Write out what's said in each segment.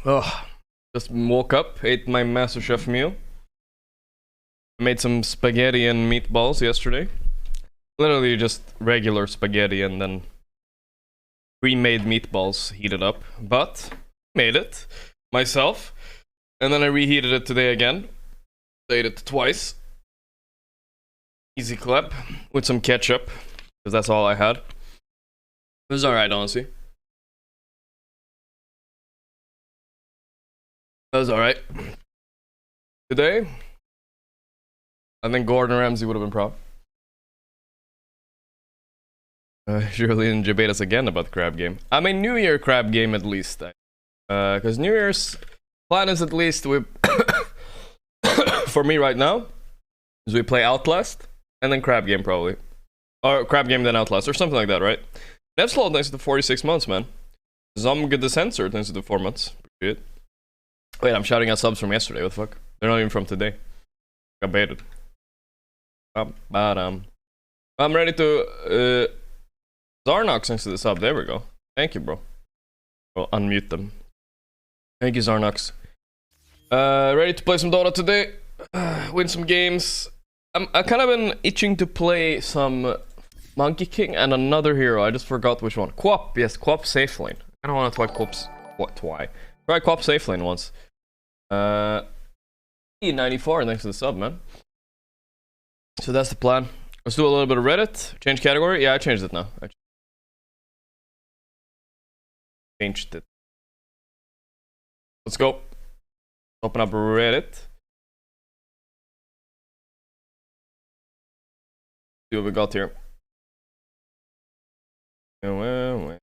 Oh, just woke up, ate my MasterChef meal. Made some spaghetti and meatballs yesterday. Literally just regular spaghetti and then pre-made meatballs heated up. But made it myself. And then I reheated it today again. Ate it twice. Easy clap with some ketchup, because that's all I had. It was alright, honestly. That was alright. Today, I think Gordon Ramsay would have been proud. Surely didn't debate us again about the crab game. I mean, New Year crab game at least. Because New Year's plan is at least we for me right now is we play Outlast and then crab game probably, or crab game then Outlast or something like that, right? That's slow thanks to the 46 months, man. Some good the censor thanks to the 4 months. Appreciate it. Wait, I'm shouting out subs from yesterday. What the fuck? They're not even from today. Got baited. I'm ready to Zarnox thanks to the sub. There we go. Thank you, bro. We'll unmute them. Thank you, Zarnox. Ready to play some Dota today. Win some games. I kind of been itching to play some Monkey King and another hero. I just forgot which one. Quap. Yes, Quap safe lane. I don't want to try Quap's. What? Try Quap safe lane once. E94 thanks to the sub, man. So that's the plan. Let's do a little bit of Reddit. Change category. Yeah, I changed it now. I changed it. Let's go. Open up Reddit. See what we got here. Lower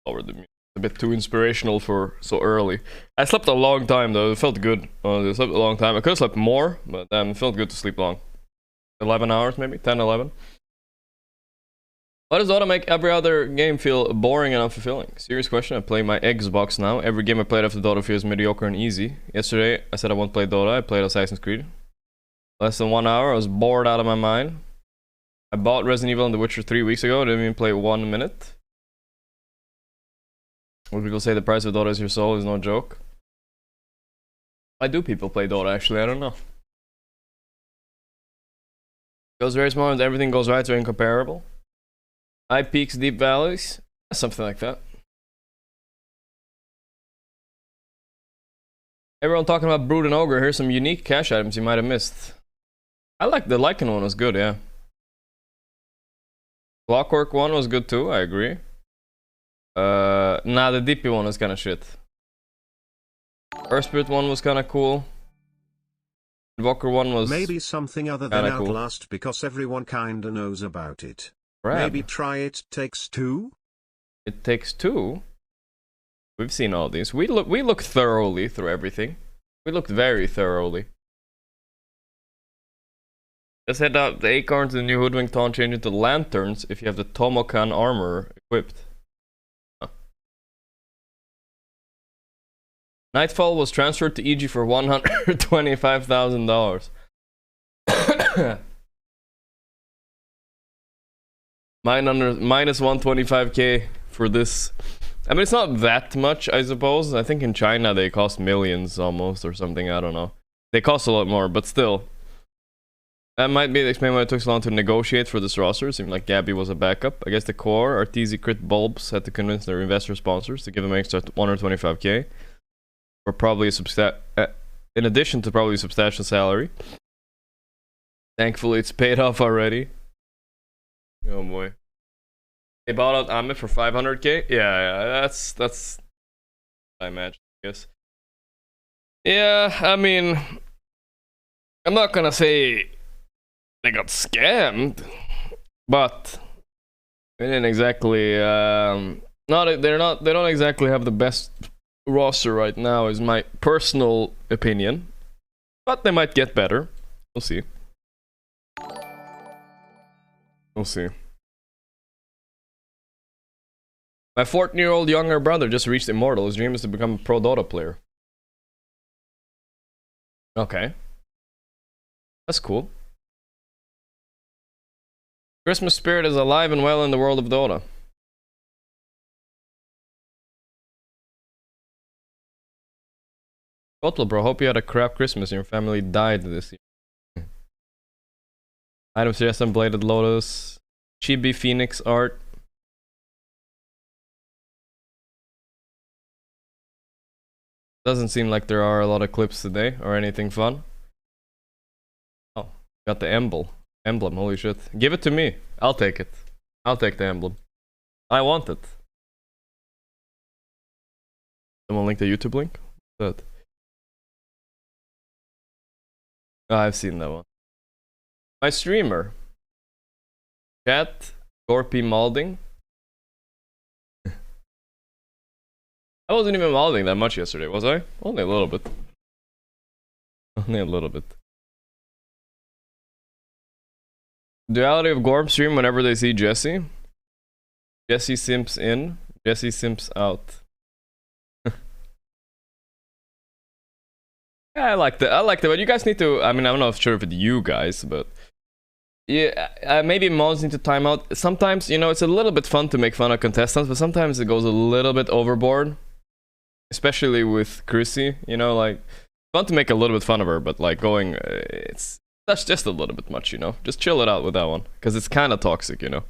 the music. A bit too inspirational for so early. I slept a long time though. It felt good. I slept a long time. I could have slept more, but it felt good to sleep long. 11 hours maybe? 10, 11. Why does Dota make every other game feel boring and unfulfilling? Serious question. I play my Xbox now. Every game I played after Dota feels mediocre and easy. Yesterday, I said I won't play Dota. I played Assassin's Creed. Less than 1 hour. I was bored out of my mind. I bought Resident Evil and The Witcher 3 weeks ago. I didn't even play 1 minute. When people say the price of Dota is your soul is no joke. Why do people play Dota actually? I don't know. Goes very small and everything goes right, so incomparable. High peaks, deep valleys. Something like that. Everyone talking about Brood and Ogre. Here's some unique cash items you might have missed. I like the Lycan one was good, yeah. Clockwork one was good too, I agree. Nah, the DP one was kinda shit. Earth Spirit one was kinda cool. Invoker one was maybe something other than Outlast cool. because everyone kinda knows about it. Crab. Maybe try It Takes Two? It Takes Two? We've seen all these. We look thoroughly through everything. We looked very thoroughly. Let's head out the Acorn to the new Hoodwink Taunt, change into lanterns if you have the Tomokan armor equipped. Huh. Nightfall was transferred to EG for $125,000. Minus 125k for this. I mean, it's not that much, I suppose. I think in China they cost millions almost or something. I don't know. They cost a lot more, but still. That might be the explain why it took so long to negotiate for this roster. It seemed like Gabby was a backup. I guess the core, Arteezy Crit Bulbs had to convince their investor sponsors to give them an extra 125k. Or probably a in addition to probably a substantial salary. Thankfully, it's paid off already. Oh boy. They bought out Amit for 500k? Yeah, that's I imagine, I guess. Yeah, I mean, I'm not gonna say they got scammed, but they didn't exactly they don't exactly have the best roster right now, is my personal opinion. But they might get better. We'll see. We'll see. My 14-year-old younger brother just reached Immortal. His dream is to become a pro Dota player. Okay. That's cool. Christmas spirit is alive and well in the world of Dota. Total, bro. Hope you had a crap Christmas and your family died this year. Item suggestion: Bladed Lotus, Chibi Phoenix art. Doesn't seem like there are a lot of clips today or anything fun. Oh, got the emblem. Holy shit! Give it to me. I'll take it. I'll take the emblem. I want it. Someone link the YouTube link. What's that? Oh, I've seen that one. My streamer. Chat. Gorgc molding. I wasn't even molding that much yesterday, was I? Only a little bit. Only a little bit. Duality of Gorgc stream whenever they see Jesse. Jesse simps in. Jesse simps out. Yeah, I like that. I like that. But you guys need to. I mean, I'm not sure if it's you guys, but yeah, maybe mods need to time out. Sometimes, you know, it's a little bit fun to make fun of contestants, but sometimes it goes a little bit overboard. Especially with Chrissy, you know, like, fun to make a little bit fun of her, but like going, that's just a little bit much, you know. Just chill it out with that one, because it's kind of toxic, you know.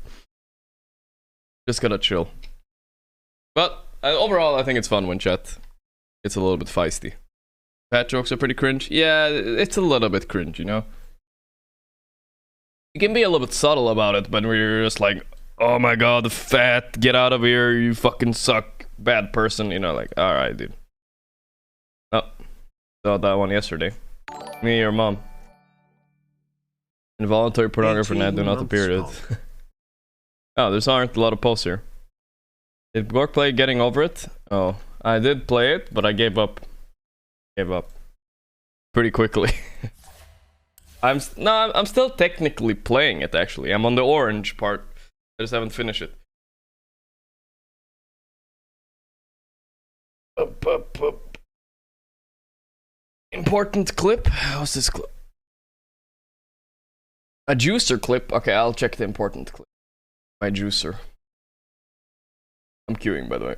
Just gotta chill. But overall, I think it's fun when chat gets a little bit feisty. Fat jokes are pretty cringe. Yeah, it's a little bit cringe, you know. You can be a little bit subtle about it, but we're just like, oh my god, the fat, get out of here, you fucking suck, bad person, you know, like, alright, dude. Oh, saw that one yesterday. Me or mom. Involuntary pornography and do not appear it. Oh, there aren't a lot of posts here. Did Gorgc play Getting Over It? Oh, I did play it, but I gave up. Gave up. Pretty quickly. I'm still technically playing it, actually. I'm on the orange part. I just haven't finished it. Up. Important clip? How's this clip? A juicer clip? Okay, I'll check the important clip. My juicer. I'm queuing, by the way.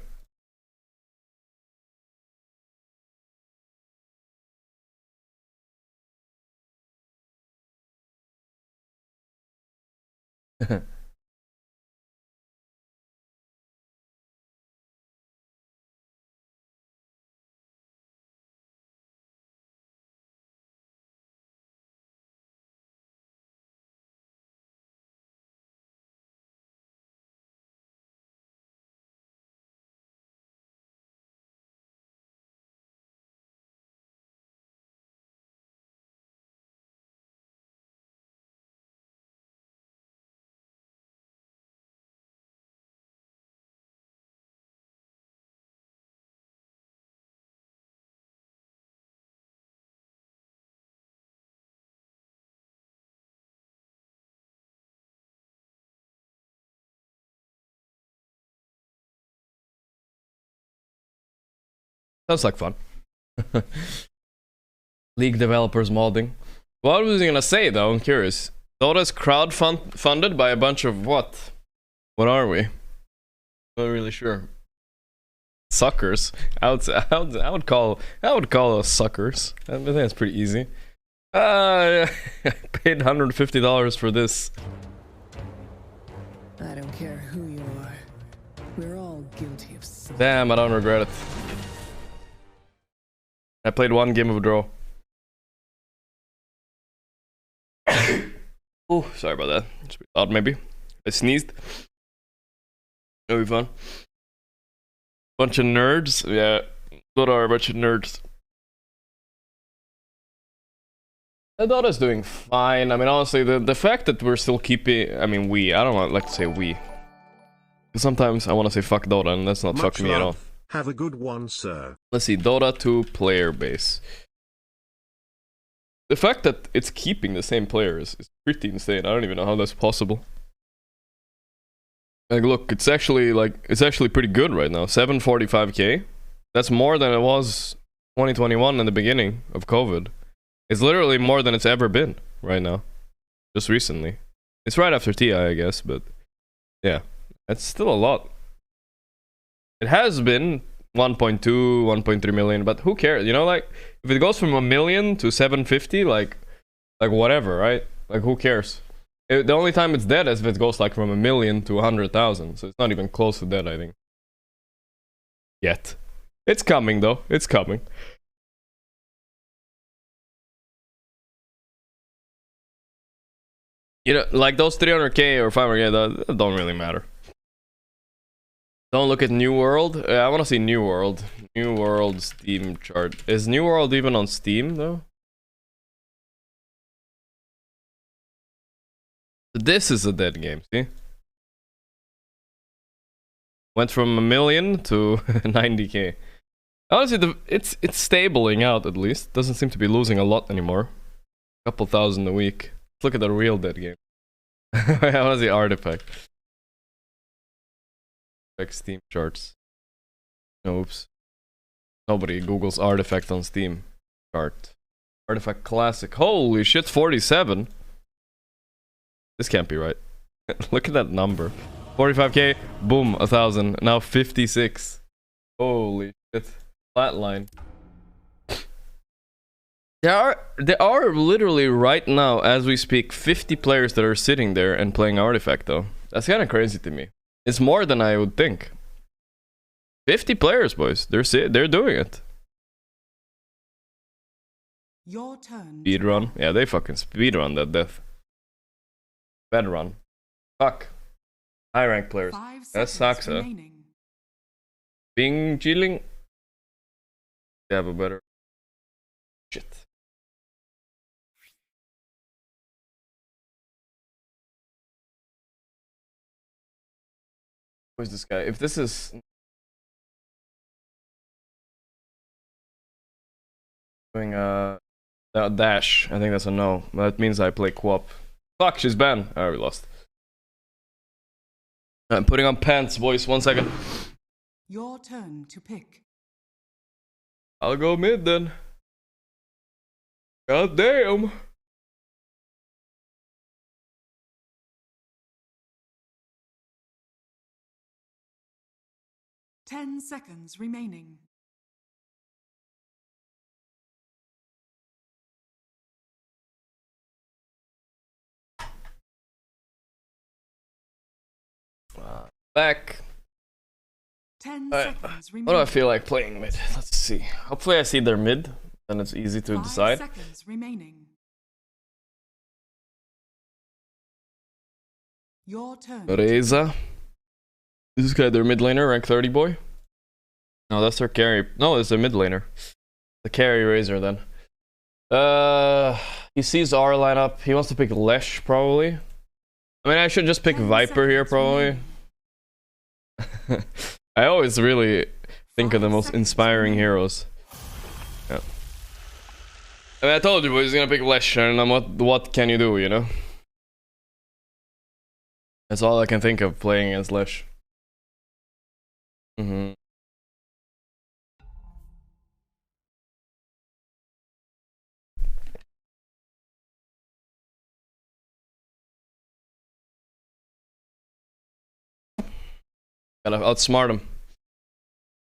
Sounds like fun. League developers modding. What was he gonna say though? I'm curious. Dota's funded by a bunch of what? What are we? Not really sure. Suckers. I would call us suckers. I think that's pretty easy. I paid $150 for this. I don't care who you are. We're all guilty of sin. Damn, I don't regret it. I played one game of draw. Oh, sorry about that. It's pretty loud, maybe. I sneezed. It'll be fun. Bunch of nerds. Yeah, what are a bunch of nerds? I thought I was doing fine. I mean, honestly, the fact that we're still keeping... I mean, I don't like to say we. Sometimes I want to say fuck Dota, and that's not fuck me at all. Have a good one, sir. Let's see, Dota 2 player base. The fact that it's keeping the same players is pretty insane. I don't even know how that's possible. Like, look, it's actually pretty good right now. 745k. That's more than it was 2021 in the beginning of COVID. It's literally more than it's ever been right now. Just recently. It's right after TI, I guess, but yeah. That's still a lot. It has been 1.2, 1.3 million, but who cares? You know, like if it goes from 1 million to 750, like whatever, right? Like who cares? The only time it's dead is if it goes like from 1 million to 100,000. So it's not even close to dead, I think. Yet. It's coming though. It's coming. You know, like those 300k or 500k, that don't really matter. Don't look at New World. I want to see New World. New World Steam chart. Is New World even on Steam though? This is a dead game, see? Went from 1 million to 90k. Honestly, it's stabling out at least. Doesn't seem to be losing a lot anymore. Couple thousand a week. Let's look at the real dead game. I want to see Artifact. Like Steam charts. Oops. Nobody Googles Artifact on Steam chart. Artifact Classic. Holy shit, 47. This can't be right. Look at that number. 45k, boom, 1,000. Now 56. Holy shit. Flatline. There are literally right now, as we speak, 50 players that are sitting there and playing Artifact though. That's kind of crazy to me. It's more than I would think. 50 players, boys. They're doing it. Your turn. Speedrun. Yeah, they fucking speedrun that death. Bad run. Fuck. High rank players. That sucks, huh? Being chilling. They have a better. Shit. Who's this guy? If this is doing a dash, I think that's a no. That means I play co-op. Fuck, she's banned. Oh, we lost. I'm putting on pants, boys. 1 second. Your turn to pick. I'll go mid then. God damn. Ten seconds remaining. Back. 10 seconds remaining. What do I feel like playing mid? Let's see. Hopefully I see their mid, then it's easy to 5 decide. seconds remaining. Your turn. Reza. Is this guy their mid laner, rank 30 boy? No, that's their carry. No, it's their mid laner. The carry Razor then. He sees our lineup. He wants to pick Lesh probably. I mean, I should just pick Viper here probably. I always really think of the most inspiring heroes. Yeah. I mean, I told you boys he's gonna pick Lesh, and what can you do, you know? That's all I can think of playing against Lesh. Gotta outsmart him.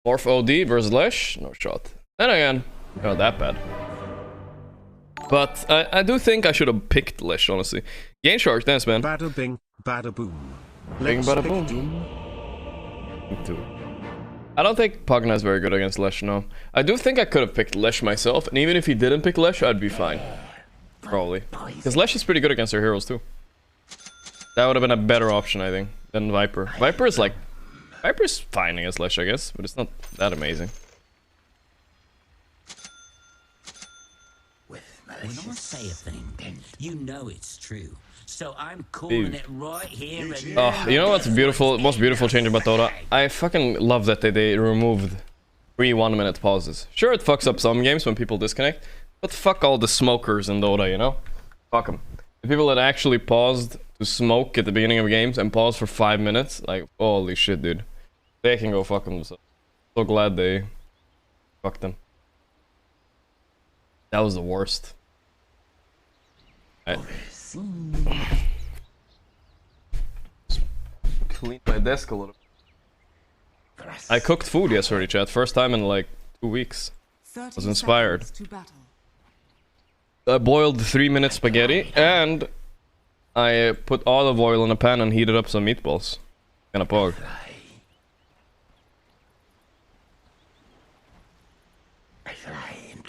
Morph OD versus Lesh? No shot. Then again, not that bad. But I do think I should have picked Lesh, honestly. Gain Shark, thanks man. Bada bing, bada boom. Bing bada boom. I don't think Pugna is very good against Lesh, no. I do think I could have picked Lesh myself, and even if he didn't pick Lesh, I'd be fine. Probably. Because Lesh is pretty good against her heroes too. That would have been a better option, I think, than Viper. Viper's fine against Lesh, I guess, but it's not that amazing. When I say a thing, you know it's true. So I'm calling it right here and now. Oh, you know what's beautiful? Most beautiful change about Dota? I fucking love that they removed 3 1-minute pauses. Sure, it fucks up some games when people disconnect, but fuck all the smokers in Dota, you know? Fuck them. The people that actually paused to smoke at the beginning of games and paused for 5 minutes, like, holy shit, dude. They can go fuck themselves. So glad they fucked them. That was the worst. Clean my desk a little. I cooked food yesterday, chat. First time in like 2 weeks. 30 Was inspired. seconds to battle. I boiled 3-minute spaghetti and I put olive oil in a pan and heated up some meatballs. Kinda pog.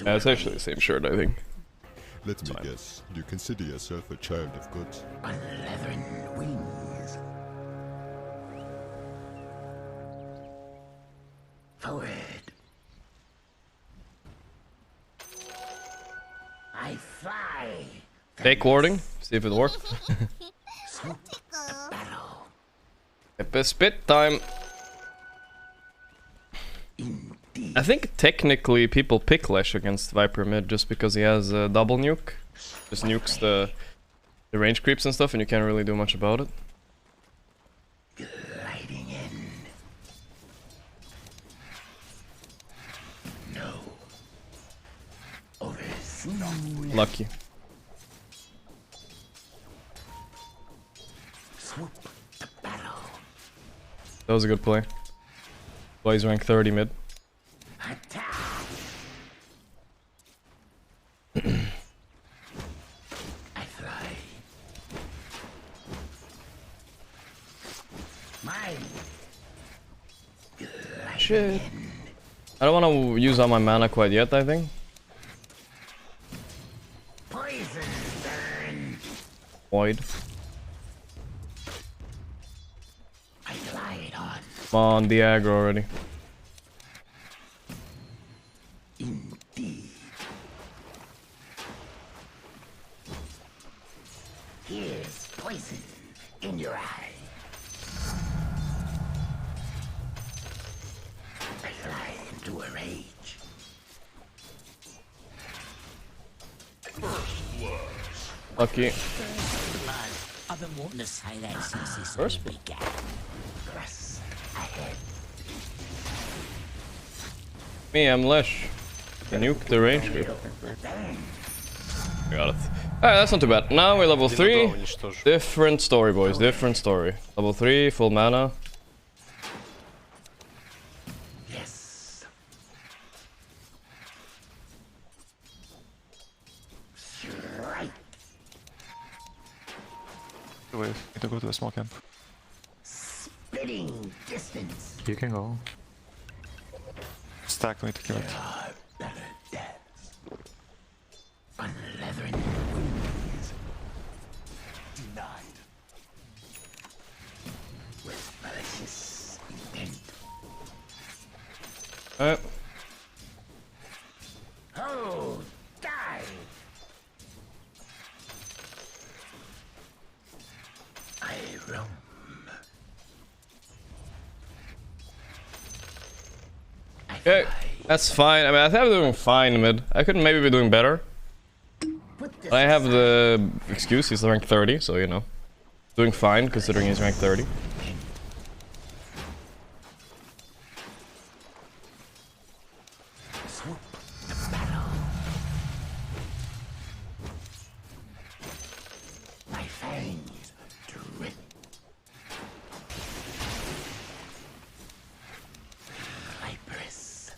Yeah, it's actually the same shirt, I think. Let me guess, you consider yourself a child of God. On leathern wings. Forward. I fly. Fake warding, see if it worked. Swoop the battle. Epic spit time. Indeed. I think technically people pick Lesh against Viper mid just because he has a double nuke. Just nukes the range creeps and stuff and you can't really do much about it. Gliding in. No. Over snow. Lucky. Swoop the battle. That was a good play. Boys rank 30 mid. Attack. I fly. Mine. Shit. I don't want to use all my mana quite yet, I think. Poison burn. Void. I glide on. Come on, the aggro already. Indeed. Here's poison in your eye. I fly into a rage. Lucky. I've been wanting to say that since this First all began. Press ahead. Me, I'm Lesh. I nuke the range creep. Got it. Alright, that's not too bad. Now we're level 3. Different story, boys. Different story. Level 3, full mana. Yes. Strike. We need to go to the small camp. Spitting distance. You can go. Stack, we need to kill it. There are better deaths. On leathern wings. Denied. With malicious intent. Alright. Oh, die! I roam. Okay, that's fine. I mean, I think I'm doing fine mid. I could maybe be doing better. But I have the excuse, he's rank 30, so you know. Doing fine considering he's rank 30. Swoop the battle. My fangs drip. Viperous.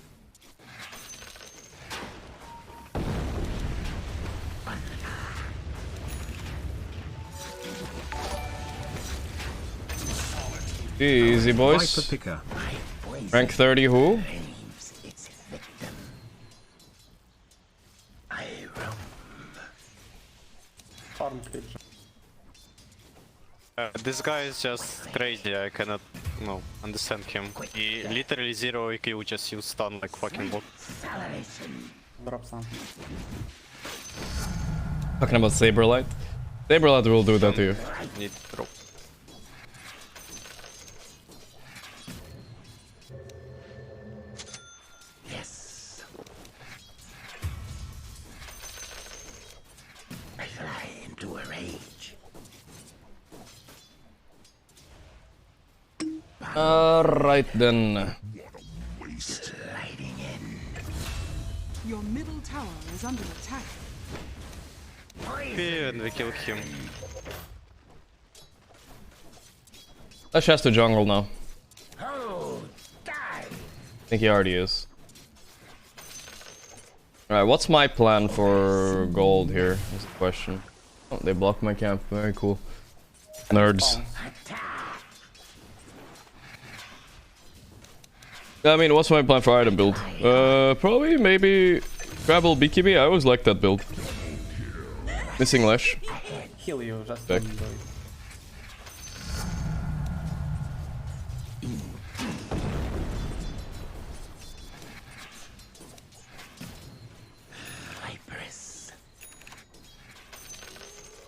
Easy, boys. Viper picker. My poison Rank 30 who? claims its victim. I roam. This guy is just crazy, I cannot understand him. He literally 0 EQ, just use stun like fucking bot. Salivation. Talking about Saberlight. Saberlight will do that to you. Need drop. Yes. I fly into a rage. Alright then. Gliding in. Your middle tower is under attack. And we kill him. Let's just to jungle now. Oh, die! I think he already is. Alright, what's my plan for gold here? Is the question. Oh, they blocked my camp. Very cool. Nerds. I mean, what's my plan for item build? Probably maybe Travel BKB. I always like that build. Missing Lash. Heal you, just Back. don't do it.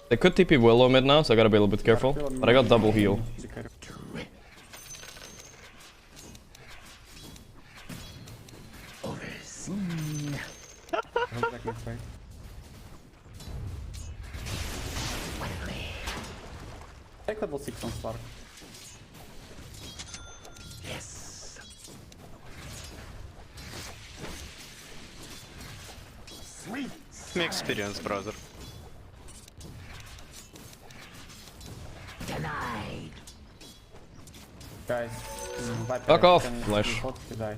They could TP Willow mid now, so I gotta be a little bit careful. But I got double heal. Take level 6 on Slark. Yes. Sweet. Me experience, brother. Denied. Guys, Viper Fuck off, can Flash. report to die.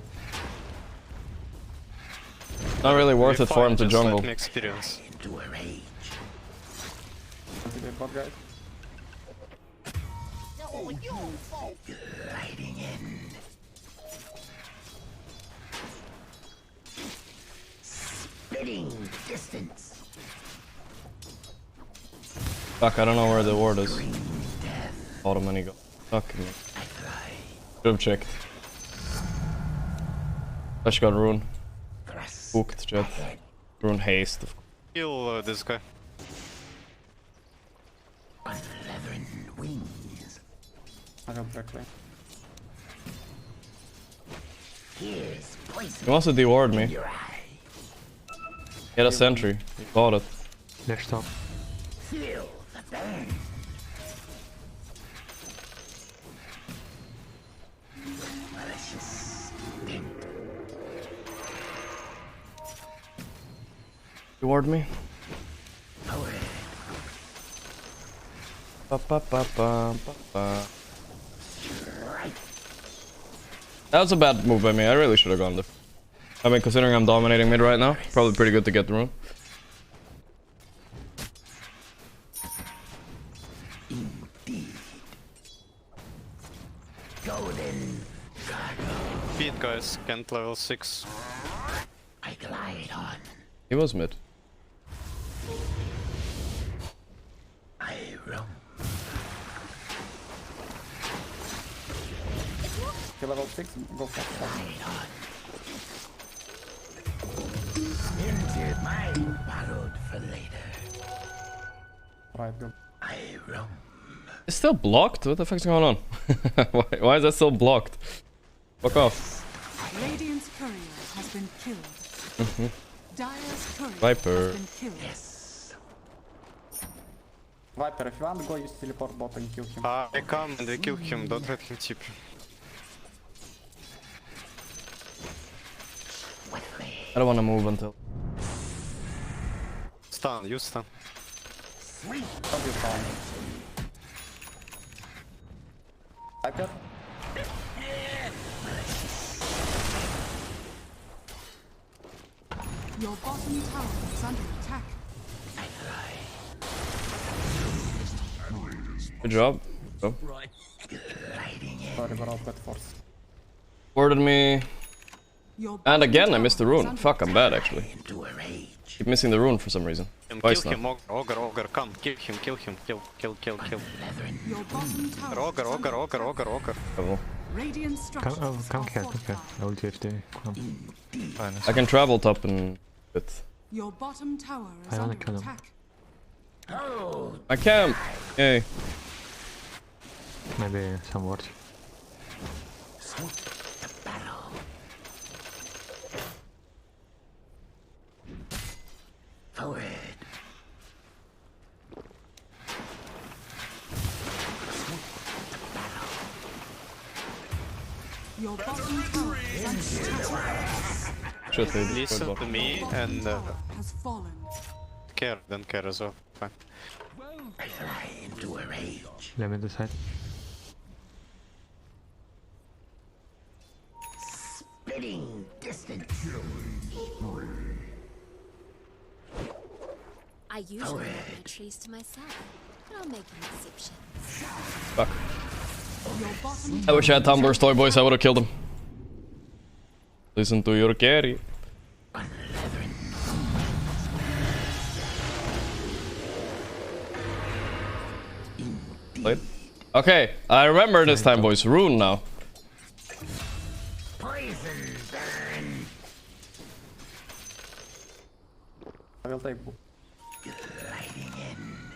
Not really worth We it for him fine, to just jungle. let me experience. Into a rage. Want to do a bot, guys? Gliding in. Spitting distance. Fuck, I don't know where the ward is. Bottom and he go. Fuck me. Should've checked. Flash got rune. Hooked jet. Rune haste. Kill this guy. Unleavened wings. I got back lane. Here's poison He wants to deward in me. your eye. He had a sentry. He caught it. Flash top. Feel the burn. Malicious stink. Deward me. Power. Ba ba ba ba ba ba. Right. That was a bad move by me. I really should have gone there. I mean, considering I'm dominating mid right now, probably pretty good to get the rune. Indeed. Golden cargo. Beat guys, can't level 6. I glide on. He was mid. I roam. Kill level 6, go for Slark. Glide on. Into my borrowed for later. Right, go. I roam. It's still blocked? What the fuck's going on? why is that still blocked? Fuck off. Radiant's courier has been killed. Dire's courier Viper. has been killed. Yes. Viper, if you want, go use teleport bot and kill him. I come and we kill him, don't let him tip. I don't want to move until... Stun, use stun. Sweet. Don't be found. Viper? Your bottom tower is under attack. Good job. Oh. Sorry, but I'll put force. Warded me. Your And bottom again, I tower missed the is rune. under Fuck, I'm attack. bad actually. Into a rage. Keep missing the rune for some reason. Twice Kill now. him, ogre, come, kill him, kill. Your bottom tower Ogre, is under attack. ogre. Oh. Radiant structures Come are here. fortified. I will TFT. Come. Fine. I can travel top and bit. Your bottom tower is I wanna under kill him. attack. I camp! Yay. Maybe some words. Forward. Your bottom tower is under attack. Shit, they destroyed Listen bot. to me Bottom and tower has fallen. don't care as well. Fine. I fly into a rage. Let me decide. fitting distance. I usually keep my trees to myself, but I'll make an exception. Fuck. I wish I had Tumblr's toy boys, I would have killed him. Listen to your carry. Wait. Okay, I remember this time, boys. Rune now. Poison burn. I will take. Gliding in.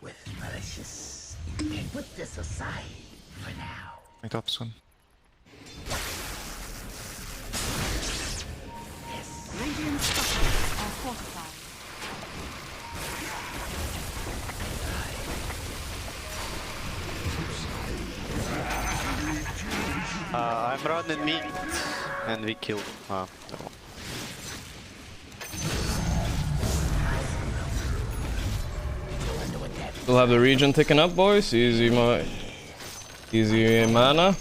With malicious intent. Put this aside for now. Meet up soon. Radiant structures are fortified. I'm running mid, and we kill. No. We'll have the region taken up, boys. Easy mana. I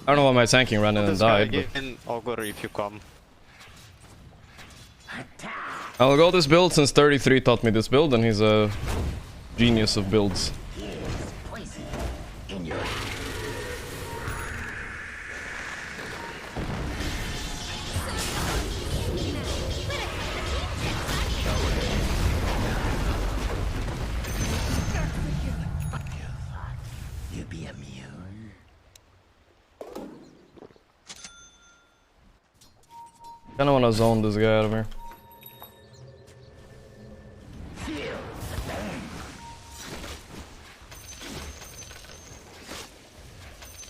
don't know why my tanking ran in and died, but In Ogre if you come. I'll go this build since 33 taught me this build, and he's a genius of builds. Poison in your you be immune. Kinda wanna zone this guy out of here.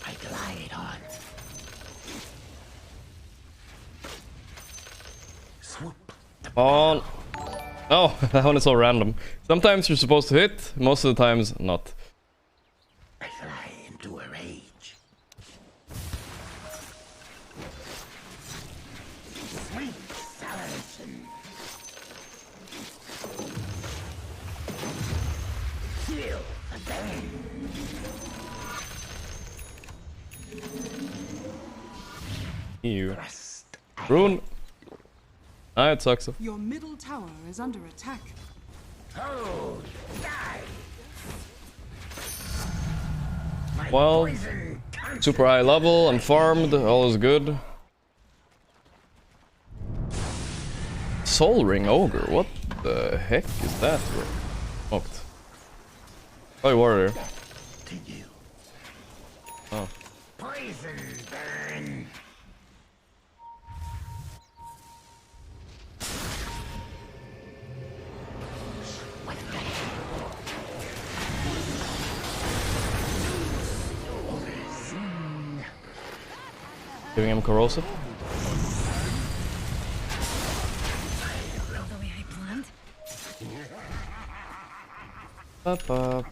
I glide on. Swoop. On. Oh, that one is so random. Sometimes you're supposed to hit, most of the times not. I fly into a rage. Sweet salvation. Feel the pain. You. Rest. Rune. Ah, it sucks. Your middle tower is under attack. Oh, die. My Well, poison super high level, I'm farmed, all is good. Soul Ring Ogre, what the heck is that? Smoked. Oh, warrior. to you. Oh. Poison burn. Giving him corrosive. The way I planned. Up, up.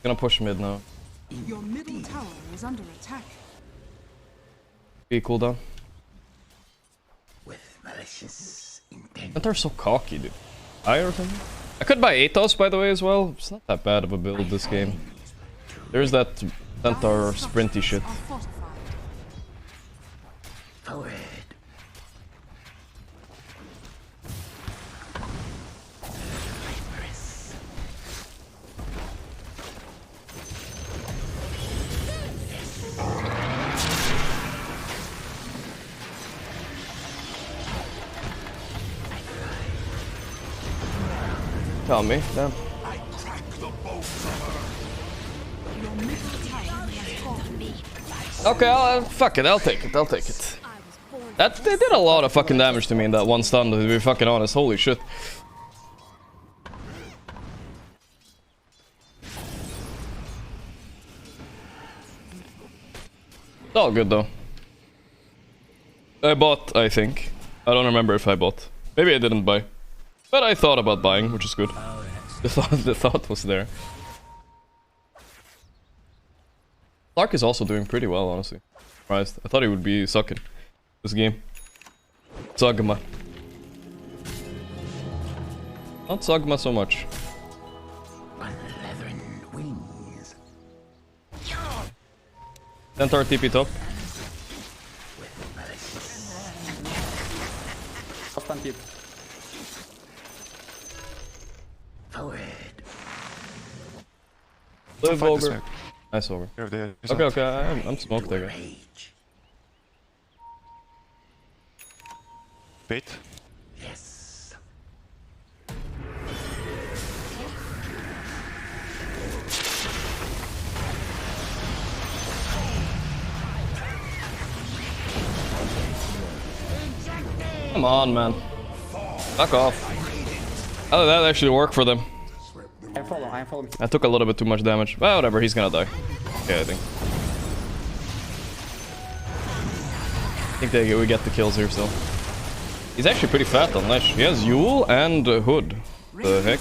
Gonna push mid now. Your middle tower is under attack. Okay, cooldown. With malicious intent. Centaur's so cocky, dude. I or something? I could buy Athos, by the way, as well. It's not that bad of a build this game. There's that Centaur sprinty shit. Are fortified. Forward. Viperous. Tell me, damn. Your middle tower has fallen. Okay, fuck it, I'll take it, I'll take it. That, they did a lot of fucking damage to me in that one stun, to be fucking honest, holy shit. It's all good though. I bought, I think. I don't remember if I bought. Maybe I didn't buy. But I thought about buying, which is good. The thought was there. Slark is also doing pretty well, honestly. Surprised. I thought he would be sucking this game. Zogma. Not Zogma so much. On leathern wings. Centaur TP top. Stun tip. Live Fight this over. way. Nice over. You're there. Okay, okay, I'm smoked there. Bait. Come on, man. Fuck off. How did that actually work for them? I'm following. I took a little bit too much damage. Well, whatever, he's gonna die. Yeah, I think. We get the kills here still. He's actually pretty fat on Lesh. He has Yule and Hood. The heck?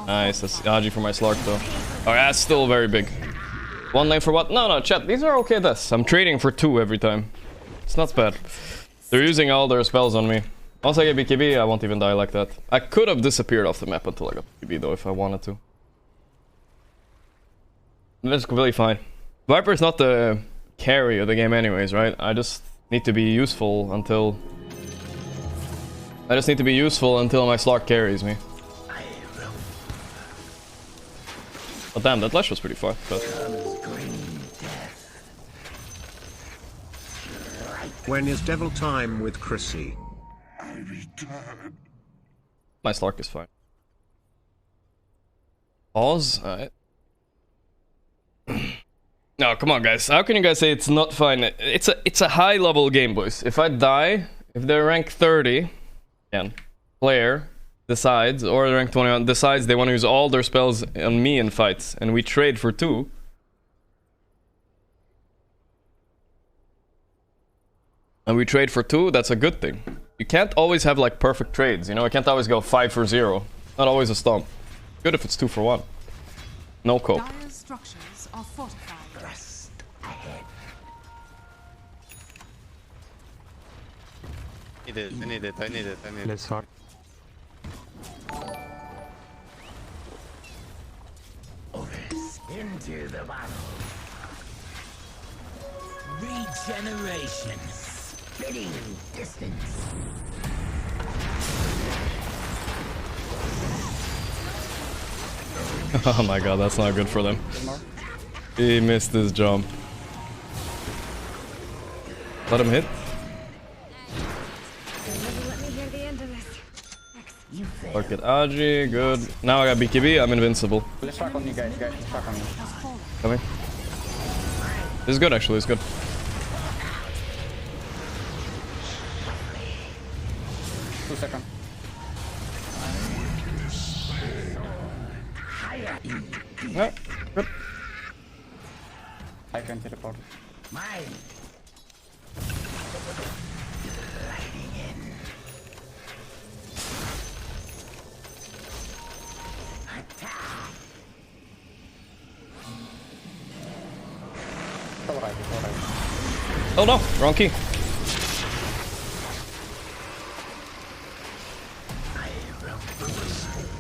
Nice, that's Aji for my Slark though. Oh, that's still very big. One lane for what? No, chat, these are okay deaths. I'm trading for 2 every time. It's not bad. They're using all their spells on me. Once I get BKB, I won't even die like that. I could have disappeared off the map until I got BKB though, if I wanted to. That's completely fine. Viper's not the carry of the game anyways, right? I just need to be useful until... my Slark carries me. Oh damn, that Lash was pretty far. But... When is devil time with Chrissy? my Slark is fine. Pause? Alright. No, come on guys. How can you guys say it's not fine? It's a high level game, boys. If I die, if they're rank 30, again, player decides, or rank 21 decides they want to use all their spells on me in fights, and we trade for 2. And we trade for 2, that's a good thing. You can't always have like perfect trades, you know? I can't always go 5 for 0. Not always a stomp. Good if it's 2 for 1. No cope. Dire's structures are fortified. I need it. Let's start. Into the battle. Regeneration. Spitting distance. Oh my god, that's not good for them. He missed his jump. Let him hit. Look at Aji, good. Now I got BKB, I'm invincible. Let's track on you guys. Let's track on you. Coming. This is good actually, it's good. Two seconds. Yeah, good. I can teleport. Mine. Oh no, wrong key.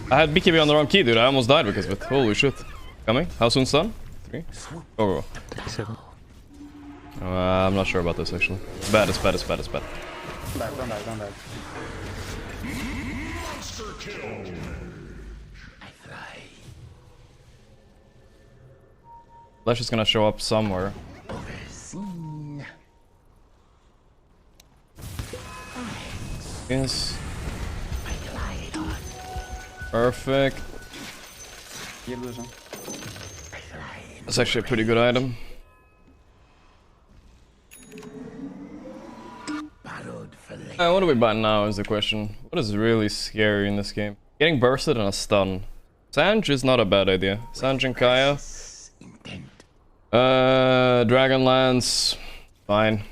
I had BKB on the wrong key, dude. I almost died because of it. Holy shit. Coming? How soon stun? 3? Go. 37. I'm not sure about this actually. It's bad. Don't die. Flash is gonna show up somewhere. Yes. Perfect. Illusion. That's actually a pretty good item. What do we buy now is the question. What is really scary in this game? Getting bursted and a stun. Sanj is not a bad idea. Sanj and Kaya. Dragonlance. Fine.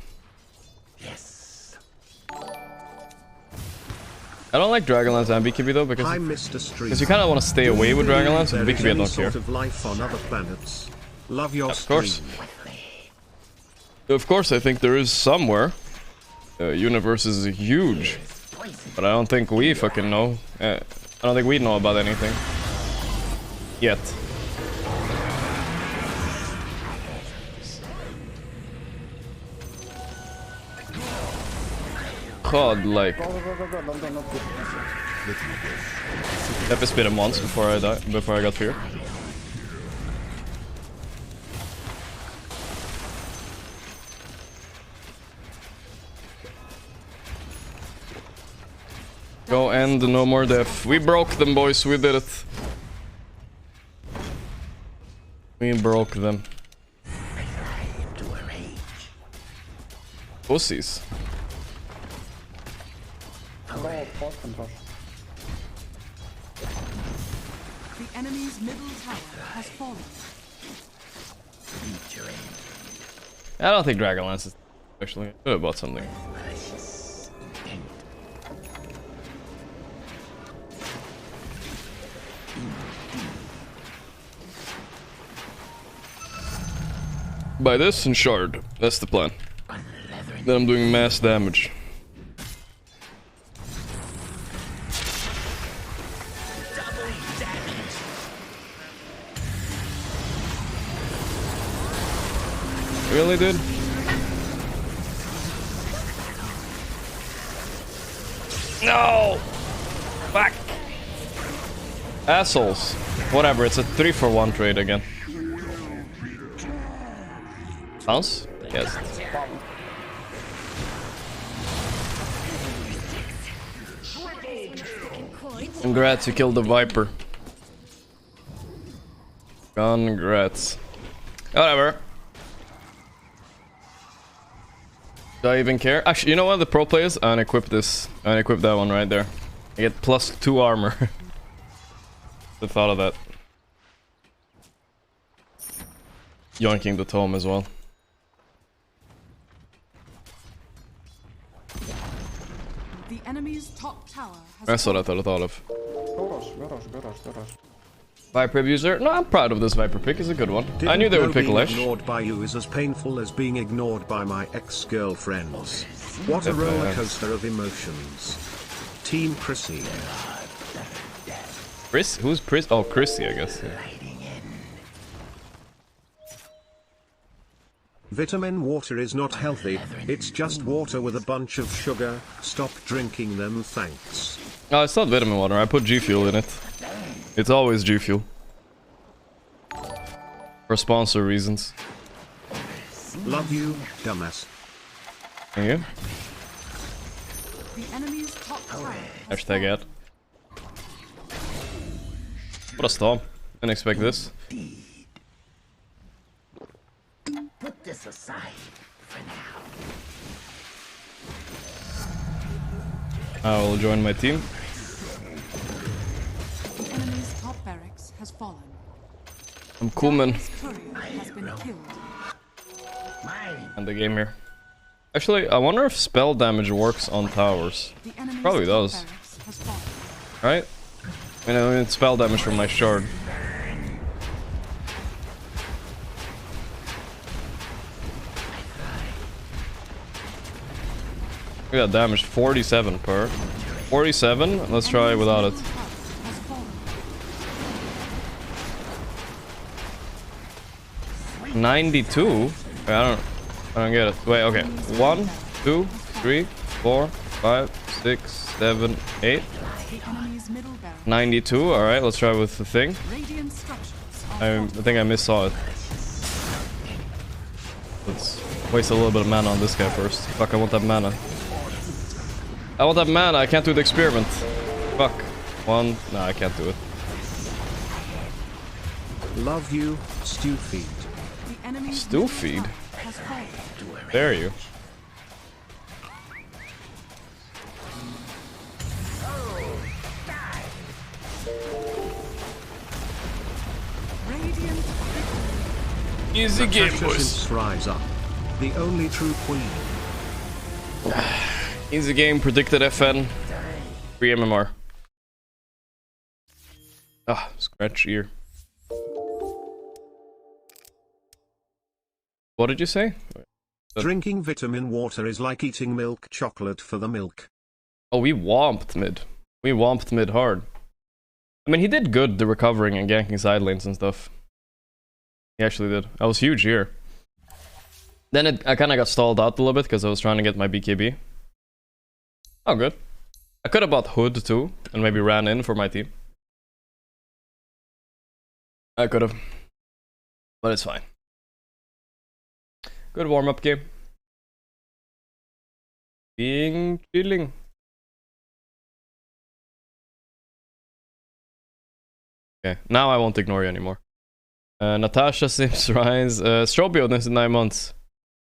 I don't like Dragonlance and BKB though because you kind of want to stay away with Dragonlance, and BKB I don't care. Sort of life on other planets. Love your Of course. Of course I think there is somewhere. The universe is huge. But I don't think we fucking know. I don't think we know about anything. Yet. god, like Go, don't do not good. FS spit him once before I got fear. Go end, no more death. We broke them, boys, we did it. We broke them. Pussies. Go, force control. The enemy's middle tower has fallen. I don't think Dragonlance is actually. I could have bought something. Buy this and shard. That's the plan. Then I'm doing mass damage. Really, dude? No! Fuck! Assholes. Whatever, it's a 3-for-1 trade again. Bounce? Yes. Congrats, you killed the Viper. Congrats. Whatever. Do I even care? Actually, you know what the pro play is? Unequip this. Unequip that one right there. I get +2 armor. The thought of that. Yoinking the tome as well. The enemy's top tower has That's what I thought of. Go rush. Viper abuser? No, I'm proud of this Viper pick. It's a good one. I knew they would pick being Lesh. ignored by you is as painful as being ignored by my ex-girlfriends. What a roller coaster of emotions. Team Chrissy. Chris? Who's Chris? Oh, Chrissy, I guess. Yeah. Vitamin water is not healthy, it's just water with a bunch of sugar. Stop drinking them, thanks. No, it's not vitamin water. I put G Fuel in it. It's always G Fuel. For sponsor reasons. Love you, dumbass. Thank you. The enemy's top tower has Hashtag ad. What a storm. Didn't expect this. Put this aside for now. I will join my team. The enemy's top barracks has fallen. I'm cool, man. His courier has been killed. End the game here. Actually, I wonder if spell damage works on towers. The enemy's Probably top does. barracks has fallen. Right? I mean, it's spell damage from my shard. We got damage 47 per. 47? Let's try without it. Has fallen. 92? I don't get it. Wait, okay. 1, 2, 3, 4, 5, 6, 7, 8. The enemy's middle barracks. 92. Alright, let's try with the thing. Radiant structures are I think I missaw it. Let's waste a little bit of mana on this guy first. Fuck, I want that mana. I want that mana, I can't do the experiment. Fuck. One. No, I can't do it. Love you, stew feed. The enemy's Stew middle feed? tower has fallen. Dare you. Radiant Easy game, Natasha boys. since rise up. The only true queen. Easy game, predicted FN. Free MMR. Ah, scratch ear. What did you say? Drinking vitamin water is like eating milk chocolate for the milk. Oh, we womped mid. We womped mid hard. I mean, he did good, the recovering and ganking side lanes and stuff. He actually did. I was huge here. Then I kind of got stalled out a little bit because I was trying to get my BKB. Oh, good. I could have bought Hood too, and maybe ran in for my team. I could have. But it's fine. Good warm-up game. Being chilling. Okay, now I won't ignore you anymore. Natasha Sims Rise. Strobio, thanks to 9 months.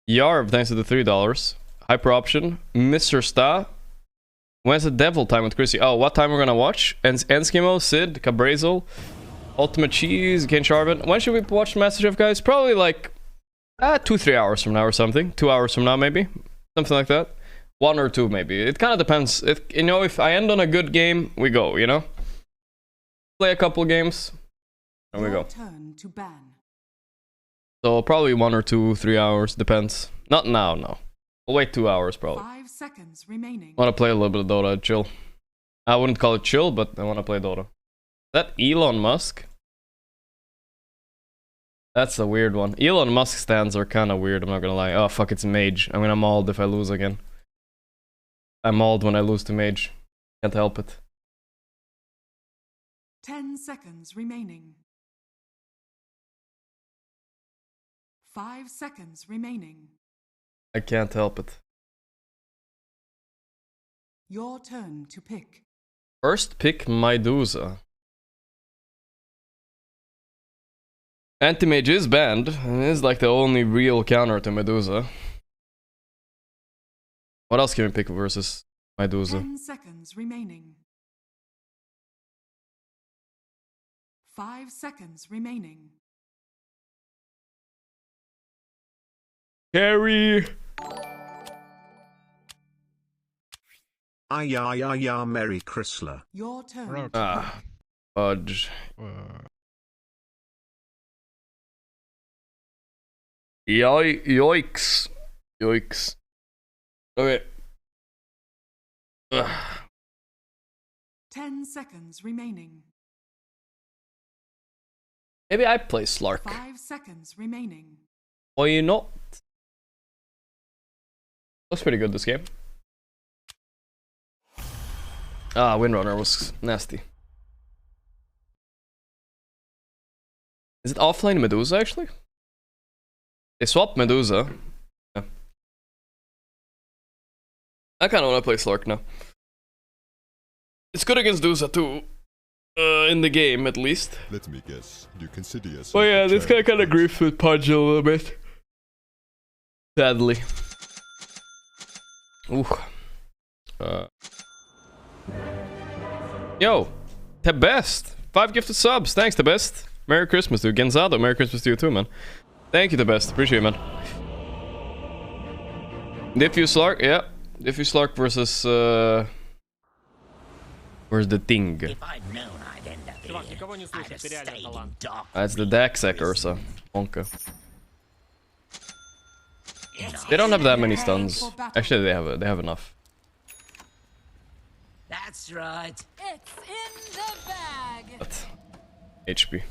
Yarv, thanks to the $3. Hyper Option. Mr. Sta. When's the devil time with Chrissy? Oh, what time we're gonna watch? Enskimo, Sid, Cabrazel, Ultimate Cheese, Ken Sharvin. When should we watch MasterChef, guys? Probably like 2-3 hours from now or something. 2 hours from now, maybe. Something like that. 1 or 2, maybe. It kind of depends. If, you know, if I end on a good game, we go, you know? Play a couple games, and we go. Turn to ban. So probably 1 or 2, 3 hours, depends. Not now, no. We'll wait 2 hours, probably. 5 seconds remaining. I want to play a little bit of Dota, chill. I wouldn't call it chill, but I want to play Dota. Is that Elon Musk? That's a weird one. Elon Musk stands are kind of weird, I'm not gonna lie. Oh, fuck, it's Mage. I'm gonna mauled if I lose again. I'm mauled when I lose to Mage. Can't help it. 10 seconds remaining. 5 seconds remaining. I can't help it. Your turn to pick. First pick Medusa. Anti-Mage is banned. It is like the only real counter to Medusa. What else can we pick versus Medusa? 10 seconds remaining. 5 seconds remaining. Carry. Ayayaya Merry Chrysler. Your turn. Ah. Fudge. Yoicks. Yoicks. Okay. Ugh. 10 seconds remaining. Maybe I play Slark. 5 seconds remaining. Why not? Looks pretty good this game. Ah, Windrunner was nasty. Is it offlane Medusa actually? They swapped Medusa. Yeah. I kinda wanna play Slark now. It's good against Dusa too. In the game at least. Let me guess. You consider yourself. Oh yeah, a this guy child kinda of griefs with Pudge a little bit. Sadly. Ooh. Yo, the best. 5 gifted subs. Thanks, the best. Merry Christmas, dude. Genzado, Merry Christmas to you too, man. Thank you, the best. Appreciate it, man. Diffuse Slark, yeah. Diffuse Slark versus where's the thing? If I'd known I'd end up here, I'd have stayed in dark. That's the Daxek Ursa. Wonka. They don't have that many stuns. Actually, they have enough. That's right. It's in the bag. But HP.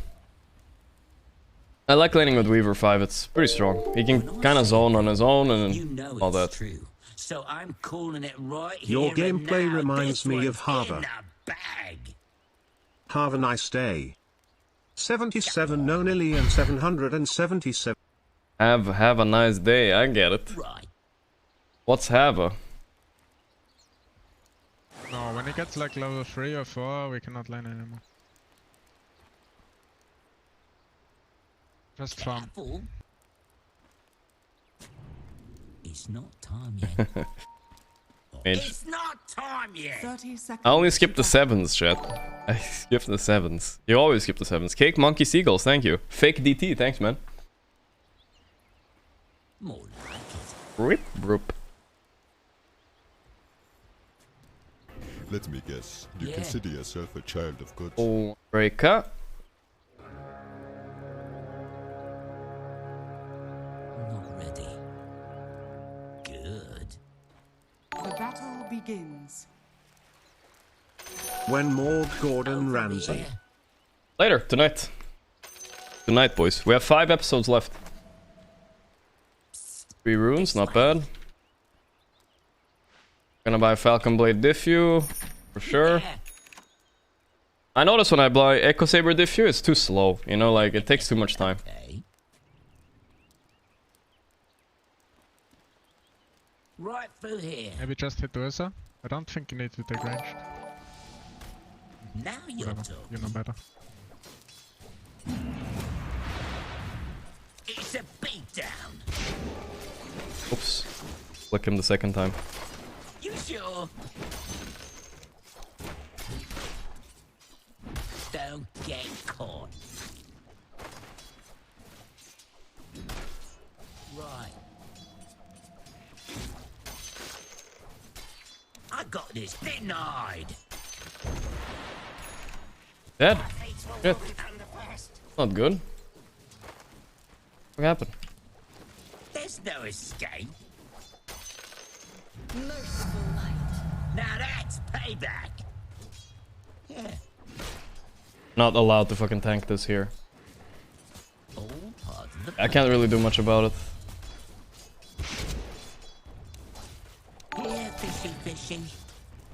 I like laning with Weaver 5, it's pretty strong. He can kind of zone on his own and You know all it's that. true. So I'm calling it right Your here and gameplay now. reminds This me one's of Harbour. in the bag. Have a nice day. 77 no Nilly and 777. Have a nice day, I get it. Right. What's Hava? No, when it gets like level 3 or 4, we cannot lane anymore. Just farm. Careful. It's not time yet. Mage. It's not time yet. 30 seconds. I only skipped the 7s, chat. I skipped the 7s. You always skip the 7s. Cake Monkey Seagulls, thank you. Fake DT, thanks, man. More like it. Rip, rip. Let me guess. You Yeah. consider yourself a child of good. Oh, breaker. Not ready. Good. The battle begins. When Maud Gordon Over Ramsay. there. Later, tonight. Tonight, boys. We have 5 episodes left. 3 runes, not bad. gonna buy Falcon Blade Diffuse for sure. Yeah. I notice when I buy Echo Saber Diffuse, it's too slow. You know, like it takes too much time. Okay. Right through here. Maybe just hit Ursa. I don't think you need to take ranged. Now you're Whatever. talking. You know better. It's a beatdown. Oops. Flick him the second time. You sure? Don't get caught. Right. I got this denied. Dead. Shit. Not good. What happened? There's no escape. Merciful light. Now that's payback. Yeah. Not allowed to fucking tank this here. All part of the I can't really do much about it. Yeah, fishy, fishy.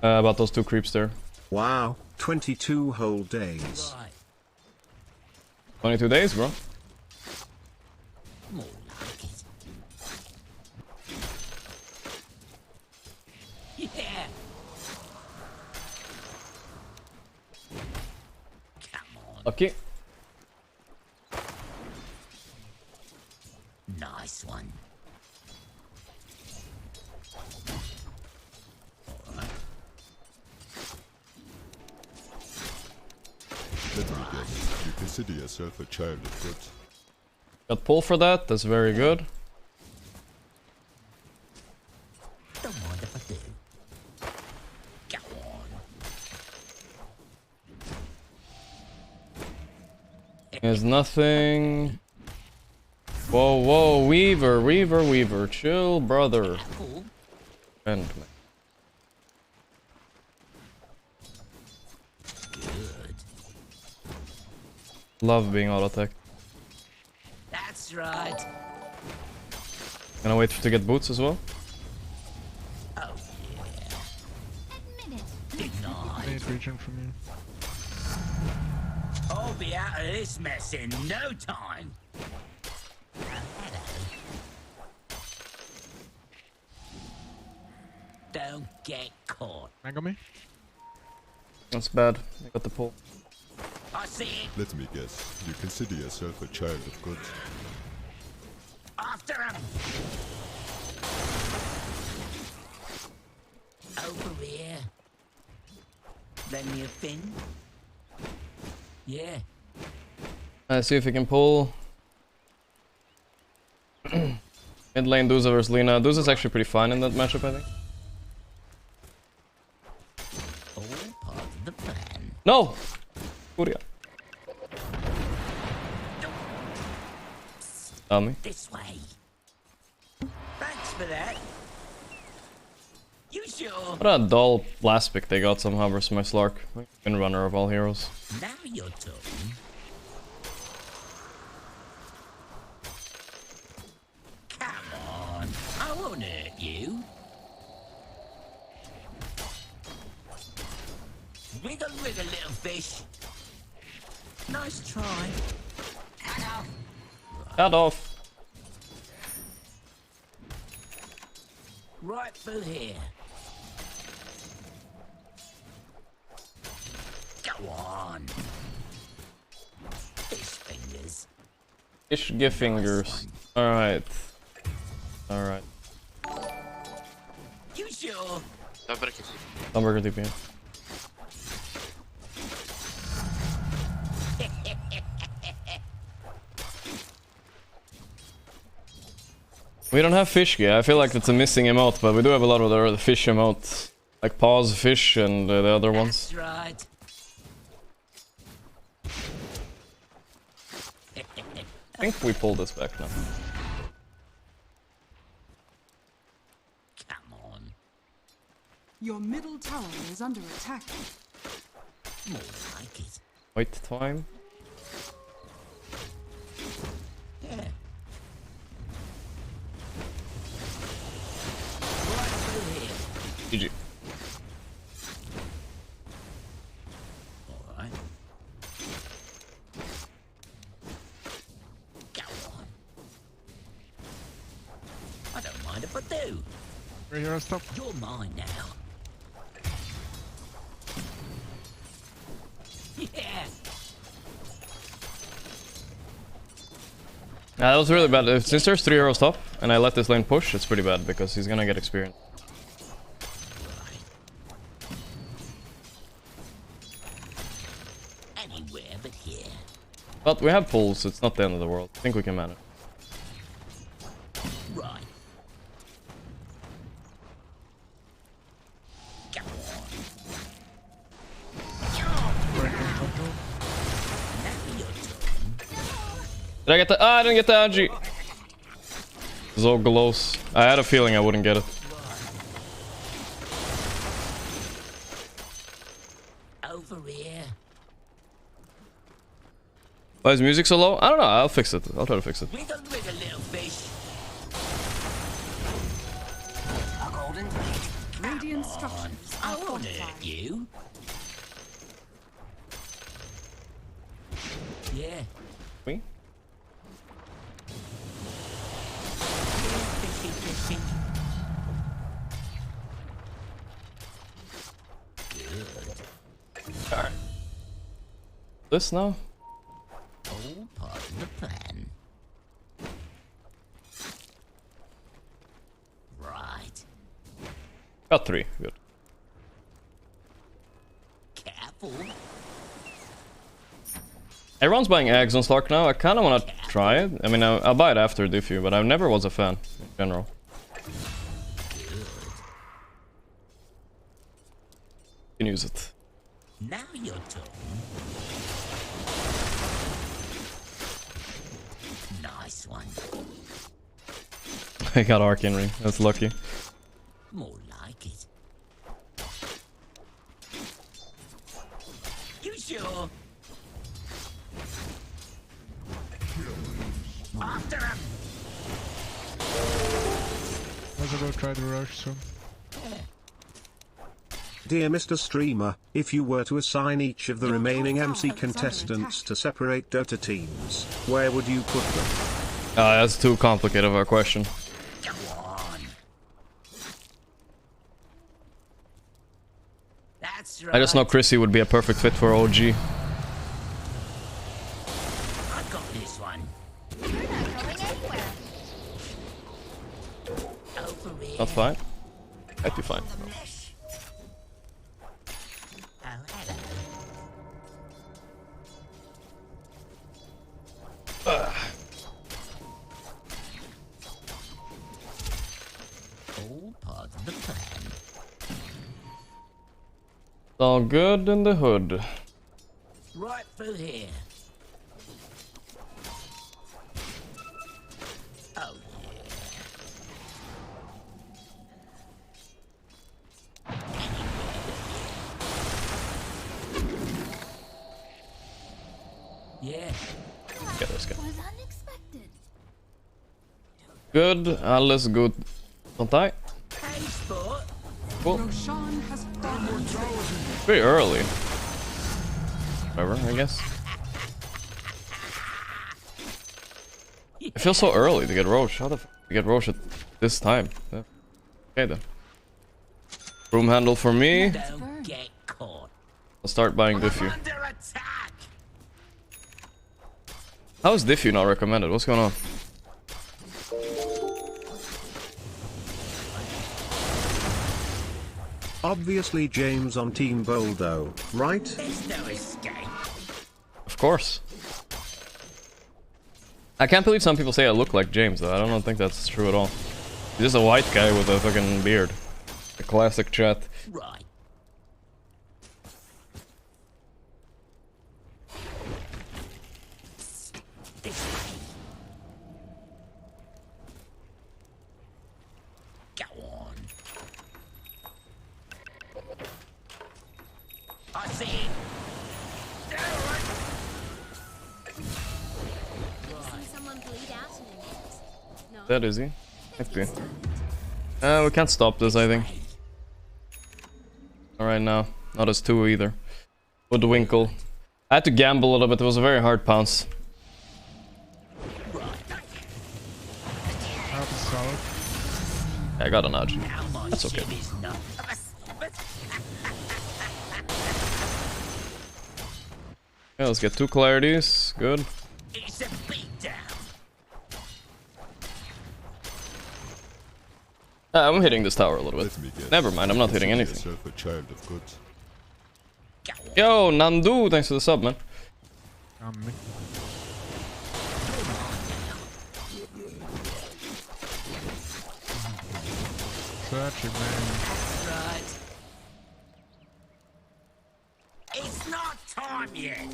About those two creeps there. Wow, 22 whole days. Right. 22 days, bro. More like it. Yeah. Come on. Lucky. Nice one. Alright. Let me guess, you consider yourself a child of God. Got pull for that. That's very good. Don't mind if I do. Go on. There's nothing. Whoa, whoa, Weaver, Weaver, Weaver. Chill, brother. Cool. Friend. Good. Love being auto-attack. That's right. Gonna wait to get boots as well. Oh yeah. Admit it. Denied. I need regen from you. I'll be out of this mess in no time. Hello. Don't get caught. Mango me? That's bad. I got the pull. I see it. Let me guess, you consider yourself a child of God. After him. Over here. Lend me a fin. Yeah. Let's see if we can pull. Mid lane Duza versus Lina. Duza's actually pretty fine in that matchup, I think. All part of the plan. No! Furia. Me. This way. Thanks for that. You sure? What a dull last pick they got somehow versus my Slark. Win runner of all heroes. Now you're talking. Come on. I won't hurt you. Wiggle, wiggle, little fish. Nice try. Hello. Cut off. Right through here. Go on. Fish fingers. Fish give fingers. Alright. Alright. You sure? Hamburger TP. We don't have fish gear. I feel like it's a missing emote, but we do have a lot of the fish emotes. Like pause fish and the other ones. That's right. I think we pull this back now. Come on. Your middle tower is under attack. More like it. Wait time. Yeah. Right through here. GG. if I do. 3 heroes top. You're mine now. Yeah. That was really bad. Since there's 3 heroes top, and I let this lane push, it's pretty bad because he's gonna get experience. Anywhere but here. But we have pulls, so it's not the end of the world. I think we can manage. Right. Go on. Now your turn. Did I get the? Ah, I didn't get the Angie. So close. I had a feeling I wouldn't get it. Over here. Why is music so low? I don't know. I'll fix it. I'll try to fix it. Wiggle, wiggle, little fish. Radiant structures I are won't fortified. hurt you. Yeah. Me? Fishy, fishy. Good. Alright. This now? All part of the plan. Right. Got 3. Good. Careful. Everyone's buying eggs on Slark now. I kind of want to try it. I mean, I'll buy it after Diffu, but I never was a fan in general. Good. You can use it. Now your turn. Nice one. I got Arcane Ring. That's lucky. More like it. You sure? After him! Also go try the rush soon. Dear Mr. Streamer, if you were to assign each of the remaining MC contestants to separate Dota teams, where would you put them? That's too complicated of a question. Go on. That's right. I just know Chrissy would be a perfect fit for OG. I got this one. You're not going anywhere. Over here. Not fine. I'd be fine. The mesh. Oh, hello. All part of the plan. It's all good in the hood. Right through here. Oh, yeah. Yeah. Get this guy. Was unexpected. Good. Alles good. Don't I? Hey, sport. Cool. Roshan has fallen. Pretty early. Whatever, I guess. It feels so early to get Roche. How the f to get Roche at this time? Yeah. Okay then. Broom handle for me. Don't get caught. I'll start buying Diffu. Under attack. How is Diffu not recommended? What's going on? Obviously James on Team Boldo, right? There's no escape. Of course. I can't believe some people say I look like James though. I don't think that's true at all. He's just a white guy with a fucking beard. A classic chat. Right. This way. Go on. I see it. See someone bleed out in a minute. No. That is he. Might be. We can't stop this, I think. Alright now. Not as 2 either. With the Winkle. I had to gamble a little bit. It was a very hard pounce. Out is solid. I got a nudge. Now my That's okay. ship is not. Yeah, let's get 2 clarities. Good. It's a beatdown. I'm hitting this tower a little bit. Let me guess. Never mind, I'm not hitting Consider anything. yourself a child of good. Yo, Nandu, thanks for the sub, man. Me. Searching, man. Right. It's not time yet.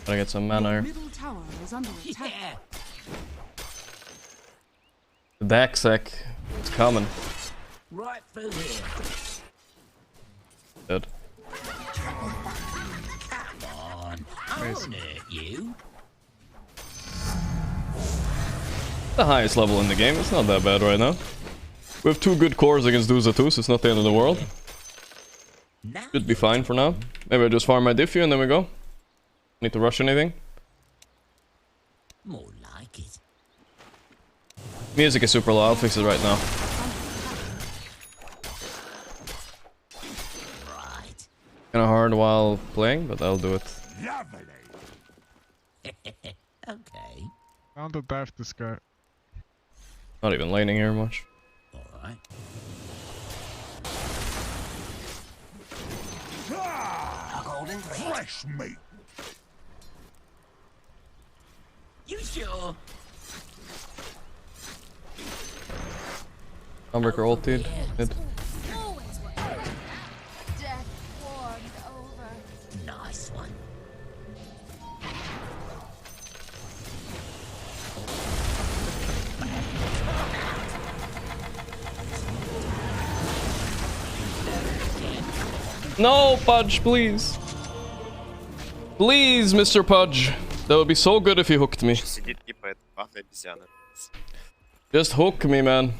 Gotta get some mana here. Middle tower is under attack. Yeah. The deck sec. It's coming. Right through here. Dead. Come on. I won't hurt you. The highest level in the game. It's not that bad right now. We have 2 good cores against Duza too, so it's not the end of the world. Now Should be fine for now. Maybe I just farm my Diffu and then we go. Need to rush anything. more like it. Music is super low. I'll fix it right now. Right. Kinda hard while playing, but I'll do it. Okay. Found the dash this guy. Not even laning here much. All right. Fresh meat. You sure? Unbreaker ulted. Mid. Always what death warmed over. Nice one. No, Pudge, please. Please, Mr. Pudge. That would be so good if he hooked me. Just hook me, man.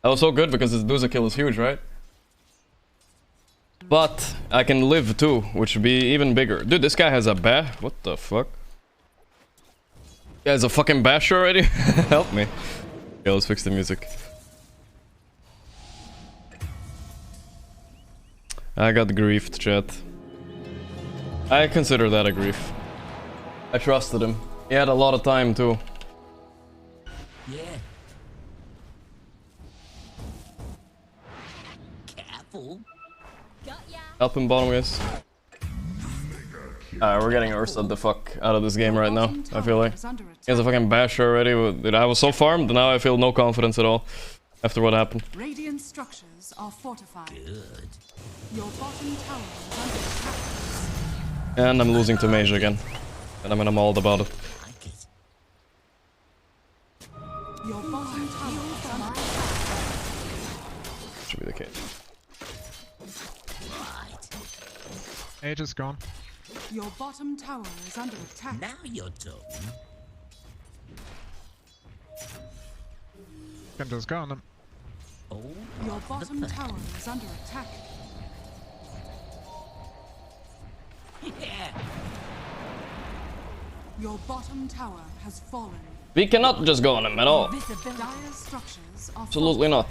That was so good because his Duza kill is huge, right? But I can live too, which would be even bigger. Dude, this guy has a what the fuck? He has a fucking bash already? Help me. Yeah, let's fix the music. I got griefed, chat. I consider that a grief. I trusted him. He had a lot of time too. Yeah. Careful. Got ya. Help him bottom, guys. Alright, we're getting Ursa the fuck out of this game right now, I feel like. He has a fucking bash already. Dude, I was so farmed, now I feel no confidence at all. After what happened. Radiant structures are fortified. Good. Your bottom tower is under attack. And I'm losing to Mage again. And I'm mauled about it. Like it. Your bottom tower is under attack. Should be the case. Right. Age is gone. Your bottom tower is under attack. Now you're talking. Can just go on him. Oh. Your bottom tower is under attack. Yeah. Your bottom tower has fallen. We cannot just go on him at all. Dire structures are Absolutely not.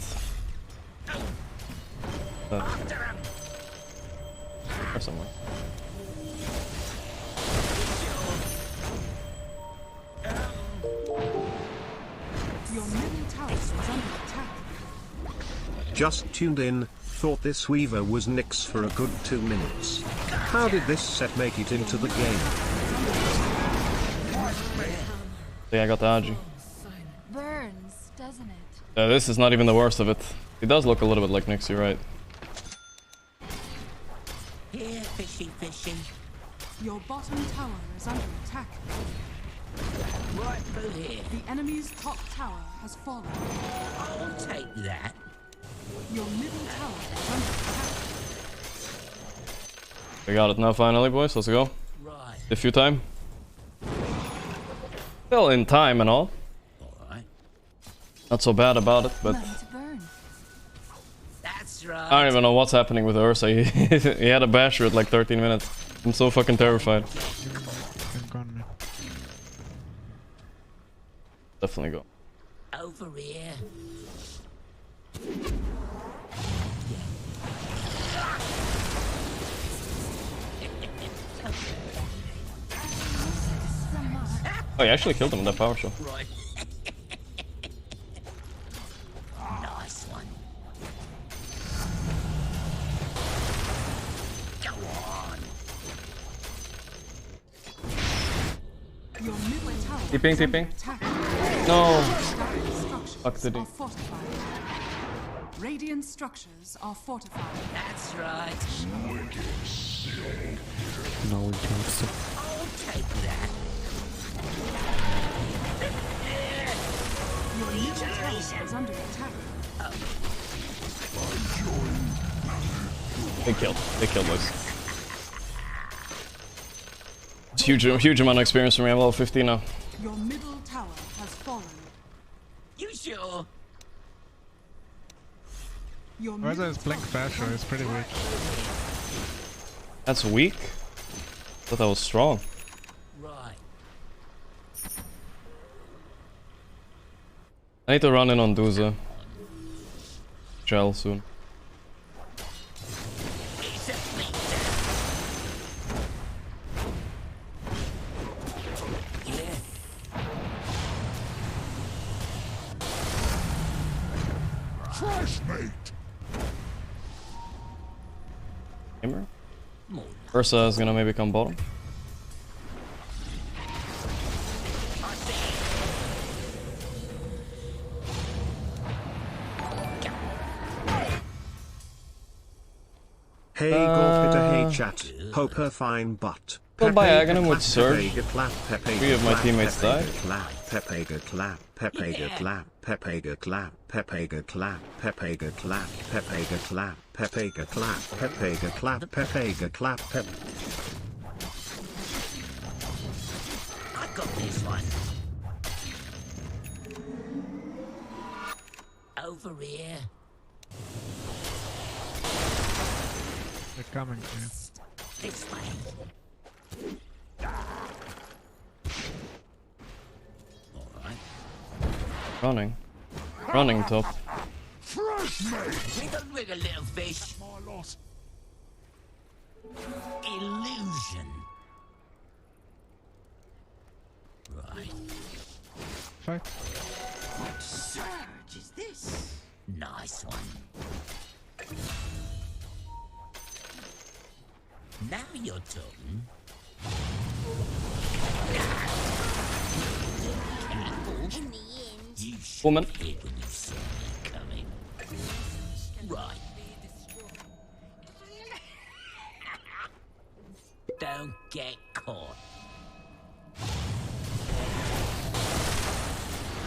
Or somewhere. Your middle tower is under attack. Just tuned in, thought this Weaver was Nyx for a good 2 minutes. How did this set make it into the game? Yeah, I got the Agi. Burns, doesn't it? This is not even the worst of it. It does look a little bit like Nyx, you're right. Here, fishy, fishy. Your bottom tower is under attack. Right through here. The enemy's top tower has fallen. I'll take that. Your middle tower is under attack. We got it now finally, boys. Let's go. Right. A few time. Still in time and all. Alright. Not so bad about it, but Learn to burn. That's right. I don't even know what's happening with Ursa. He had a basher at like 13 minutes. I'm so fucking terrified. Think on me. Definitely go. Over here. Oh, you actually killed him with that power shell. Right. Nice one. Go on. Your middle tower Tipping, is under tipping. attack. No. Structures Fuck the D. are fortified. Radiant structures are fortified. That's right. No intense. I'll take that. Your middle tower is under attack. They killed. They killed us. It's huge amount of experience for me. I'm level 50 now. Your middle tower has fallen. You sure? Your Where's middle this Blink tower Basher? It's pretty weak. That's weak. Thought that was strong. Right. I need to run in on Duza. Gel soon. It's a beat. Yeah. Fresh mate. Gamer? More Ursa is gonna maybe come bottom. Hey Gorgc, hey chat, hope her fine butt. Well, by Pepe Aghanim with Surge, clap, Pepe 3 of my teammates died. clap, Pepe clap, Pepe clap, Pepe clap, Pepe clap, Pepe clap, Pepe clap, Pepe clap, Pepe clap, Pepe clap, Pepe. I got this one. Over here. They're coming to you. This way. Alright. Running. Running top. Fresh mate. We don't rig a little fish. My loss. Illusion. Right. Fight. What surge is this? Nice one. Now you're talking. In the end. You should Woman. have hid when you saw me coming. Right. Don't get caught.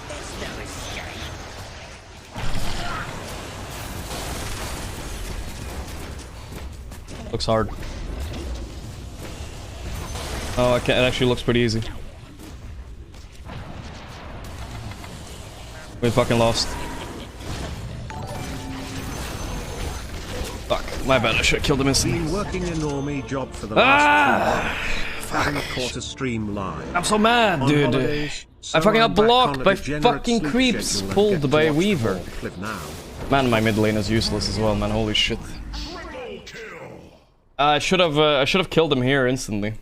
There's no escape. Looks hard. Oh, I can't. It actually looks pretty easy. We fucking lost. Fuck. My bad. I should have killed him instantly. Been working a normie job for the last 2 months. Haven't caught a stream live. I'm so mad, On dude. holidays, so I fucking got I'm back blocked on a by degenerate fucking sleep creeps schedule and pulled get by to a watch weaver. Morphling now. Man, my mid lane is useless as well, man. Holy shit. I should have killed him here instantly.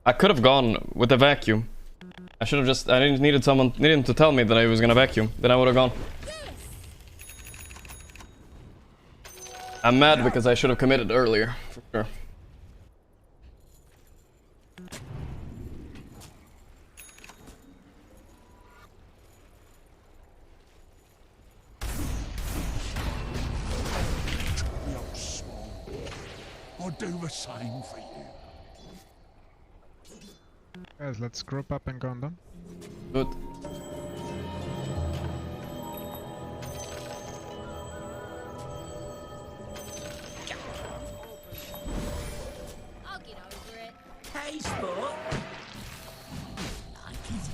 I could have gone with the vacuum. I should have just. I needed him to tell me that I was gonna vacuum. Then I would have gone. I'm mad because I should have committed earlier, for sure. I'll do the same for you. Guys, let's group up and go on them. Good. I'll get over it. Hey, sport. Like it.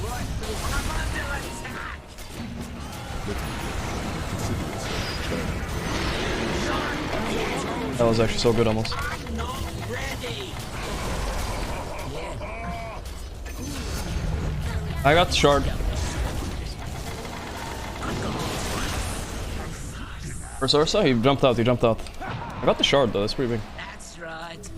Right, I'm under attack. Consider yourself a champion. That was actually so good almost. I got the shard. Where's Ursa? He jumped out, he jumped out. I got the shard though, that's pretty big. That's right.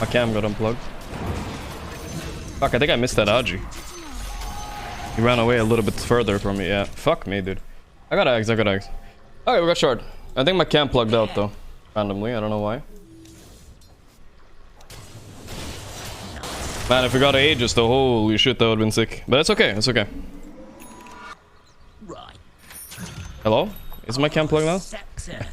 My cam got unplugged. Fuck, I think I missed that Aji. He ran away a little bit further from me, yeah. Fuck me, dude. I got eggs, I got eggs. Okay, we got shard. I think my cam plugged out though. Randomly, I don't know why. Man, if we got Aegis though, holy shit, that would've been sick. But it's okay, it's okay. Right. Hello? Is my cam plugged now?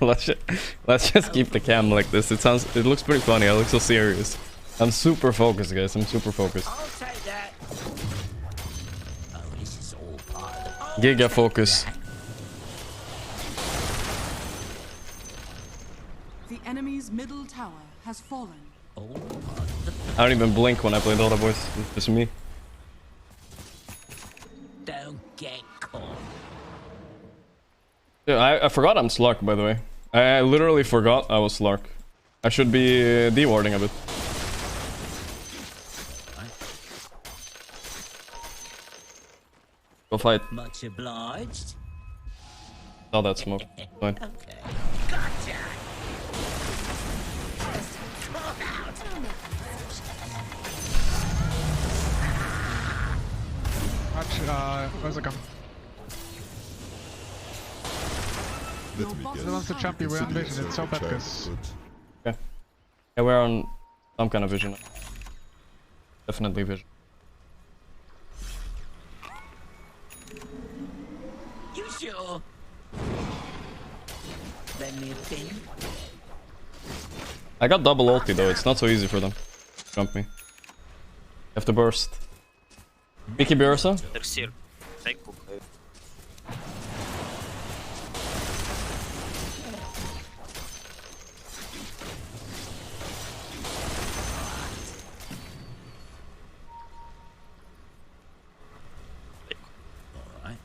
let's just keep the cam like this. It looks pretty funny. I look so serious. I'm super focused, guys. I'm super focused. I'll take that. Oh, this is all part of the... Giga focus. The enemy's middle tower has fallen. I don't even blink when I play Dota, boys. It's just me. Don't get caught. Yeah, I forgot I'm Slark, by the way. I literally forgot I was Slark. I should be de-warding a bit. Go fight. Much obliged. Saw that smoke. Fine. Okay. Gotcha. Where's the gun? Let me guess. He wants to jump you, we're on Consider vision, it's so yourself a bad, cause... child, Okay. Yeah, we're on some kind of vision. Definitely vision. You sure? Lend me a pin. I got double ulti though, it's not so easy for them. Jump me. Have to burst. Mickey Bursa? Alright.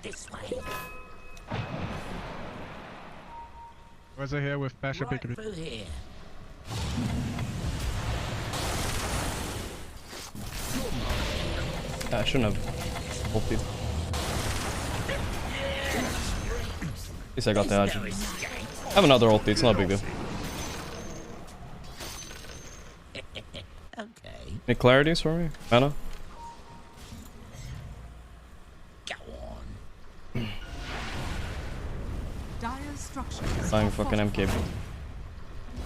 This way. Where's it here with Basher Right BKB? through here. Yeah, I shouldn't have ulted. At least I got the edge. I have another ulti, it's not a big deal. Okay. Any clarities for me? Mana? Go on. Dire structures Buying are fucking MK. fortified.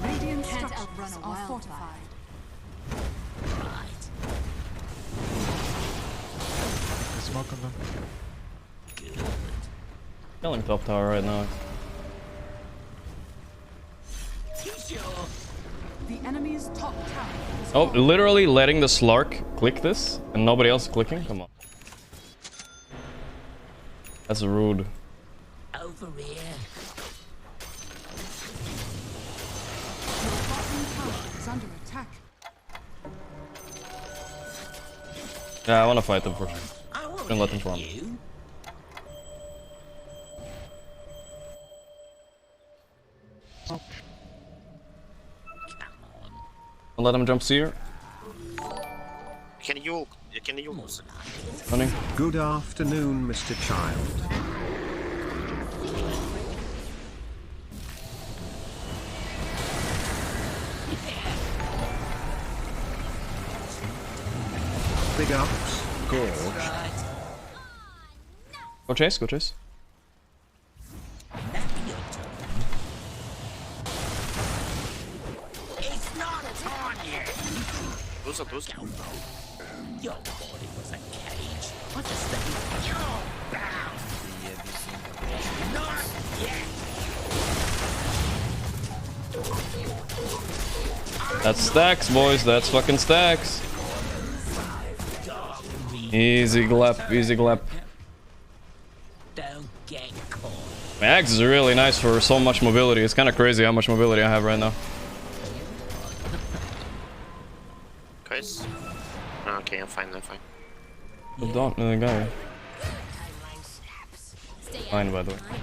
Radiant Can't structures outrun a are wildfire. fortified. Right. Smoke on them. Good. Killing top tower right now. You sure? The enemy's top tower is Oh, fallen. literally letting the Slark click this and nobody else clicking? Come on. That's rude. Over here. Your bottom tower is under attack. Yeah, I wanna fight them for sure. I won't Don't let them hurt farm. you. Oh. Come on. Don't let them jump seer. Can you Most likely. Running. Good afternoon, Mr. Child. Big ups, Gorgc. Right. Go chase, go chase. Now your turn. It's not on yet. Your body was a cage. I just think you're bound. Not yet. That's stacks, boys. That's fucking stacks. Easy glap, easy glap. Don't get caught. My axes are really nice for so much mobility. It's kind of crazy how much mobility I have right now. guys? Okay, I'm fine, I'm fine. The dog, the guy. Stay Fine, out by of the way. my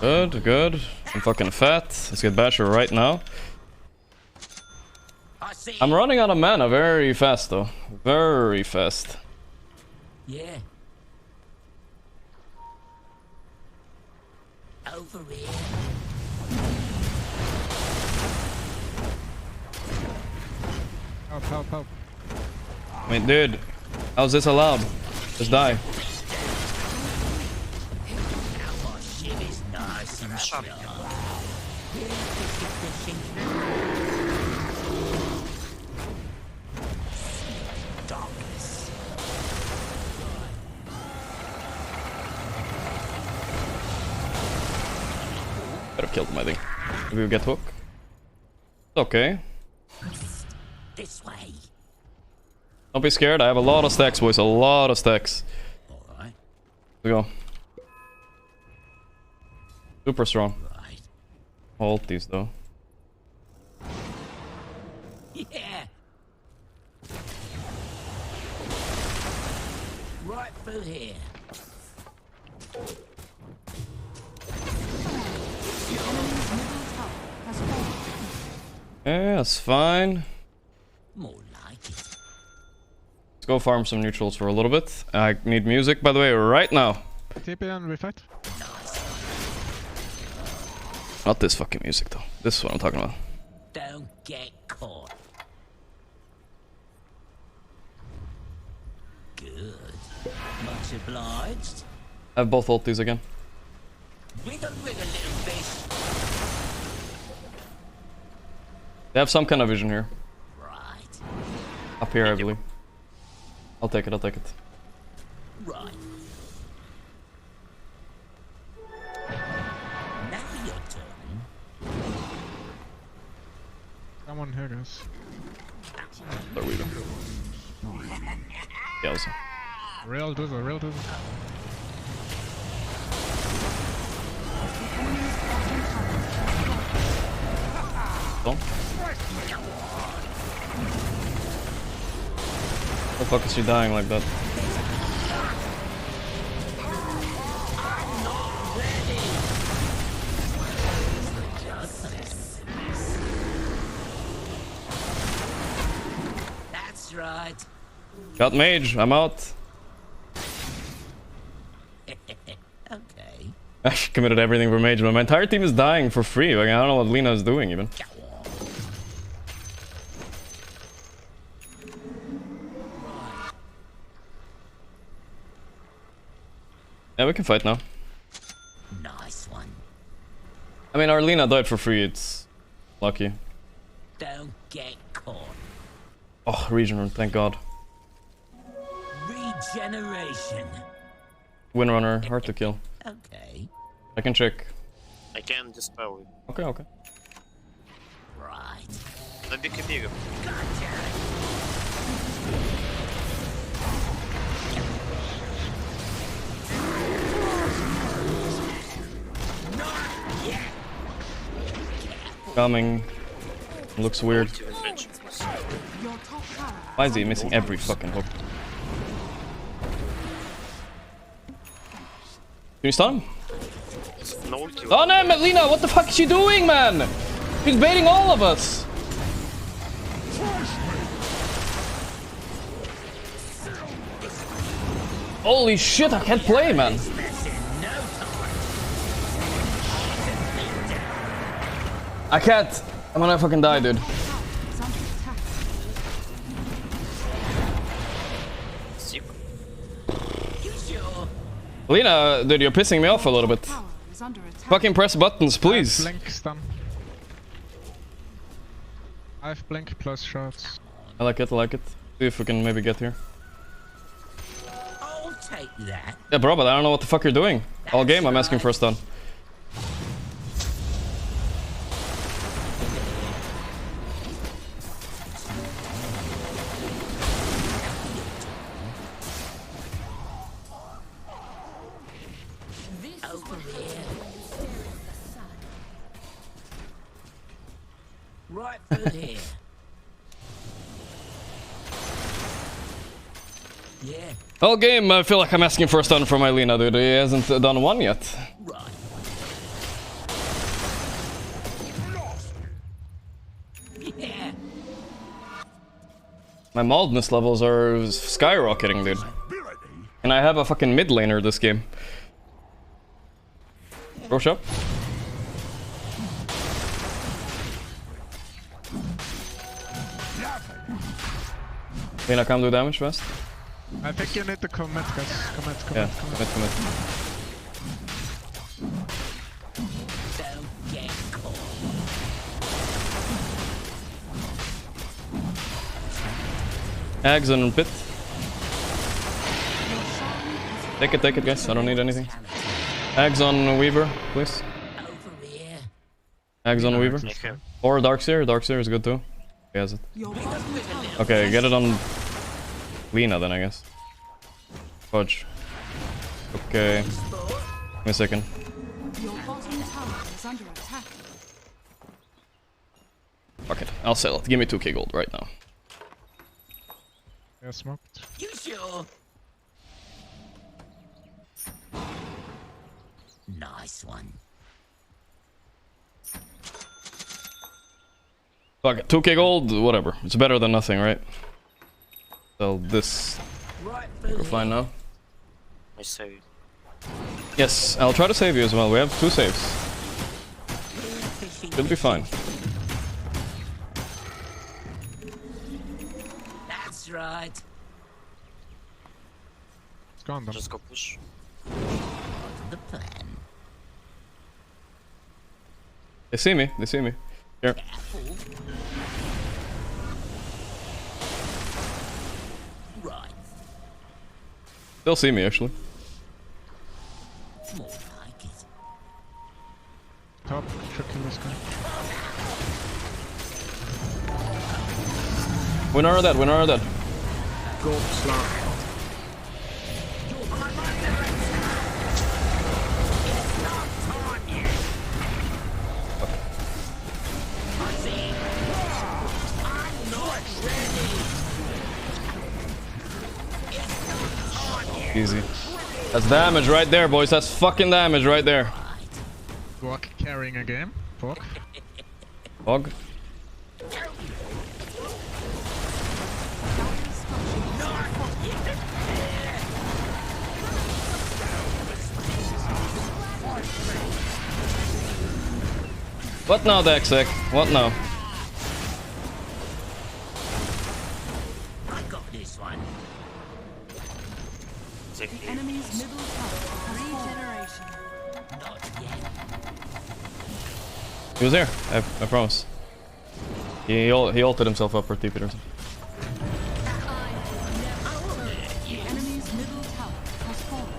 Good, good. I'm fucking fat. Let's get Basher right now. I see. I'm running out of mana very fast though. Very fast. Yeah. Over here. Help, help, help. I mean, dude, how's this allowed? Just die. Now my ship is nice and sharp. Darkness. Better have killed him, I think. Maybe we get hook. It's okay. This way. Don't be scared. I have a lot of stacks, boys. A lot of stacks. Alright. We go. Super strong. Right. Ult these though. Yeah. Right through here. The enemy's middle tower has fallen. Yeah, that's fine. More like it. Let's go farm some neutrals for a little bit. I need music, by the way, right now. TP and refight. Not this fucking music though. This is what I'm talking about. Don't get caught. Good. Much obliged. I have both ultis again. Wiggle, wiggle, little fish. They have some kind of vision here. Right. Up here, I believe. I'll take it, I'll take it. Right. Now your turn. Someone here, guys. There we go. Yeah, also. Real dozer, real dozer. Don't. What the fuck is she dying like that? That's right. Got mage, I'm out. Okay. I committed everything for mage, but my entire team is dying for free. Like, I don't know what Lina is doing even. Yeah, we can fight now. Nice one. I mean, our Lina died for free, it's lucky. Don't get caught. Oh, region run, thank god. Regeneration. Windrunner, hard to kill. Okay. I can check. I can dispel it. Okay, okay. Right. На бега. Gotcha. Coming. Looks weird. Your top tower. Why is he missing every fucking hook? Can you stun him? No ulti. Oh no, Lina, what the fuck is she doing, man? She's baiting all of us. Holy shit, I can't play, man. I can't. I'm gonna fucking die, dude. Is under attack. Sick. You sure? Lina, dude, you're pissing me off a little bit. Tower is under attack. Fucking press buttons, please. Blink stun. I have blink plus shots. I like it, I like it. See if we can maybe get here. I'll take that. Yeah, bro, but I don't know what the fuck you're doing. All game, I'm asking for a stun. Over here. Right through here. Yeah, Whole game, I feel like I'm asking for a stun from Lina, dude. He hasn't done one yet. right. Yeah. My maldness levels are skyrocketing, dude. And I have a fucking mid laner this game. Rush up. Lina, come do damage fast. I think you need to commit, guys. Commit. Yeah, commit. Don't get caught. Ags on pit. Take it, guys. I don't need anything. Ags on Weaver, please. Over here. Ags on Weaver. Okay. Or Darkseer. Darkseer is good too. He has it. Your bottom tower. Okay, get it on Lina then, I guess. Fudge. Okay. Give me a second. Your bottom tower is under attack. Fuck it. I'll sell it. Give me 2k gold right now. Yeah, smoked. You sure? Nice one. Fuck it. 2k gold, whatever. It's better than nothing, right? Sell this. Right We're through fine now. I save you. Yes, I'll try to save you as well. We have 2 saves. here. Should be fine. That's right. It's gone then. Just go push. The plan. They see me. Here. Careful. Right. They'll see me, actually. More like it. Top, tricking this guy. Win our dead. Gorgc Slark. Easy. That's damage right there, boys. That's fucking damage right there. Gorgc carrying a game. Fuck. Hog. What now, Dexek? What now? I got this one. Take The me. enemy's middle tower has fallen. Not yet. He was there. I promise. He ulted himself up for TP or something. The enemy's middle tower has fallen.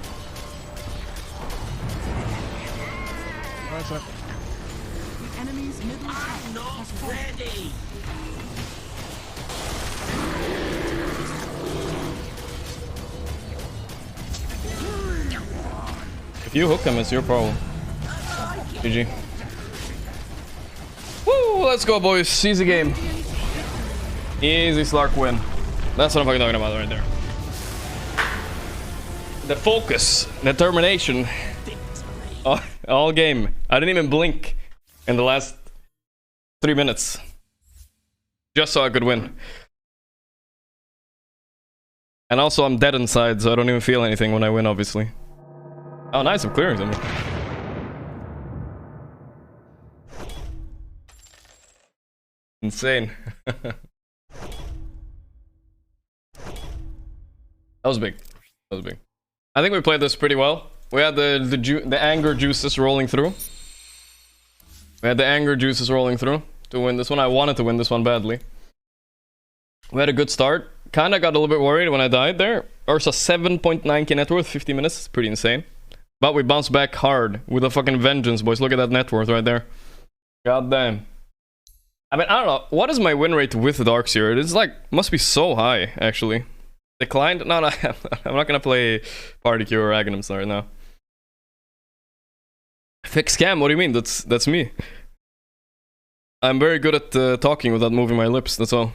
Where's that? The enemy's middle tower has fallen. Ready. If you hook him, it's your problem. GG. Woo! Let's go, boys. Easy game. Easy Slark win. That's what I'm fucking talking about right there. The focus, determination. All game. I didn't even blink in the last 3 minutes. Just so I could win. And also I'm dead inside, so I don't even feel anything when I win, obviously. Oh, nice, I'm clearing something. Insane. That was big. That was big. I think we played this pretty well. We had the anger juices rolling through. We had the anger juices rolling through to win this one. I wanted to win this one badly. We had a good start. Kinda got a little bit worried when I died there. Ursa 7.9k net worth, 50 minutes. Pretty insane. But we bounced back hard with a fucking vengeance, boys. Look at that net worth right there. God damn. I mean, I don't know. What is my win rate with Darkseer? It's like, must be so high, actually. Declined? No, I'm not gonna play Party Cure or Aghanims right now. Fix scam? What do you mean? That's me. I'm very good at talking without moving my lips, that's all.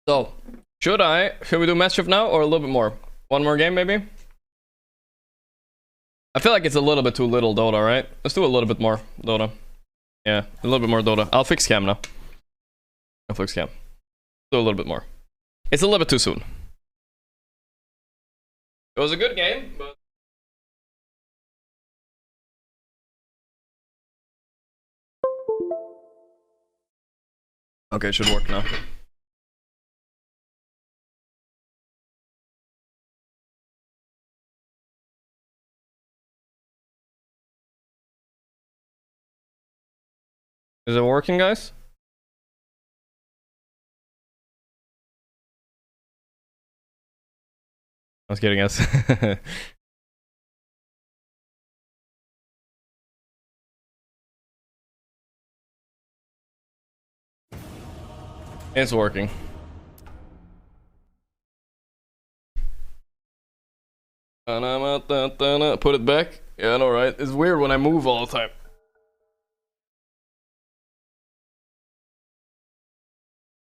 So, should we do MasterChef now or a little bit more? One more game maybe? I feel like it's a little bit too little Dota, right? Let's do a little bit more Dota. Yeah, a little bit more Dota. I'll fix cam now. I'll fix cam. Do a little bit more. It's a little bit too soon. It was a good game, but... Okay, it should work now. Is it working, guys? I was kidding, guys. It's working. Put it back. Yeah, I know, right? It's weird when I move all the time.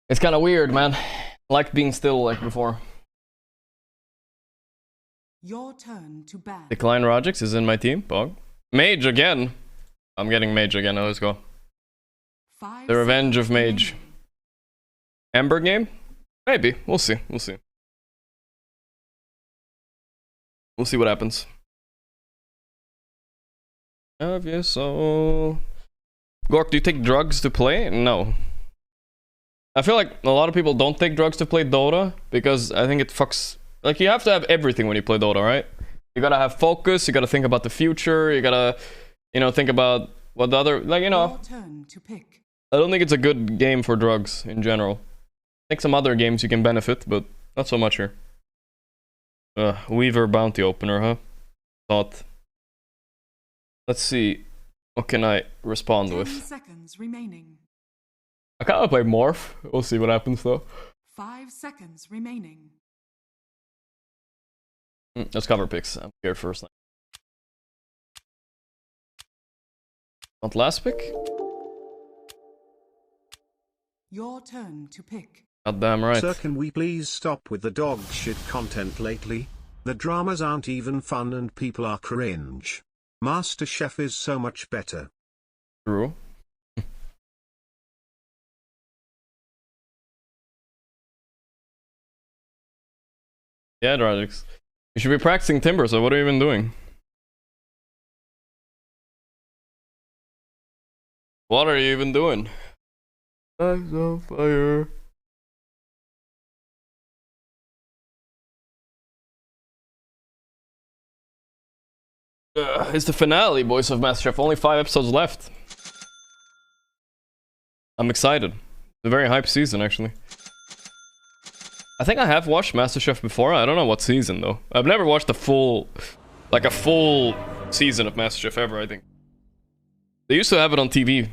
It's kind of weird, man. I like being still like before. Your turn to ban. Decline Rogix is in my team. Bog. Mage again. I'm getting Mage again. Now let's go. The Revenge of Mage. Ember game? Maybe. We'll see. We'll see. We'll see what happens. Have your soul. Gork, do you take drugs to play? No. I feel like a lot of people don't take drugs to play Dota because I think it fucks. Like, you have to have everything when you play Dota, right? You gotta have focus, you gotta think about the future, you gotta, you know, think about what the other, like, you know. Your turn to pick. I don't think it's a good game for drugs in general. I think some other games you can benefit, but not so much here. Weaver bounty opener, huh? Thought. Let's see. What can I respond 10 with? seconds remaining. I kind of play Morph. We'll see what happens though. 5 seconds remaining. Let's cover picks. I'm scared first. Want last pick? Your turn to pick. Goddamn right. Sir, can we please stop with the dog shit content lately? The dramas aren't even fun and people are cringe. MasterChef is so much better. True. Yeah, Dragix. You should be practicing Timber, so what are you even doing? What are you even doing? Eyes on fire. It's the finale, boys, of MasterChef. Only 5 episodes left. I'm excited. It's a very hype season, actually. I think I have watched MasterChef before. I don't know what season, though. I've never watched a full season of MasterChef ever, I think. They used to have it on TV.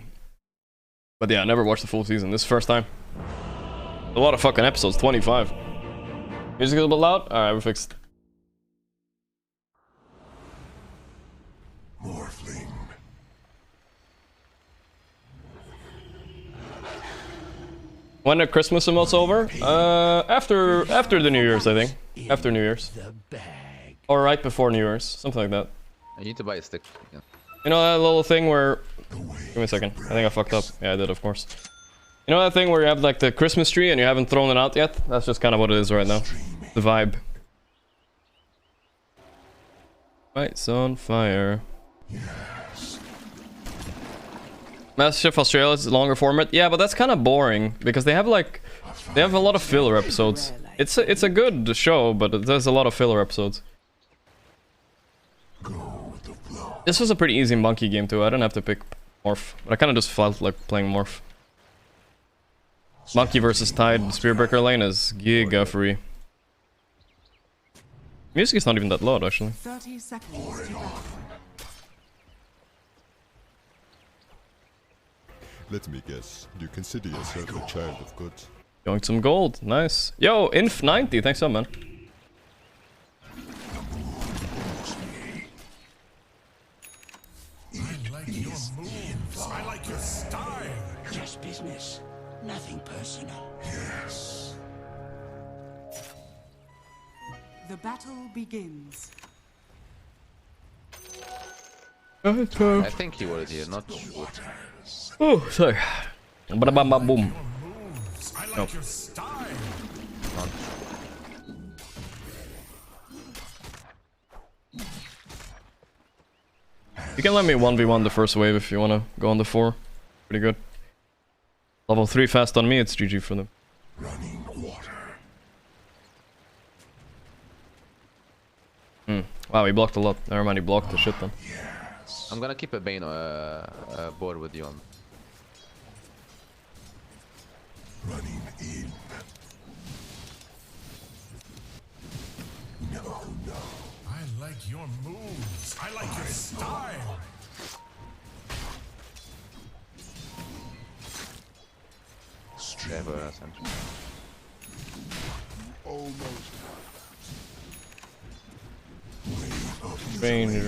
But yeah, I never watched the full season. This is the first time. A lot of fucking episodes, 25. Music is a bit loud? Alright, we're fixed. Morphling. When the Christmas emote's over? After the New Year's, I think. After New Year's. Or right before New Year's. Something like that. I need to buy a stick. Yeah. You know that little thing where... Give me a second. I think I fucked up. Yeah, I did, of course. You know that thing where you have like the Christmas tree and you haven't thrown it out yet? That's just kind of what it is right now. The vibe. Lights on fire. Yes. MasterChef Australia is a longer format. Yeah, but that's kind of boring because they have like a lot of filler episodes. It's a good show, but there's a lot of filler episodes. This was a pretty easy monkey game too. I didn't have to pick Morph, but I kind of just felt like playing Morph. Monkey versus Tide Spearbreaker lane is giga free. Music is not even that loud actually. 30 seconds to ban. Let me guess, you consider yourself a child of God. Going some gold, nice. Yo, Inf90, thanks so man. like your style. Just business. Nothing personal. Yes. The battle begins. I think he was here, not sure. Oh, sorry. Bada bam bam boom. I like Nope. your style. Not You can let me 1v1 the first wave if you wanna go on the 4. Pretty good. Level 3 fast on me, it's GG for them. Running water. Wow, he blocked a lot. Never mind, he blocked the shit then. I'm gonna keep a Bane board with you on. Running in. No, no. I like your moves. I like your style. Ever essentially. Almost. Ranger. The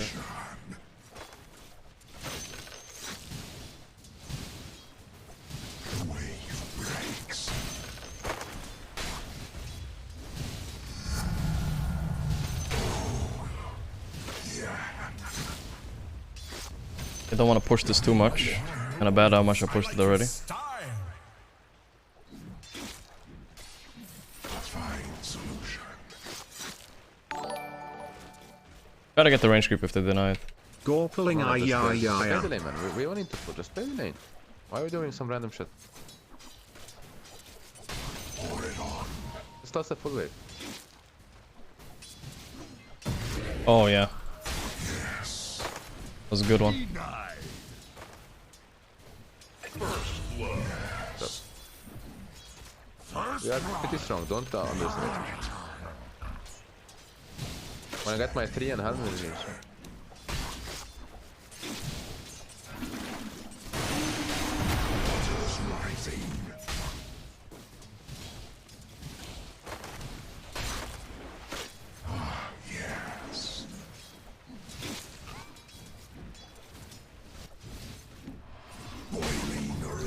wave breaks. I don't want to push this too much. Kinda bad how much I pushed it already. Gotta get the range creep if they deny it. Gorgc Play the lane, man. We don't need to pull, just play the lane. Why are we doing some random shit? Just toss a full wave. Oh yeah. That was a good one. We are pretty strong, don't underestimate. When I got my 3.5 millimeters.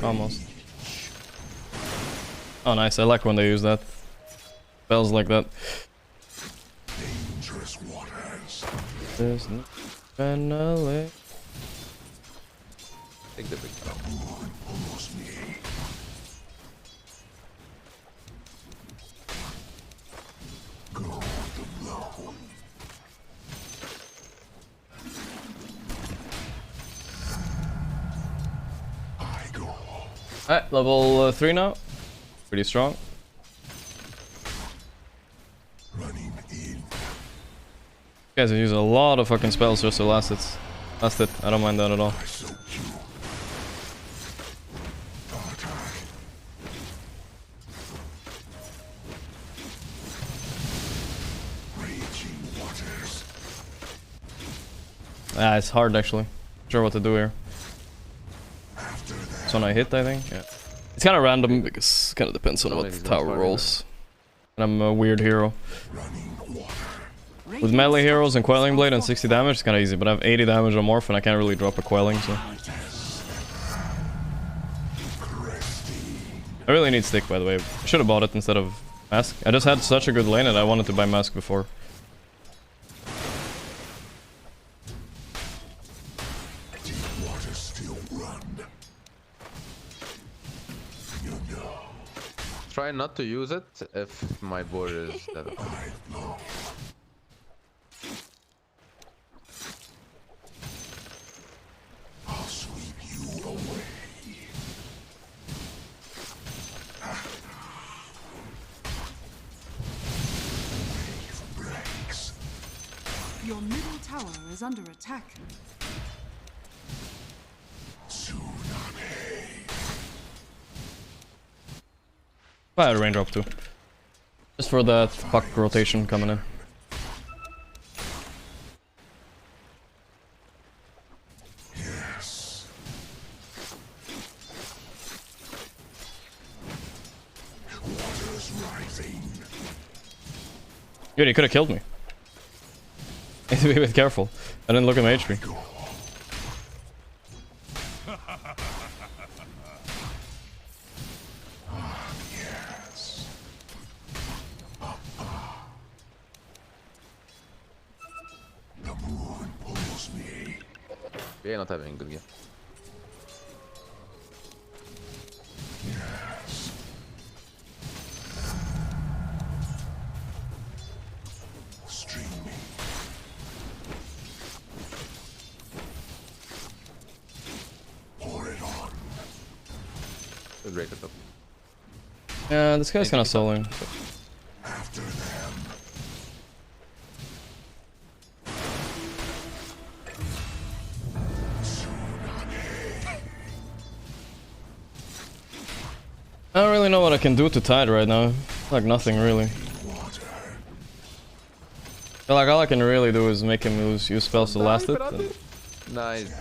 Almost. Oh nice, I like when they use that. Spells like that. Dangerous waters. There's no finale. Take the big one. Almost me. Go the blow. I go. Alright, level 3 now. Pretty strong. Running in. You guys have used a lot of fucking spells just to last it. Last it. I don't mind that at all. I soak you. Attack. Raging waters. Ah, it's hard actually. Not sure what to do here. After that. This one I hit, I think. Yeah. It's kind of random because it kind of depends on what tower rolls. And I'm a weird hero. Running water. With melee heroes and Quelling Blade and 60 damage, it's kind of easy. But I have 80 damage on Morph and I can't really drop a Quelling, so. I really need Stick, by the way. I should have bought it instead of Mask. I just had such a good lane and I wanted to buy Mask before. Deep waters still run. You know. Try not to use it if my board is dead. I blow. I'll sweep you away. Wave breaks. Your middle tower is under attack. Tsunami. I had a raindrop too. Just for that puck rotation coming in. Yes. Waters rising. Dude, he could have killed me. I need to be a bit careful. I didn't look at my HP. We are not having a good game. Great at top. Yeah, this guy's kind of soloing. After them. I don't really know what I can do to Tide right now. Like nothing really. Like all I can really do is make him use spells to last it. And... Nice.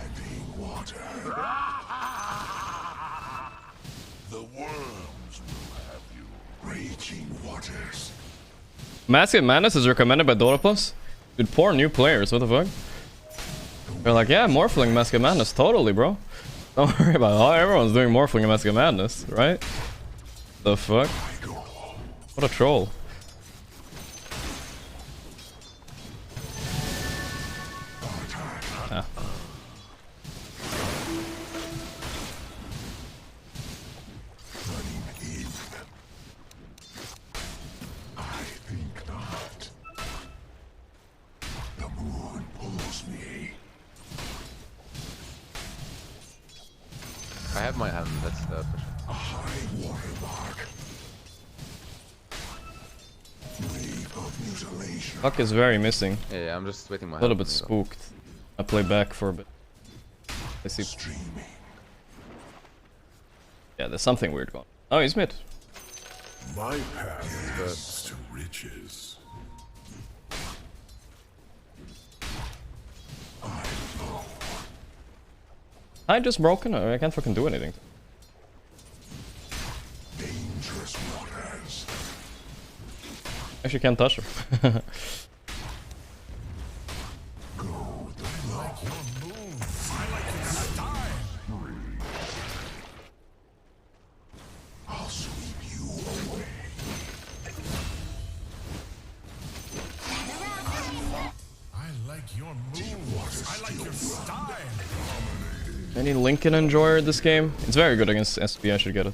The worms will have you. Raging waters. Massive Madness is recommended by Dota Plus? Dude, poor new players, what the fuck? They're like, yeah, Morphling Massive Madness, totally, bro. Don't worry about it. Oh, everyone's doing Morphling and Massive Madness, right? The fuck? What a troll. Ah. I have my hand, that's the push. A high watermark. Wave of mutilation. Fuck is very missing. Yeah, I'm just waiting my A little hand bit spooked. I play back for a bit. I see. Yeah, there's something weird going on. Oh, he's mid. My path leads to riches. I just broken? I can't fucking do anything. Dangerous waters. Actually can't touch her. I'll sweep you away. I like your moves. I like your style. Any Lincoln enjoyer this game? It's very good against SP, I should get it.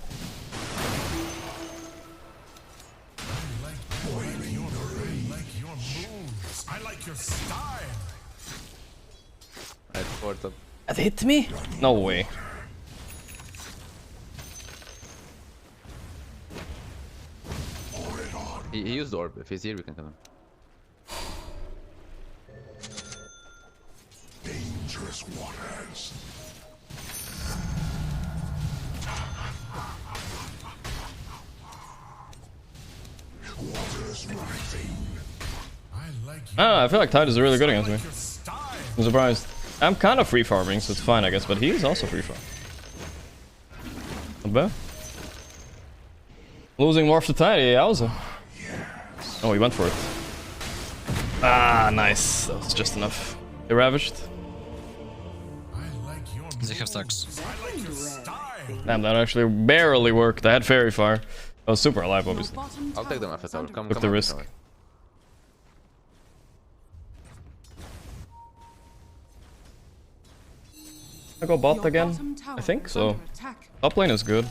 That hit me? No way. He used orb. If he's here, we can kill him. Dangerous waters. Waters rising. Ah, I feel like Tide is really good against me. I'm surprised. I'm kind of free farming, so it's fine, I guess, but he's also free farming. Not bad. Losing Morph to Tide, yowza. Oh, he went for it. Ah, nice. That was just enough. He ravaged. They have stacks. Damn, that actually barely worked. I had Fairy Fire. I was super alive, obviously. I'll take them after tower. Come, Took the risk. I go bot again? I think so. Top lane is good.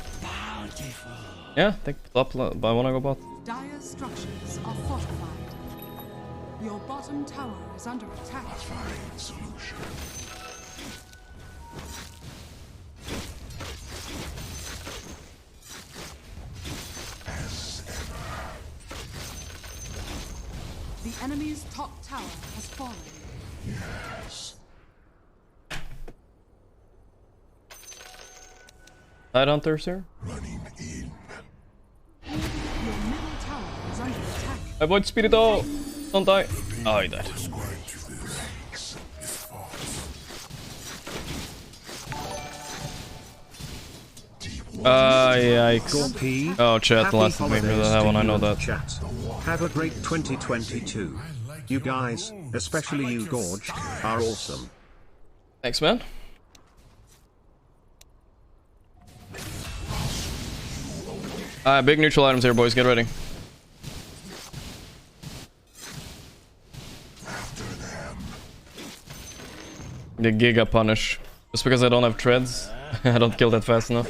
Yeah, I think top lane, but I wanna go bot. Dire structures are fortified. Your bottom tower is under attack. A fine solution. As ever. The enemy's top tower has fallen. Yes. Tide Hunters here. Running in. Your middle tower is under attack. Avoid Spirito! Don't die. Oh, he died. Yikes. Oh, chat, last me for that one, I know that. Chat. Have a great 2022. You guys, especially you Gorgc, are awesome. Thanks, man. Big neutral items here, boys. Get ready. The Giga Punish. Just because I don't have treads, I don't kill that fast enough.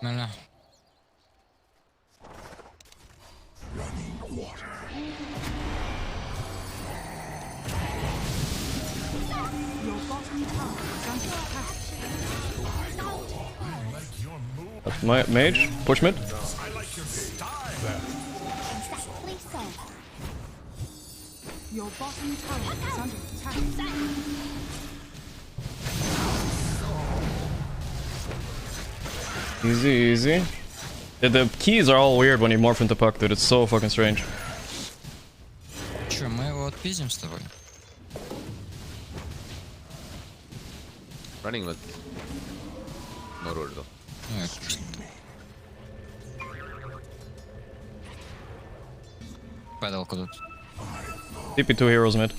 No. That's my mage. Push mid. Your bottom tower is under attack. Easy, easy. Yeah, the keys are all weird when you morph into puck, dude. It's so fucking strange. Чё, мы его отпиздим с тобой? Running with no road though. Ну, я пиздим. Падал куда-то. TP 2 heroes mid.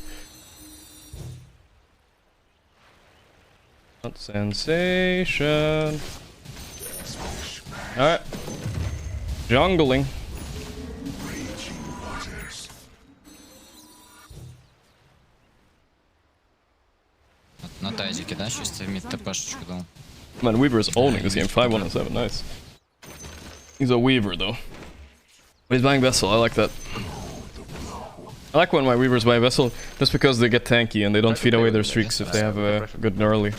Not sensation. Alright. Jungling. На тазике, да? Чисто мид ТПшечку дал. Man, Weaver is owning this game. 5-1-7. Nice. He's a Weaver though. But he's buying Vessel. I like that. I like when my Weavers buy Vessel just because they get tanky and they don't feed away their streaks if they have a good early.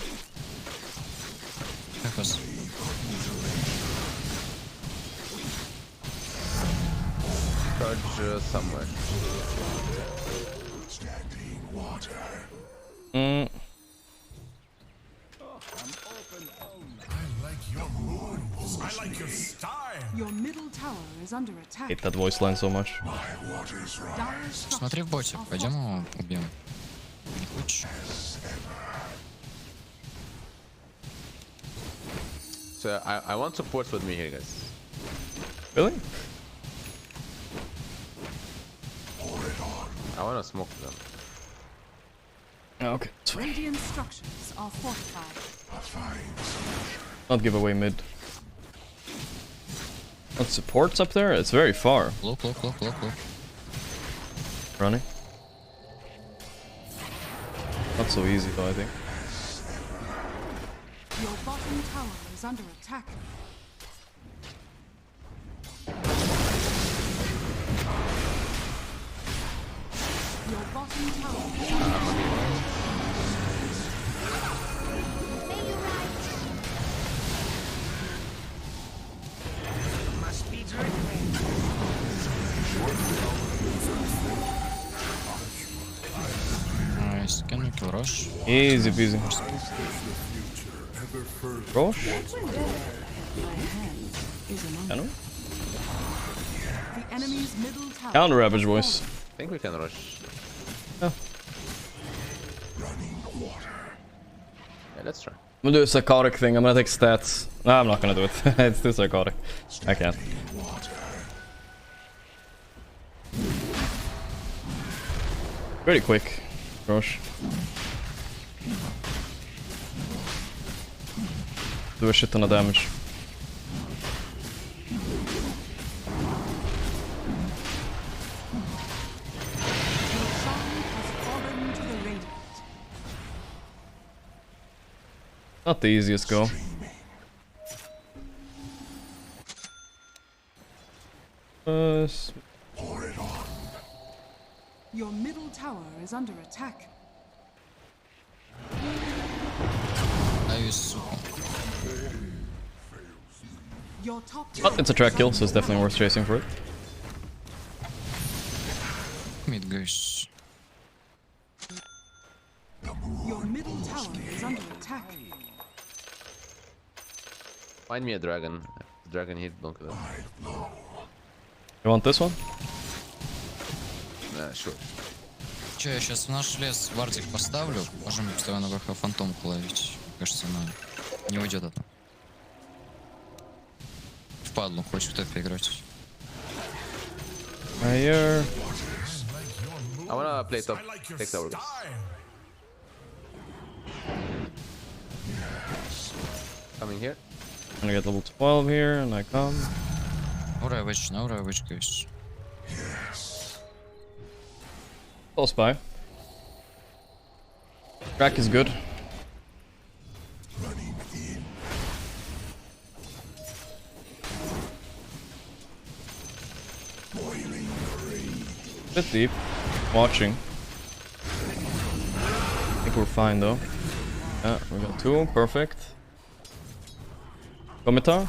Charge somewhere. I like your style. Your middle tower is under attack. Hate that voice line so much. Смотри в боте, пойдем его убьем. Не хочешь? So I want supports with me here, guys. Really? I want to smoke them. Oh, okay, that's fine. Radiant structures are fortified. Not give away mid. What supports up there? It's very far. Look. Running. Not so easy though, I think. Your bottom tower is under attack. Your bottom tower is under attack. Nice, can you kill Rush? Easy peasy. Rush? Counter? The enemy's middle tower. Counter Ravage voice. I think we can rush. Yeah. Yeah, let's try. I'm gonna do a psychotic thing. I'm gonna take stats. No, I'm not gonna do it. It's too psychotic. I can't. Pretty quick, Rosh. Do a shit ton of damage. Not the easiest go. Your middle tower is under attack. Your top But it's a track kill, so it's definitely worth chasing for it. Mid goes. Your middle tower is under attack. Find me a dragon. Dragon hit, don't kill it. You want this one? Sure. Че, я сейчас в наш лес вардик поставлю, можем постоянно ВХ фантомку ловить. Кажется, она не уйдет это. Впадлу, хочешь кто поиграть. Fire. I wanna play top. Take tower, guys. Coming here. I'm gonna get level 12 here, and I come. Ravage, no Ravage, guys. Close by. Track is good. Bit deep. Watching. I think we're fine though. Yeah, we got 2. Perfect. Комета.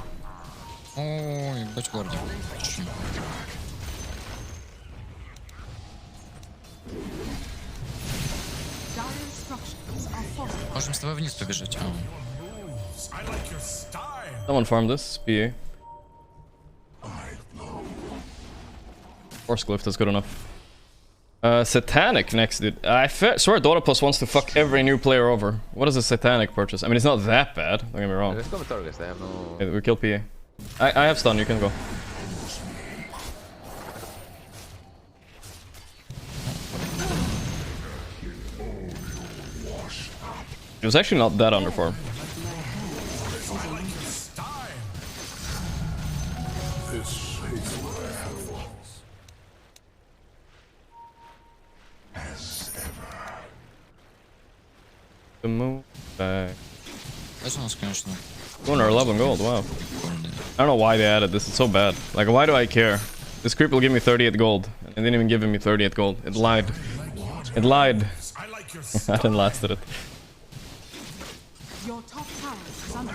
О, ебать, Горди. Можем с тобой вниз побежать. Someone farm this. PA. Force Glyph, that's good enough. Satanic next, dude. I swear Dotapus wants to fuck every new player over. What is a Satanic purchase? I mean, it's not that bad, don't get me wrong. Let's go with targets, they have no... Okay, we kill PA. I have stun, you can go. It was actually not that underfarm. The move back. That's almost конечно. 211 gold, wow. I don't know why they added this, it's so bad. Like, why do I care? This creep will give me 38 gold. It didn't even give me 38 gold. It lied. It lied. I didn't last at it.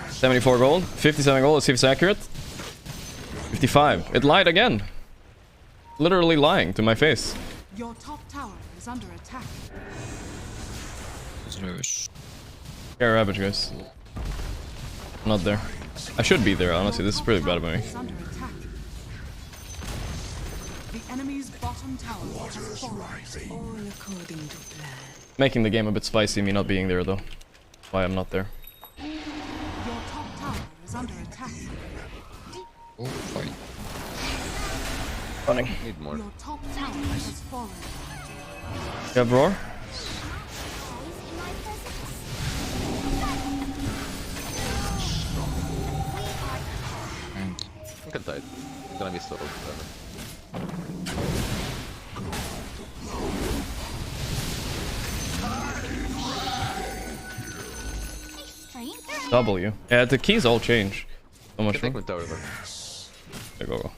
74 gold, 57 gold, let's see if it's accurate. 55. It lied again. Literally lying to my face. Your top tower is under attack. Yeah, Ravage, guys. I'm not there. I should be there, honestly. This is pretty bad by me. The enemy's bottom tower has fallen. All according to plan. Making the game a bit spicy, me not being there, though. Why I'm not there. Your top tower is under attack. Oh, fight. Funny. Need more. Your top tower has fallen. You have Roar? You can tie it. It's gonna be slow. W. Yeah, the keys all change. So much There fun. you go.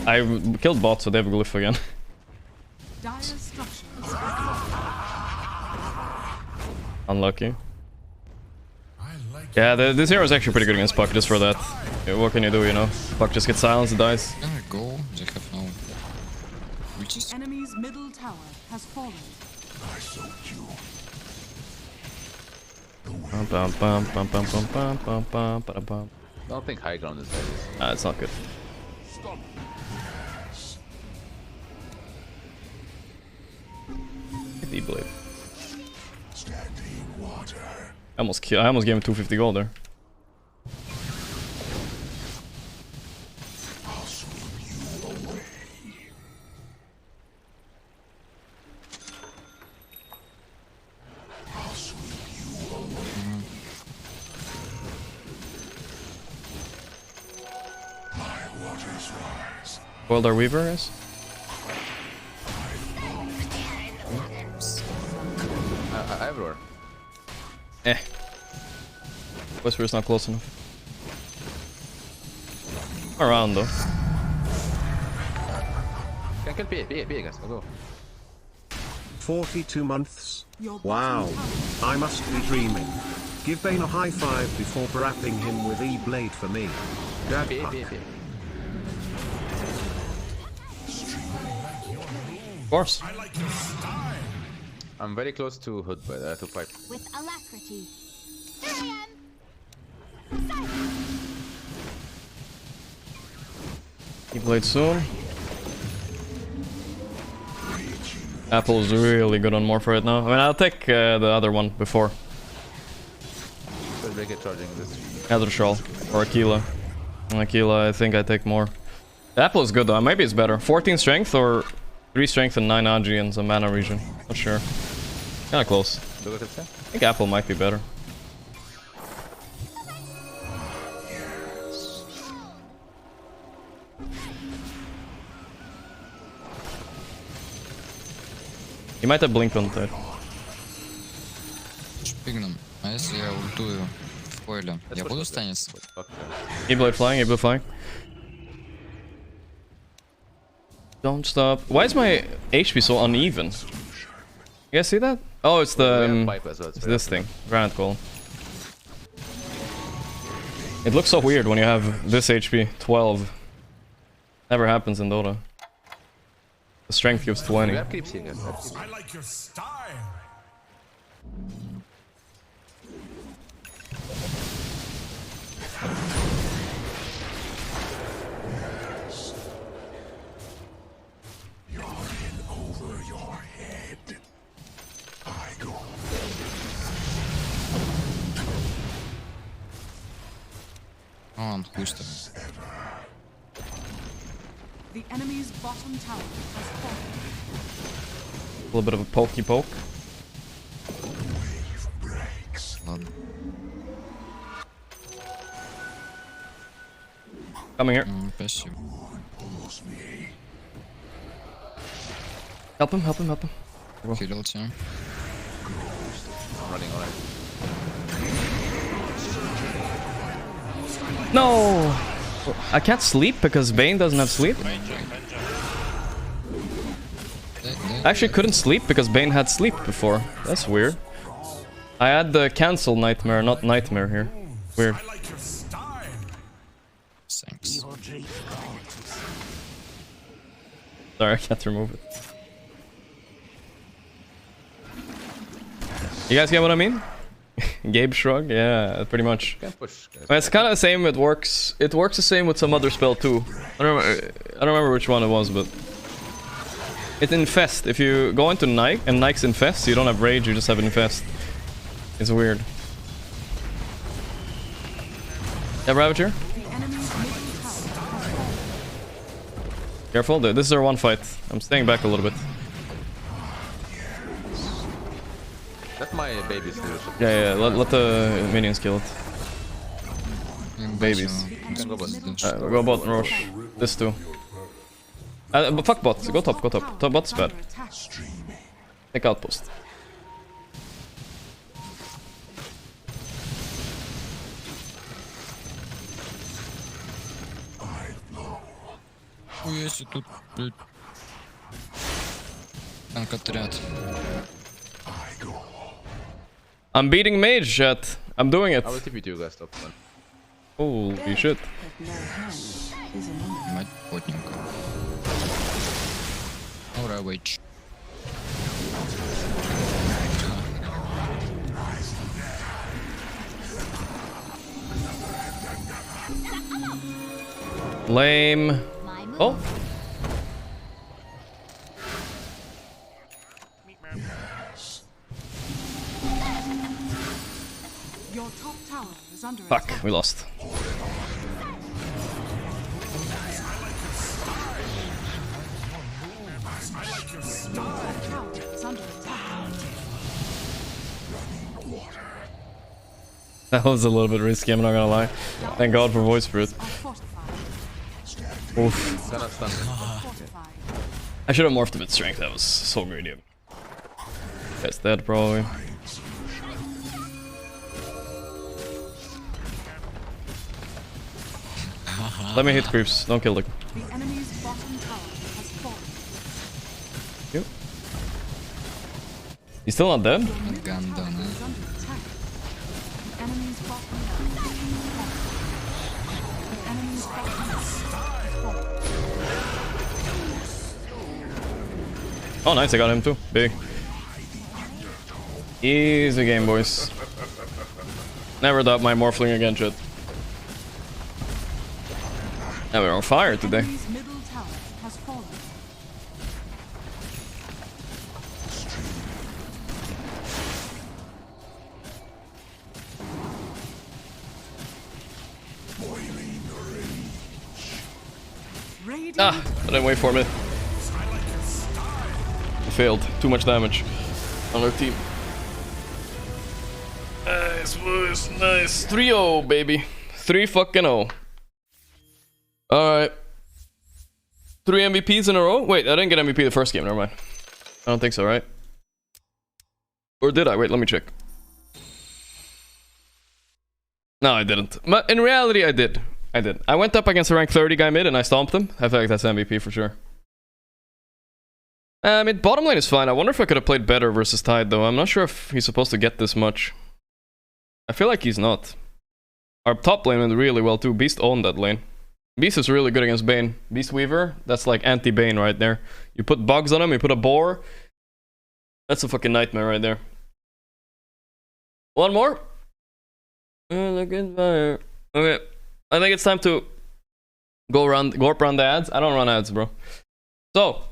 I killed bots, so they have a glyph again. Unlucky. Yeah, this hero is actually pretty good against Puck, just for that. Yeah, what can you do, you know? Puck just gets silenced and dies. Go, they have no... The enemy's middle tower has fallen. I don't think high ground is better. Nah, it's not good. D-blade. I almost gave him 250 gold there. Boiled our Weaver is? Everywhere. Eh. Whisper's not close enough. Around though. Can kill PA guys, go. 42 months. Wow. I must be dreaming. Give Bane a high five before wrapping him with E-Blade for me. Dad PA. Of course. I'm very close to Hood, but to pipe. With alacrity. Here I am. E-Blade soon. Apple's really good on Morph right now. I mean, I'll take the other one before. So they get charging this. Nether Shawl or Aquila. Aquila, I think I take more. The Apple is good though. Maybe it's better. 14 strength or 3 strength and 9 Agi and some mana region. Not sure. Kinda close. I think Apple might be better. He might have blink on that. Шпигном. А если я ультую в койле, я буду станется? E-blade flying, E-blade flying. Don't stop. Why is my HP so uneven? You guys see that? Oh, it's the it's this thing, granite golem. It looks so weird when you have this HP 12. Never happens in Dota. The strength gives 20. I like your style. You're in over your head. I go. О, он хуй с тобой. The enemy's bottom tower has fallen. A little bit of a pokey poke. Ладно. Coming here. Спасибо. Help him, help him, help him. Хилил тебя. I'm running on it. No! I can't sleep because Bane doesn't have sleep. I actually couldn't sleep because Bane had sleep before. That's weird. I had the cancel nightmare, not nightmare here. Weird. Thanks. Sorry, I can't remove it. You guys get what I mean? Gabe shrug? Yeah, pretty much. Well, it's kind of the same. It works the same with some other spell too. I don't remember which one it was, but it's infest. If you go into Nike and Nike's infest, you don't have rage, you just have infest. It's weird. Yeah, Ravager. Careful, this is our one fight. I'm staying back a little bit. Let my babies do it. Yeah, let the minions kill it. Babies. We'll go bot and rush. This too. But fuck bot, go top, go top. Top bot's bad. Take outpost. Ой, если тут, блядь. Танк-отряд. I'm beating mage, chat. I'm doing it. I will TP to you guys top one. Holy shit. Мать потненько. Ура, вейдж. Lame. Oh. Your top tower is under Fuck, attack. we lost. That was a little bit risky, I'm not gonna lie. Thank God for voice fruit. Oof. I should have morphed a bit strength, that was so greedy. Guy's dead probably. Let me hit creeps, don't kill them. The enemy's bottom tower has fallen. Yep. He's still not dead? Гандон, Is under attack. The enemy's bottom tower has fallen. The enemy's bottom tower has fallen. Oh nice, I got him too. Big. Easy game, boys. Never doubt my Morphling again, shit. Now we're on fire today. Enemy's middle tower has fallen. Ah, I didn't wait for me. I failed. Too much damage on our team. Nice, boys. Nice. 3-0, baby. 3-0. Alright. 3 MVPs in a row? Wait, I didn't get MVP the first game. Never mind. I don't think so, right? Or did I? Wait, let me check. No, I didn't. But in reality, I did. I went up against a rank 30 guy mid and I stomped him. I feel like that's MVP for sure. I mean, bottom lane is fine. I wonder if I could have played better versus Tide, though. I'm not sure if he's supposed to get this much. I feel like he's not. Our top lane went really well, too. Beast owned that lane. Beast is really good against Bane. Beast Weaver, that's like anti-Bane right there. You put bugs on him, you put a boar. That's a fucking nightmare right there. One more. Look at fire. Okay. I think it's time to go around the ads. I don't run ads, bro. So,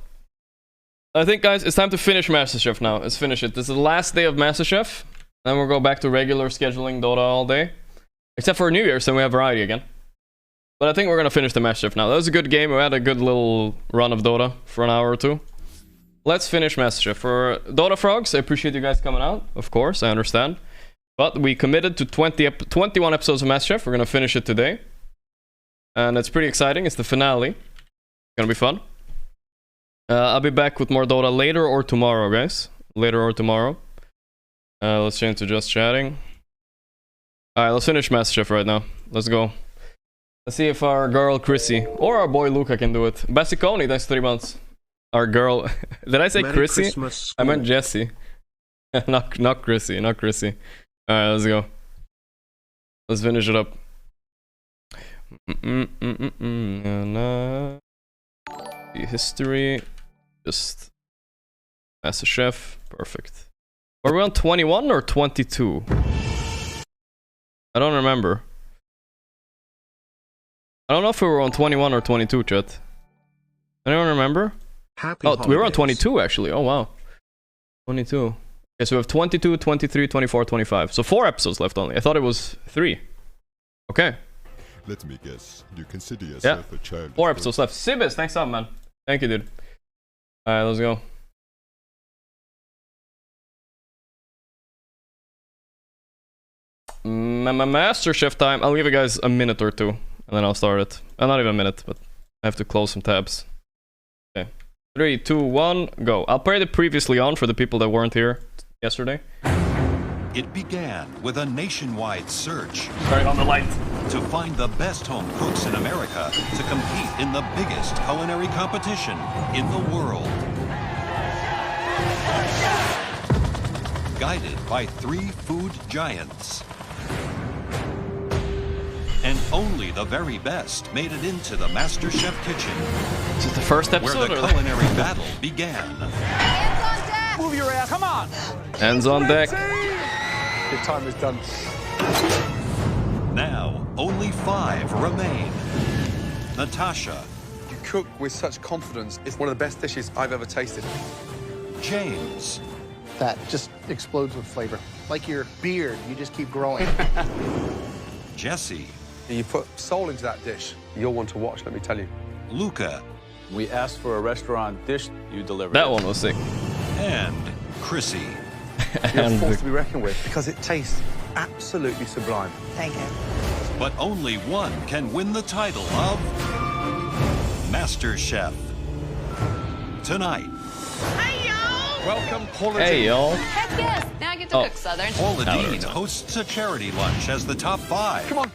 I think, guys, it's time to finish MasterChef now. Let's finish it. This is the last day of MasterChef. Then we'll go back to regular scheduling Dota all day. Except for New Year's, then we have variety again. But I think we're going to finish the MasterChef now. That was a good game. We had a good little run of Dota for an hour or two. Let's finish MasterChef. For Dota Frogs, I appreciate you guys coming out. Of course, I understand. But we committed to 21 episodes of MasterChef. We're going to finish it today. And it's pretty exciting. It's the finale. It's going to be fun. I'll be back with more Dota later or tomorrow, guys. Later or tomorrow. Let's change to just chatting. Alright, let's finish MasterChef right now. Let's go. Let's see if our girl Chrissy or our boy Luca can do it. Basiconi, thanks 3 months. Our girl... Did I say Merry Chrissy? Christmas, I meant Jessie. not Chrissy, not Chrissy. Alright, let's go. Let's finish it up. The history. Just MasterChef. Perfect. Were we on 21 or 22? I don't remember. I don't know if we were on 21 or 22, chat. Anyone remember? Happy oh, we were on holidays. 22 actually. Oh wow. 22. Okay, so we have 22, 23, 24, 25. So 4 episodes left only. I thought it was 3. Okay. Let me guess. You consider yourself a child. 4 episodes left. Sibis, thanks up, man. Thank you, dude. Alright, let's go. MasterChef time. I'll give you guys a minute or two, and then I'll start it. Not even a minute, but I have to close some tabs. Okay. 3, 2, 1, go. I'll play the previously on for the people that weren't here yesterday. It began with a nationwide search. Turning on the light. To find the best home cooks in America to compete in the biggest culinary competition in the world. Guided by 3 food giants. And only the very best made it into the MasterChef kitchen. This is the first episode, where the culinary battle began. Hands on deck! Move your ass, come on! Hands on deck. Your time is done. Now, only 5 remain. Natasha. You cook with such confidence. It's one of the best dishes I've ever tasted. James. That just explodes with flavor. Like your beard, you just keep growing. Jesse. You put soul into that dish. You'll want to watch, let me tell you. Luca. We asked for a restaurant dish, you delivered. That one was sick. And Chrissy. You're a force to be reckoned with because it tastes absolutely sublime. Thank you. But only one can win the title of MasterChef. Tonight. Hey, y'all! Welcome, Paula Hey, Dean. y'all. Heck yes! Now I get to cook Southern. Paula Dean hosts a charity lunch as the top 5. Come on.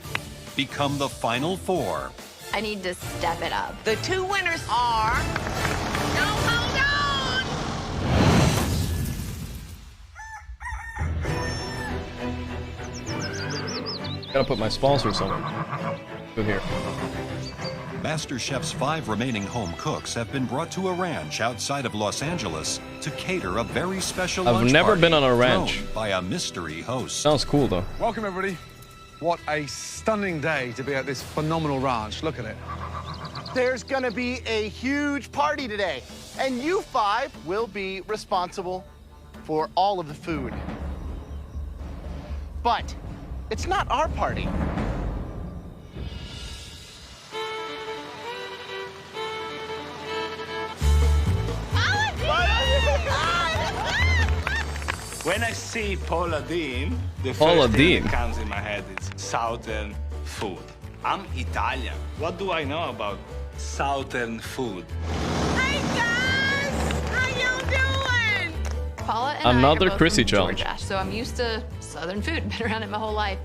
Become the final 4. I need to step it up. The 2 winners are... No, hold on! Gotta put my sponsors on. Go here. MasterChef's 5 remaining home cooks have been brought to a ranch outside of Los Angeles to cater a very special lunch I've never party been on a ranch. thrown by a mystery host. Sounds cool though. Welcome, everybody. What a stunning day to be at this phenomenal ranch. Look at it. There's gonna be a huge party today, and you 5 will be responsible for all of the food. But it's not our party. When I see Paula Dean, the Paula first thing Dean. that comes in my head is Southern food. I'm Italian. What do I know about Southern food? Hey, guys! How y'all doing? Paula and Another I are both Chrissy from challenge. Georgia, so I'm used to Southern food. Been around it my whole life.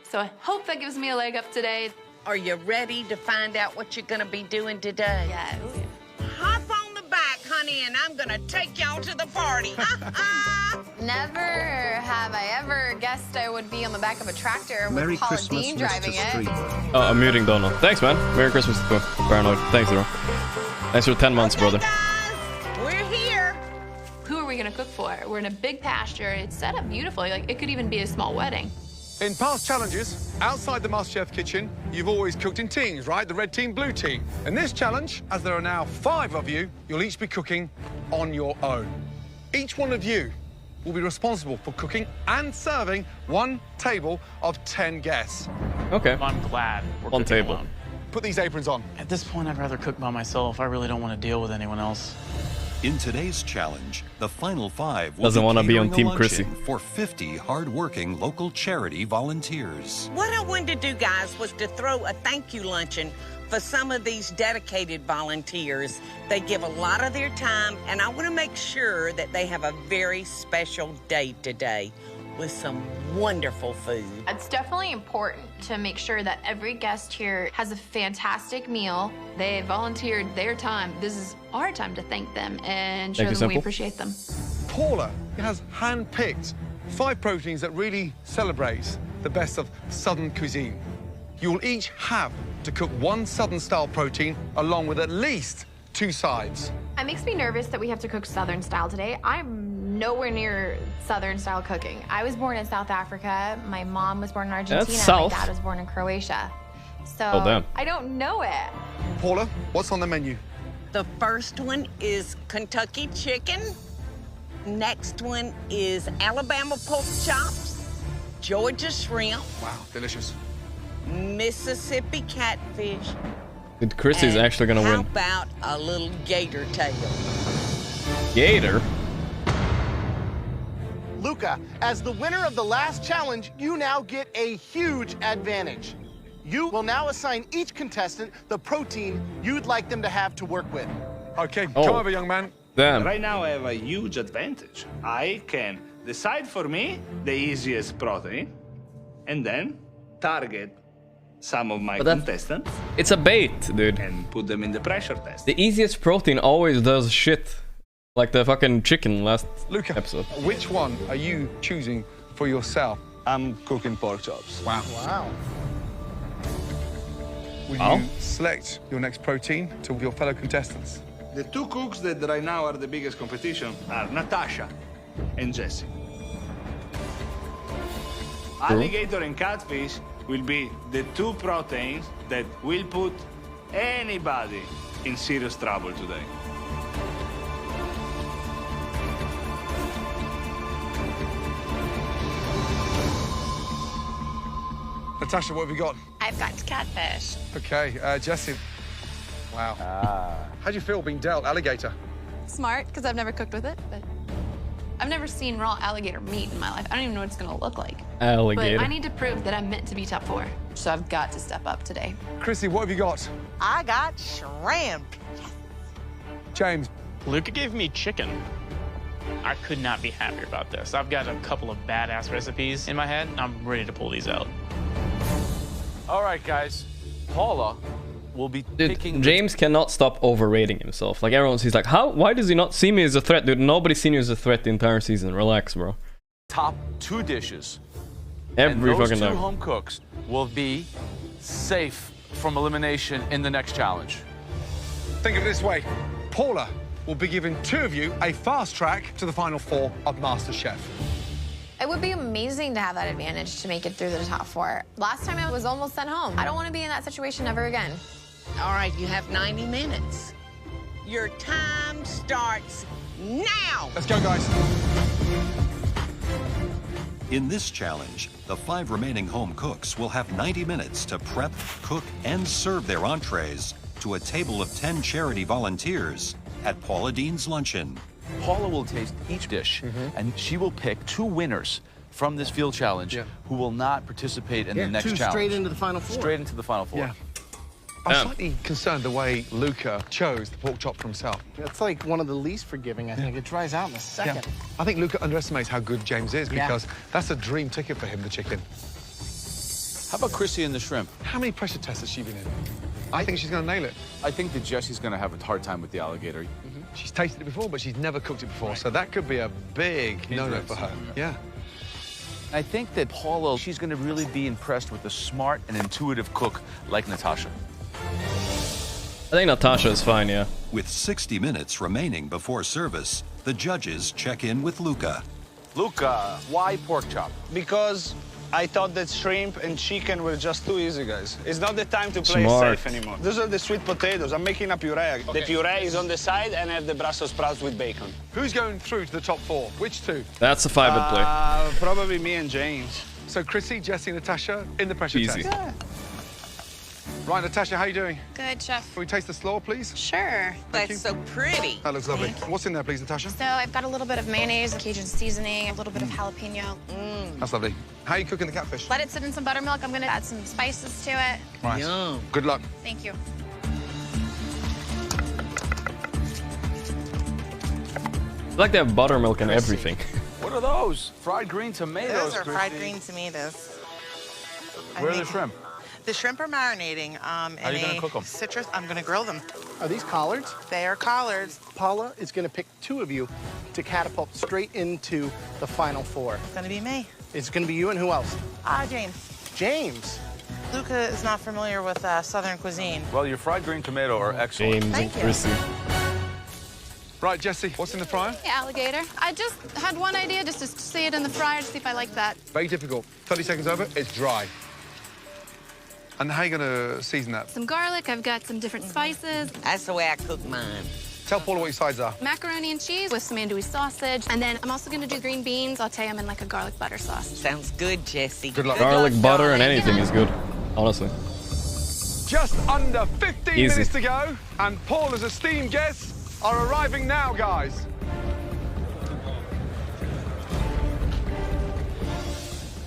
So I hope that gives me a leg up today. Are you ready to find out what you're gonna be doing today? Yes. Hop on the back, honey, and I'm gonna take y'all to the party. Never have I ever guessed I would be on the back of a tractor with Merry Paula Christmas, Dean Mr. driving it. Streamer. Oh, I'm muting Donald. Thanks, man. Merry Christmas, Paranoid. Thanks, bro. Thanks for 10 months, brother. We're here. Who are we gonna cook for? We're in a big pasture. It's set up beautifully. Like, it could even be a small wedding. In past challenges, outside the MasterChef kitchen, you've always cooked in teams, right? The red team, blue team. In this challenge, as there are now 5 of you, you'll each be cooking on your own. Each one of you will be responsible for cooking and serving 1 table of 10 guests. Okay. I'm glad we're One cooking table. alone. Put these aprons on. At this point, I'd rather cook by myself. I really don't want to deal with anyone else. In today's challenge, the final 5 will Doesn't wanna be on catering a Team luncheon Chrissy. for 50 hard-working local charity volunteers. What I wanted to do, guys, was to throw a thank you luncheon for some of these dedicated volunteers. They give a lot of their time, and I want to make sure that they have a very special day today with some wonderful food. It's definitely important to make sure that every guest here has a fantastic meal. They volunteered their time. This is our time to thank them and show Thank you, them we Simple. appreciate them. Paula has hand-picked 5 proteins that really celebrates the best of Southern cuisine. You will each have to cook 1 Southern-style protein along with at least 2 sides. It makes me nervous that we have to cook Southern style today. I'm nowhere near Southern style cooking. I was born in South Africa. My mom was born in Argentina. That's My South. dad was born in Croatia. So Oh, damn. I don't know it. Paula, what's on the menu? The first one is Kentucky chicken. Next one is Alabama pork chops, Georgia shrimp, Wow, delicious. Mississippi catfish. Dude, Chrissy's and actually gonna how win. about a little gator tail? Gator? Luca, as the winner of the last challenge, you now get a huge advantage. You will now assign each contestant the protein you'd like them to have to work with. Okay, Oh. come over, young man. Damn. Right now I have a huge advantage. I can decide for me the easiest protein and then target some of my But that's- contestants It's a bait, dude. and put them in the pressure test. The easiest protein always does shit. Like the fucking chicken last Luca, episode. which one are you choosing for yourself? I'm cooking pork chops. Wow. Wow. Will Oh. you select your next protein to your fellow contestants? The 2 cooks that right now are the biggest competition are Natasha and Jesse. Alligator and catfish will be the 2 proteins that will put anybody in serious trouble today. Natasha, what have you got? I've got catfish. Okay, Jesse. Wow. How do you feel being dealt alligator? Smart, because I've never cooked with it, but I've never seen raw alligator meat in my life. I don't even know what it's gonna look like. Alligator. But I need to prove that I'm meant to be top 4. So I've got to step up today. Chrissy, what have you got? I got shrimp. James. Luca gave me chicken. I could not be happier about this. I've got a couple of badass recipes in my head. I'm ready to pull these out. All right, guys. Paula will be picking... Dude, James cannot stop overrating himself. Like everyone sees, like, how? Why does he not see me as a threat? Dude, nobody's seen you as a threat the entire season. Relax, bro. top 2 dishes. Every and those fucking 2 time. home cooks will be safe from elimination in the next challenge. Think of it this way. Paula will be giving 2 of you a fast track to the final 4 of MasterChef. It would be amazing to have that advantage to make it through the top 4. Last time I was almost sent home. I don't want to be in that situation ever again. All right, you have 90 minutes. Your time starts now. Let's go, guys. In this challenge, the 5 remaining home cooks will have 90 minutes to prep, cook, and serve their entrees to a table of 10 charity volunteers at Paula Dean's Luncheon. Paula will taste each dish, and she will pick 2 winners from this field challenge who will not participate in the next 2 challenge. straight into the final 4. Straight into the final 4. Yeah. I'm slightly concerned the way Luca chose the pork chop for himself. That's like one of the least forgiving, I think. It dries out in a second. Yeah. I think Luca underestimates how good James is because that's a dream ticket for him, the chicken. How about Chrissy and the shrimp? How many pressure tests has she been in? I think she's going to nail it. I think that Jessie's going to have a hard time with the alligator. She's tasted it before, but she's never cooked it before, so that could be a big no-no for her. Yeah. I think that Paula, she's going to really be impressed with a smart and intuitive cook like Natasha. I think Natasha is fine, yeah. With 60 minutes remaining before service, the judges check in with Luca. Luca, why pork chop? Because I thought that shrimp and chicken were just too easy, guys. It's not the time to play Smart. safe anymore. Those are the sweet potatoes. I'm making a puree. The puree is on the side, and I have the Brussels sprouts with bacon. Who's going through to the top 4? Which 2? That's a 5-bit play. Probably me and James. So Chrissy, Jessie, Natasha in the pressure Easy. test. Yeah. Right, Natasha, how are you doing? Good, chef. Can we taste the slaw, please? Sure. That's so pretty. That looks lovely. What's in there, please, Natasha? So I've got a little bit of mayonnaise, Cajun seasoning, a little bit of jalapeno. That's lovely. How are you cooking the catfish? Let it sit in some buttermilk. I'm gonna add some spices to it. Right. Yum. Good luck. Thank you. It's like they have buttermilk and everything. What are those? Fried green tomatoes, Those are fried Chrissy. green tomatoes. Where are the shrimp? The shrimp are marinating How are you gonna cook them? citrus. I'm gonna grill them. Are these collards? They are collards. Paula is going to pick 2 of you to catapult straight into the final 4. It's gonna be me. It's going to be you and who else? James. James. Luca is not familiar with Southern cuisine. Well, your fried green tomato are excellent. James and Thank you. Chrissy. Right, Jessie, what's in the fryer? Hey, alligator. I just had one idea just to see it in the fryer to see if I like that. Very difficult. 30 seconds over, it's dry. And how are you going to season that? Some garlic. I've got some different spices. That's the way I cook mine. Tell Paula what your sides are. Macaroni and cheese with some andouille sausage. And then I'm also going to do green beans. I'll saute them in like a garlic butter sauce. Sounds good, Jessie. Good luck. Garlic, butter, and anything is good, honestly. Just under 15 Easy. minutes to go, and Paula's esteemed guests are arriving now, guys.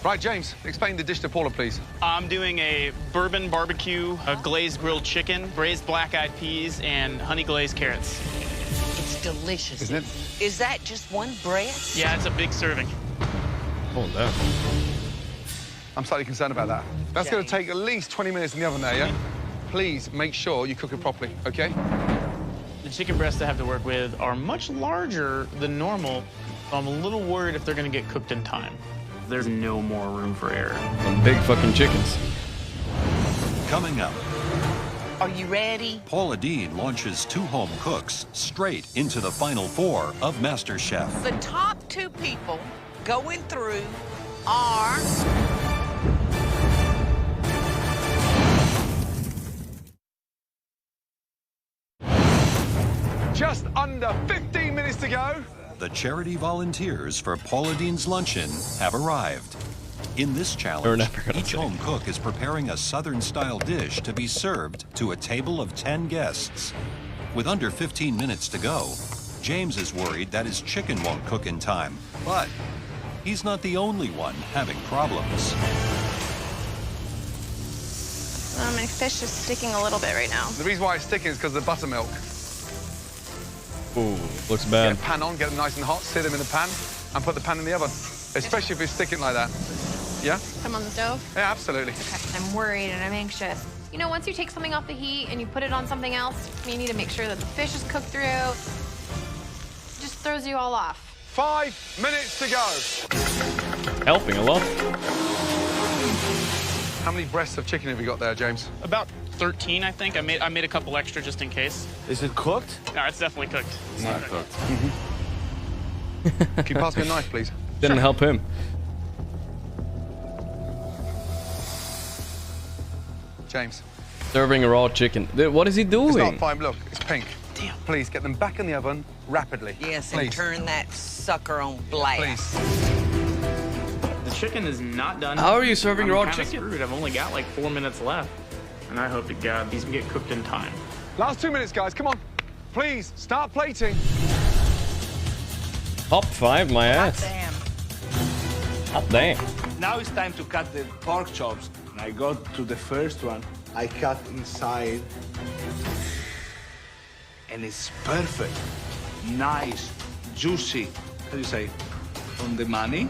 Right, James, explain the dish to Paula, please. I'm doing a bourbon barbecue, a glazed grilled chicken, braised black-eyed peas, and honey glazed carrots. It's delicious. Isn't it? Is that just one breast? Yeah, it's a big serving. Oh, no. I'm slightly concerned about that. That's going to take at least 20 minutes in the oven there, yeah? Please make sure you cook it properly, okay? The chicken breasts I have to work with are much larger than normal, so I'm a little worried if they're gonna get cooked in time. There's no more room for error. Some big fucking chickens. Coming up, Are you ready? Paula Deen launches 2 home cooks straight into the final 4 of MasterChef. The top 2 people going through are... Just under 15 minutes to go. The charity volunteers for Paula Deen's luncheon have arrived. In this challenge, each home cook is preparing a Southern-style dish to be served to a table of 10 guests. With under 15 minutes to go, James is worried that his chicken won't cook in time, but he's not the only one having problems. My fish is sticking a little bit right now. The reason why it's sticking is because of the buttermilk. Ooh, looks bad. Get a pan on, get them nice and hot, sit them in the pan, and put the pan in the oven. Especially if it's sticking like that. Yeah? Come on the stove? Yeah, absolutely. Okay. I'm worried and I'm anxious. You know, once you take something off the heat and you put it on something else, you need to make sure that the fish is cooked through. It just throws you all off. 5 minutes to go. Helping a lot. How many breasts of chicken have you got there, James? About 13, I think. I made a couple extra just in case. Is it cooked? No, it's definitely cooked. It's not cooked. Can you pass me a knife, please? Didn't help him. James. Serving raw chicken. What is he doing? It's not fine. Look, it's pink. Damn. Please get them back in the oven rapidly. Yes, please. and turn that sucker on blast. Please. The chicken is not done. How are you serving raw I'm kinda chicken? Screwed. I've only got like 4 minutes left, and I hope to God these can get cooked in time. Last 2 minutes, guys. Come on. Please, start plating. Top 5, my ass. Damn. Hot damn. Now it's time to cut the pork chops. I got to the first one. I cut inside. And it's perfect. Nice, juicy. How do you say? On the money?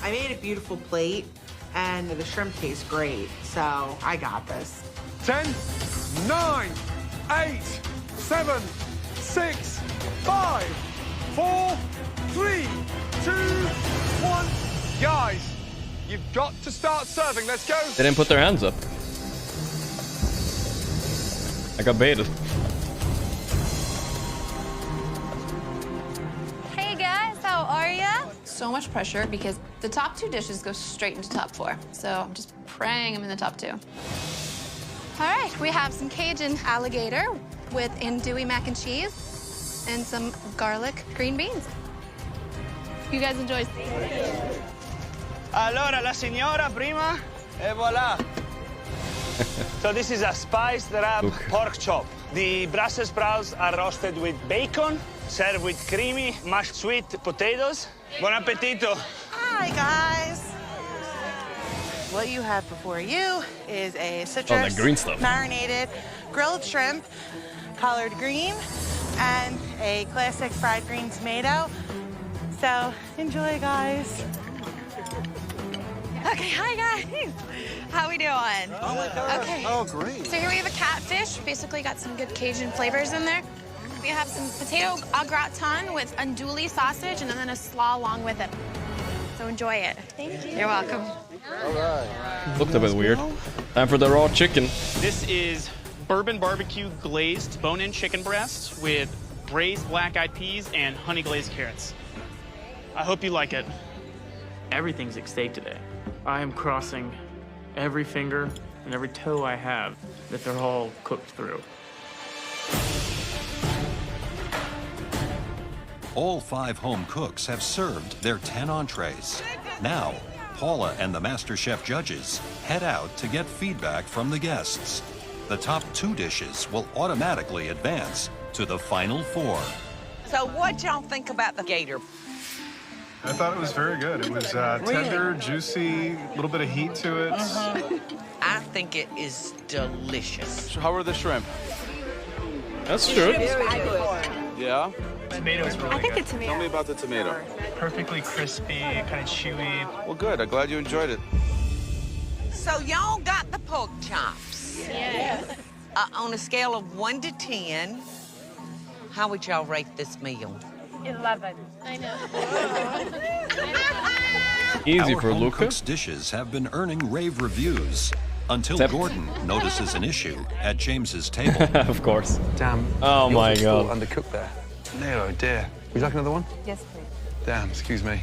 I made a beautiful plate, and the shrimp tastes great, so I got this. 10, 9, 8, 7, 6, 5, 4, 3, 2, 1. Guys, you've got to start serving. Let's go. They didn't put their hands up. I got baited. Hey guys, how are ya? So much pressure because the top 2 dishes go straight into top 4. So I'm just praying I'm in the top 2. All right, we have some Cajun alligator with andouille mac and cheese and some garlic green beans. You guys enjoy. Allora, la signora prima, e voila. So this is a spiced rab pork chop. The Brussels sprouts are roasted with bacon, served with creamy mashed sweet potatoes. Buon appetito. Hi, guys. What you have before you is a citrus that green stuff. marinated grilled shrimp, collard green, and a classic fried green tomato. So enjoy, guys. Okay, hi guys. How we doing? Oh my God. Okay. Oh, great. So here we have a catfish. Basically got some good Cajun flavors in there. We have some potato au gratin with andouille sausage and then a slaw along with it. So enjoy it. Thank you. You're welcome. All right. Looked a bit weird. Time for the raw chicken. This is bourbon barbecue glazed bone-in chicken breast with braised black-eyed peas and honey glazed carrots. I hope you like it. Everything's at stake today. I am crossing every finger and every toe I have that they're all cooked through. All 5 home cooks have served their 10 entrees. Now, Paula and the MasterChef judges head out to get feedback from the guests. The top 2 dishes will automatically advance to the final 4. So what y'all think about the gator? I thought it was very good. It was tender, juicy, a little bit of heat to it. I think it is delicious. How are the shrimp? That's true. Yeah? Tomatoes really I think good. it's tomato. Tell me about the tomato. Perfectly crispy, kind of chewy. Well, good. I'm glad you enjoyed it. So y'all got the pork chops. Yeah. On a scale of 1 to 10, how would y'all rate this meal? 11. I know. Easy Our for home Luca. cooks' dishes have been earning rave reviews until Except- Gordon notices an issue at James's table. Of course. Damn. Oh my God. Undercooked there. No, dear. Would you like another one? Yes, please. Damn, excuse me.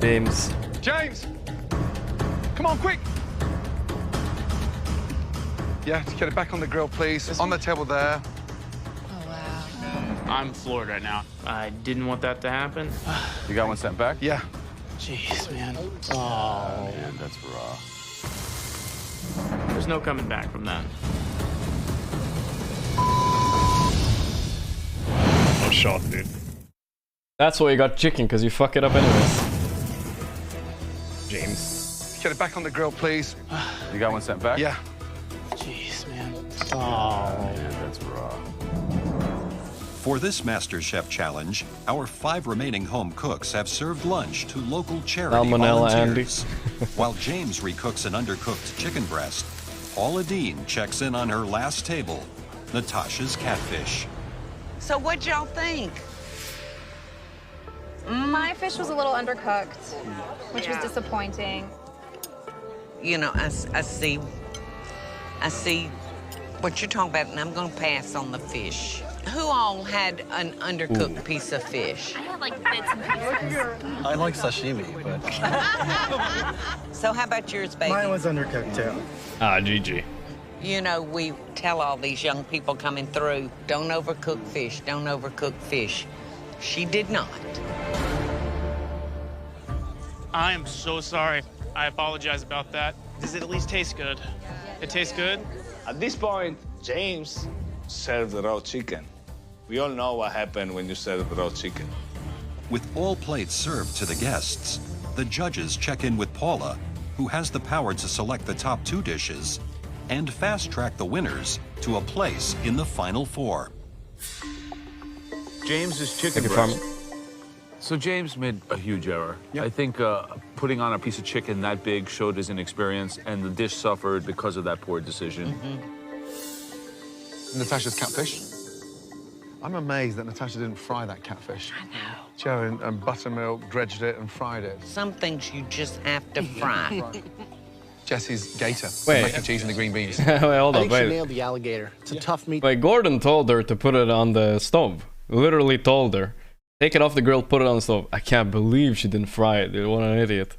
James. James! Come on, quick! Yeah, just get it back on the grill, please. On the table there. Oh, wow. I'm floored right now. I didn't want that to happen. You got one sent back? Yeah. Jeez, man. Oh, man, that's raw. There's no coming back from that. Oh, shot, dude. That's why you got chicken, because you fuck it up anyways. James. Get it back on the grill, please. You got one sent back? Yeah. Jeez, man. Oh, man, that's raw. For this MasterChef challenge, our 5 remaining home cooks have served lunch to local charity Salmonella volunteers. While James recooks an undercooked chicken breast, Paula Dean checks in on her last table, Natasha's catfish. So what'd y'all think? My fish was a little undercooked, which was disappointing. You know, I see what you're talking about, and I'm gonna pass on the fish. Who all had an undercooked piece of fish? I had like bits and pieces. I like sashimi, but So how about yours, baby? mine was undercooked too. Ah, GG. You know, we tell all these young people coming through, don't overcook fish, don't overcook fish. She did not. I am so sorry. I apologize about that. Does it at least taste good? It tastes good? At this point, James served the raw chicken. We all know what happened when you serve raw chicken. With all plates served to the guests, the judges check in with Paula who has the power to select the top 2 dishes and fast-track the winners to a place in the final 4. James's chicken breast. So James made a huge error. I think putting on a piece of chicken that big showed his inexperience, and the dish suffered because of that poor decision. Natasha's catfish. I'm amazed that Natasha didn't fry that catfish. I know. Joe and buttermilk dredged it and fried it. Some things you just have to fry. Jesse's gator. Wait. Mac and cheese and the green beans. Wait, hold I on, think she wait. nailed the alligator. It's a tough meat. Wait, Gordon told her to put it on the stove. Literally told her. Take it off the grill, put it on the stove. I can't believe she didn't fry it, dude. What an idiot.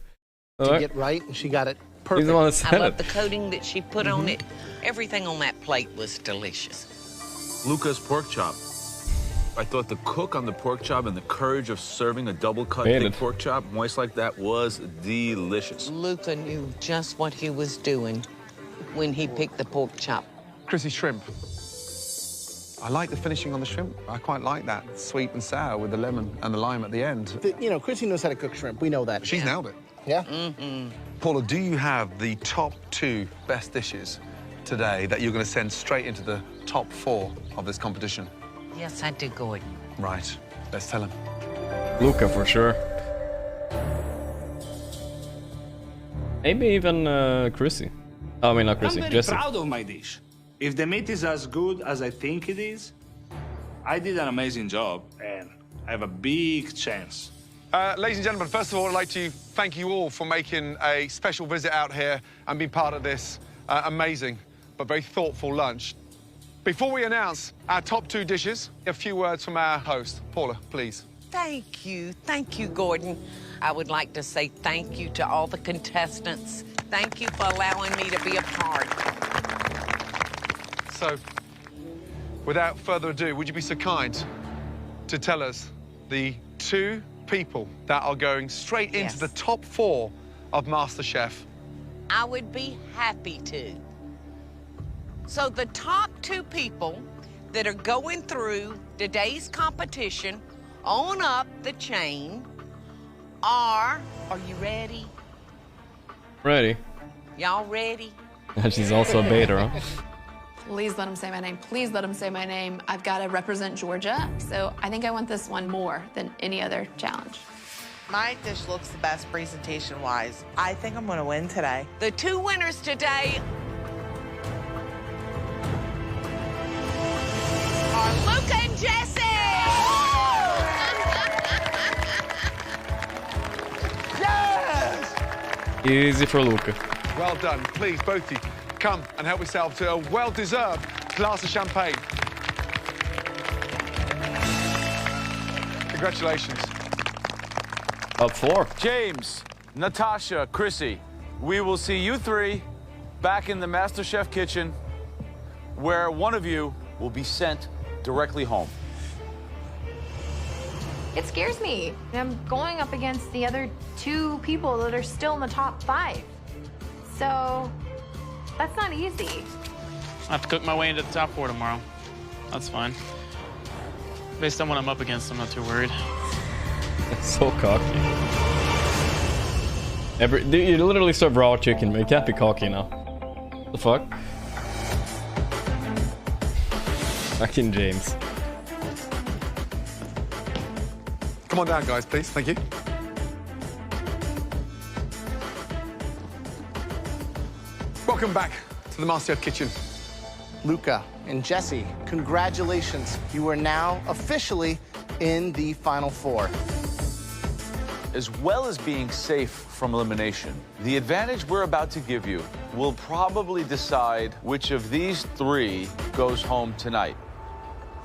To get right, and she got it perfect. He's the one that I said love it. the coating that she put on it. Everything on that plate was delicious. Luca's pork chop. I thought the cook on the pork chop and the courage of serving a double-cut Faded. thick pork chop, moist like that, was delicious. Luca knew just what he was doing when he picked the pork chop. Chrissy shrimp. I like the finishing on the shrimp. I quite like that. Sweet and sour with the lemon and the lime at the end. You know, Chrissy knows how to cook shrimp. We know that. She's nailed it. Yeah? Paula, do you have the top 2 best dishes today that you're going to send straight into the top 4 of this competition? Yes, I do, Gordon. Right. Let's tell him. Luca for sure. Maybe even Chrissy. Oh, I mean, not Chrissy. I'm very Jesse. proud of my dish. If the meat is as good as I think it is, I did an amazing job, and I have a big chance. Ladies and gentlemen, first of all, I'd like to thank you all for making a special visit out here and being part of this amazing but very thoughtful lunch. Before we announce our top 2 dishes, a few words from our host. Paula, please. Thank you, Gordon. I would like to say thank you to all the contestants. Thank you for allowing me to be a part. So, without further ado, would you be so kind to tell us the 2 people that are going straight into the top 4 of MasterChef? I would be happy to. So the top 2 people that are going through today's competition on up the chain are you ready? Ready. Y'all ready? She's also a beta, huh? Please let him say my name. Please let him say my name. I've got to represent Georgia, so I think I want this one more than any other challenge. My dish looks the best presentation-wise. I think I'm gonna win today. The 2 winners today are Luca and Jesse! Yes! Easy for Luca. Well done. Please, both of you, come and help yourself to a well-deserved glass of champagne. Congratulations. Up 4. James, Natasha, Chrissy, we will see you 3 back in the MasterChef kitchen, where one of you will be sent directly home. It scares me. I'm going up against the other 2 people that are still in the top 5. So, that's not easy. I have to cook my way into the top 4 tomorrow. That's fine. Based on what I'm up against, I'm not too worried. So cocky. You literally serve raw chicken, but you can't be cocky now. The fuck? Fucking James. Come on down, guys, please. Thank you. Welcome back to the MasterChef kitchen. Luca and Jesse, congratulations. You are now officially in the final 4. As well as being safe from elimination, the advantage we're about to give you will probably decide which of these 3 goes home tonight.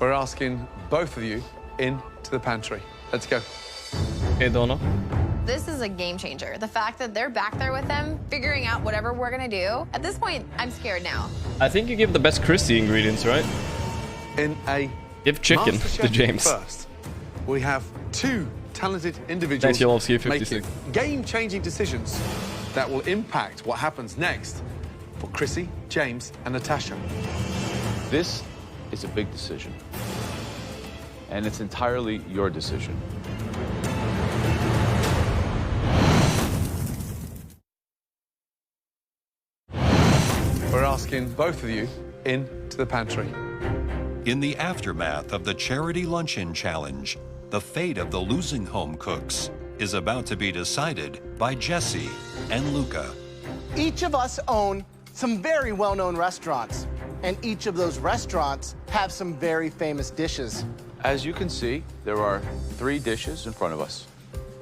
We're asking both of you into the pantry. Let's go. Hey, Donna. This is a game changer. The fact that they're back there with him, figuring out whatever we're gonna do. At this point, I'm scared now. I think you give the best Chrissy ingredients, right? In a Give chicken MasterChef to James. First, we have 2 talented individuals Thanks, Yolowski, 56. making game-changing decisions that will impact what happens next for Chrissy, James, and Natasha. This is a big decision, and it's entirely your decision. asking both of you into the pantry. In the aftermath of the Charity Luncheon Challenge, the fate of the losing home cooks is about to be decided by Jesse and Luca. Each of us own some very well-known restaurants, and each of those restaurants have some very famous dishes. As you can see, there are 3 dishes in front of us,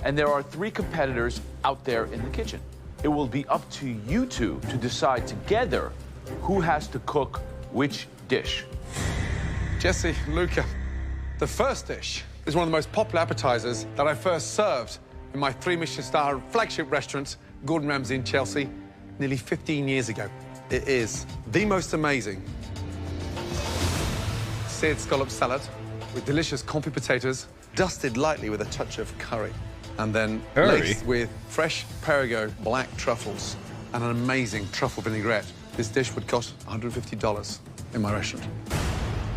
and there are 3 competitors out there in the kitchen. It will be up to you two to decide together who has to cook which dish. Jesse, Luca, the first dish is one of the most popular appetizers that I first served in my 3 Michelin-star flagship restaurant, Gordon Ramsay in Chelsea, nearly 15 years ago. It is the most amazing seared scallop salad with delicious confit potatoes, dusted lightly with a touch of curry, and then laced with fresh Perrigo black truffles and an amazing truffle vinaigrette. This dish would cost $150 in my restaurant.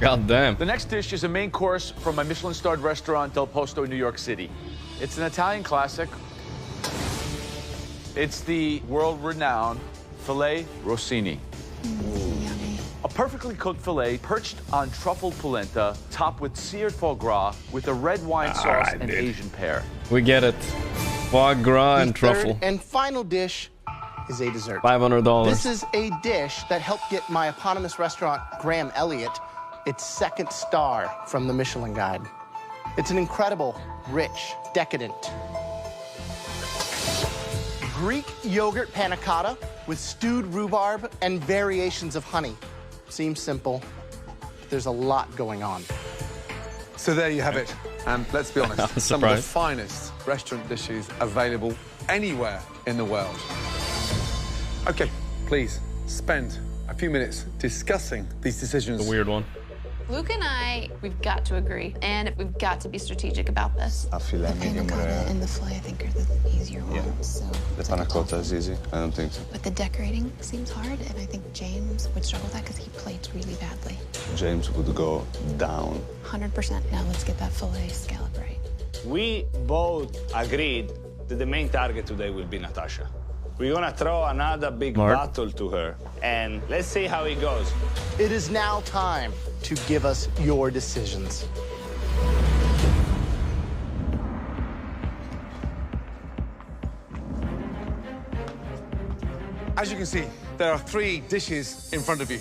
God damn. The next dish is a main course from my Michelin-starred restaurant, Del Posto in New York City. It's an Italian classic. It's the world-renowned filet rossini. A perfectly cooked filet perched on truffled polenta, topped with seared foie gras with a red wine sauce and Asian pear. We get it. Foie gras and truffle. Third and final dish is a dessert. $500. This is a dish that helped get my eponymous restaurant, Graham Elliott, its 2nd star from the Michelin Guide. It's an incredible, rich, decadent Greek yogurt panna cotta with stewed rhubarb and variations of honey. Seems simple, but there's a lot going on. So there you have it. And let's be honest, some of the finest restaurant dishes available anywhere in the world. Okay, please spend a few minutes discussing these decisions. The weird one. Luke and I, we've got to agree, and we've got to be strategic about this. I feel like medium rare. And the filet, I think, are the easier ones. So The panna cotta is easy. I don't think so. but the decorating seems hard, and I think James would struggle with that because he plates really badly. James would go down. 100%. Now let's get that filet scallop right. We both agreed that the main target today will be Natasha. We're gonna throw another big battle to her, and let's see how it goes. It is now time to give us your decisions. As you can see, there are 3 dishes in front of you.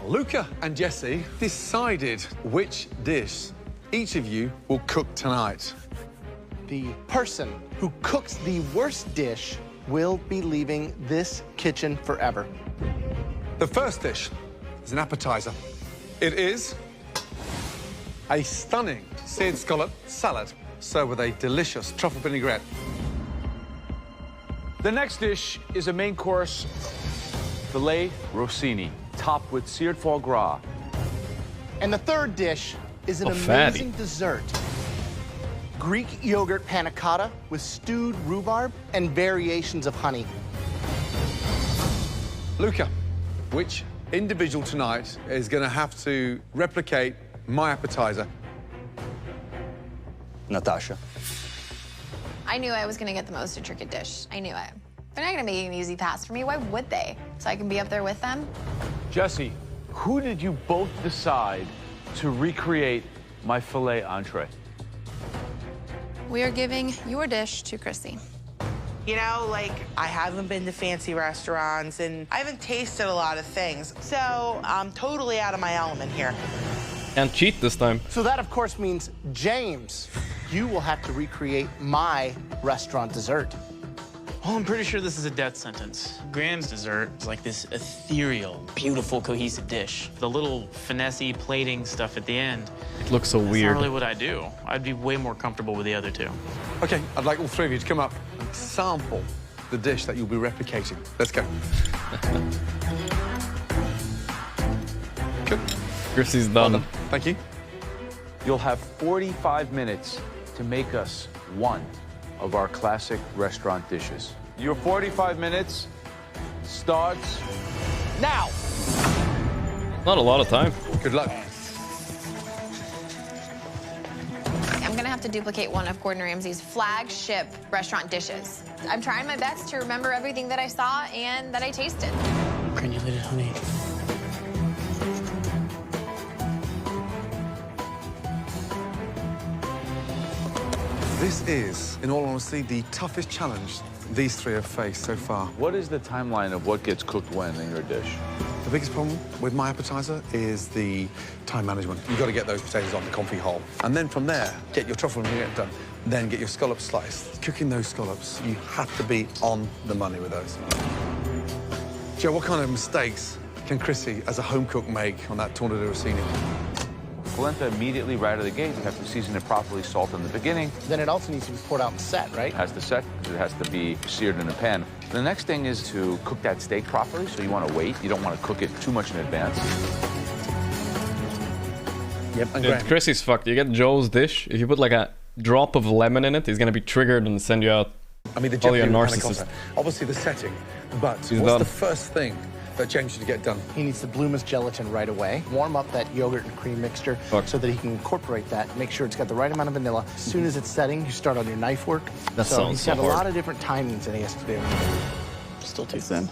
Luca and Jesse decided which dish each of you will cook tonight. The person who cooks the worst dish will be leaving this kitchen forever. The first dish is an appetizer. It is a stunning seared scallop salad served with a delicious truffle vinaigrette. The next dish is a main course, filet rossini, topped with seared foie gras. And the third dish is an fatty. amazing dessert. Greek yogurt panna cotta with stewed rhubarb and variations of honey. Luca, which individual tonight is going to have to replicate my appetizer? Natasha. I knew I was gonna get the most intricate dish. I knew it. They're not gonna make an easy task for me. Why would they? So I can be up there with them? Jesse, who did you both decide to recreate my filet entree? We are giving your dish to Chrissy. You know, like, I haven't been to fancy restaurants and I haven't tasted a lot of things. So I'm totally out of my element here. Can't cheat this time. So that, of course, means, James, you will have to recreate my restaurant dessert. Well, I'm pretty sure this is a death sentence. Graham's dessert is like this ethereal, beautiful, cohesive dish. The little finessey plating stuff at the end. It looks so That's weird. not really what I do. I'd be way more comfortable with the other 2. Okay, I'd like all 3 of you to come up and sample the dish that you'll be replicating. Let's go. Good. Chrissy's done. Thank you. You'll have 45 minutes to make us one of our classic restaurant dishes. Your 45 minutes starts now. Not a lot of time. Good luck. I'm gonna have to duplicate one of Gordon Ramsay's flagship restaurant dishes. I'm trying my best to remember everything that I saw and that I tasted. Granulated honey. This is, in all honesty, the toughest challenge these three have faced so far. What is the timeline of what gets cooked when in your dish? The biggest problem with my appetizer is the time management. You've got to get those potatoes on the confit hole. And then from there, get your truffle and get done. Then get your scallops sliced. Cooking those scallops, you have to be on the money with those. Joe, what kind of mistakes can Chrissy, as a home cook, make on that tornado rossini? Polenta immediately right out of the gate. You have to season it properly, salt in the beginning. Then it also needs to be poured out and set, right? It has to set, because it has to be seared in a pan. The next thing is to cook that steak properly, so you want to wait. You don't want to cook it too much in advance. Yep, and Dude, Chrissy's fucked. You get Joel's dish, if you put like a drop of lemon in it, he's gonna be triggered and send you out. I mean, the all your panna narcissist. cotta. Obviously the setting, but He's what's done. the first thing that James should get done? He needs to bloom his gelatin right away. Warm up that yogurt and cream mixture so that he can incorporate that. Make sure it's got the right amount of vanilla. As soon as it's setting, you start on your knife work. That so sounds he's so got a hard. lot of different timings that he has to do. Still too thin.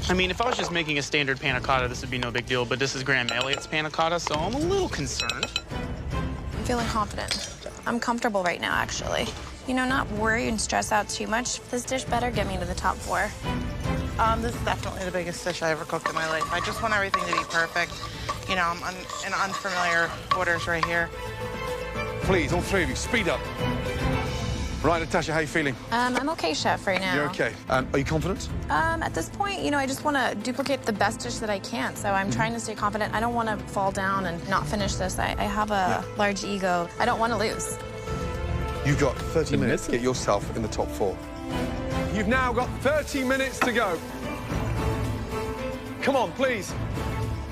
I mean, if I was just making a standard panna cotta, this would be no big deal, but this is Graham Elliott's panna cotta, so I'm a little concerned. I'm feeling confident. I'm comfortable right now, actually. You know, not worry and stress out too much. This dish better get me to the top 4. This is definitely the biggest dish I ever cooked in my life. I just want everything to be perfect. You know, I'm in unfamiliar waters right here. Please, all three of you, speed up. Right, Natasha, how are you feeling? I'm okay, chef, right now. You're okay. Are you confident? At this point, you know, I just want to duplicate the best dish that I can, so I'm trying to stay confident. I don't want to fall down and not finish this. I have a large ego. I don't want to lose. You've got 30 minutes to get yourself in the top 4. You've now got 30 minutes to go. Come on, please.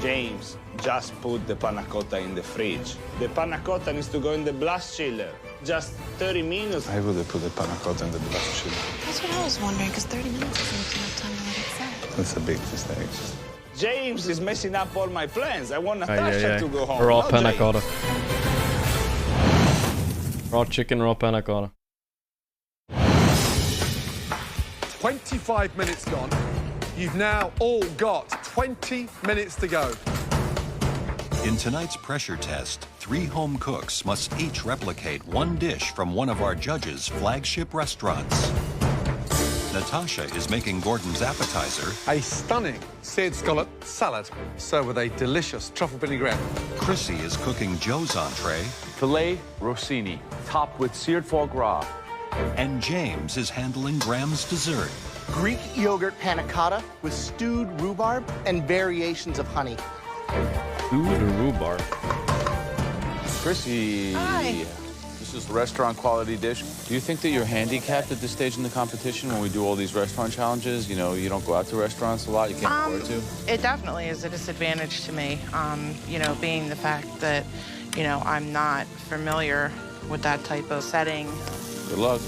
James, just put the panna cotta in the fridge. The panna cotta needs to go in the blast chiller. Just 30 minutes. Why would they put the panna cotta in the blast chiller? That's what I was wondering, because 30 minutes isn't enough time to let it set. That's a big mistake. James is messing up all my plans. I want Natasha to go home. Raw not panna James. cotta. Raw chicken, raw panna cotta. 25 minutes gone. You've now all got 20 minutes to go. In tonight's pressure test, 3 home cooks must each replicate one dish from one of our judges' flagship restaurants. Natasha is making Gordon's appetizer. A stunning seared scallop salad, served with a delicious truffle vinaigrette. Chrissy is cooking Joe's entree. Filet rossini, topped with seared foie gras. And James is handling Graham's dessert. Greek yogurt panna cotta with stewed rhubarb and variations of honey. Stewed rhubarb. Chrissy. Hi. This is a restaurant quality dish. Do you think that you're handicapped at this stage in the competition when we do all these restaurant challenges? You know, you don't go out to restaurants a lot, you can't afford to? It definitely is a disadvantage to me, you know, being the fact that, you know, I'm not familiar with that type of setting. Good luck.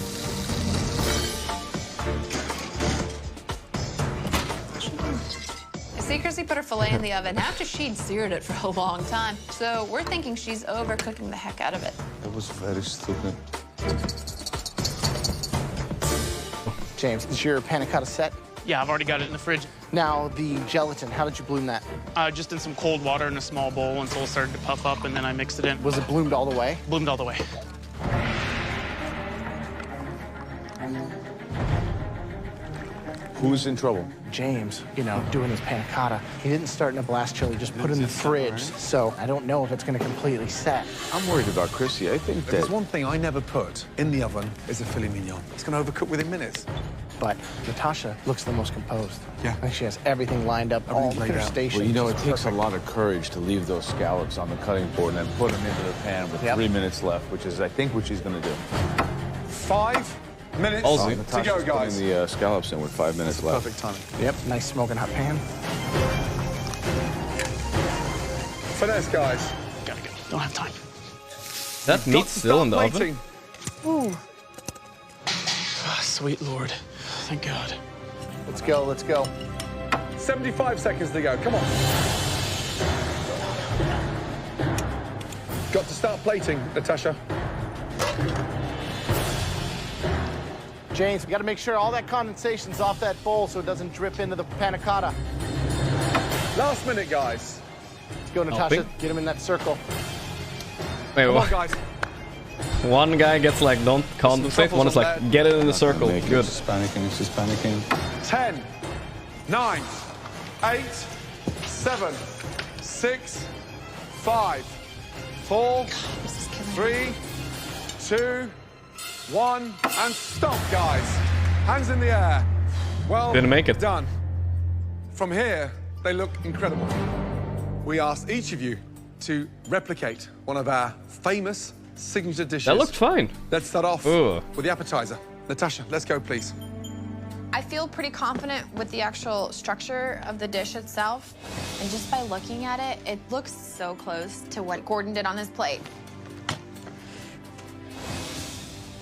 I see Chrissy put her filet in the oven after she'd seared it for a long time. So we're thinking she's overcooking the heck out of it. That was very stupid. James, is your panna cotta set? Yeah, I've already got it in the fridge. Now, the gelatin, how did you bloom that? Just in some cold water in a small bowl until it started to puff up, and then I mixed it in. Was it bloomed all the way? Bloomed all the way. Who's in trouble? James, you know, doing his panna cotta. He didn't start in a blast chiller, just put it in the fridge. So I don't know if it's going to completely set. I'm worried about Chrissy. I think If that... there's one thing I never put in the oven, is a filet mignon. It's going to overcook within minutes. But Natasha looks the most composed. Yeah. I think she has everything lined up, all Everything's the laid out. stations. Well, you know, it just takes a perfect. lot of courage to leave those scallops on the cutting board and then put them into the pan with 3 minutes left, which is, I think, what she's going to do. 5 minutes to go, guys. Putting the scallops in with 5 minutes left. Perfect timing. Yep, nice smoking hot pan. Finesse, guys. Gotta go. Don't have time. That meat's still in the oven? Ooh. Oh, sweet Lord. Thank God. Let's go, let's go. 75 seconds to go. Come on. Got to start plating, Natasha. James, we got to make sure all that condensation's off that bowl so it doesn't drip into the panna cotta. Last minute, guys. Let's go, Natasha. Get him in that circle. Wait, Come on, guys. One guy gets like, don't condensate. One is like, get it in the circle. Good. She's panicking. 10, 9, 8, 7, 6, 5, 4, 3, 2, 1, and stop, guys. Hands in the air. Well, didn't make it. Done. From here, they look incredible. We asked each of you to replicate one of our famous signature dishes. That looked fine. Let's start off with the appetizer. Natasha, let's go, please. I feel pretty confident with the actual structure of the dish itself. And just by looking at it, it looks so close to what Gordon did on his plate.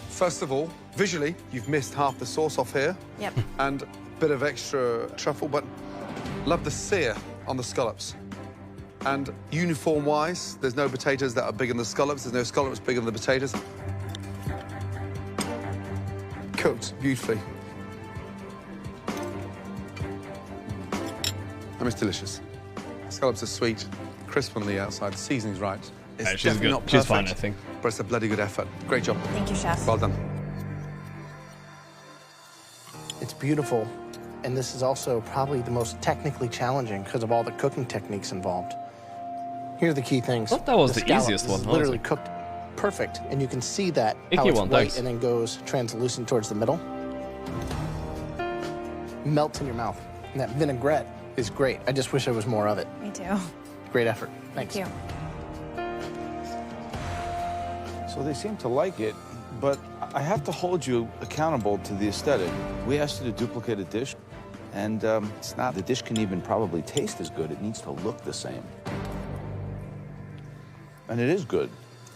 First of all, visually, you've missed half the sauce off here. Yep. And a bit of extra truffle, but love the sear on the scallops. And uniform-wise, there's no potatoes that are bigger than the scallops. There's no scallops bigger than the potatoes. Cooked beautifully. And it's delicious. Scallops are sweet, crisp on the outside, the seasoning's right. It's she's definitely good. not perfect, She's fine, I think. but it's a bloody good effort. Great job. Thank you, Chef. Well done. It's beautiful, and this is also probably the most technically challenging because of all the cooking techniques involved. Here are the key things. I thought that was the scallop easiest one, is literally cooked perfect, and you can see that how Icky it's one, white thanks. and then goes translucent towards the middle. Melts in your mouth, and that vinaigrette is great. I just wish there was more of it. Me too. Great effort. Thanks. Thank you. So they seem to like it, but I have to hold you accountable to the aesthetic. We asked you to duplicate a dish, and it's not. The dish can even probably taste as good. It needs to look the same. And it is good.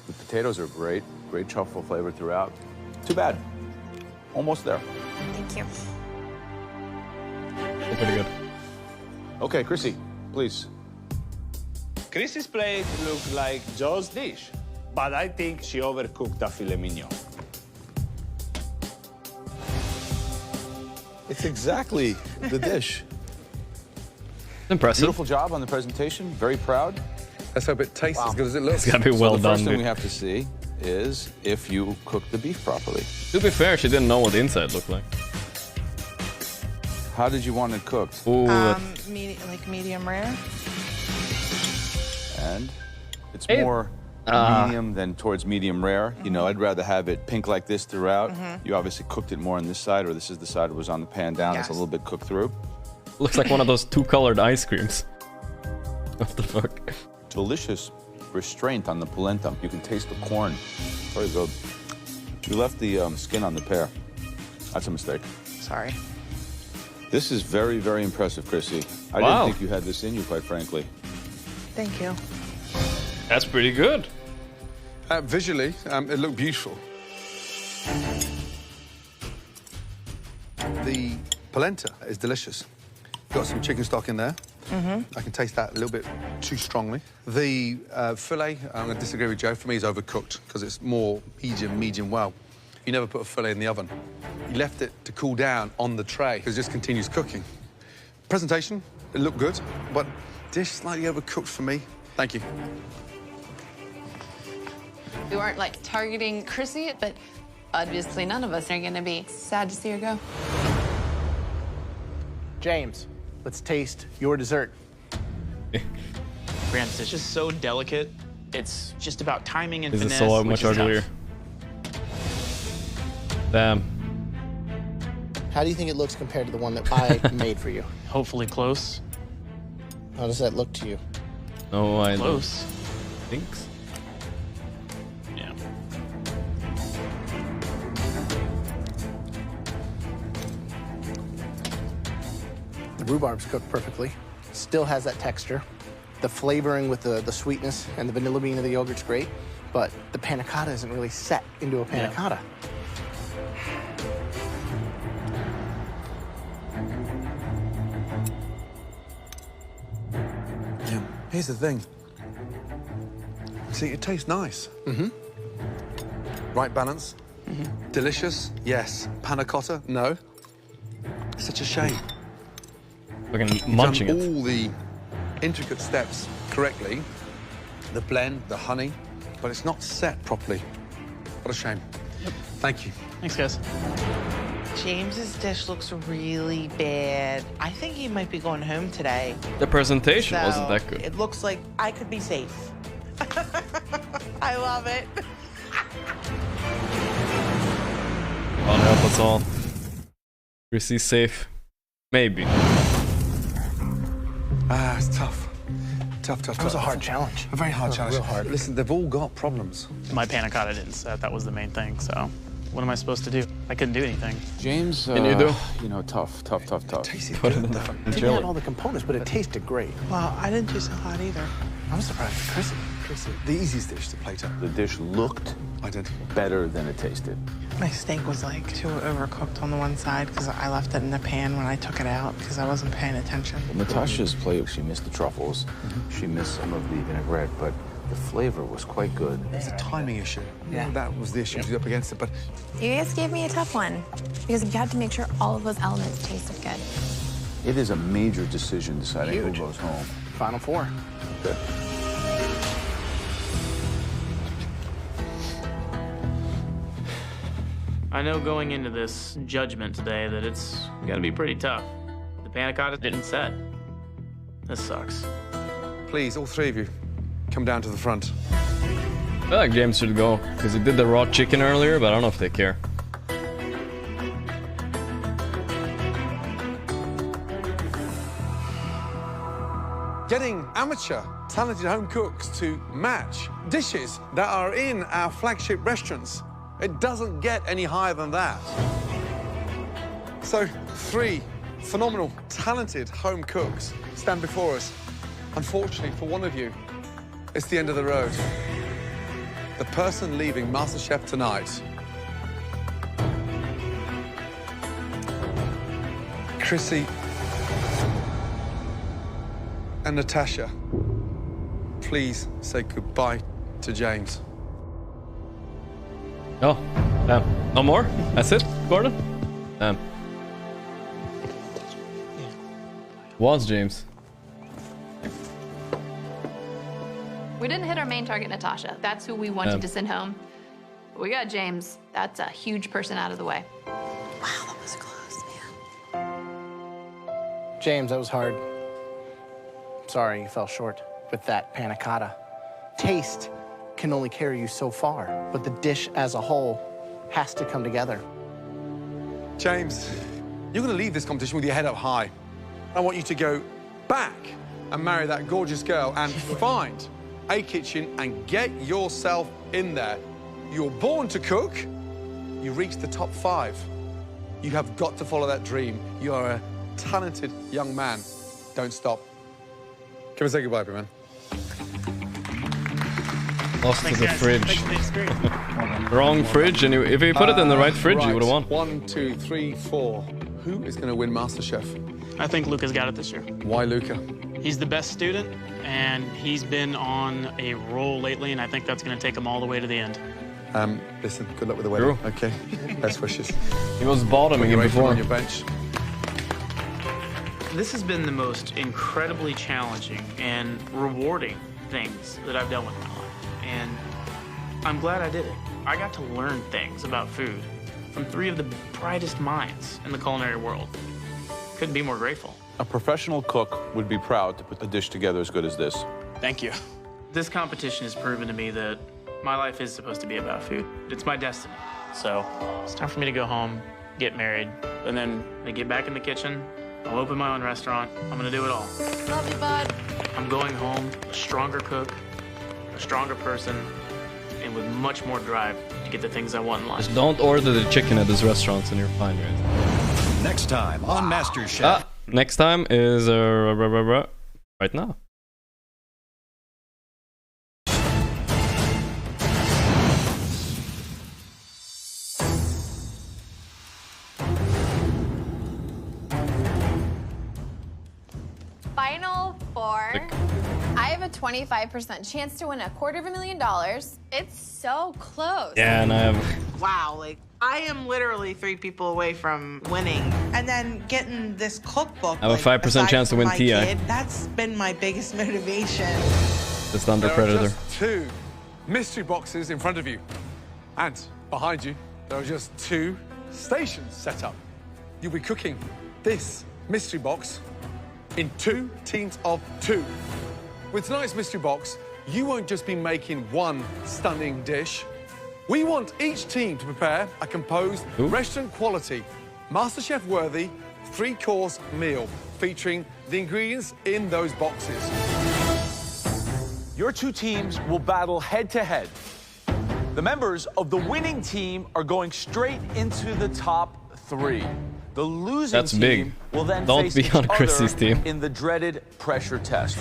The potatoes are great. Great truffle flavor throughout. Too bad. Almost there. Thank you. Pretty good. Okay, Chrissy, please. Chrissy's plate looked like Joe's dish, but I think she overcooked the filet mignon. It's exactly the dish. Impressive. Beautiful job on the presentation. Very proud. Let's hope it tastes as good as it looks. It's gotta be well the done, first thing dude. we have to see is if you cook the beef properly. To be fair, she didn't know what the inside looked like. How did you want it cooked? Ooh, Like medium rare. And it's Hey. more medium than towards medium rare. You know, I'd rather have it pink like this throughout. You obviously cooked it more on this side, or this is the side that was on the pan down. It's a little bit cooked through. looks like one of those two-colored ice creams. What the fuck? Delicious restraint on the polenta. You can taste the corn. Very good. You left the skin on the pear. That's a mistake. Sorry. This is very, very impressive, Chrissy. I Wow. didn't think you had this in you, quite frankly. Thank you. That's pretty good. Visually, it looked beautiful. The polenta is delicious. Got some chicken stock in there. I can taste that a little bit too strongly. The fillet, I'm going to disagree with Joe. For me, is overcooked because it's more medium well. You never put a fillet in the oven. You left it to cool down on the tray because it just continues cooking. Presentation, it looked good, but dish slightly overcooked for me. Thank you. We weren't like targeting Chrissy, but obviously none of us are gonna be sad to see her go. James, let's taste your dessert. Grant, it's just so delicate. It's just about timing and This finesse. is so which much is tough. uglier. Damn. How do you think it looks compared to the one that I made for you? Hopefully close. How does that look to you? No, I Close. don't think so. Yeah. The rhubarb's cooked perfectly. Still has that texture. The flavoring with the sweetness and the vanilla bean of the yogurt's great, but the panna cotta isn't really set into a panna cotta. Yeah. Here's the thing. See, it tastes nice. Right balance. Delicious? Yes. Panna cotta? No. Such a shame. Fucking munching You've it. done all the intricate steps correctly. The blend, the honey, but it's not set properly. What a shame. Thank you. Thanks, guys. James's dish looks really bad. I think he might be going home today. The presentation So, wasn't that good. It looks like I could be safe. I love it. God help us all. Chrissy's safe. Maybe. Ah, it's tough. Tough. That was a hard challenge. A very hard challenge. Real hard. Listen, they've all got problems. My panna cotta didn't set. That was the main thing. So, what am I supposed to do? I couldn't do anything. James, Can you do? You know, tough. Put it in the It didn't have all the components, but it tasted great. Well, I didn't do so hot either. I'm surprised at Chrissy. The easiest dish to plate up. The dish looked identical, better than it tasted. My steak was like too overcooked on the one side because I left it in the pan when I took it out because I wasn't paying attention. Natasha's plate, she missed the truffles. She missed some of the vinaigrette, but the flavor was quite good. It's a timing issue. Yeah, that was the issue. She was up against it, but You guys gave me a tough one because you had to make sure all of those elements tasted good. It is a major decision deciding Huge. who goes home. Final four. Good. I know going into this judgment today that it's gonna be pretty tough. The panna cotta didn't set. This sucks. please, all three of you, come down to the front. I feel like James should go, because he did the raw chicken earlier, but I don't know if they care. Getting amateur, talented home cooks to match dishes that are in our flagship restaurants. It doesn't get any higher than that. So, three phenomenal, talented home cooks stand before us. Unfortunately, for one of you, it's the end of the road. The person leaving MasterChef tonight, Chrissy and Natasha, please say goodbye to James. Oh, damn. No more? That's it, Gordon? Damn. Was James. We didn't hit our main target, Natasha. That's who we wanted to send home. We got James. That's a huge person out of the way. Wow, that was close, man. James, that was hard. Sorry you fell short with that panna cotta. Taste can only carry you so far, but the dish as a whole has to come together. James, you're going to leave this competition with your head up high. I want you to go back and marry that gorgeous girl and find a kitchen and get yourself in there. You're born to cook. You reached the top 5. You have got to follow that dream. You are a talented young man. Don't stop. Come and say goodbye, man. Lost to the fridge. Wrong fridge, and if you put it in the right fridge, you would have won. 1, 2, 3, 4. Who is going to win MasterChef? I think Luca's got it this year. Why Luca? He's the best student, and he's been on a roll lately, and I think that's going to take him all the way to the end. Listen, good luck with the wedding. Okay, best wishes. He was bottoming him before. On your bench. This has been the most incredibly challenging and rewarding things that I've done with my life, and I'm glad I did it. I got to learn things about food from 3 of the brightest minds in the culinary world. Couldn't be more grateful. A professional cook would be proud to put a dish together as good as this. Thank you. This competition has proven to me that my life is supposed to be about food. It's my destiny. So it's time for me to go home, get married, and then when I get back in the kitchen, I'll open my own restaurant. I'm gonna do it all. Love you, bud. I'm going home a stronger cook, a stronger person, and with much more drive to get the things I want in life. Just don't order the chicken at these restaurants and you're fine, right? Next time on MasterChef. Next time is right now. Final 4. I have a 25% chance to win $250,000. It's so close. Yeah, and I have... Wow, like, I am literally 3 people away from winning. And then getting this cookbook. I have a 5% chance to win TI. Kid, that's been my biggest motivation. The Thunder Predator. There are just 2 mystery boxes in front of you. And behind you, there are just 2 stations set up. You'll be cooking this mystery box in 2 teams of 2. With tonight's mystery box, you won't just be making one stunning dish. We want each team to prepare a composed, restaurant-quality, MasterChef-worthy 3-course meal featuring the ingredients in those boxes. Your 2 teams will battle head-to-head. The members of the winning team are going straight into the top 3. The losing team will then face each other in the dreaded pressure test,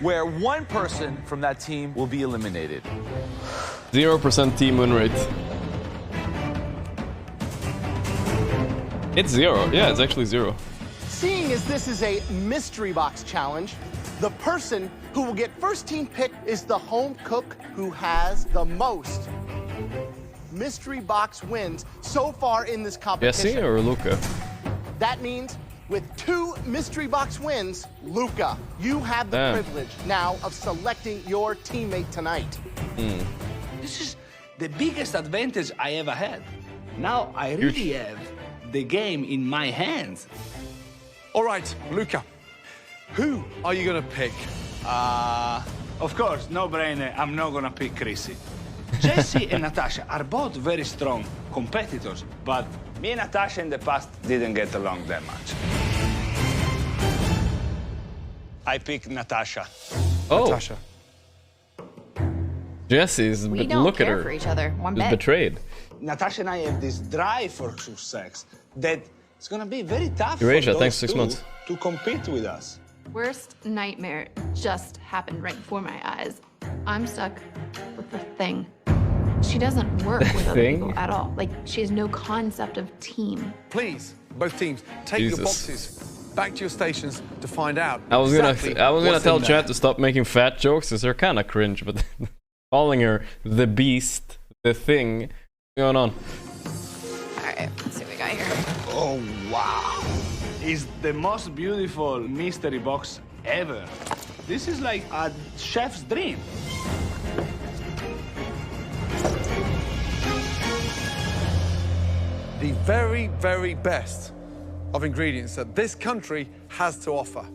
where one person from that team will be eliminated. 0% team win rate. It's 0. Yeah, it's actually 0. Seeing as this is a mystery box challenge, the person who will get first team pick is the home cook who has the most mystery box wins so far in this competition. Jesse or Luca? That means with 2 mystery box wins, Luca, you have the privilege now of selecting your teammate tonight. This is the biggest advantage I ever had. Now I really have the game in my hands. All right, Luca, who are you going to pick? Of course, no brainer, I'm not gonna pick Chrissy. Jesse and Natasha are both very strong competitors, but me and Natasha in the past didn't get along that much. I pick Natasha. Oh. Natasha. Jesse's, We but don't look at care her. for each other one She's bit. betrayed. Natasha and I have this drive for sex that it's gonna be very tough Eurasia, for thanks those 6 two months. to compete with us. Worst nightmare just happened right before my eyes. I'm stuck with the thing. She doesn't work with other Thing? people at all. Like, she has no concept of team. Please, both teams, take your boxes back to your stations to find out. I was gonna exactly tell in there. chat to stop making fat jokes, because they're kind of cringe, but calling her the beast, the thing, what's going on? All right, let's see what we got here. Oh, wow. It's the most beautiful mystery box ever. This is like a chef's dream. The very, very best of ingredients that this country has to offer.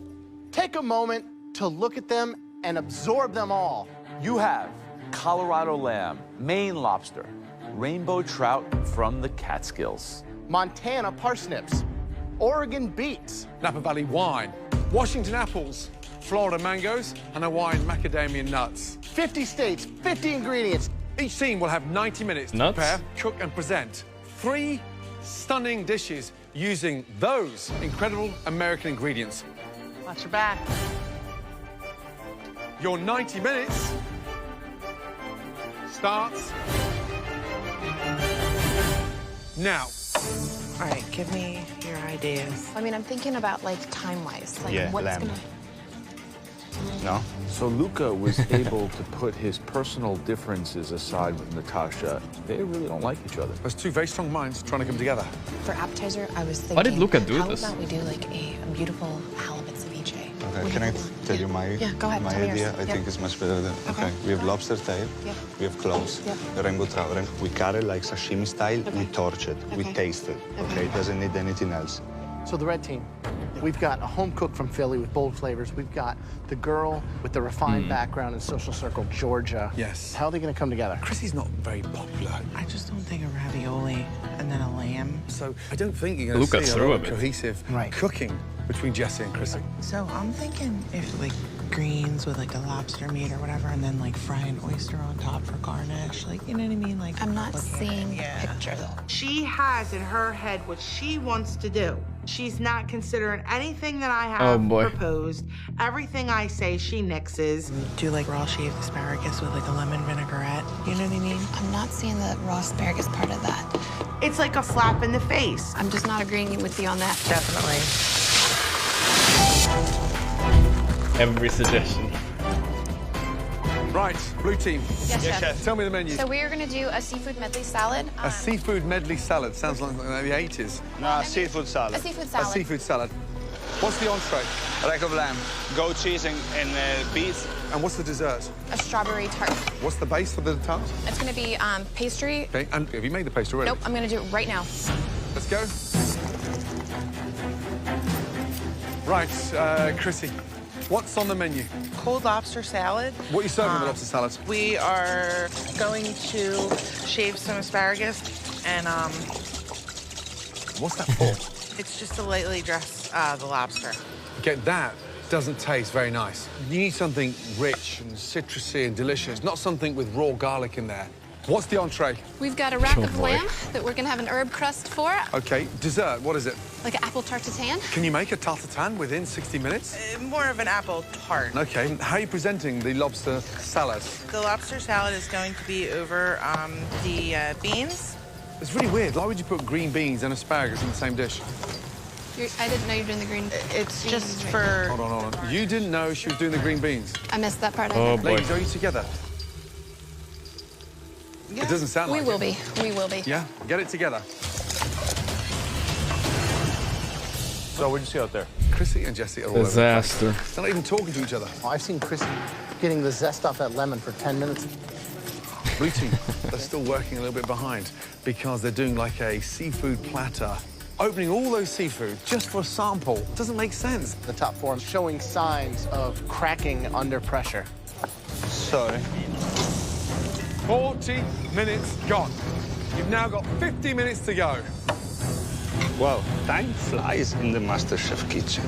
Take a moment to look at them and absorb them all. You have Colorado lamb, Maine lobster, rainbow trout from the Catskills, Montana parsnips, Oregon beets, Napa Valley wine, Washington apples, Florida mangoes, and Hawaiian macadamia nuts. 50 states, 50 ingredients. Each team will have 90 minutes to prepare, cook, and present 3 stunning dishes using those incredible American ingredients. Watch your back. Your 90 minutes starts now. All right, give me your ideas. I mean, I'm thinking about like time-wise, like Yeah, what's lamb. gonna. No? So Luca was able to put his personal differences aside with Natasha. They really don't like each other. There's 2 very strong minds trying to come together. For appetizer, I was thinking. Why did Luca do how this? about we do like a beautiful halibut ceviche? Okay, can I tell you my, Yeah, go ahead, my tell me idea? yours. I Yeah. think it's much better than... Okay, we have lobster tail, we have claws, rainbow trout. We cut it like sashimi style, we torch it, we taste it. Okay, it doesn't need anything else. So the red team, we've got a home cook from Philly with bold flavors. We've got the girl with the refined background in Social Circle, Georgia. Yes. How are they going to come together? Chrissy's not very popular. I just don't think a ravioli and then a lamb. So I don't think you're going to Luca see a threw lot a of bit. cohesive cooking between Jesse and Chrissy. So I'm thinking if like greens with like a lobster meat or whatever, and then like fry an oyster on top for garnish. Like, you know what I mean? Like, I'm not seeing the picture though. She has in her head what she wants to do. She's not considering anything that I Oh, have boy. proposed. Everything I say, she nixes. do like raw shaved asparagus with like a lemon vinaigrette. You know what I mean? I'm not seeing the raw asparagus part of that. It's like a slap in the face. I'm just not agreeing with you on that. Definitely. Every suggestion. Right, blue team. Yes, chef. Tell me the menu. So we are going to do a seafood medley salad. A seafood medley salad. Sounds like the 80s. No, seafood salad. A seafood salad. A seafood salad. What's the entree? Rack of lamb, goat cheese and beef. And what's the dessert? A strawberry tart. What's the base for the tart? It's going to be pastry. Okay, and have you made the pastry already? Nope, I'm going to do it right now. Let's go. Right, Chrissy, what's on the menu? Cold lobster salad. What are you serving with the lobster salad? We are going to shave some asparagus and What's that for? it's just to lightly dress the lobster. Okay, that doesn't taste very nice. You need something rich and citrusy and delicious, not something with raw garlic in there. What's the entree? We've got a rack of lamb that we're gonna have an herb crust for. Okay, dessert, what is it? Like an apple tartatan. Can you make a tartatan within 60 minutes? More of an apple tart. Okay, how are you presenting the lobster salad? The lobster salad is going to be over the beans. It's really weird. Why would you put green beans and asparagus in the same dish? I didn't know you were doing the green. It's just for... Hold on. You didn't know she was doing the green beans? I missed that part. Oh, boy. Ladies, are you together? Yeah. It doesn't sound like We will be. We will be. Yeah? Get it together. So what'd you see out there? Chrissy and Jesse are all over. Disaster. They're not even talking to each other. I've seen Chris getting the zest off that lemon for 10 minutes. Blue team, they're still working a little bit behind because they're doing like a seafood platter. Opening all those seafood just for a sample doesn't make sense. The top four showing signs of cracking under pressure. Sorry. 40 minutes gone. You've now got 50 minutes to go. Wow, time flies in the MasterChef kitchen.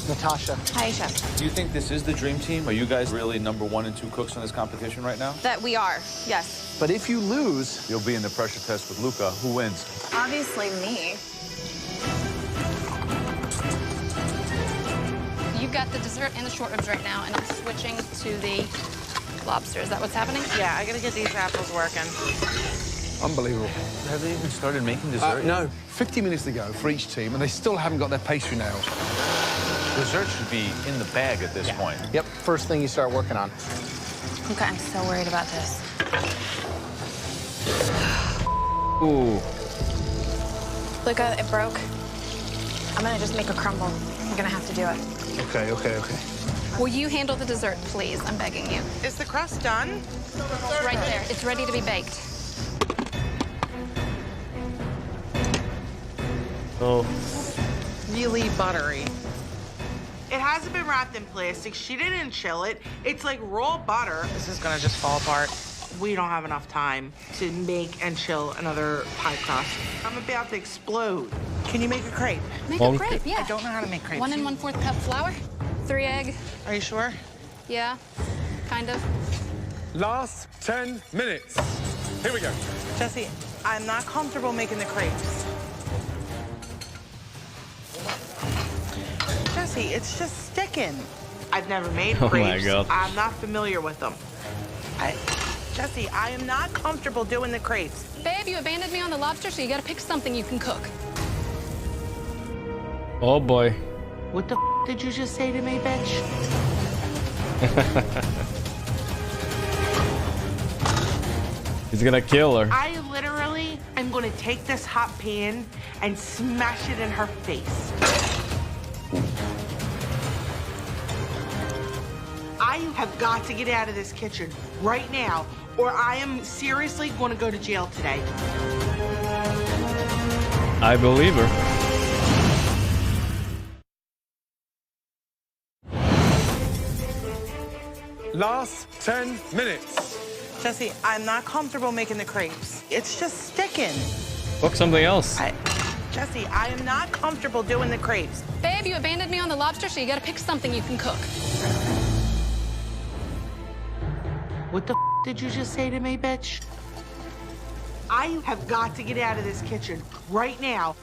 Natasha. Hi, chef. Do you think this is the dream team? Are you guys really number 1 and 2 cooks in this competition right now? That we are, yes. But if you lose, You'll be in the pressure test with Luca. Who wins? Obviously me. You've got the dessert and the short ribs right now, and I'm switching to the lobster. Is that what's happening? Yeah, I gotta get these apples working. Unbelievable. Have they even started making dessert? No, 50 minutes to go for each team, and they still haven't got their pastry nails. Dessert should be in the bag at this point. Yep, first thing you start working on. Okay, I'm so worried about this. Ooh. Luca, it broke. I'm gonna just make a crumble. I'm gonna have to do it. Okay. Will you handle the dessert, please? I'm begging you. Is the crust done? It's right there. It's ready to be baked. Oh. Really buttery. It hasn't been wrapped in plastic. She didn't chill it. It's like raw butter. This is gonna just fall apart. We don't have enough time to make and chill another pie crust. I'm about to explode. Can you make a crepe? Make a crepe, yeah. I don't know how to make crepes. 1 1/4 cup flour, 3 egg. Are you sure? Yeah, kind of. Last 10 minutes. Here we go. Jesse, I'm not comfortable making the crepes. Jesse, it's just sticking. I've never made Oh crepes. my God. I'm not familiar with them. Jesse, I am not comfortable doing the crepes. Babe, you abandoned me on the lobster, so you gotta pick something you can cook. Oh boy. What the did you just say to me, bitch? He's gonna kill her. I literally am gonna take this hot pan and smash it in her face. I have got to get out of this kitchen right now, or I am seriously going to go to jail today. I believe her. Last 10 minutes. Jesse, I'm not comfortable making the crepes. It's just sticking. Cook something else. Jesse, I am not comfortable doing the crepes. Babe, you abandoned me on the lobster, so you gotta pick something you can cook. What the did you just say to me, bitch? I have got to get out of this kitchen right now.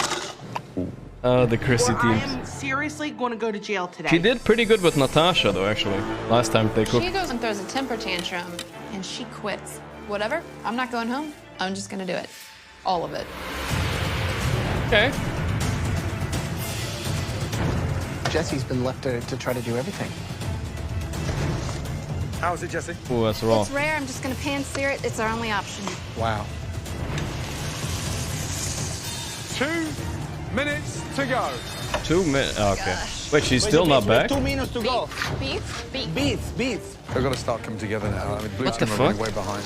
The Chrissy or I team. am seriously going to go to jail today. She did pretty good with Natasha, though, actually. Last time they cooked. She goes and throws a temper tantrum, and she quits. Whatever, I'm not going home. I'm just gonna do it. All of it. Okay. Jesse's been left to try to do everything. How's it, Jesse? Oh, that's raw. It's rare. I'm just gonna pan sear it. It's our only option. Wow. 2 minutes to go. 2 minutes. Okay. Wait, she's still not back? 2 minutes to go. Beets? Beets. They've got to start coming together now. I mean, blue What the team are fuck? running way behind.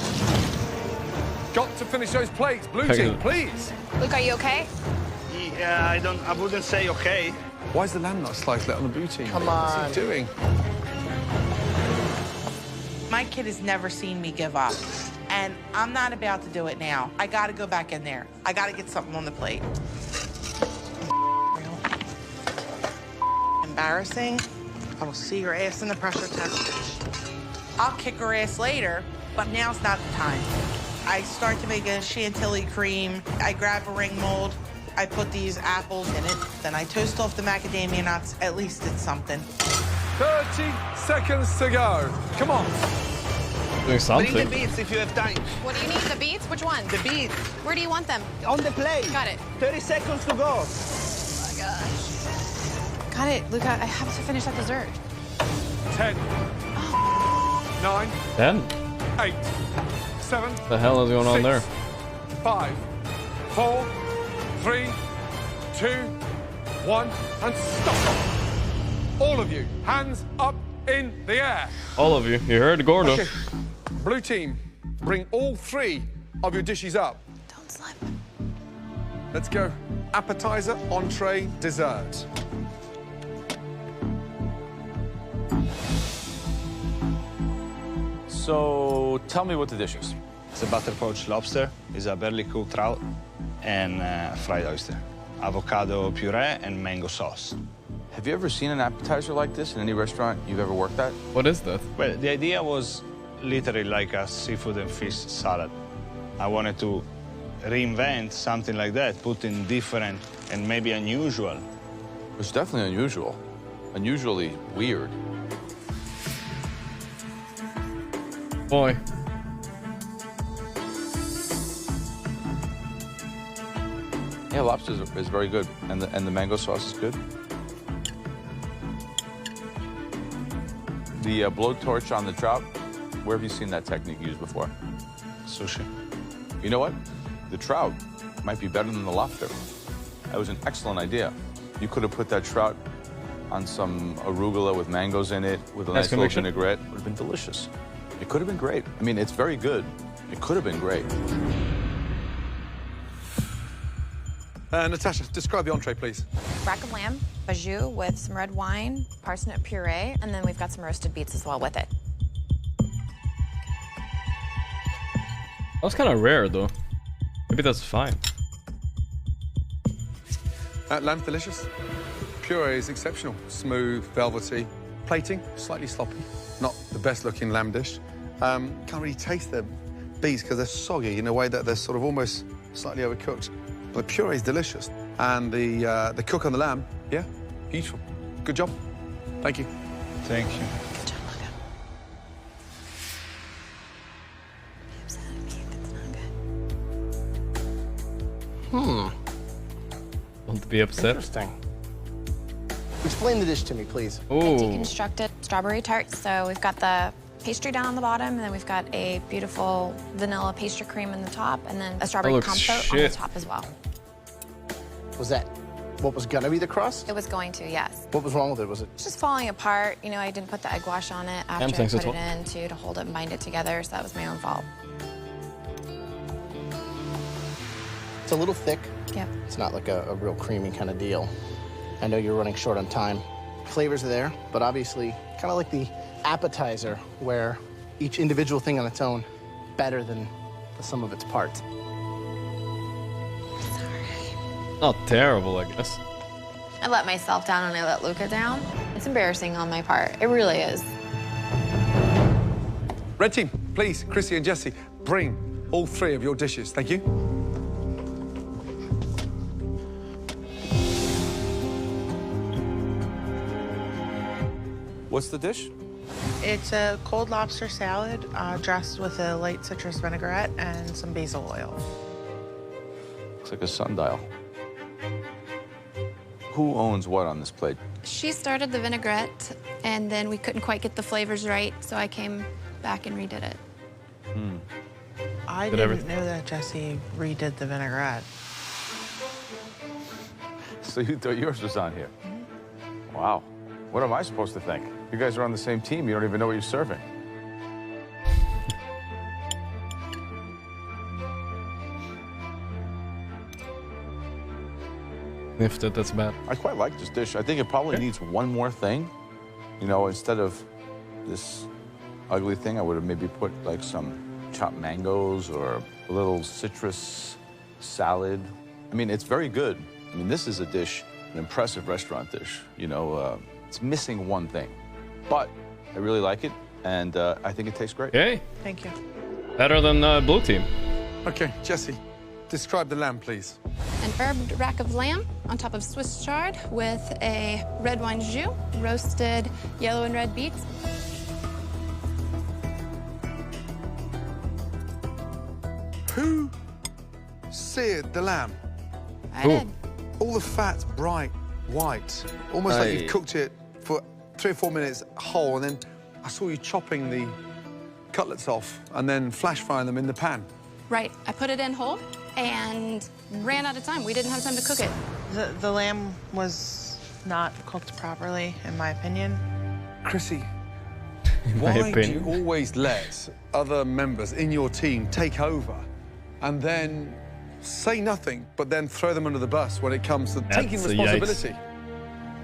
Got to finish those plates. Blue team, please. Luke, are you okay? Yeah, I wouldn't say okay. Why is the lamb not sliced on the blue team? Come What's on. he doing? My kid has never seen me give up, and I'm not about to do it now. I gotta go back in there. I gotta get something on the plate. Embarrassing. I will see your ass in the pressure test. I'll kick her ass later, but now's not the time. I start to make a chantilly cream. I grab a ring mold. I put these apples in it. Then I toast off the macadamia nuts. At least it's something. 30 seconds to go. Come on. Doing something. Bring the beets if you have time. What do you need? The beets? Which one? The beets. Where do you want them? On the plate. Got it. 30 seconds to go. Oh my gosh. Got it, Luca. I have to finish that dessert. 10, 9, 10? 8, 7. What the hell is going on there? 5, 4, 3, 2, 1, and stop. All of you, hands up in the air. All of you. You heard Gordo. Okay. Blue team, bring all 3 of your dishes up. Don't slip. Let's go. Appetizer, entree, dessert. So tell me what the dish is. It's a butter poached lobster, it's a barely cooked trout, and fried oyster. Avocado puree and mango sauce. Have you ever seen an appetizer like this in any restaurant you've ever worked at? What is that? Well, the idea was literally like a seafood and fish salad. I wanted to reinvent something like that, put in different and maybe unusual. It's definitely unusual. Unusually weird. Boy. Yeah, lobster is very good, and the mango sauce is good. The blowtorch on the trout, where have you seen that technique used before? Sushi. You know what? The trout might be better than the lobster. That was an excellent idea. You could have put that trout on some arugula with mangoes in it, with a nice little vinaigrette. It would have been delicious. It could have been great. I mean, it's very good. It could have been great. Natasha, describe the entree, please. Rack of lamb, bajou with some red wine, parsnip puree, and then we've got some roasted beets as well with it. That was kind of rare, though. Maybe that's fine. Lamb's delicious. Puree is exceptional. Smooth, velvety. Plating, slightly sloppy. Not the best looking lamb dish. Can't really taste the beets because they're soggy in a way that they're sort of almost slightly overcooked. But the puree is delicious. And the cook on the lamb, yeah, beautiful. Good job. Thank you. Thank you. Good job, Luca. Don't be upset. Interesting. Explain the dish to me, please. Ooh. Deconstructed strawberry tart. So we've got the pastry down on the bottom, and then we've got a beautiful vanilla pastry cream in the top, and then a strawberry compote on the top as well. Was that what was gonna be the crust? It was going to, yes. What was wrong with it? Was it? It's just falling apart. You know, I didn't put the egg wash on it after I put it in to hold it and bind it together, so that was my own fault. It's a little thick. Yep. It's not like a real creamy kind of deal. I know you're running short on time. Flavors are there, but obviously kind of like the appetizer where each individual thing on its own better than the sum of its parts. Not terrible, I guess. I let myself down and I let Luca down. It's embarrassing on my part. It really is. Red team, please, Chrissy and Jesse, bring all 3 of your dishes. Thank you. What's the dish? It's a cold lobster salad dressed with a light citrus vinaigrette and some basil oil. Looks like a sundial. Who owns what on this plate? She started the vinaigrette, and then we couldn't quite get the flavors right, so I came back and redid it. I Did didn't everything. know that Jesse redid the vinaigrette. So you thought yours was on here? Wow. What am I supposed to think? You guys are on the same team. You don't even know what you're serving. If that's bad. I quite like this dish. I think it probably needs one more thing. You know, instead of this ugly thing, I would have maybe put like some chopped mangoes or a little citrus salad. I mean, it's very good. I mean, this is a dish, an impressive restaurant dish. You know, it's missing one thing, but I really like it, and I think it tastes great. Yay. Thank you. Better than blue team. Okay, Jesse, describe the lamb, please. An herbed rack of lamb on top of Swiss chard with a red wine jus, roasted yellow and red beets. Who seared the lamb? I did. All the fat's bright white, almost like you've cooked it for 3 or 4 minutes whole, and then I saw you chopping the cutlets off and then flash frying them in the pan. Right, I put it in whole and ran out of time. We didn't have time to cook it. The lamb was not cooked properly, in my opinion. Chrissy, why do you always let other members in your team take over and then say nothing, but then throw them under the bus when it comes to taking responsibility?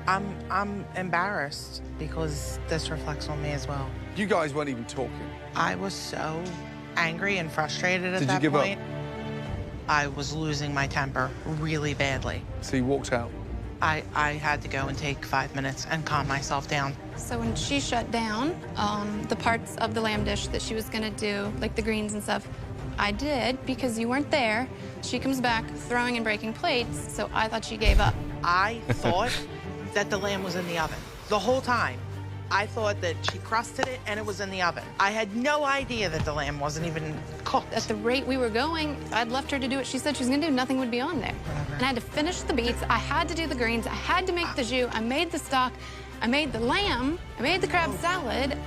I'm embarrassed because this reflects on me as well. You guys weren't even talking. I was so angry and frustrated at Did you that give up? point. I was losing my temper really badly. So you walked out? I had to go and take 5 minutes and calm myself down. So when she shut down the parts of the lamb dish that she was gonna do, like the greens and stuff, I did because you weren't there. She comes back throwing and breaking plates, so I thought she gave up. I thought that the lamb was in the oven the whole time. I thought that she crusted it and it was in the oven. I had no idea that the lamb wasn't even cooked. At the rate we were going, if I'd left her to do what she said she was gonna do, nothing would be on there. And I had to finish the beets, I had to do the greens, I had to make the jus, I made the stock, I made the lamb, I made the crab salad.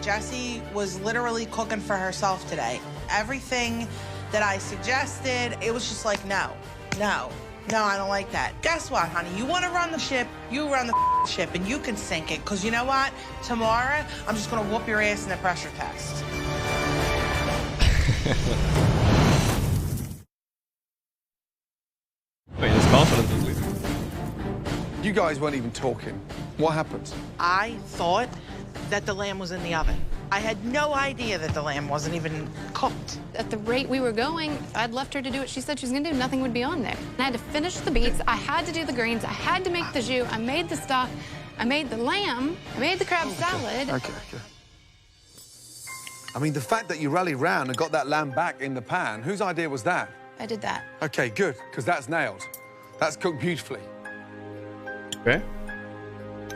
Jessie was literally cooking for herself today. Everything that I suggested, it was just like, no, I don't like that. Guess what, honey? You want to run the ship, you run the ship, and you can sink it. Because you know what? Tomorrow, I'm just going to whoop your ass in the pressure test. Wait, he's confident at least. You guys weren't even talking. What happened? I thought that the lamb was in the oven. I had no idea that the lamb wasn't even cooked. At the rate we were going, if I'd left her to do what she said she was gonna do, nothing would be on there. And I had to finish the beets, I had to do the greens, I had to make the jus, I made the stock, I made the lamb, I made the crab salad. Okay. I mean, the fact that you rallied round and got that lamb back in the pan, whose idea was that? I did that. Okay, good, because that's nailed. That's cooked beautifully. Okay.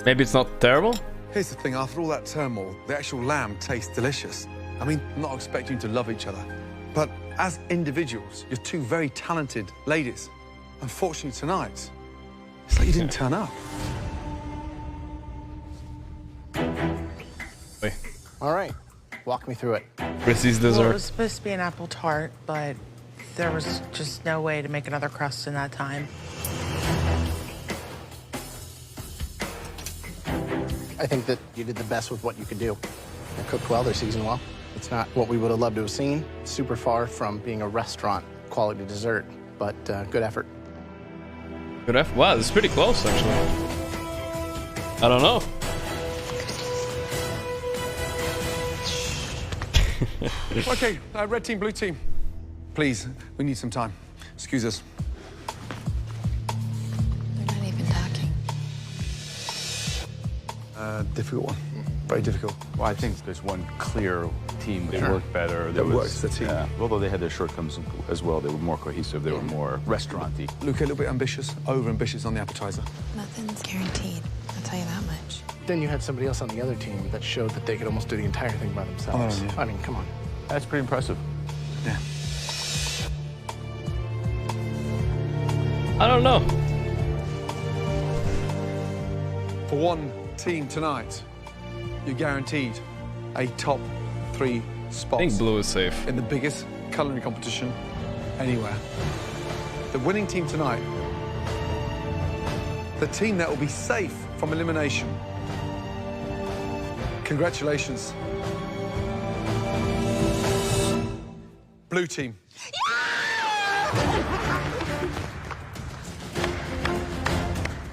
Maybe it's not terrible? Here's the thing, after all that turmoil, the actual lamb tastes delicious. I mean, I'm not expecting you to love each other, but as individuals, you're two very talented ladies. Unfortunately, tonight, it's like you didn't turn up. Wait. All right, walk me through it. Chrissy's Well, it dessert. was supposed to be an apple tart, but there was just no way to make another crust in that time. I think that you did the best with what you could do. They're cooked well, they're seasoned well. It's not what we would have loved to have seen. Super far from being a restaurant quality dessert, but good effort. Good F. Wow, this is pretty close, actually. I don't know. Okay, red team, blue team. Please, we need some time. Excuse us. They're not even talking. Difficult one. Very difficult. Well, I think there's one clear team that Sure. worked better. That works, the team. Yeah, although they had their shortcomings as well. They were more cohesive. They were more restaurant-y. Luke, a little bit ambitious, over-ambitious on the appetizer. Nothing's guaranteed, I'll tell you that much. Then you had somebody else on the other team that showed that they could almost do the entire thing by themselves. Oh, yeah. I mean, come on. That's pretty impressive. Yeah. I don't know. For one team tonight, you're guaranteed a top 3 spots. I think blue is safe. In the biggest culinary competition anywhere. The winning team tonight, the team that will be safe from elimination. Congratulations. Blue team.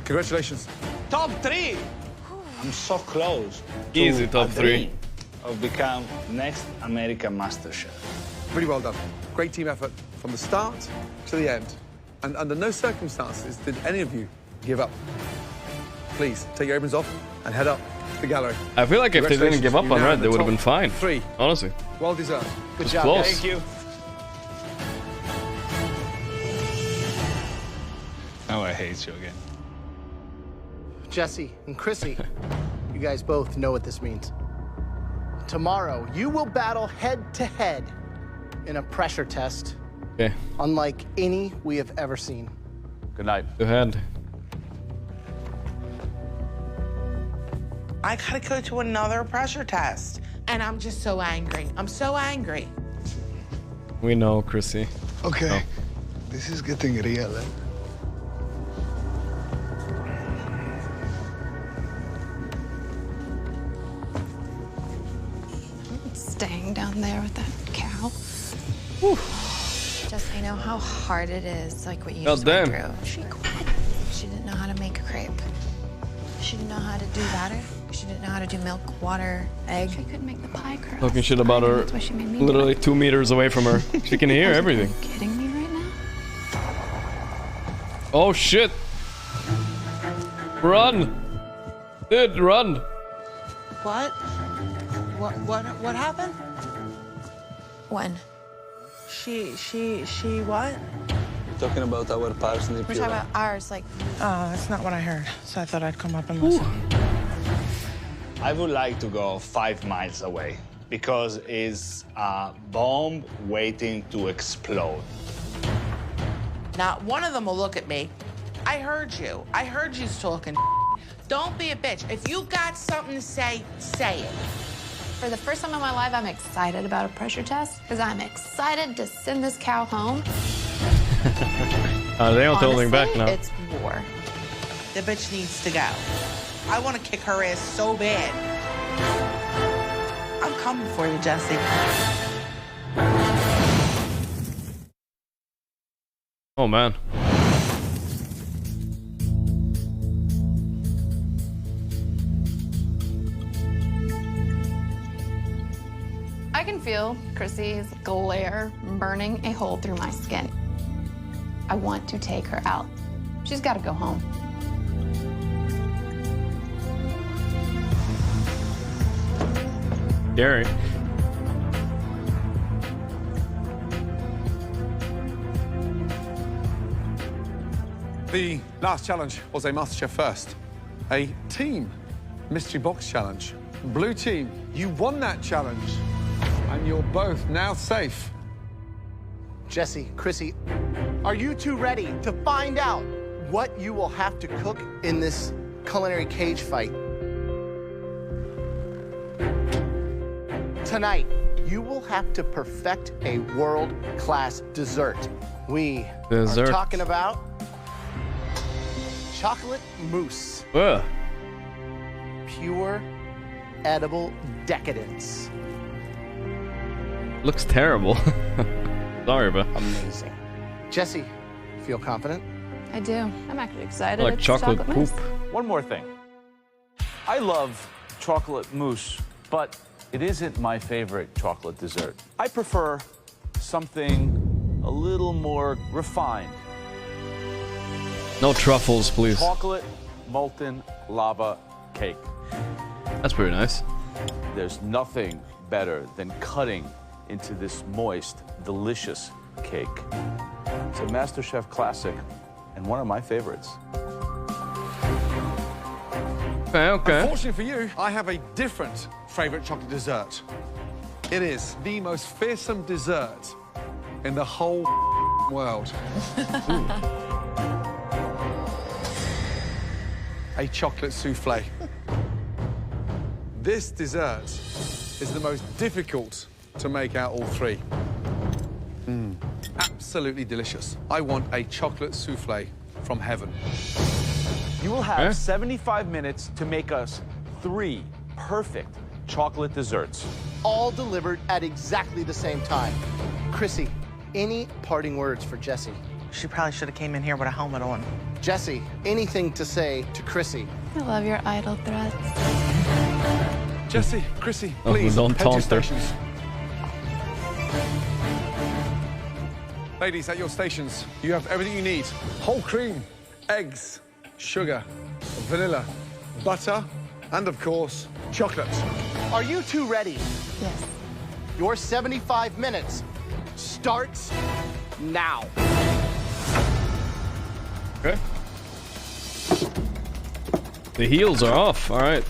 Congratulations. Top 3. I'm so close. Easy top 3. I've become next American MasterChef. Really well done. Great team effort from the start to the end. And under no circumstances did any of you give up. Please, take your aprons off and head up to the gallery. I feel like if they didn't give up on red, they would have been fine. 3. Honestly. Well deserved. Good job. Close. Thank you. Now I hate you again. Jesse and Chrissy, you guys both know what this means. Tomorrow, you will battle head-to-head in a pressure test. Okay. Unlike any we have ever seen. Good night. Go ahead. I gotta go to another pressure test. And I'm just so angry. I'm so angry. We know, Chrissy. Okay. No. This is getting real, eh? Staying down there with that cow. Just, I know how hard it is, like what you just went through. She quit. She didn't know how to make a crepe. She didn't know how to do batter. She didn't know how to do milk, water, egg. She couldn't make the pie crust. Talking shit about her That's why she made me literally 2 meters away from her. She can hear everything. Are you kidding me right now? Oh shit! Run! Dude, run! What? What happened? When? She what? Talking about our parsnip. We're talking about ours, like. Oh, that's not what I heard. So I thought I'd come up and listen. I would like to go 5 miles away because it's a bomb waiting to explode. Not one of them will look at me. I heard you. I heard you talking. Don't be a bitch. If you got something to say, say it. For the first time in my life, I'm excited about a pressure test because I'm excited to send this cow home. They don't holding back now. It's war. The bitch needs to go. I want to kick her ass so bad. I'm coming for you, Jesse. Oh man. I can feel Chrissy's glare burning a hole through my skin. I want to take her out. She's got to go home. Gary. The last challenge was a MasterChef first. A team mystery box challenge. Blue team, you won that challenge. And you're both now safe. Jesse, Chrissy, are you two ready to find out what you will have to cook in this culinary cage fight? Tonight, you will have to perfect a world-class dessert. We are talking about chocolate mousse. Ugh. Pure, edible decadence. Looks terrible. Sorry, but amazing. Jesse, feel confident? I do. I'm actually excited. Like It's chocolate poop. mousse. One more thing. I love chocolate mousse, but it isn't my favorite chocolate dessert. I prefer something a little more refined. No truffles, please. Chocolate molten lava cake. That's pretty nice. There's nothing better than cutting into this moist, delicious cake. It's a MasterChef classic and one of my favorites. Okay. Unfortunately for you, I have a different favorite chocolate dessert. It is the most fearsome dessert in the whole world. A chocolate souffle. This dessert is the most difficult to make out all three. Absolutely delicious. I want a chocolate souffle from heaven. You will have 75 minutes to make us 3 perfect chocolate desserts. All delivered at exactly the same time. Chrissy, any parting words for Jessie? She probably should have came in here with a helmet on. Jessie, anything to say to Chrissy? I love your idle threats. Jessie, Chrissy, please, don't head to your taunt her. stations. Ladies, at your stations, you have everything you need. Whole cream, eggs, sugar, vanilla, butter, and of course, chocolate. Are you two ready? Yes. Your 75 minutes starts now. Okay. The heels are off. All right.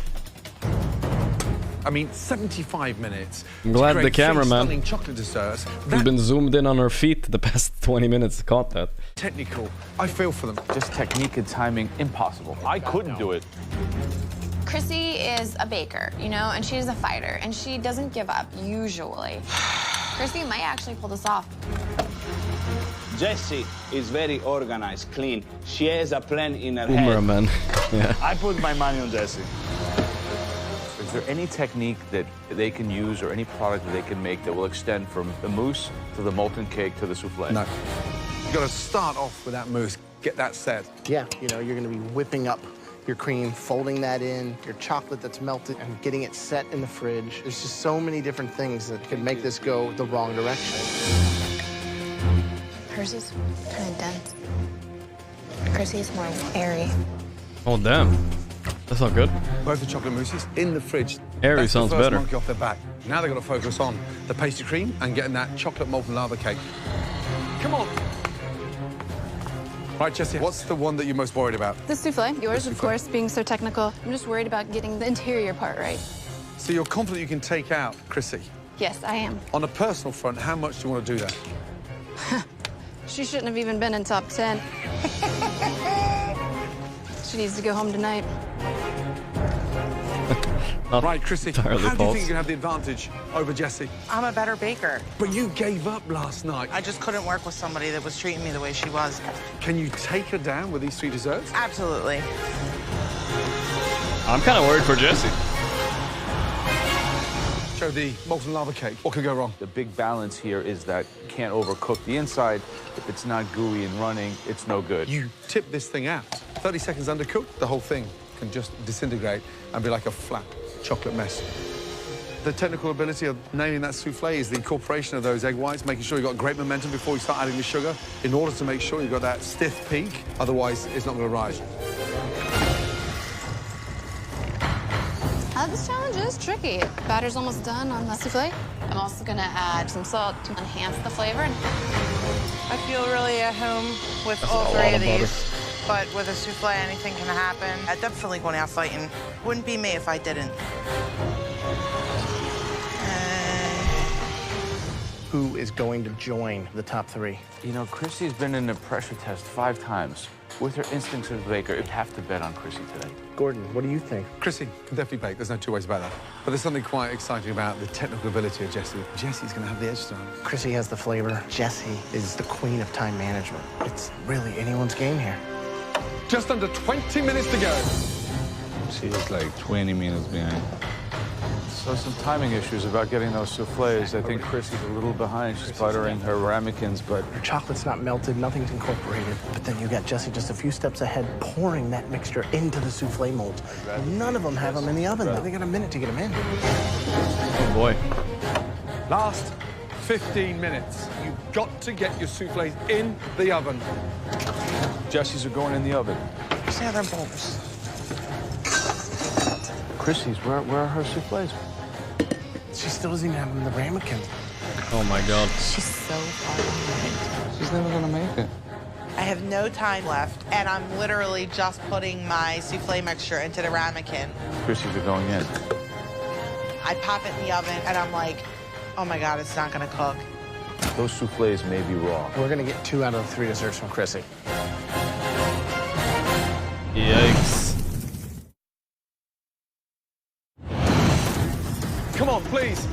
I mean, 75 minutes. I'm glad to the create three cameraman stunning chocolate desserts. has been zoomed in on her feet the past 20 minutes. Caught that. Technical. I feel for them. Just technique and timing, impossible. I couldn't do it. Chrissy is a baker, you know, and she's a fighter, and she doesn't give up, usually. Chrissy might actually pull this off. Jessie is very organized, clean. She has a plan in her Boomer, head. man. Yeah. I put my money on Jessie. Is there any technique that they can use or any product that they can make that will extend from the mousse to the molten cake to the souffle? No. You've got to start off with that mousse, get that set. Yeah, you know, you're gonna be whipping up your cream, folding that in, your chocolate that's melted, and getting it set in the fridge. There's just so many different things that could make this go the wrong direction. Hers is kind of dense. Chrissy's more airy. Oh, damn. That's not good. Both the chocolate mousses in the fridge. Airy That's sounds the first better. monkey off their back. Now they've got to focus on the pastry cream and getting that chocolate molten lava cake. Come on. Right, Jessie, what's the one that you're most worried about? The souffle, yours, of course, being so technical. I'm just worried about getting the interior part right. So you're confident you can take out Chrissy? Yes, I am. On a personal front, how much do you want to do that? She shouldn't have even been in top 10. She needs to go home tonight. Right, Chrissy, how do you think you can have the advantage over Jessie? I'm a better baker. But you gave up last night. I just couldn't work with somebody that was treating me the way she was. Can you take her down with these 3 desserts? Absolutely. I'm kind of worried for Jessie. Show the molten lava cake. What could go wrong? The big balance here is that you can't overcook the inside. If it's not gooey and running, it's no good. You tip this thing out. 30 seconds undercooked, the whole thing can just disintegrate and be like a flat chocolate mess. The technical ability of nailing that souffle is the incorporation of those egg whites, making sure you've got great momentum before you start adding the sugar in order to make sure you've got that stiff peak. Otherwise, it's not going to rise. This challenge is tricky. Batter's almost done on the souffle. I'm also gonna add some salt to enhance the flavor. I feel really at home with all 3 of these. But with a souffle, anything can happen. I'm definitely going out fighting. Wouldn't be me if I didn't. Who is going to join the top 3? You know, Chrissy's been in a pressure test 5 times. With her instincts as a baker, you'd have to bet on Chrissy today. Gordon, what do you think? Chrissy can definitely bake. There's no 2 ways about that. But there's something quite exciting about the technical ability of Jessie. Jessie's going to have the edge to her. Chrissy has the flavor. Jessie is the queen of time management. It's really anyone's game here. Just under 20 minutes to go. She is like 20 minutes behind. So some timing issues about getting those souffles. I think Chrissy's a little behind. She's buttering her ramekins, but her chocolate's not melted, nothing's incorporated. But then you got Jessie just a few steps ahead, pouring that mixture into the souffle molds. None of them have them in the oven, though. They got a minute to get them in. Oh, boy. Last 15 minutes. You've got to get your souffles in the oven. Jessie's are going in the oven. See how they're bowls. Chrissy's, where are her souffles? She still doesn't even have them in the ramekin. Oh, my God. She's so far behind. She's never gonna make it. I have no time left, and I'm literally just putting my souffle mixture into the ramekin. Chrissy's are going in. I pop it in the oven, and I'm like, oh my God, it's not gonna cook. Those souffles may be raw. We're gonna get 2 out of the 3 desserts from Chrissy. Yikes. Come on, please.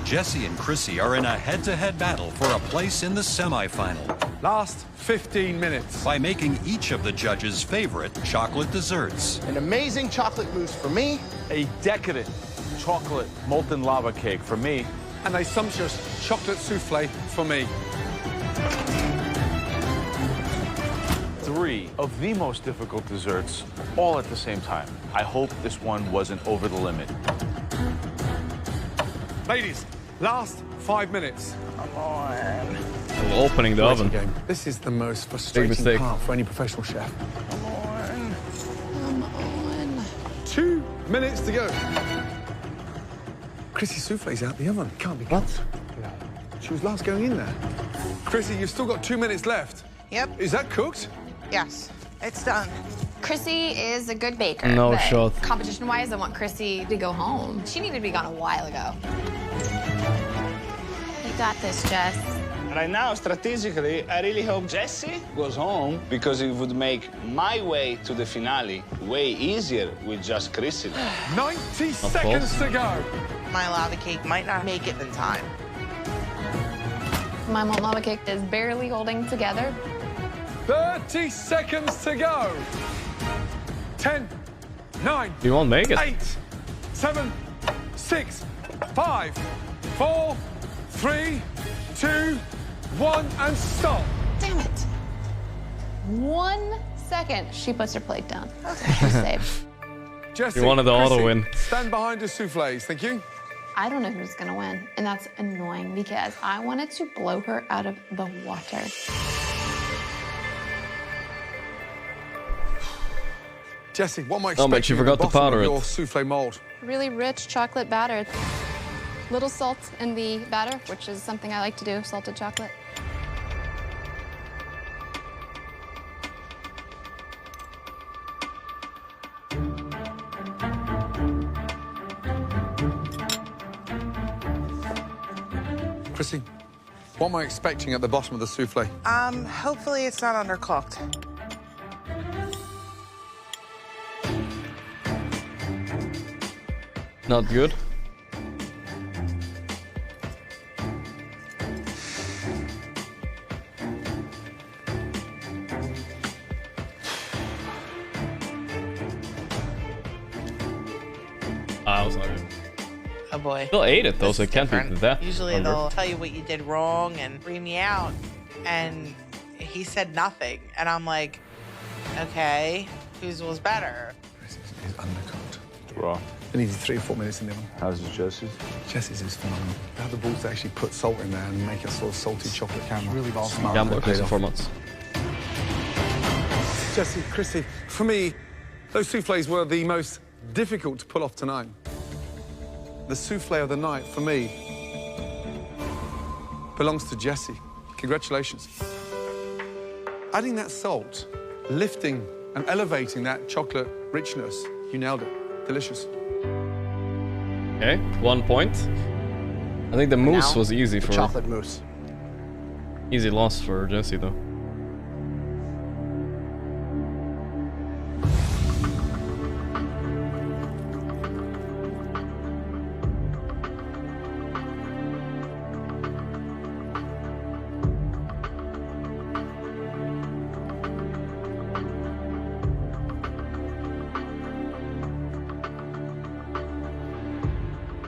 Jesse and Chrissy are in a head-to-head battle for a place in the semifinal. Last 15 minutes. By making each of the judges' favorite chocolate desserts. An amazing chocolate mousse for me. A decadent chocolate molten lava cake for me. And a sumptuous chocolate souffle for me. 3 of the most difficult desserts all at the same time. I hope this one wasn't over the limit. Ladies, last 5 minutes. Come on. Opening the oven. Game. This is the most frustrating part for any professional chef. Come on. Come on. 2 minutes to go. Chrissy souffle's out the oven. Can't be cooked. No. She was last going in there. Chrissy, you've still got 2 minutes left. Yep. Is that cooked? Yes, it's done. Chrissy is a good baker. No but shot. Competition-wise, I want Chrissy to go home. She needed to be gone a while ago. You got this, Jess. Right now, strategically, I really hope Jesse goes home because it would make my way to the finale way easier with just Chrissy. 90 seconds to go. My lava cake might not make it in time. My molten lava cake is barely holding together. 30 seconds to go. 10, 9, You won't make it. 8, 7, 6, 5, 4, 3, 2, 1, and stop. Damn it. 1 second. She puts her plate down. She's safe. Jesse, You wanted the auto Chrissy, win. Stand behind your souffles, thank you. I don't know who's gonna win, and that's annoying because I wanted to blow her out of the water. Jesse, what am I Oh, expecting but you forgot at the to bottom powder of it. your souffle mold? Really rich chocolate batter. Little salt in the batter, which is something I like to do, salted chocolate. Chrissy, what am I expecting at the bottom of the souffle? Hopefully it's not undercooked. Not good. Ah, that was not good. Oh boy. Still ate it though, so it can't be Different. that. Usually hunger. they'll tell you what you did wrong and bring me out. And he said nothing. And I'm like, okay, whose was better? It's undercooked. Raw. It needed 3 or 4 minutes in the oven. How's it, Jesse's? Jesse's is phenomenal. They have the balls to actually put salt in there and make a sort of salty chocolate caramel. Really ball smart. Gambler plays in 4 months. Jesse, Chrissy, for me, those souffles were the most difficult to pull off tonight. The souffle of the night, for me, belongs to Jesse. Congratulations. Adding that salt, lifting and elevating that chocolate richness, you nailed it. Delicious. Okay, 1 point. I think the mousse Now, was easy the for chocolate mousse. Easy loss for Jesse though.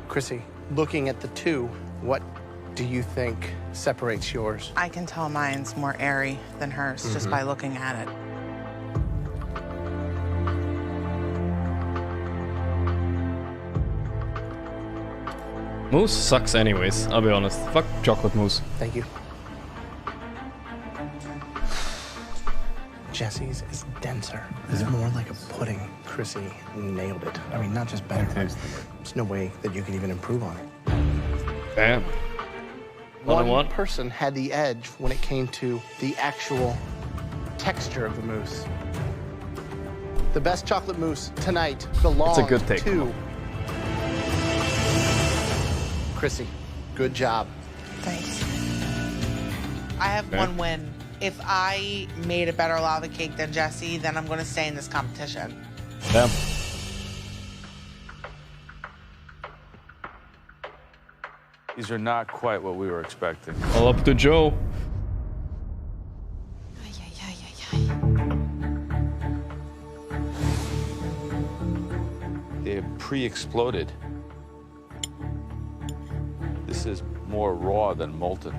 Chrissy, looking at the two, what do you think separates yours? I can tell mine's more airy than hers just by looking at it. Mousse sucks anyways, I'll be honest. Fuck chocolate mousse. Thank you. Jesse's is denser. It's more like a pudding. Chrissy nailed it. I mean, not just better. There's no way that you can even improve on it. Damn. One person had the edge when it came to the actual texture of the mousse. The best chocolate mousse tonight belongs That's a good take. to Chrissy. Good job. Thanks. I have one win. If I made a better lava cake than Jesse, then I'm going to stay in this competition. Damn. These are not quite what we were expecting. All up to Joe. They're pre-exploded. This is more raw than molten.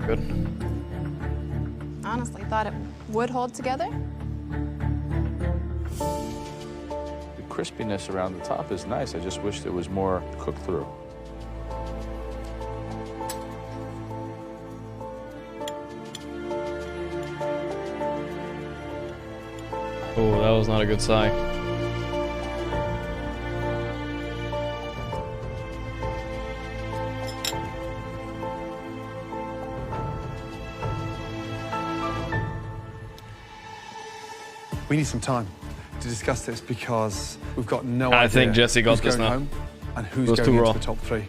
Good. Honestly, thought it would hold together. The crispiness around the top is nice. I just wish there was more cooked through. Oh, that was not a good sign. We need some time to discuss this because we've got no idea. I think Jesse got who's this going now. home and who's It was going too into raw. the top 3.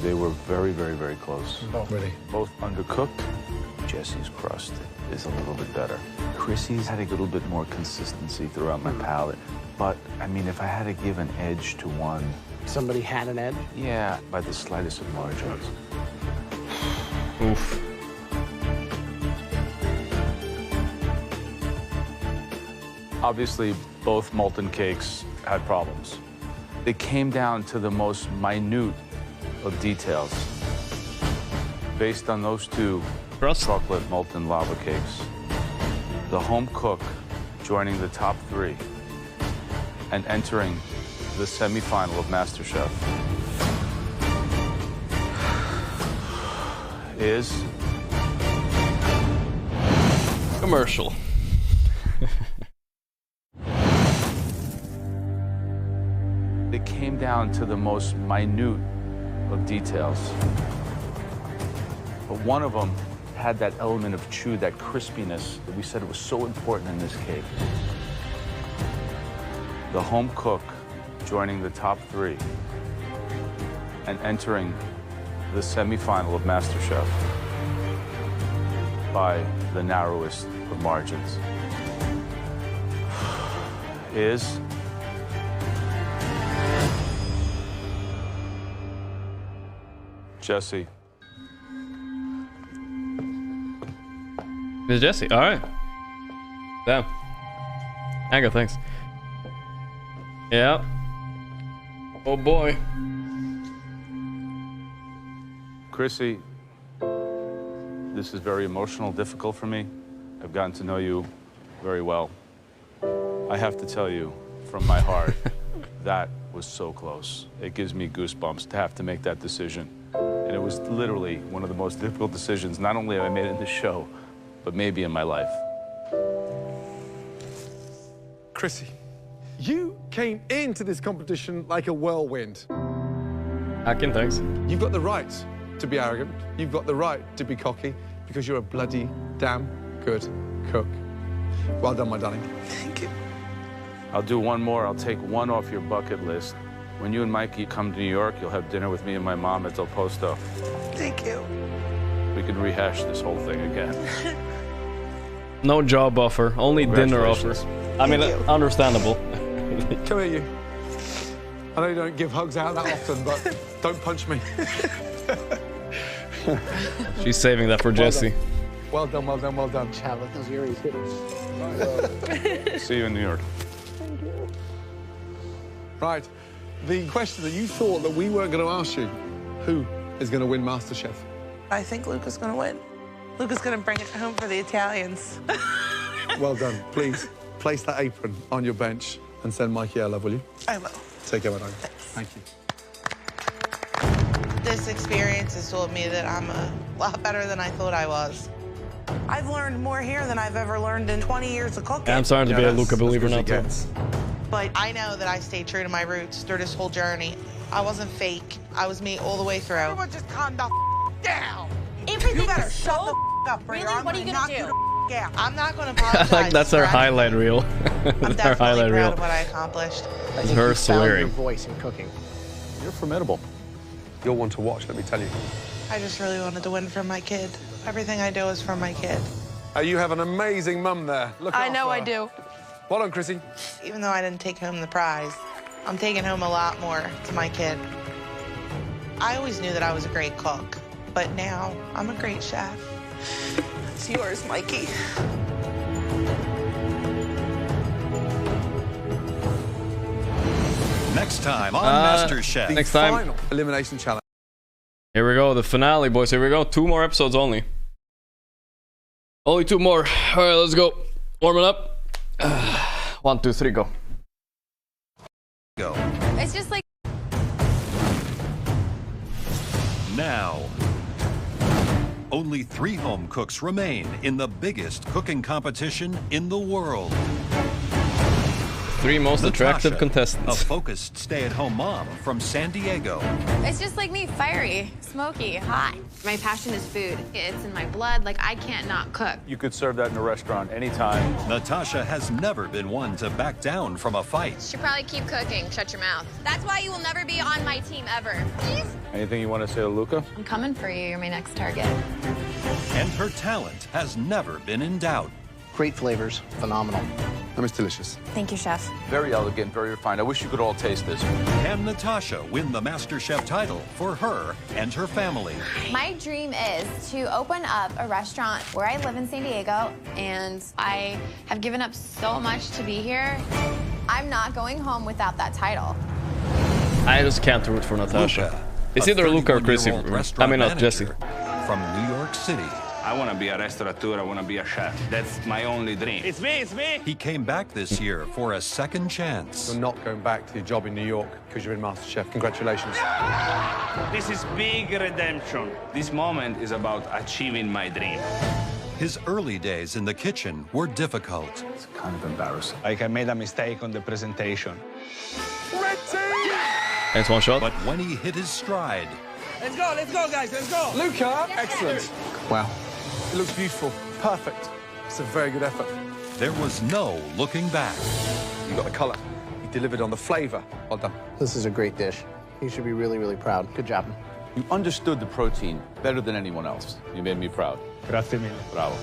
They were very, very, very close. Oh, really? Both undercooked. Jesse's crust is a little bit better. Chrissy's had a little bit more consistency throughout my palate. But, I mean, if I had to give an edge to one... Somebody had an edge? Yeah, by the slightest of margins. Oof. Obviously, both molten cakes had problems. They came down to the most minute of details. Based on those two chocolate molten lava cakes, the home cook joining the top 3 and entering the semifinal of MasterChef is... Commercial. It came down to the most minute of details. But one of them had that element of chew, that crispiness that we said was so important in this cake. The home cook joining the top 3 and entering the semifinal of MasterChef by the narrowest of margins is... Jesse. It's Jesse. All right. Damn. Hang thanks. Yeah. Oh boy. Chrissy, this is very emotional, difficult for me. I've gotten to know you very well. I have to tell you, from my heart, that was so close. It gives me goosebumps to have to make that decision. And it was literally one of the most difficult decisions, not only have I made it in this show, but maybe in my life. Chrissy, you came into this competition like a whirlwind. Hacking, thanks. You've got the right to be arrogant. You've got the right to be cocky because you're a bloody damn good cook. Well done, my darling. Thank you. I'll do one more. I'll take one off your bucket list. When you and Mikey come to New York, you'll have dinner with me and my mom at Del Posto. Thank you. We can rehash this whole thing again. No job offer, only dinner offer. I mean, understandable. Come here, you. I know you don't give hugs out that often, but don't punch me. She's saving that for Jesse. Well done, well done, well done. Chad, let those earrings hit us. See you in New York. Thank you. Right. The question that you thought that we weren't going to ask you, who is going to win MasterChef? I think Luca's going to win. Luca's going to bring it home for the Italians. Well done. Please place that apron on your bench and send Mikey our love, will you? I will. Take care, madam. Thank you. This experience has told me that I'm a lot better than I thought I was. I've learned more here than I've ever learned in 20 years of cooking. Yeah, I'm starting to be a Luca believer now, too. But I know that I stayed true to my roots through this whole journey. I wasn't fake. I was me all the way through. Everyone just calm the down. You better shut the up, Brie. Really? What are you gonna do? Yeah, I'm not going to apologize. Like that's our highlight reel. I'm That's our highlight definitely proud reel. of what I accomplished. I think Her you found your swearing. voice in cooking. You're formidable. You're one to watch, let me tell you. I just really wanted to win for my kid. Everything I do is for my kid. You have an amazing mum there. Look I after know her. I do. Well done, Chrissy. Even though I didn't take home the prize, I'm taking home a lot more to my kid. I always knew that I was a great cook, but now I'm a great chef. It's yours, Mikey. Next time on MasterChef. Next time. Final elimination challenge. Here we go, the finale, boys. Here we go. 2 more episodes only. Only 2 more. All right, let's go. Warming up. 1, 2, 3, go. Go. It's just like Now, only 3 home cooks remain in the biggest cooking competition in the world. 3 most attractive Natasha, contestants. a focused stay-at-home mom from San Diego. it's just like me, fiery, smoky, hot. My passion is food. It's in my blood. Like I can't not cook. You could serve that in a restaurant anytime. Natasha has never been one to back down from a fight. Should probably keep cooking. Shut your mouth. That's why you will never be on my team ever. Please. Anything you want to say to Luca? I'm coming for you. You're my next target. And her talent has never been in doubt. Great flavors, phenomenal. That was delicious. Thank you, chef. Very elegant, very refined. I wish you could all taste this. Can Natasha win the MasterChef title for her and her family? My dream is to open up a restaurant where I live in San Diego, And I have given up so much to be here. I'm not going home without that title. I just can't root for Natasha. Luca, It's a either Luca or 31-year-old Chrissy. I restaurant mean, not Jesse. manager from New York City. I want to be a restaurateur, I want to be a chef. That's my only dream. It's me, it's me. He came back this year for a second chance. You're not going back to your job in New York because you're in MasterChef. Congratulations. This is big redemption. This moment is about achieving my dream. His early days in the kitchen were difficult. It's kind of embarrassing. Like I made a mistake on the presentation. Red team! Thanks, one shot. But when he hit his stride, Let's go, guys, let's go. Luca, excellent. Wow. It looks beautiful. Perfect. It's a very good effort. there was no looking back. You got the colour. You delivered on the flavour. Well done. This is a great dish. You should be really, really proud. Good job. You understood the protein better than anyone else. You made me proud. Grazie mille. Bravo.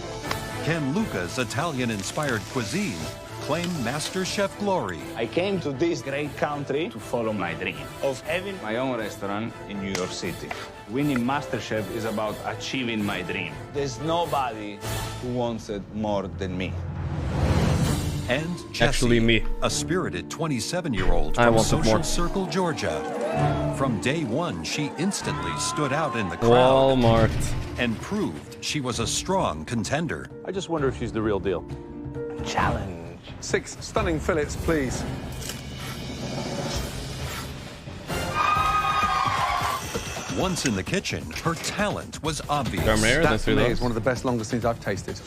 Can Luca's Italian-inspired cuisine claim MasterChef glory? I came to this great country to follow my dream of having my own restaurant in New York City. Winning MasterChef is about achieving my dream. There's nobody who wants it more than me. And Jessie, Actually, me. a spirited 27-year-old I from want it Social more. Circle, Georgia. From day one, she instantly stood out in the crowd Walmart. and proved she was a strong contender. I just wonder if she's the real deal. Challenge. 6 stunning fillets, please. Once in the kitchen, her talent was obvious. That for me is one of the best langoustines I've tasted.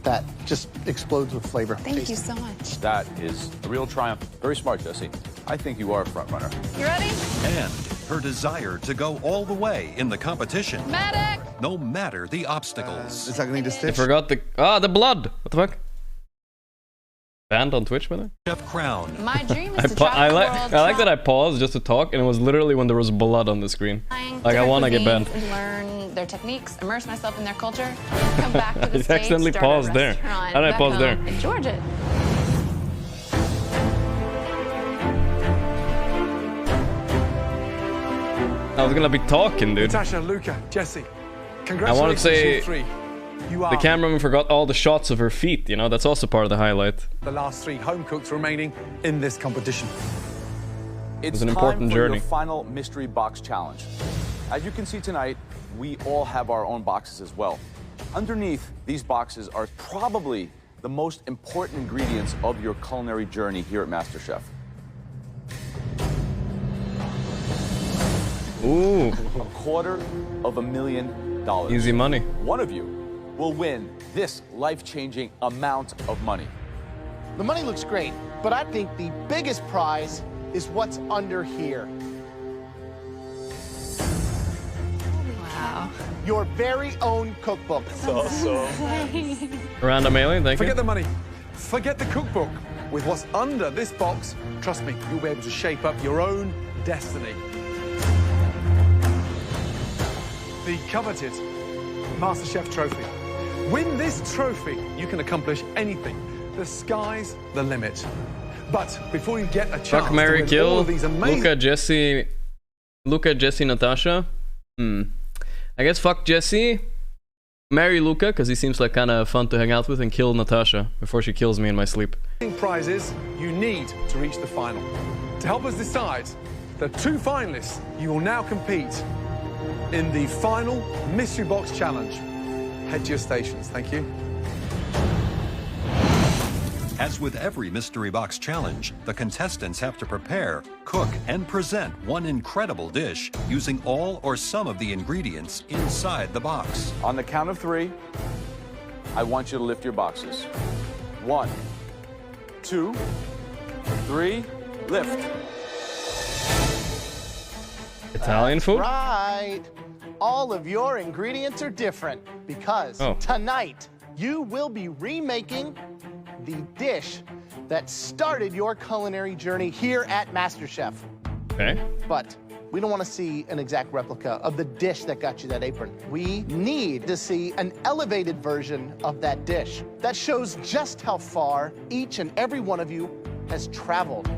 That just explodes with flavor. Thank you so much. That is a real triumph. Very smart, Jesse. I think you are a front runner. You ready? And her desire to go all the way in the competition. Medic! No matter the obstacles. Is that going to need a I stitch? forgot the... Ah, the blood! What the fuck? Banned on Twitch, by the way? Chef Crown. My dream is I, to travel the world. I like that I paused just to talk, and it was literally when there was blood on the screen. Like, I want to get banned. And learn their techniques, immerse myself in their culture, come back to the I States, accidentally start a paused there. restaurant How did I back pause there? home in Georgia. I was gonna be talking, dude. Natasha, Luca, Jesse, I congratulations, wanted to say you three. You are the cameraman forgot all the shots of her feet, you know? That's also part of the highlight. the last 3 home cooks remaining in this competition. It's an important time for journey. your final mystery box challenge. As you can see tonight, we all have our own boxes as well. Underneath these boxes are probably the most important ingredients of your culinary journey here at MasterChef. Ooh. $250,000. Easy money. One of you will win this life-changing amount of money. The money looks great, but I think the biggest prize is what's under here. Wow. Your very own cookbook. Random alien, thank Forget you. the money. Forget the cookbook. With what's under this box, trust me, you'll be able to shape up your own destiny. The coveted MasterChef trophy. Win this trophy, you can accomplish anything. The sky's the limit. But before you get a chance Fuck, marry, to win kill. all of these amazing... Luca, Jesse, Natasha. I guess fuck Jesse. Marry Luca, because he seems like kind of fun to hang out with, and kill Natasha before she kills me in my sleep. Prizes you need to reach the final. To help us decide the 2 finalists, you will now compete in the final Mystery Box Challenge. Head to your stations. Thank you. As with every Mystery Box Challenge, the contestants have to prepare, cook, and present one incredible dish using all or some of the ingredients inside the box. On the count of 3, I want you to lift your boxes. 1, 2, 3, lift. Italian food? Right. All of your ingredients are different because tonight you will be remaking the dish that started your culinary journey here at MasterChef. Okay. But we don't want to see an exact replica of the dish that got you that apron. We need to see an elevated version of that dish that shows just how far each and every one of you has traveled.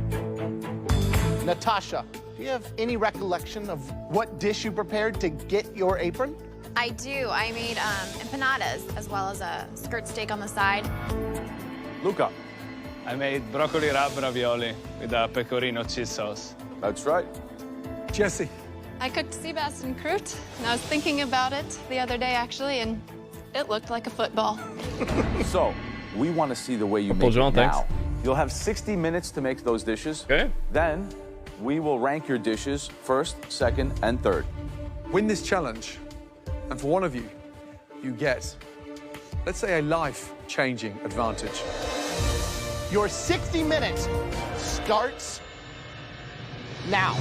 Natasha, do you have any recollection of what dish you prepared to get your apron? I do. I made empanadas as well as a skirt steak on the side. Luca. I made broccoli rab ravioli with a pecorino cheese sauce. That's right. Jesse. I cooked sea bass and croûte, and I was thinking about it the other day, actually, and it looked like a football. So, we want to see the way you make it now. You'll have 60 minutes to make those dishes. Okay. Then, we will rank your dishes first, second, and third. Win this challenge, and for one of you, you get, let's say, a life-changing advantage. Your 60 minutes starts now.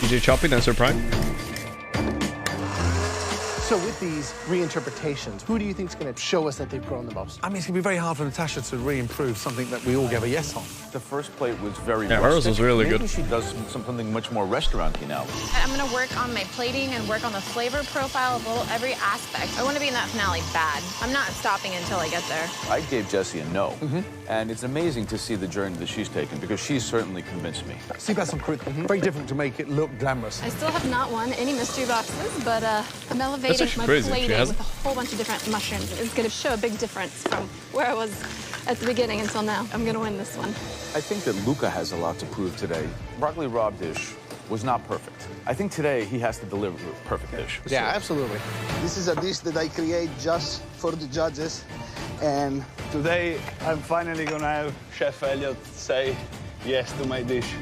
DJ Choppy, then Prime. So with these reinterpretations, who do you think is going to show us that they've grown the most? I mean, it's going to be very hard for Natasha to re-improve something that we all gave a yes on. The first plate was very hers was really good. Maybe she does something much more restaurant-y now. I'm going to work on my plating and work on the flavor profile of every aspect. I want to be in that finale bad. I'm not stopping until I get there. I gave Jessie a no, and it's amazing to see the journey that she's taken because she's certainly convinced me. Sea bass and croûte, very difficult to make it look glamorous. I still have not won any mystery boxes, but I'm elevating my plating with a whole bunch of different mushrooms. It's going to show a big difference from where I was at the beginning until now. I'm going to win this one. I think that Luca has a lot to prove today. Broccoli rabe dish was not perfect. I think today he has to deliver a perfect dish. Yeah, absolutely. This is a dish that I create just for the judges, and Today, I'm finally gonna have Chef Elliot say yes to my dish.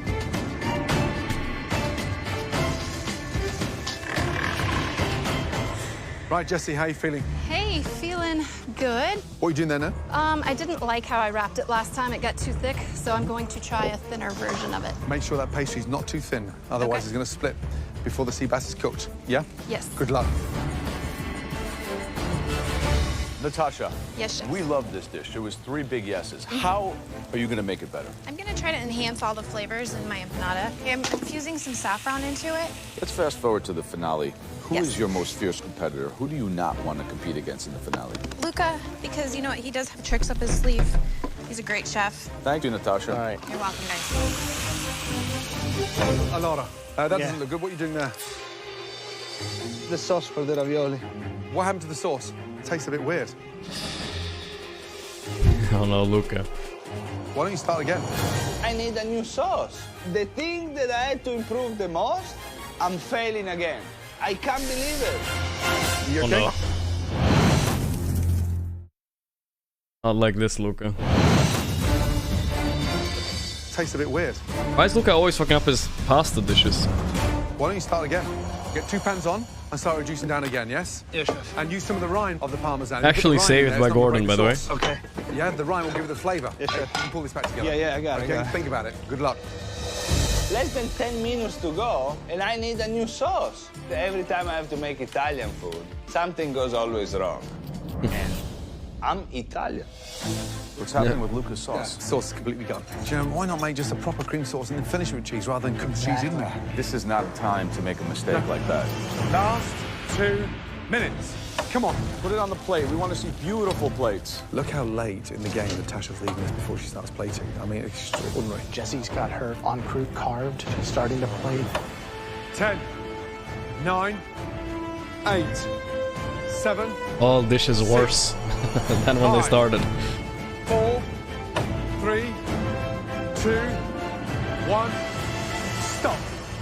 Right, Jesse, how are you feeling? Hey, feeling good. What are you doing there now? I didn't like how I wrapped it last time. It got too thick, so I'm going to try a thinner version of it. Make sure that pastry's not too thin, otherwise it's going to split before the sea bass is cooked. Yeah? Yes. Good luck. Natasha, yes, chef. We love this dish. There was 3 big yeses. How are you going to make it better? I'm going to try to enhance all the flavors in my empanada. I'm infusing some saffron into it. Let's fast forward to the finale. Who is your most fierce competitor? Who do you not want to compete against in the finale? Luca, because you know what, he does have tricks up his sleeve. He's a great chef. Thank you, Natasha. All right. You're welcome, guys. Alora, that doesn't look good. What are you doing there? the sauce for the ravioli. What happened to the sauce? It tastes a bit weird. Oh no, Luca. Why don't you start again? I need a new sauce. The thing that I had to improve the most, I'm failing again. I can't believe it. You okay? Oh no. Not like this, Luca. Tastes a bit weird. Why is Luca always fucking up his pasta dishes? Why don't you start again? Get 2 pans on and start reducing down again, yes? Yes, chef. And use some of the rind of the parmesan. Actually saved by Gordon, by the way. Okay. Yeah, the rind will give it the flavor. Yes, chef. You can pull this back together. Yeah, I got it. Okay, think about it. Good luck. Less than 10 minutes to go, and I need a new sauce. Every time I have to make Italian food, something goes always wrong. And I'm Italian. What's happening with Luca's sauce? Yeah, sauce is completely gone. Jim, why not make just a proper cream sauce and then finish it with cheese rather than cook cheese in there? This is not a time to make a mistake like that. Last 2 minutes. Come on. Put it on the plate. We want to see beautiful plates. Look how late in the game Natasha's leaving this before she starts plating. I mean, extraordinary. Jesse's got her en croute carved. She's starting to plate. 10, 9, 8, 7. All dishes worse than when they started. 4, 3, 2, 1. Stop.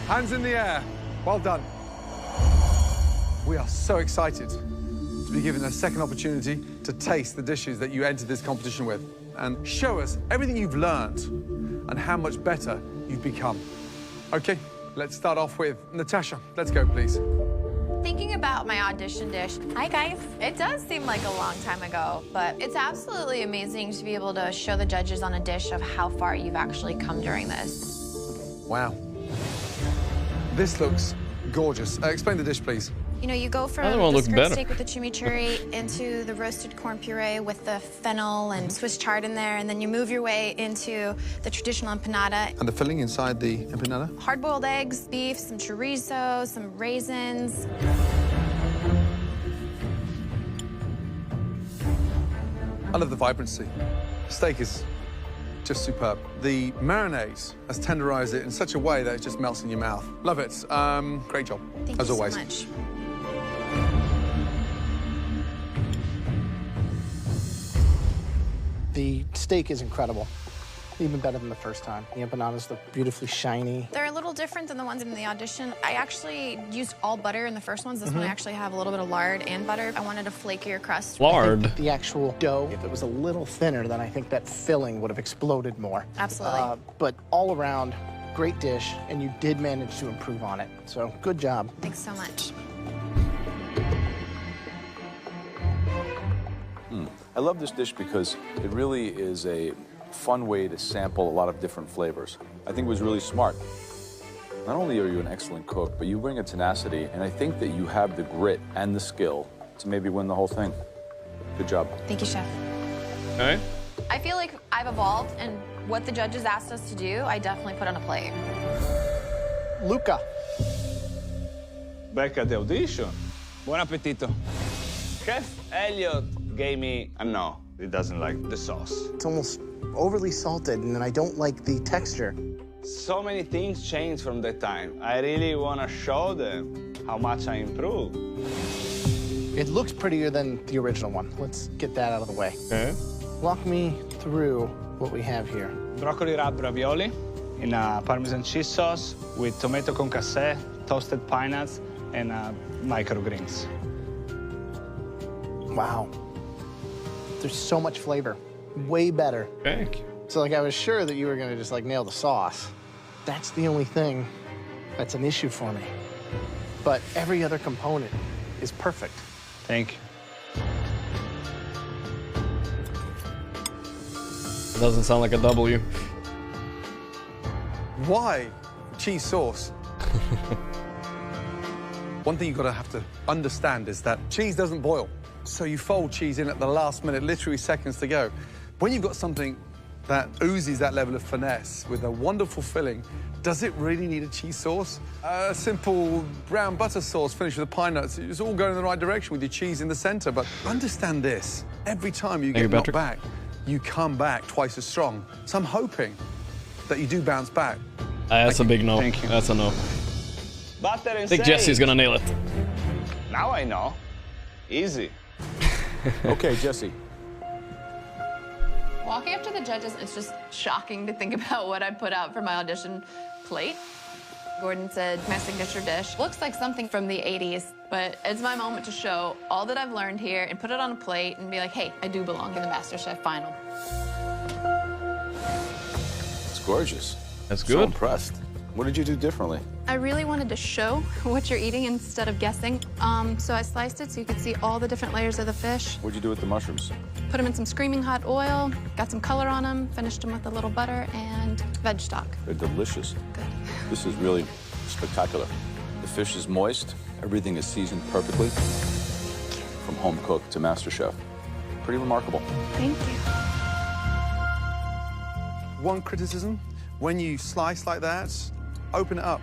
Hands in the air. Well done. We are so excited to be given a second opportunity to taste the dishes that you entered this competition with and show us everything you've learned and how much better you've become. Okay, let's start off with Natasha. Let's go, please. Thinking about my audition dish, hi guys. It does seem like a long time ago, but it's absolutely amazing to be able to show the judges on a dish of how far you've actually come during this. Wow. This looks gorgeous. Explain the dish, please. You know, you go from the skirt steak with the chimichurri into the roasted corn puree with the fennel and Swiss chard in there, and then you move your way into the traditional empanada. And the filling inside the empanada? Hard-boiled eggs, beef, some chorizo, some raisins. I love the vibrancy. Steak is just superb. The marinade has tenderized it in such a way that it just melts in your mouth. Love it. Great job, Thank as you always. so much. The steak is incredible. Even better than the first time. The empanadas look beautifully shiny. They're a little different than the ones in the audition. I actually used all butter in the first ones. This one I actually have a little bit of lard and butter. I wanted a flakier crust. Lard? The actual dough, if it was a little thinner, then I think that filling would have exploded more. Absolutely. But all around, great dish, and you did manage to improve on it. So good job. Thanks so much. I love this dish because it really is a fun way to sample a lot of different flavors. I think it was really smart. Not only are you an excellent cook, but you bring a tenacity, and I think that you have the grit and the skill to maybe win the whole thing. Good job. Thank you, Chef. Okay. I feel like I've evolved, and what the judges asked us to do, I definitely put on a plate. Luca. Back at the audition. Buon appetito. Chef Elliot gave me a no. He doesn't like the sauce. It's almost overly salted, and then I don't like the texture. So many things changed from that time. I really want to show them how much I improved. It looks prettier than the original one. Let's get that out of the way. Okay. Walk me through what we have here. Broccoli wrapped ravioli in a Parmesan cheese sauce with tomato concassé, toasted pine nuts, and microgreens. Wow. There's so much flavor. Way better. Thank you. So, like, I was sure that you were gonna just, like, nail the sauce. That's the only thing that's an issue for me. But every other component is perfect. Thank you. Doesn't sound like a W. Why cheese sauce? One thing you've got to have to understand is that cheese doesn't boil. So you fold cheese in at the last minute, literally seconds to go. When you've got something that oozes that level of finesse with a wonderful filling, does it really need a cheese sauce? A simple brown butter sauce finished with the pine nuts, it's all going in the right direction with your cheese in the center. But understand this, every time you get knocked back, you come back twice as strong. So I'm hoping that you do bounce back. That's a big no. Thank you. That's a no. Butter and I think sage. Jesse's gonna nail it. Now I know. Easy. Okay, Jesse. Walking up to the judges, it's just shocking to think about what I put out for my audition plate. Gordon said, my signature dish looks like something from the 80s, but it's my moment to show all that I've learned here and put it on a plate and be like, hey, I do belong in the MasterChef final. It's gorgeous. That's So good. impressed. What did you do differently? I really wanted to show what you're eating instead of guessing. So I sliced it so you could see all the different layers of the fish. What'd you do with the mushrooms? Put them in some screaming hot oil, got some color on them, finished them with a little butter and veg stock. They're delicious. Good. This is really spectacular. The fish is moist. Everything is seasoned perfectly. From home cook to MasterChef. Pretty remarkable. Thank you. One criticism, when you slice like that, open it up.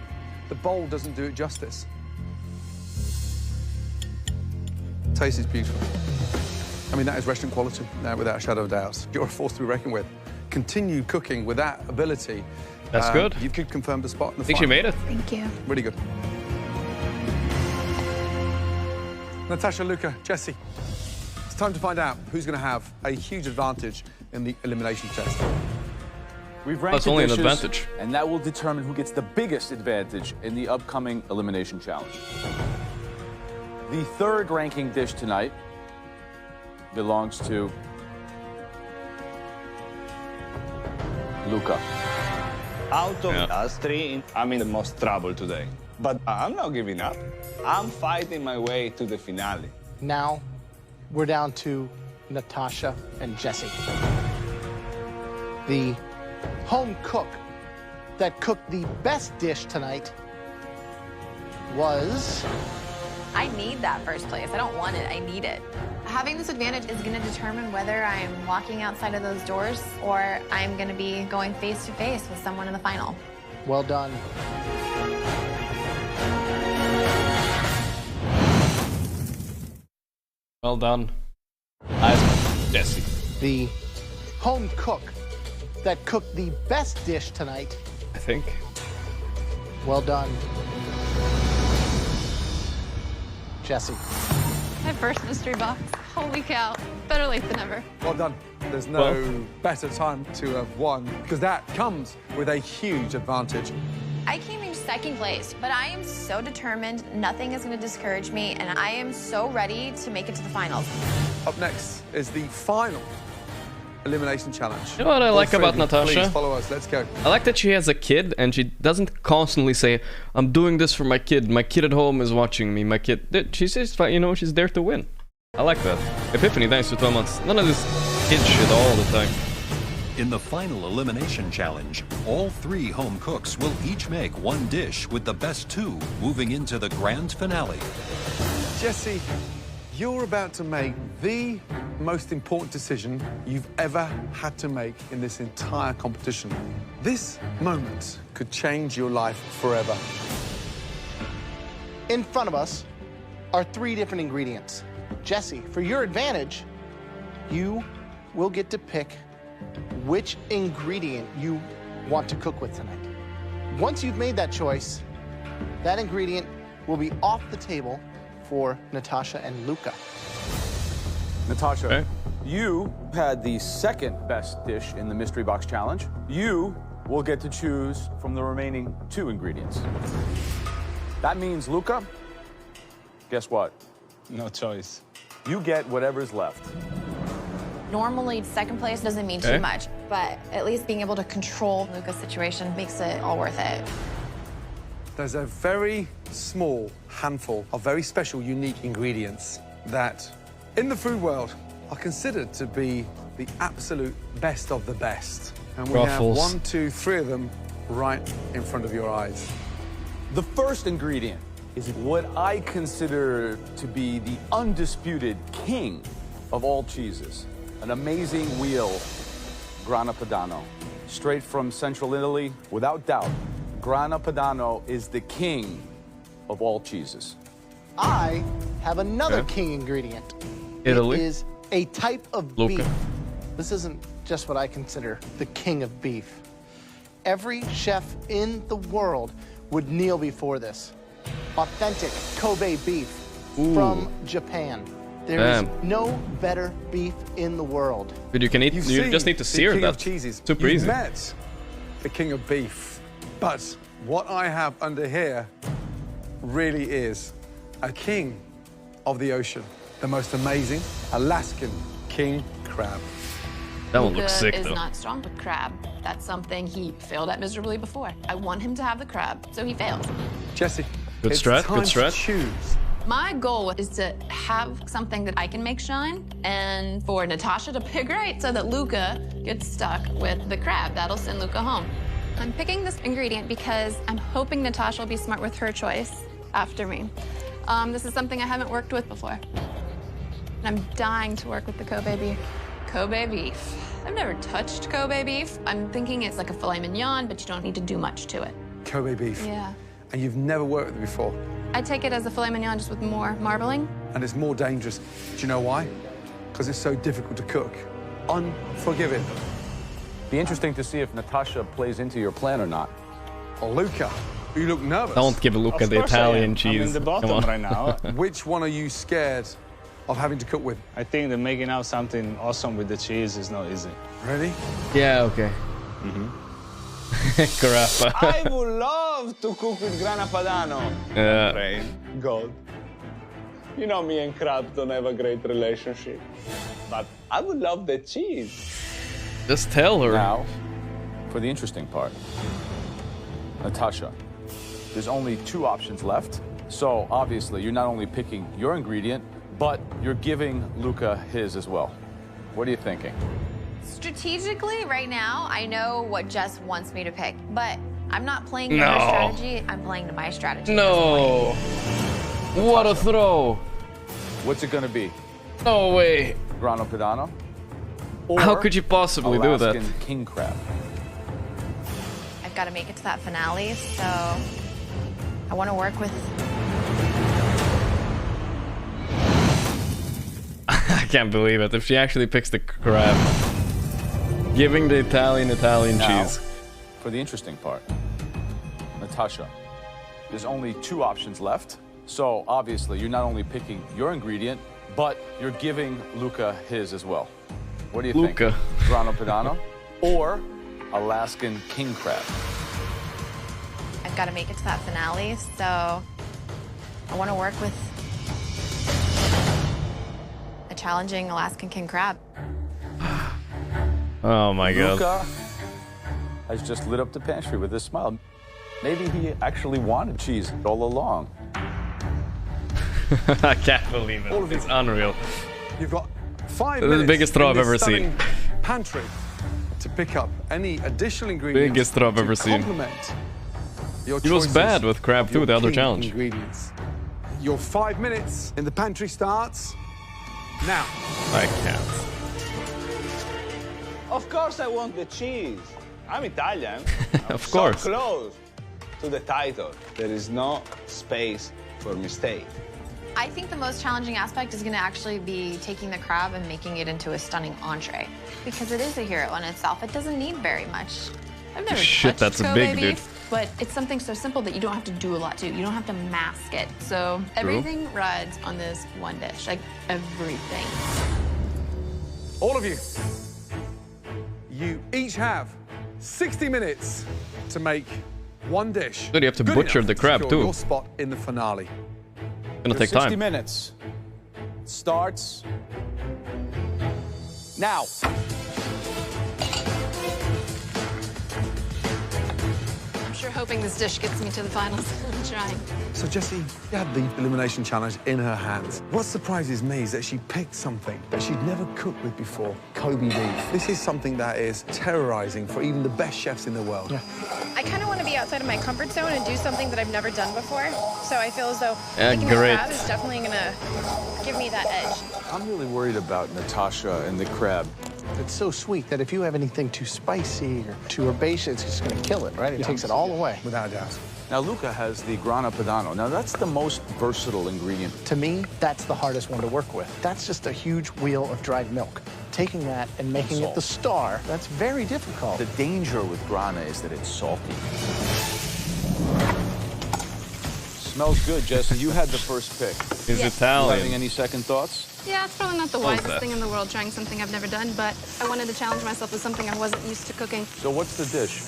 The bowl doesn't do it justice. taste is beautiful. I mean, that is restaurant quality, without a shadow of doubt. You're a force to be reckoned with. Continue cooking with that ability. That's good. You could confirm the spot in the I think she final. made it. Thank you. Really good. Natasha, Luca, Jesse, it's time to find out who's going to have a huge advantage in the elimination test. We've ranked That's only an dishes, advantage. and that will determine who gets the biggest advantage in the upcoming elimination challenge. The third ranking dish tonight belongs to Luca. Out of us three, I'm in the most trouble today. But I'm not giving up. I'm fighting my way to the finale. Now, we're down to Natasha and Jesse. The home cook that cooked the best dish tonight was... I need that first place. I don't want it, I need it. Having this advantage is gonna determine whether I'm walking outside of those doors or I'm gonna be going face to face with someone in the final. Well done. Well done. Nice, Jesse. The home cook that cooked the best dish tonight. I think. Well done. Jesse. My first mystery box. Holy cow. Better late than never. Well done. There's no better time to have won, because that comes with a huge advantage. I came in second place, but I am so determined, nothing is gonna discourage me, and I am so ready to make it to the finals. Up next is the final elimination challenge. You know what I like about Natasha? Please follow us. Let's go. I like that she has a kid and she doesn't constantly say, I'm doing this for my kid. My kid at home is watching me. My kid... She's just, you know, she's there to win. I like that. Epiphany, thanks for 12 months. None of this kid shit all the time. In the final elimination challenge, all 3 home cooks will each make one dish, with the best 2 moving into the grand finale. Jesse, you're about to make the most important decision you've ever had to make in this entire competition. This moment could change your life forever. In front of us are 3 different ingredients. Jesse, for your advantage, you will get to pick which ingredient you want to cook with tonight. Once you've made that choice, that ingredient will be off the table for Natasha and Luca. Natasha, you had the second best dish in the Mystery Box Challenge. You will get to choose from the remaining 2 ingredients. That means, Luca, guess what? No choice. You get whatever's left. Normally, second place doesn't mean too much, but at least being able to control Luca's situation makes it all worth it. There's a very small handful of very special, unique ingredients that, in the food world, are considered to be the absolute best of the best. And we have 1, 2, 3 of them right in front of your eyes. The first ingredient is what I consider to be the undisputed king of all cheeses. An amazing wheel, Grana Padano. Straight from central Italy, without doubt, Grana Padano is the king of all cheeses. I have another king ingredient. Italy. It is a type of Luca. beef. This isn't just what I consider the king of beef. Every chef in the world would kneel before this. Authentic Kobe beef from Japan. There is no better beef in the world. But you can eat, you just need to sear king that. Of cheeses. Super You've easy. met the king of beef, but what I have under here really is a king of the ocean, the most amazing Alaskan king crab. That one looks sick, is though. not strong with crab. That's something he failed at miserably before. I want him to have the crab, so he failed. Jesse, good it's strat, time good strat. to choose. My goal is to have something that I can make shine, and for Natasha to pick right so that Luca gets stuck with the crab. That'll send Luca home. I'm picking this ingredient because I'm hoping Natasha will be smart with her choice after me. This is something I haven't worked with before. And I'm dying to work with the Kobe beef. Kobe beef. I've never touched Kobe beef. I'm thinking it's like a filet mignon, but you don't need to do much to it. Kobe beef. Yeah. And you've never worked with it before. I take it as a filet mignon just with more marbling. and it's more dangerous. Do you know why? Because it's so difficult to cook. Unforgiving. Be interesting to see if Natasha plays into your plan or not. Oh, Luca, you look nervous. Don't give Luca Of the course I Italian am. cheese. I'm in the bottom Come on. right now. Which one are you scared of having to cook with? I think that making out something awesome with the cheese is not easy. Ready? Yeah, okay. Crap. I would love to cook with grana padano. Yeah. Right. God. You know me and crab don't have a great relationship. But I would love the cheese. Just tell her. Now, for the interesting part. Natasha, there's only 2 options left. So obviously, you're not only picking your ingredient, but you're giving Luca his as well. What are you thinking? Strategically, right now, I know what Jess wants me to pick, but I'm not playing to No. her strategy. I'm playing to my strategy. No. What a throw. What's it gonna be? No way. Grano Padano? How could you possibly do that? Alaskan king crab. I've got to make it to that finale, so I want to work with. I can't believe it. If she actually picks the crab. Giving the Italian Now, cheese. for the interesting part. Natasha, there's only 2 options left. So obviously, you're not only picking your ingredient, but you're giving Luca his as well. What do you Luca. think? Grano Padano or Alaskan king crab? I've got to make it to that finale, so I want to work with a challenging Alaskan king crab. Oh my god. Luca has just lit up the pantry with a smile. Maybe he actually wanted cheese all along. I can't believe it. It's unreal. You've got 5 This is minutes. the biggest throw in I've this ever seen. stunning Pantry to pick up any additional ingredients. Biggest throw I've ever to seen. complement your He was choices bad with crab of too, your the other key challenge. Ingredients. Your 5 minutes in the pantry starts now. I can't. Of course I want the cheese. I'm Italian. Of course. So close to the title. There is no space for mistake. I think the most challenging aspect is going to actually be taking the crab and making it into a stunning entree, because it is a hero in itself. It doesn't need very much. I've never Shit, touched that's a Go big Baby, dude. but it's something so simple that you don't have to do a lot to. You don't have to mask it. So everything rides on this one dish, like everything. All of you, you each have 60 minutes to make one dish. Dude, you have to good butcher enough the to crab, secure too. Your spot in the finale. Gonna take 60 time. minutes starts now. I'm sure hoping this dish gets me to the finals. I'm trying. So Jessie had the elimination challenge in her hands. What surprises me is that she picked something that she'd never cooked with before, Kobe beef. This is something that is terrorizing for even the best chefs in the world. Yeah. I kind of want to be outside of my comfort zone and do something that I've never done before. So I feel as though making the crab is definitely going to give me that edge. I'm really worried about Natasha and the crab. It's so sweet that if you have anything too spicy or too herbaceous, it's just going to kill it, right? It takes it all away. Without a doubt. Now, Luca has the grana padano. Now, that's the most versatile ingredient. To me, that's the hardest one to work with. That's just a huge wheel of dried milk. Taking that and making it the star, that's very difficult. The danger with grana is that it's salty. Smells good, Jesse. You had the first pick. He's Yes. Italian. You having any second thoughts? Yeah, it's probably not the What was wisest that? thing in the world, trying something I've never done, but I wanted to challenge myself with something I wasn't used to cooking. So what's the dish?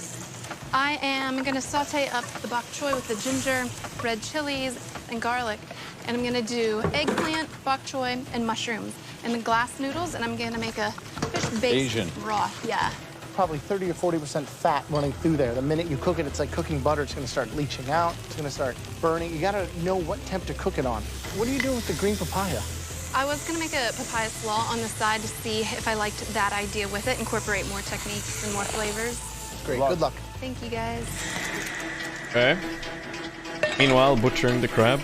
I am gonna saute up the bok choy with the ginger, red chilies, and garlic. And I'm gonna do eggplant, bok choy, and mushrooms. And the glass noodles, and I'm gonna make a fish-based Asian. broth. Yeah. Probably 30 or 40% fat running through there. The minute you cook it, it's like cooking butter. It's going to start leaching out. It's going to start burning. You got to know what temp to cook it on. What are you doing with the green papaya? I was gonna make a papaya slaw on the side to see if I liked that idea with it, incorporate more techniques and more flavors. Great. Good luck. Thank you, guys. Okay. Meanwhile, butchering the crab.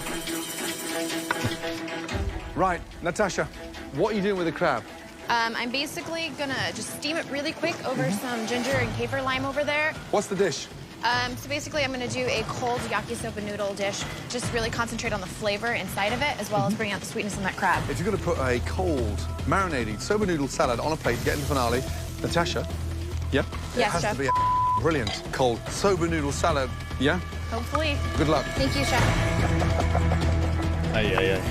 Right, Natasha, what are you doing with the crab? I'm basically gonna just steam it really quick over some ginger and kaffir lime over there. What's the dish? So basically, I'm going to do a cold yakisoba noodle dish. Just really concentrate on the flavor inside of it, as well as bring out the sweetness in that crab. If you're going to put a cold, marinated soba noodle salad on a plate to get into the finale, Natasha, yeah? Yes, it has Chef. to be a brilliant cold soba noodle salad, yeah? Hopefully. Good luck. Thank you, Chef. Aye, aye, aye.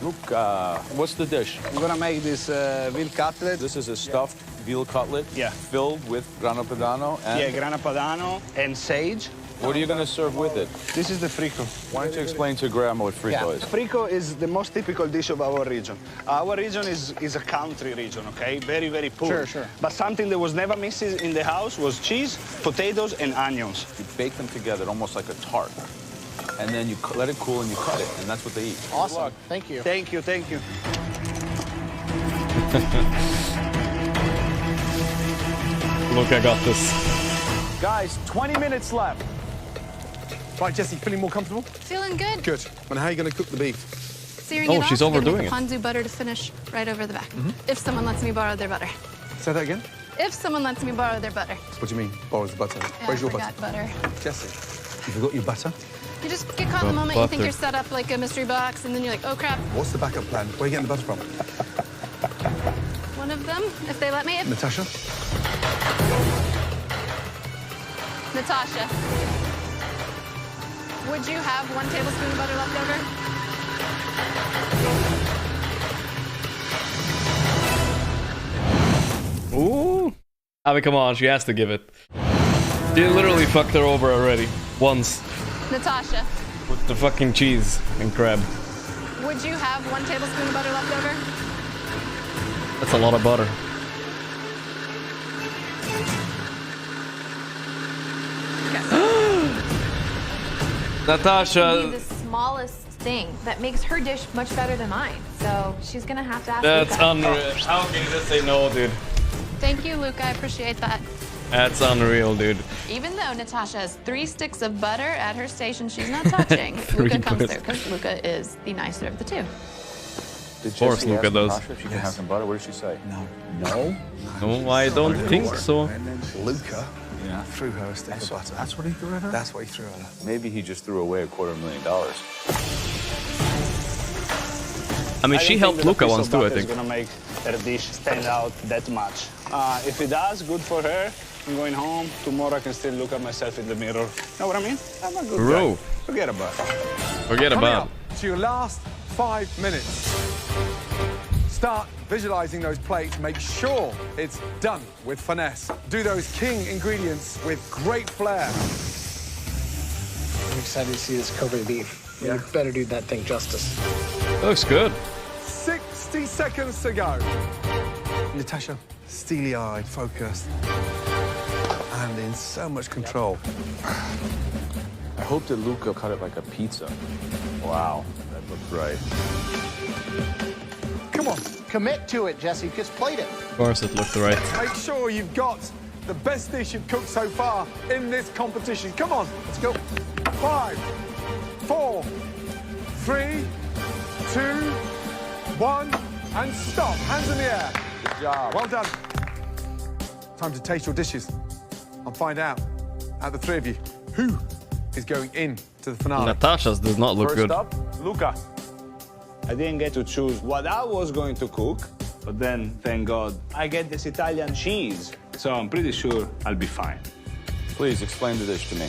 Luca, what's the dish? I'm gonna make this veal cutlet. This is a stuffed veal cutlet. Yeah. Filled with grana padano and... Yeah, grana padano and sage. What are you gonna serve with it? This is the frico. Why don't you explain to Grandma what frico is? Frico is the most typical dish of our region. Our region is a country region, okay? Very, very poor. Sure, sure. But something that was never missing in the house was cheese, potatoes, and onions. You bake them together almost like a tart. And then you let it cool and you cut it, and that's what they eat. Awesome. Thank you. Thank you, thank you. Look, I got this. Guys, 20 minutes left. Right, Jessie, feeling more comfortable? Feeling good. Good. And how are you going to cook the beef? Searing Oh, it off, she's I'm gonna overdoing make it. the ponzu butter to finish right over the back. If someone lets me borrow their butter. Say that again? If someone lets me borrow their butter. What do you mean, borrows the butter? Yeah, Where's I your forgot butter. Jessie, you forgot your butter? You just get caught in the moment, you think Butter. you're set up like a mystery box, and then you're like, oh crap. What's the backup plan? Where are you getting the butter from? One of them, if they let me. Natasha? Natasha. Would you have 1 tablespoon of butter left over? Ooh. I mean, come on, she has to give it. She literally fucked her over already. Once. Natasha, With the fucking cheese and crab. would you have 1 tablespoon of butter left over? That's a lot of butter. Natasha. The smallest thing that makes her dish much better than mine. So she's gonna have to ask That's Luca. unreal. How can you just say no, dude? Thank you, Luca. I appreciate that. That's unreal, dude. Even though Natasha has 3 sticks of butter at her station she's not touching, Three Luca comes butters. through because Luca is the nicer of the two. Did Of course, Jessie Luca ask does. Natasha if she can have some butter? What did she say? No. No? No, I don't think so. And then Luca threw her a stick of butter. That's what he threw at her? That's what he threw at her. Maybe he just threw away $250,000. I mean, she helped Luca once too, I think. It's gonna make her dish stand out that much. If it does, good for her. I'm going home. Tomorrow I can still look at myself in the mirror. Know what I mean? I'm a good Bro. guy. Forget about it. Forget Coming about up to your last 5 minutes. Start visualizing those plates. Make sure it's done with finesse. Do those king ingredients with great flair. I'm excited to see this Kobe beef. You better do that thing justice. That looks good. 60 seconds to go. Natasha, steely-eyed, focused, and in so much control. I hope that Luca cut it like a pizza. Wow, that looks right. Come on. Commit to it, Jesse. Just plate it. Of course, it looked right. Make sure you've got the best dish you've cooked so far in this competition. Come on, let's go. 5, 4, 3, 2, 1, and stop. Hands in the air. Good job. Well done. Time to taste your dishes and find out, out of the 3 of you, who is going in to the finale. Natasha's does not look First good. up, Luca. I didn't get to choose what I was going to cook, but then, thank God, I get this Italian cheese. So I'm pretty sure I'll be fine. Please explain the dish to me.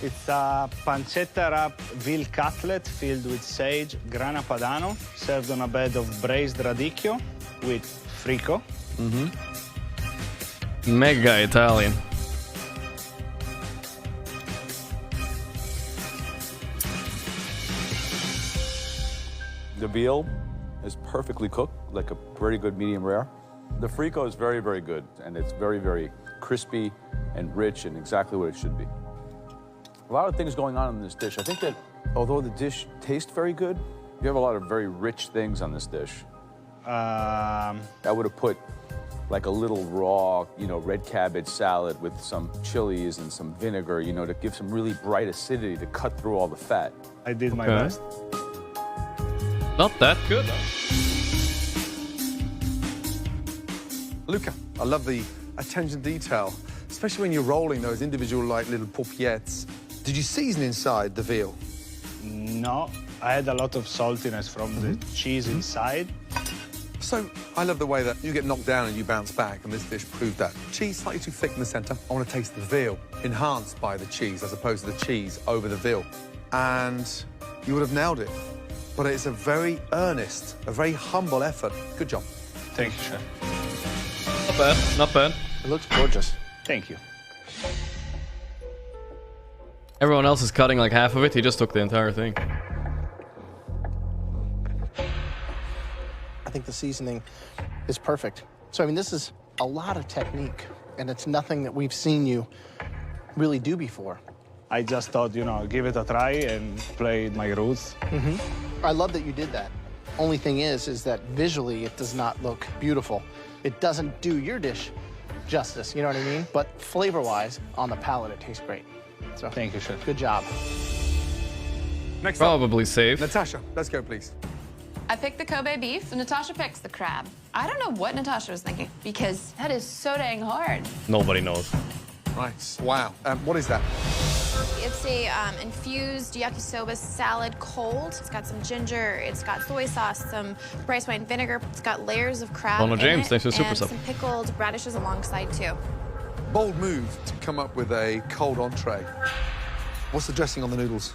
It's a pancetta wrap veal cutlet filled with sage, grana padano, served on a bed of braised radicchio with frico. Mega Italian. The veal is perfectly cooked, like a very good medium rare. The frico is very, very good, and it's very, very crispy and rich and exactly what it should be. A lot of things going on in this dish. I think that although the dish tastes very good, you have a lot of very rich things on this dish. I would have put like a little raw, red cabbage salad with some chilies and some vinegar, to give some really bright acidity to cut through all the fat. I did my Okay. best. Not that good. Luca, I love the attention to detail. especially when you're rolling those individual, like, little paupiètes. Did you season inside the veal? No, I had a lot of saltiness from the cheese inside. So, I love the way that you get knocked down and you bounce back, and this dish proved that. Cheese slightly too thick in the centre. I want to taste the veal, enhanced by the cheese, as opposed to the cheese over the veal. And you would have nailed it. But it's a very earnest, a very humble effort. Good job. Thank you, chef. Not bad, not bad. It looks gorgeous. Thank you. Everyone else is cutting like half of it. He just took the entire thing. I think the seasoning is perfect. So, I mean, this is a lot of technique, and it's nothing that we've seen you really do before. I just thought, you know, give it a try and play my roots. I love that you did that. Only thing is that visually it does not look beautiful. It doesn't do your dish justice, you know what I mean? But flavor-wise, on the palate, it tastes great. So, thank you, chef. Good job. Next Probably up, safe. Natasha, let's go, please. I picked the Kobe beef, and Natasha picks the crab. I don't know what Natasha was thinking, because that is so dang hard. Nobody knows. Right. Wow. What is that? It's a infused yakisoba salad cold. It's got some ginger, it's got soy sauce, some rice wine vinegar. It's got layers of crab Bono in James, it, thanks for the super and sub. some pickled radishes alongside too. Bold move to come up with a cold entree. What's the dressing on the noodles?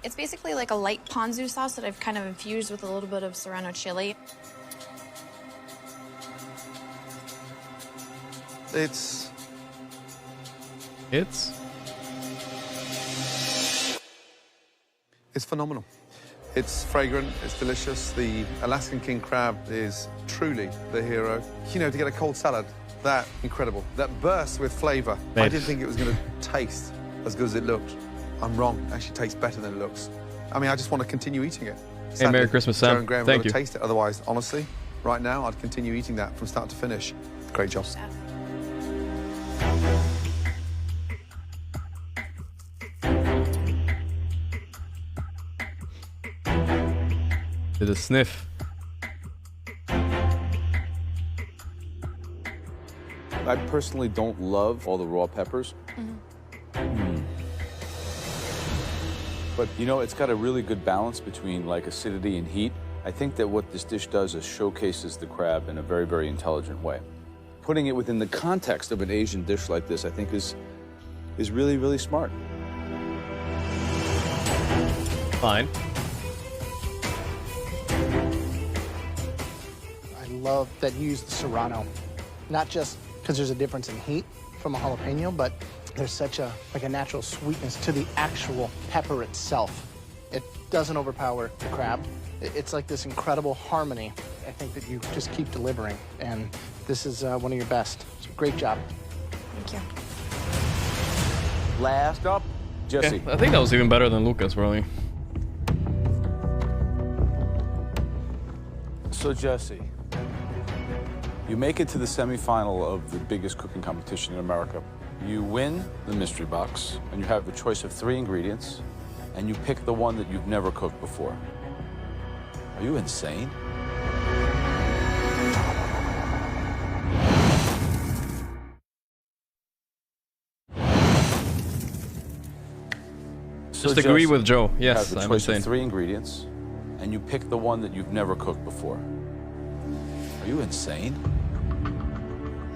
It's basically like a light ponzu sauce that I've kind of infused with a little bit of serrano chili. It's phenomenal. It's fragrant, it's delicious. The Alaskan king crab is truly the hero. You know, to get a cold salad, that incredible. That bursts with flavor. I didn't think it was going to taste as good as it looked. I'm wrong. It actually tastes better than it looks. I mean, I just want to continue eating it. Hey, Merry Christmas, Sam. Joe and Graham Thank you. taste it. Otherwise, honestly, right now, I'd continue eating that from start to finish. Great job. Did a sniff. I personally don't love all the raw peppers. But, you know, it's got a really good balance between, like, acidity and heat. I think that what this dish does is showcases the crab in a very, very intelligent way. Putting it within the context of an Asian dish like this, I think, is really, really smart. Fine. I love that you use the serrano, not just because there's a difference in heat from a jalapeno, but there's such a natural sweetness to the actual pepper itself. It doesn't overpower the crab. It's like this incredible harmony. I think that you just keep delivering, and this is one of your best. So great job. Thank you. Last up, Jesse. Okay. I think that was even better than Lucas, really. So, Jesse, you make it to the semifinal of the biggest cooking competition in America. You win the mystery box, and you have a choice of 3 ingredients, and you pick the one that you've never cooked before. Are you insane? Just agree with Joe. Yes, you have a I'm choice insane. of 3 ingredients, and you pick the one that you've never cooked before. Are you insane?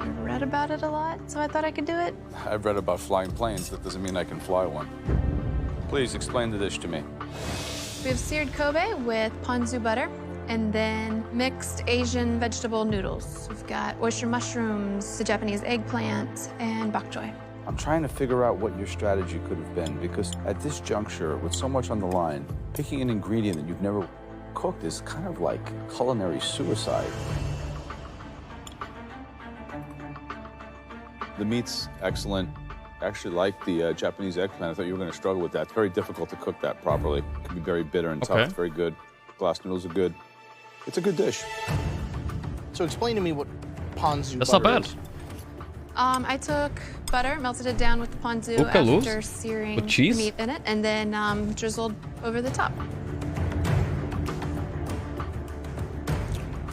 I've read about it a lot, so I thought I could do it. I've read about flying planes. That doesn't mean I can fly one. Please explain the dish to me. We have seared Kobe with ponzu butter, and then mixed Asian vegetable noodles. We've got oyster mushrooms, the Japanese eggplant, and bok choy. I'm trying to figure out what your strategy could have been, because at this juncture, with so much on the line, picking an ingredient that you've never cooked is kind of like culinary suicide. The meat's excellent. I actually like the Japanese eggplant. I thought you were going to struggle with that. It's very difficult to cook that properly. It can be very bitter and tough. It's very good. Glass noodles are good. It's a good dish. So explain to me what ponzu That's butter not bad. is. I took butter, melted it down with the ponzu after searing with cheese? the meat in it, and then drizzled over the top.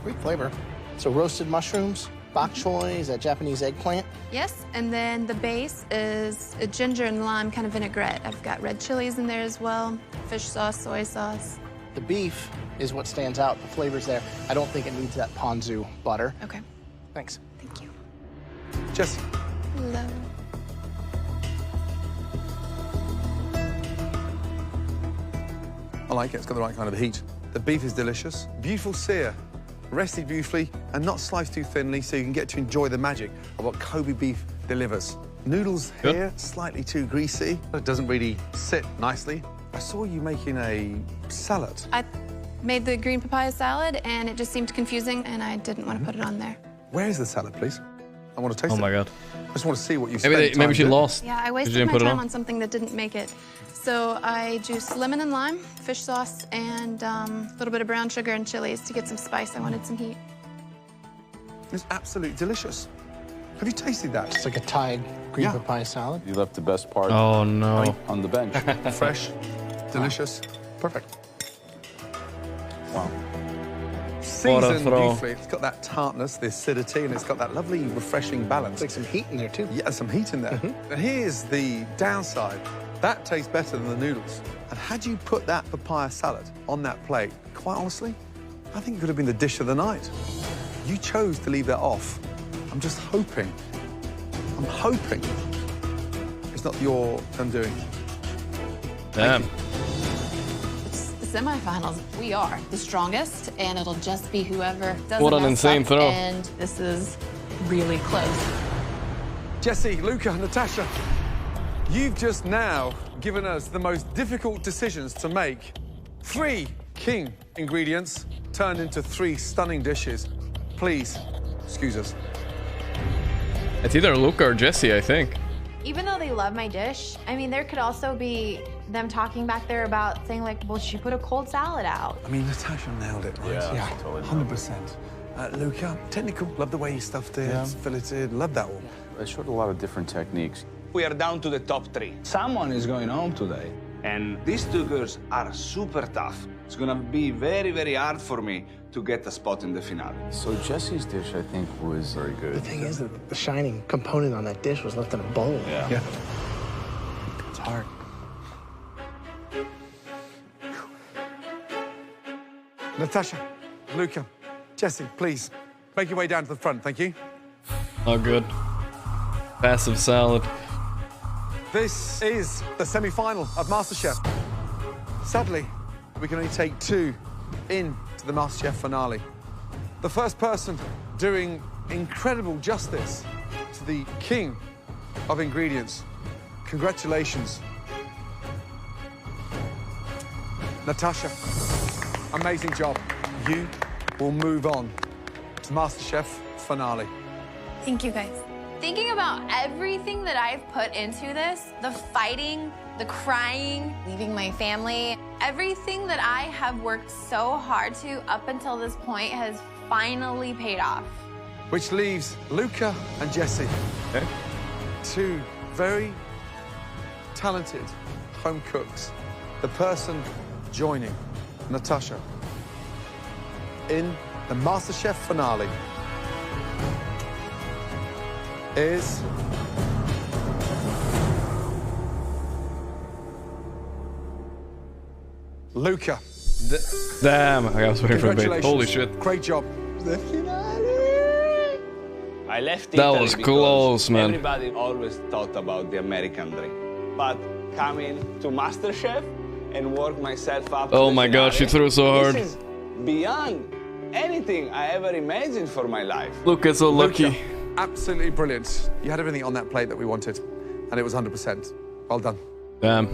Great flavor. So roasted mushrooms, bok choy, is that Japanese eggplant? Yes, and then the base is a ginger and lime kind of vinaigrette. I've got red chilies in there as well, fish sauce, soy sauce. The beef is what stands out. The flavor's there. I don't think it needs that ponzu butter. Okay. Thanks. Thank you. Jesse. Hello. I like it. It's got the right kind of heat. The beef is delicious. Beautiful sear. Rested beautifully and not sliced too thinly, so you can get to enjoy the magic of what Kobe beef delivers. Noodles here, slightly too greasy. It doesn't really sit nicely. I saw you making a salad. I made the green papaya salad, and it just seemed confusing, and I didn't want to put it on there. Where is the salad, please? I want to taste it. Oh my god. I just want to see what you Maybe she lost. Yeah, I wasted my time on something that didn't make it. So I juiced lemon and lime, fish sauce, and a little bit of brown sugar and chilies to get some spice. I wanted some heat. It's absolutely delicious. Have you tasted that? It's like a Thai green papaya salad. You left the best part Oh no. on the bench. Fresh, delicious, perfect. Wow. Seasoned beautifully. It's got that tartness, the acidity, and it's got that lovely, refreshing balance. Like some heat in there, too. Yeah, some heat in there. And here's the downside. That tastes better than the noodles. And had you put that papaya salad on that plate, quite honestly, I think it could have been the dish of the night. You chose to leave that off. I'm just hoping, it's not your undoing. Damn. It's the semifinals. We are the strongest, and it'll just be whoever doesn't What an mess insane up, throw. And this is really close. Jesse, Luca, Natasha, you've just now given us the most difficult decisions to make. 3 king ingredients turned into 3 stunning dishes. Please, excuse us. It's either Luca or Jesse, I think. Even though they love my dish, I mean, there could also be them talking back there about saying like, well, she put a cold salad out. I mean, Natasha nailed it, right? Yeah, totally. 100%. Luca, technical, love the way you stuffed it, filleted, love that one. I showed a lot of different techniques. We are down to the top 3. Someone is going home today. And these 2 girls are super tough. It's gonna be very, very hard for me to get a spot in the finale. So Jesse's dish, I think, was very good. The thing is that the shining component on that dish was left in a bowl. Yeah. It's hard. Natasha, Luca, Jesse, please, make your way down to the front, thank you. Oh, good. Passive salad. This is the semi-final of MasterChef. Sadly, we can only take 2 into the MasterChef finale. The first person doing incredible justice to the king of ingredients. Congratulations. Natasha, amazing job. You will move on to MasterChef finale. Thank you, guys. Thinking about everything that I've put into this, the fighting, the crying, leaving my family, everything that I have worked so hard to up until this point has finally paid off. Which leaves Luca and Jesse, 2 very talented home cooks. The person joining Natasha in the MasterChef finale is Luca. Damn, I was waiting for a bit. Holy shit. Great job. I left That Italy was because close, man. Everybody always thought about the American dream. But coming to MasterChef and work myself up Oh to my the god, she finale, threw so hard. This is beyond anything I ever imagined for my life. Luca's so lucky. Luca, absolutely brilliant. You had everything on that plate that we wanted, and it was 100%. Well done. Damn.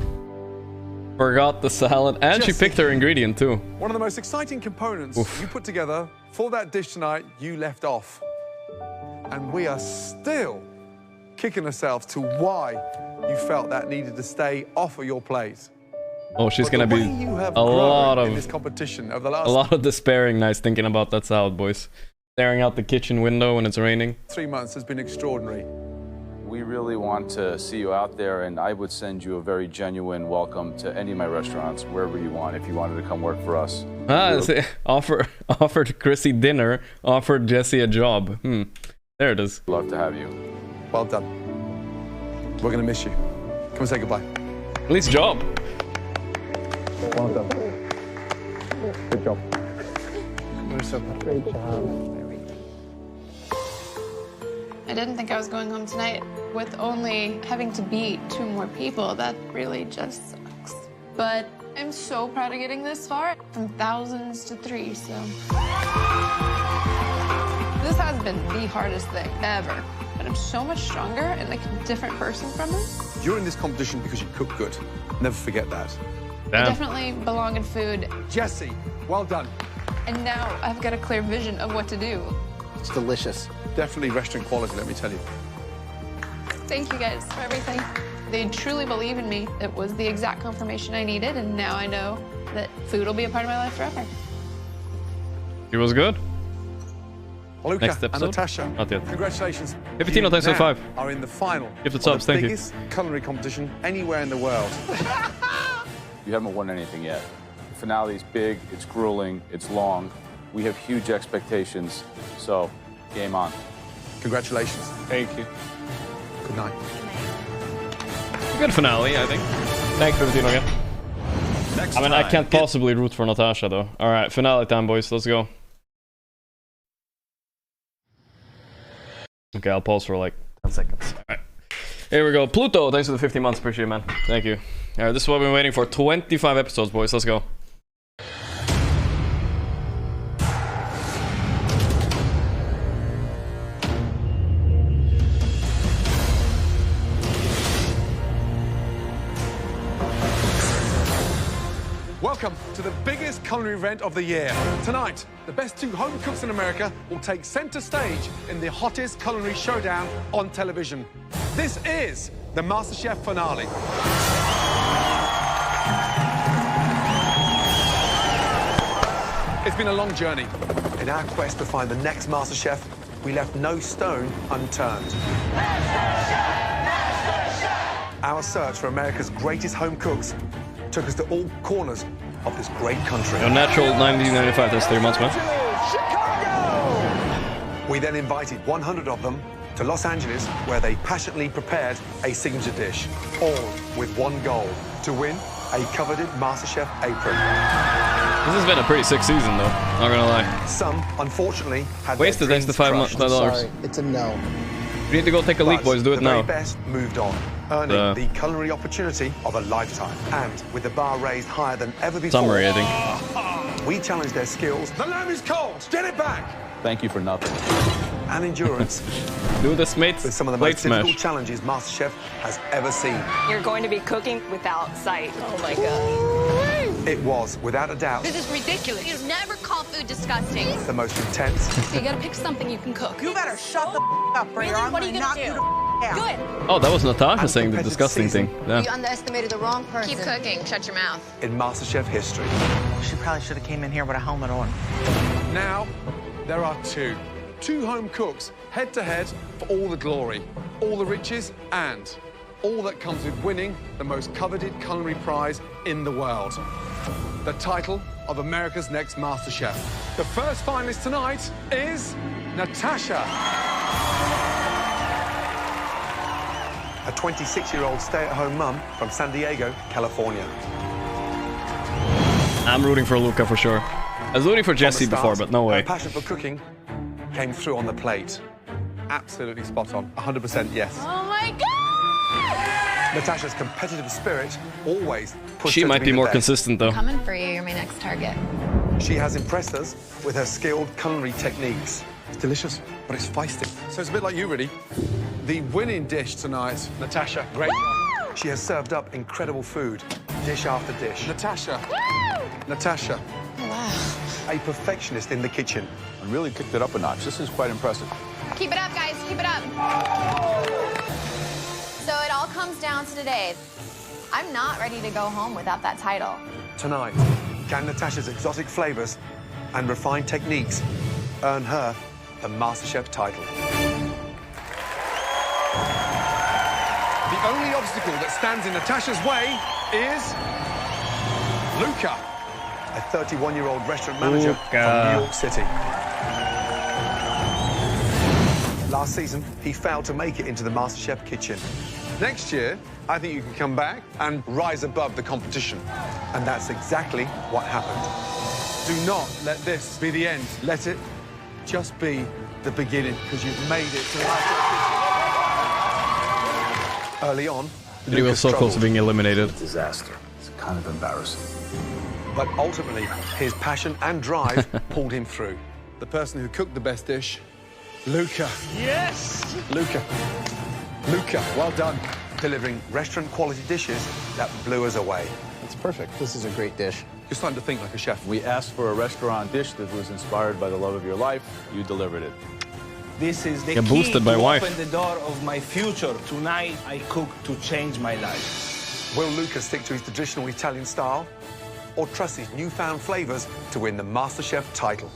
Forgot the salad, and she Jesse. picked her ingredient too. One of the most exciting components you put together for that dish tonight, you left off. And we are still kicking ourselves to why you felt that needed to stay off of your plate. Oh, she's gonna the be way you have a lot grown of in this competition over the last a lot of despairing nights thinking about that salad, boys. Staring out the kitchen window when it's raining. 3 months has been extraordinary. We really want to see you out there, and I would send you a very genuine welcome to any of my restaurants, wherever you want, if you wanted to come work for us. Offered Chrissy dinner, offered Jesse a job. There it is. Love to have you. Well done. We're going to miss you. Come and say goodbye. At least job. Well done. Good job. Great job. I didn't think I was going home tonight with only having to beat 2 more people. That really just sucks. But I'm so proud of getting this far, from thousands to 3, so. This has been the hardest thing ever, but I'm so much stronger and like a different person from it. You're in this competition because you cook good. Never forget that. I definitely belong in food. Jesse, well done. And now I've got a clear vision of what to do. It's delicious. Definitely restaurant quality, let me tell you. Thank you guys for everything. They truly believe in me. It was the exact confirmation I needed, and now I know that food will be a part of my life forever. It was good. Luca Next and episode? Natasha, Not yet. congratulations. Epitino, thanks for now 5. are in the final Give the of subs, thank you. biggest culinary competition anywhere in the world. You haven't won anything yet. The finale is big, it's grueling, it's long. We have huge expectations, so game on. Congratulations. Thank you. Good night. Good finale, I think. Thanks for Epitino again. I mean, I can't possibly root for Natasha, though. Alright, finale time, boys. Let's go. Okay, I'll pause for like 10 seconds. Alright. Here we go. Pluto, thanks for the 15 months. Appreciate it, man. Thank you. Alright, this is what we've been waiting for. 25 episodes, boys. Let's go. Welcome to the biggest culinary event of the year. Tonight, the best 2 home cooks in America will take center stage in the hottest culinary showdown on television. This is the MasterChef finale. It's been a long journey. In our quest to find the next MasterChef, we left no stone unturned. Our search for America's greatest home cooks took us to all corners of this great country. Your natural 1995, that's 3 months, man. We then invited 100 of them to Los Angeles, where they passionately prepared a signature dish, all with one goal: to win a coveted MasterChef apron. This has been a pretty sick season, though. Not gonna lie. Some, unfortunately, had wasted thanks to $5. Sorry, it's a no. You need to go take a leak, boys. Do it now. The very best moved on, earning the culinary opportunity of a lifetime. And with the bar raised higher than ever before, Summary, I think. We challenged their skills. The lamb is cold. Get it back. Thank you for nothing. And endurance. Do this, mates. With some of the most difficult challenges MasterChef has ever seen. You're going to be cooking without sight. Oh my God. It was, without a doubt, This is ridiculous. You never call food disgusting. the most intense. So you gotta pick something you can cook. You better shut the up, or Really? I'm What are you gonna knock gonna you do? the out. Good. Oh, that was Natasha saying the disgusting thing. Yeah. You underestimated the wrong person. Keep cooking. Shut your mouth. In MasterChef history. She probably should have came in here with a helmet on. Now, there are 2 home cooks, head-to-head for all the glory, all the riches, and all that comes with winning the most coveted culinary prize in the world. The title of America's Next MasterChef. The first finalist tonight is Natasha. A 26-year-old stay-at-home mum from San Diego, California. I'm rooting for Luca for sure. I was rooting for Jesse before, but no way. Her passion for cooking came through on the plate. Absolutely spot on. 100% yes. Oh my God! Natasha's competitive spirit always pushed She her might to be the more best. consistent, though. Coming for you. You're my next target. She has impressed us with her skilled culinary techniques. It's delicious, but it's feisty. So it's a bit like you, really. The winning dish tonight, Natasha. Great job. She has served up incredible food, dish after dish. Natasha. Natasha. Wow. A perfectionist in the kitchen. And really kicked it up a notch. This is quite impressive. Keep it up, guys. Keep it up. So it all comes down to today. I'm not ready to go home without that title. Tonight, can Natasha's exotic flavors and refined techniques earn her the MasterChef title? The only obstacle that stands in Natasha's way is Luca, a 31-year-old restaurant manager from New York City. Last season, he failed to make it into the MasterChef kitchen. Next year, I think you can come back and rise above the competition. And that's exactly what happened. Do not let this be the end. Let it just be the beginning, because you've made it to the MasterChef kitchen. Early on, he was so close to being eliminated. Disaster. It's kind of embarrassing. But ultimately, his passion and drive pulled him through. The person who cooked the best dish, Luca. Yes! Luca, well done. Delivering restaurant-quality dishes that blew us away. It's perfect. This is a great dish. You're starting to think like a chef. We asked for a restaurant dish that was inspired by the love of your life. You delivered it. This is the Get key boosted by to wife. open the door of my future. Tonight, I cook to change my life. Will Luca stick to his traditional Italian style or trust his newfound flavors to win the MasterChef title?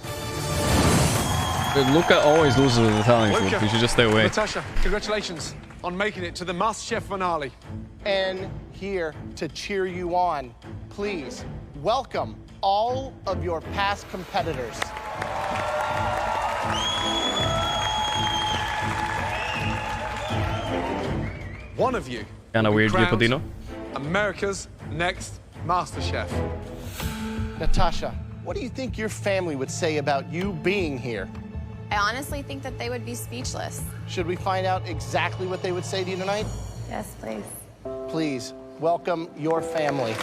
But Luca always loses with Italian food. Luca, He should just stay away. Natasha, congratulations on making it to the MasterChef finale. And here to cheer you on, please welcome all of your past competitors. One of you Kinda weird, crowned Gipodino. America's next MasterChef. Natasha, what do you think your family would say about you being here? I honestly think that they would be speechless. Should we find out exactly what they would say to you tonight? Yes, please. Please welcome your family.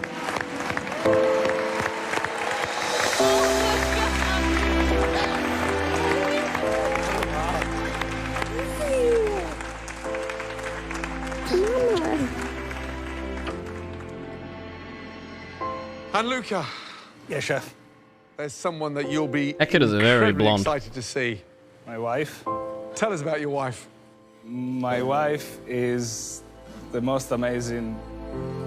And Luca. Yes, chef. There's someone that you'll be That kid is very incredibly blonde. excited to see. My wife. Tell us about your wife. My wife is the most amazing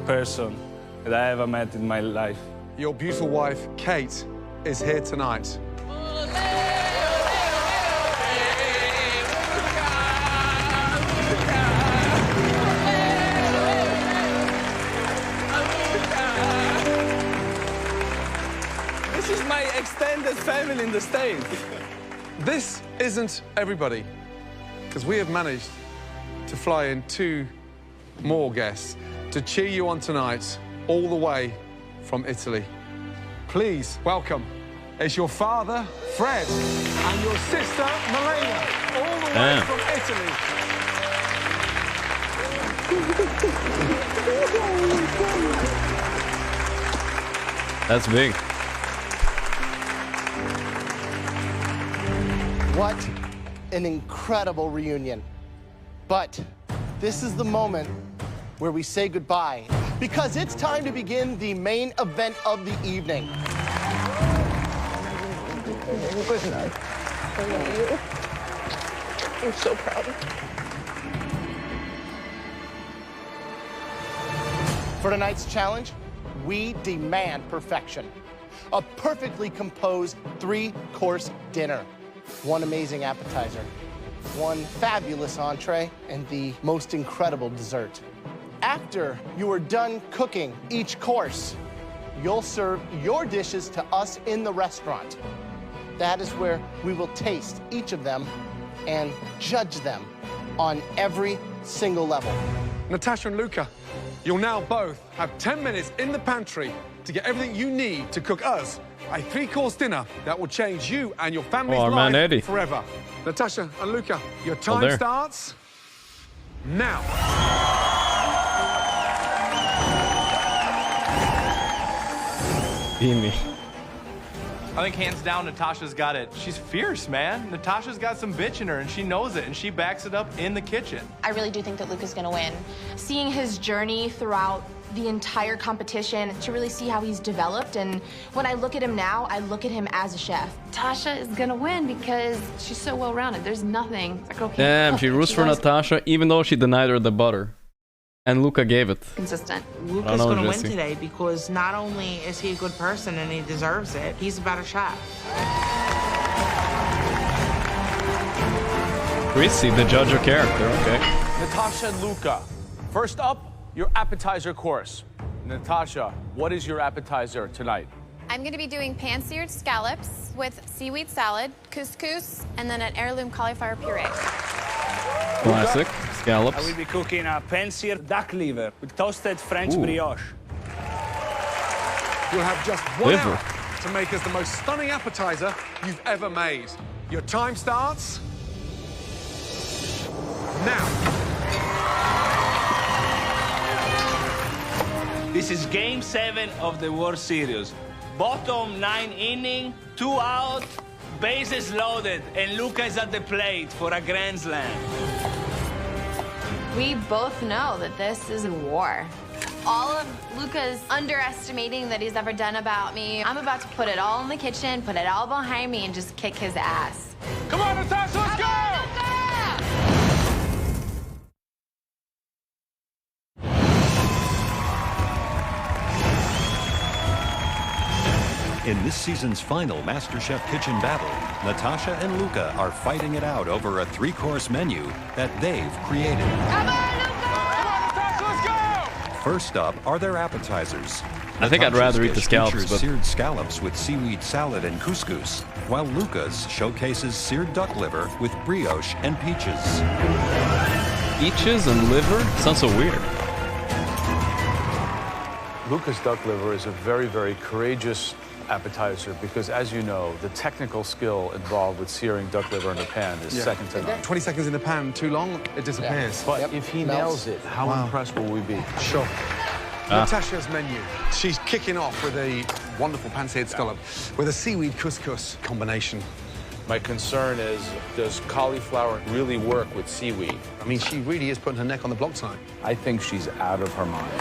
person that I ever met in my life. Your beautiful wife, Kate, is here tonight. This is my extended family in the States. This isn't everybody, because we have managed to fly in 2 more guests to cheer you on tonight, all the way from Italy. Please welcome, it's your father, Fred, and your sister, Milena, all the way from Italy. That's big. What an incredible reunion. But this is the moment where we say goodbye, because it's time to begin the main event of the evening. Good night. I'm so proud. For tonight's challenge, we demand perfection. A perfectly composed 3-course dinner. 1 amazing appetizer, 1 fabulous entree, and the most incredible dessert. After you are done cooking each course, you'll serve your dishes to us in the restaurant. That is where we will taste each of them and judge them on every single level. Natasha and Luca, you'll now both have 10 minutes in the pantry to get everything you need to cook us a 3-course dinner that will change you and your family's life forever. Natasha and Luca, your time starts now. Beamy. I think hands down, Natasha's got it. She's fierce, man. Natasha's got some bitch in her, and she knows it, and she backs it up in the kitchen. I really do think that Luca's gonna win. Seeing his journey throughout the entire competition to really see how he's developed, and when I look at him now, I look at him as a chef. Tasha is gonna win because she's so well-rounded. There's nothing. Like, okay, Damn, she roots for Natasha even though she denied her the butter. And Luca gave it. Consistent. Luca's gonna win today because not only is he a good person and he deserves it, he's a better chef. Chrissy, the judge of character, okay. Natasha and Luca, first up, your appetizer course. Natasha, what is your appetizer tonight? I'm going to be doing pan-seared scallops with seaweed salad, couscous, and then an heirloom cauliflower puree. Classic. I Scallops. will be cooking a pan-seared duck liver with toasted French brioche. You'll have just 1 hour to make us the most stunning appetizer you've ever made. Your time starts now. This is Game 7 of the World Series. Bottom 9 inning, 2 out, bases loaded, and Luca is at the plate for a grand slam. We both know that this is a war. All of Luca's underestimating that he's ever done about me, I'm about to put it all in the kitchen, put it all behind me, and just kick his ass. Come on, Natasha, let's go! In this season's final MasterChef kitchen battle, Natasha and Luca are fighting it out over a 3-course menu that they've created. Come on, Natasha, let's go! First up are their appetizers. I think I'd rather eat the Natasha's scallops, features but seared scallops with seaweed salad and couscous, while Luca's showcases seared duck liver with brioche and peaches. peaches and liver? Sounds so weird. Luca's duck liver is a very, very courageous appetizer because, as you know, the technical skill involved with searing duck liver in a pan is second to none. 20 seconds in the pan, too long, it disappears. But if he nails it, how impressed will we be? Sure. Natasha's menu. She's kicking off with a wonderful pan-seared scallop with a seaweed couscous combination. My concern is, does cauliflower really work with seaweed? I mean, she really is putting her neck on the block tonight. I think she's out of her mind.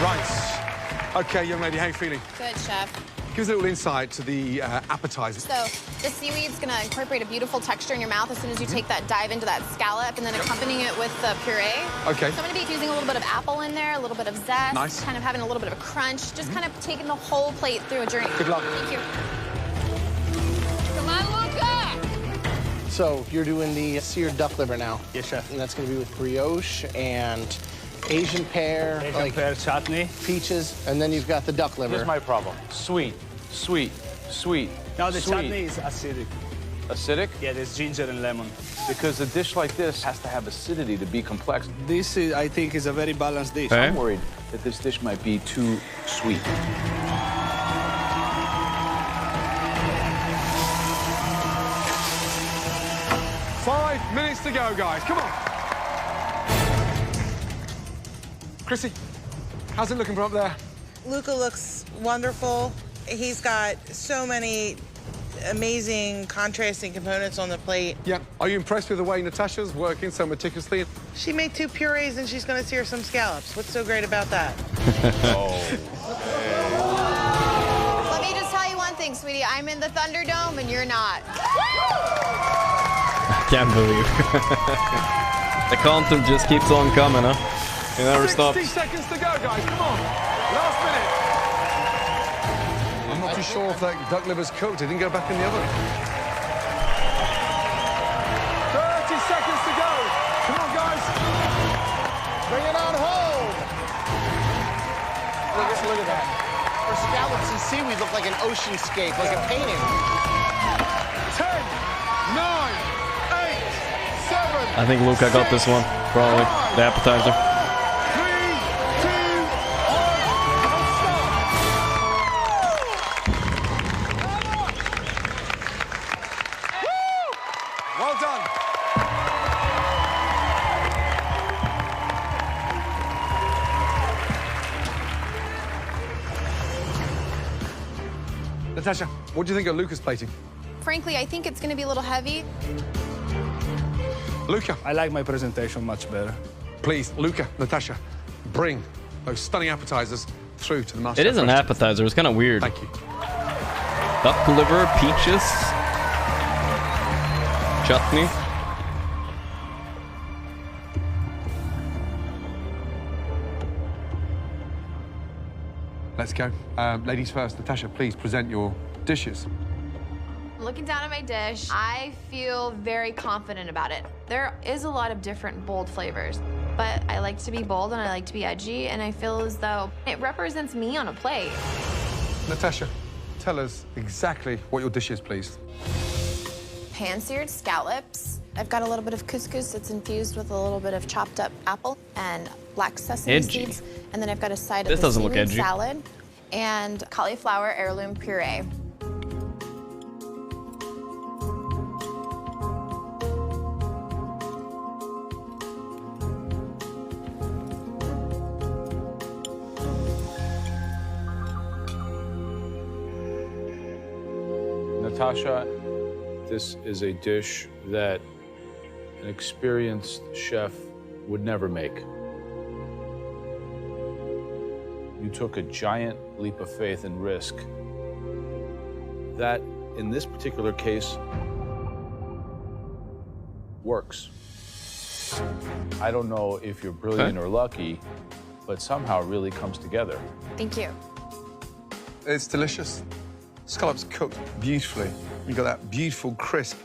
Right. Okay, young lady, how are you feeling? Good, chef. Give us a little insight to the appetizer. So the seaweed's gonna incorporate a beautiful texture in your mouth as soon as you take that dive into that scallop, and then accompanying it with the puree. Okay. So I'm gonna be using a little bit of apple in there, a little bit of zest, Nice. kind of having a little bit of a crunch, just kind of taking the whole plate through a journey. Good luck. Thank you. Come on, Luca! So you're doing the seared duck liver now. Yes, chef. And that's gonna be with brioche and Asian pear, pear chutney, peaches, and then you've got the duck liver. Here's my problem. Sweet, sweet, sweet. No, the sweet. chutney is acidic. Acidic? Yeah, there's ginger and lemon. Because a dish like this has to have acidity to be complex. This, is, I think, is a very balanced dish. I'm worried that this dish might be too sweet. 5 minutes to go, guys. Come on. Chrissy, how's it looking from up there? Luca looks wonderful. He's got so many amazing contrasting components on the plate. Yeah. Are you impressed with the way Natasha's working so meticulously? She made 2 purees and she's gonna sear some scallops. What's so great about that? Let me just tell you one thing, sweetie. I'm in the Thunderdome and you're not. I can't believe. The content just keeps on coming, huh? It never 60 stops. seconds to go, guys. Come on. Last minute. I'm not too sure if that duck liver's cooked. It didn't go back in the oven. 30 seconds to go. Come on, guys. Bring it on home. Look at that. Her scallops and seaweed look like an oceanscape, like a painting. 10, 9, 8, 7. I think Luca got this one, probably. The appetizer. Well done. Natasha, what do you think of Luca's plating? Frankly, I think it's gonna be a little heavy. Luca. I like my presentation much better. Please, Luca, Natasha, bring those stunning appetizers through to the MasterChef. It is an restaurant. appetizer. It's kind of weird. Thank you. Duck liver, peaches, chutney. Let's go. Ladies first. Natasha, please present your dishes. Looking down at my dish, I feel very confident about it. There is a lot of different bold flavors, but I like to be bold and I like to be edgy, and I feel as though it represents me on a plate. Natasha, tell us exactly what your dish is, please. Pan-seared scallops. I've got a little bit of couscous that's infused with a little bit of chopped up apple and black sesame Edgy. seeds. And then I've got a side This of the doesn't look seaweed edgy. salad and cauliflower heirloom puree. Natasha, this is a dish that an experienced chef would never make. You took a giant leap of faith and risk that, in this particular case, works. I don't know if you're brilliant or lucky, but somehow it really comes together. Thank you. It's delicious. Scallops cooked beautifully. You got that beautiful crisp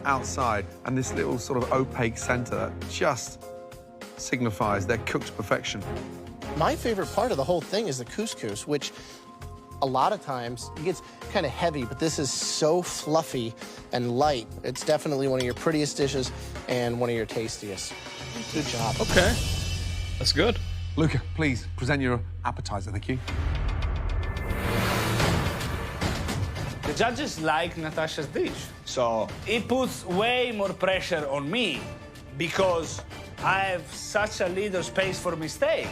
outside and this little sort of opaque center that just signifies they're cooked to perfection. My favorite part of the whole thing is the couscous, which a lot of times it gets kind of heavy, but this is so fluffy and light. It's definitely one of your prettiest dishes and one of your tastiest. Good job. Okay. That's good. Luca, please present your appetizer. Thank you. The judges like Natasha's dish, so it puts way more pressure on me because I have such a little space for mistake.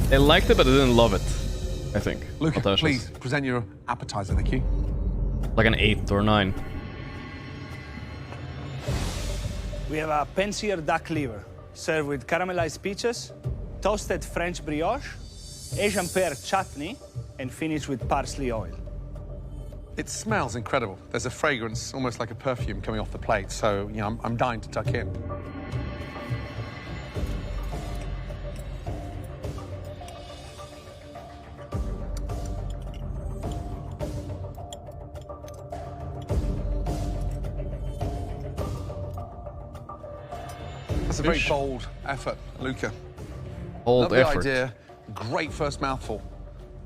They liked it, but they didn't love it, I think. Luca, Natasha's. please present your appetizer. Thank you. Like an 8 or 9. We have a pan-seared duck liver served with caramelized peaches, toasted French brioche, Asian pear chutney, and finished with parsley oil. It smells incredible. There's a fragrance, almost like a perfume, coming off the plate. So, you know, I'm dying to tuck in. That's a very bold effort, Luca. Bold Love effort. the idea. Great first mouthful.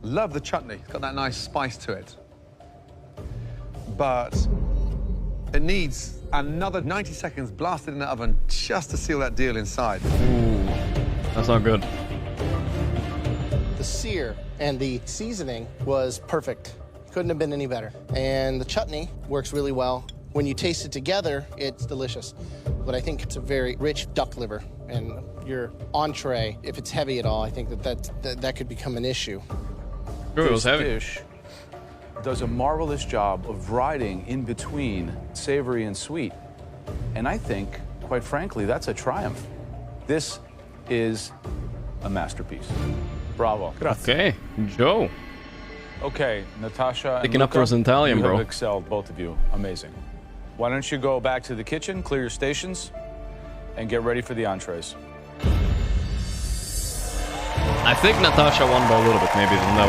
Love the chutney. It's got that nice spice to it. But it needs another 90 seconds blasted in the oven just to seal that deal inside. Ooh, that's not good. The sear and the seasoning was perfect. Couldn't have been any better. And the chutney works really well. When you taste it together, it's delicious. But I think it's a very rich duck liver. And your entree, if it's heavy at all, I think that could become an issue. Sure, it was This heavy. dish does a marvelous job of riding in between savory and sweet. And I think, quite frankly, that's a triumph. This is a masterpiece. Bravo. Okay, Joe. Okay, Natasha and Picking up Luca, for us in Italian, you bro. have excelled, both of you. Amazing. Why don't you go back to the kitchen, clear your stations, and get ready for the entrees. I think Natasha won by a little bit, maybe, on that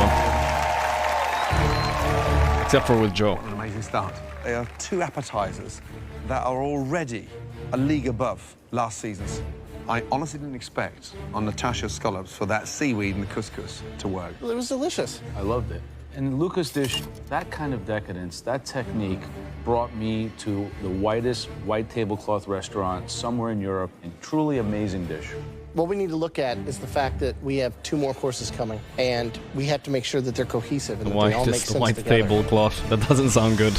one. Except for with Joe. What an amazing start. They are 2 appetizers that are already a league above last season's. I honestly didn't expect on Natasha's scallops for that seaweed and the couscous to work. Well, it was delicious. I loved it. And Luca's dish, that kind of decadence, that technique brought me to the whitest white tablecloth restaurant somewhere in Europe, and truly amazing dish. What we need to look at is the fact that we have 2 more courses coming, and we have to make sure that they're cohesive and that they all make sense The white together. tablecloth. That doesn't sound good.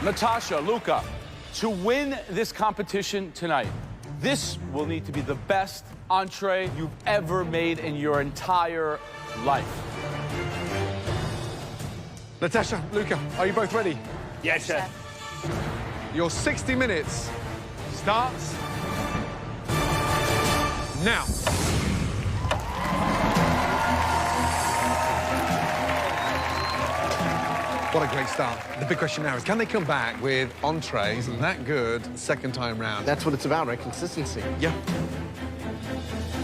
Natasha, Luca, to win this competition tonight, this will need to be the best entree you've ever made in your entire life. Natasha, Luca, are you both ready? Yes, chef. Your 60 minutes starts now. What a great start. The big question now is, can they come back with entrees that good second time round? That's what it's about, right? Consistency. Yeah.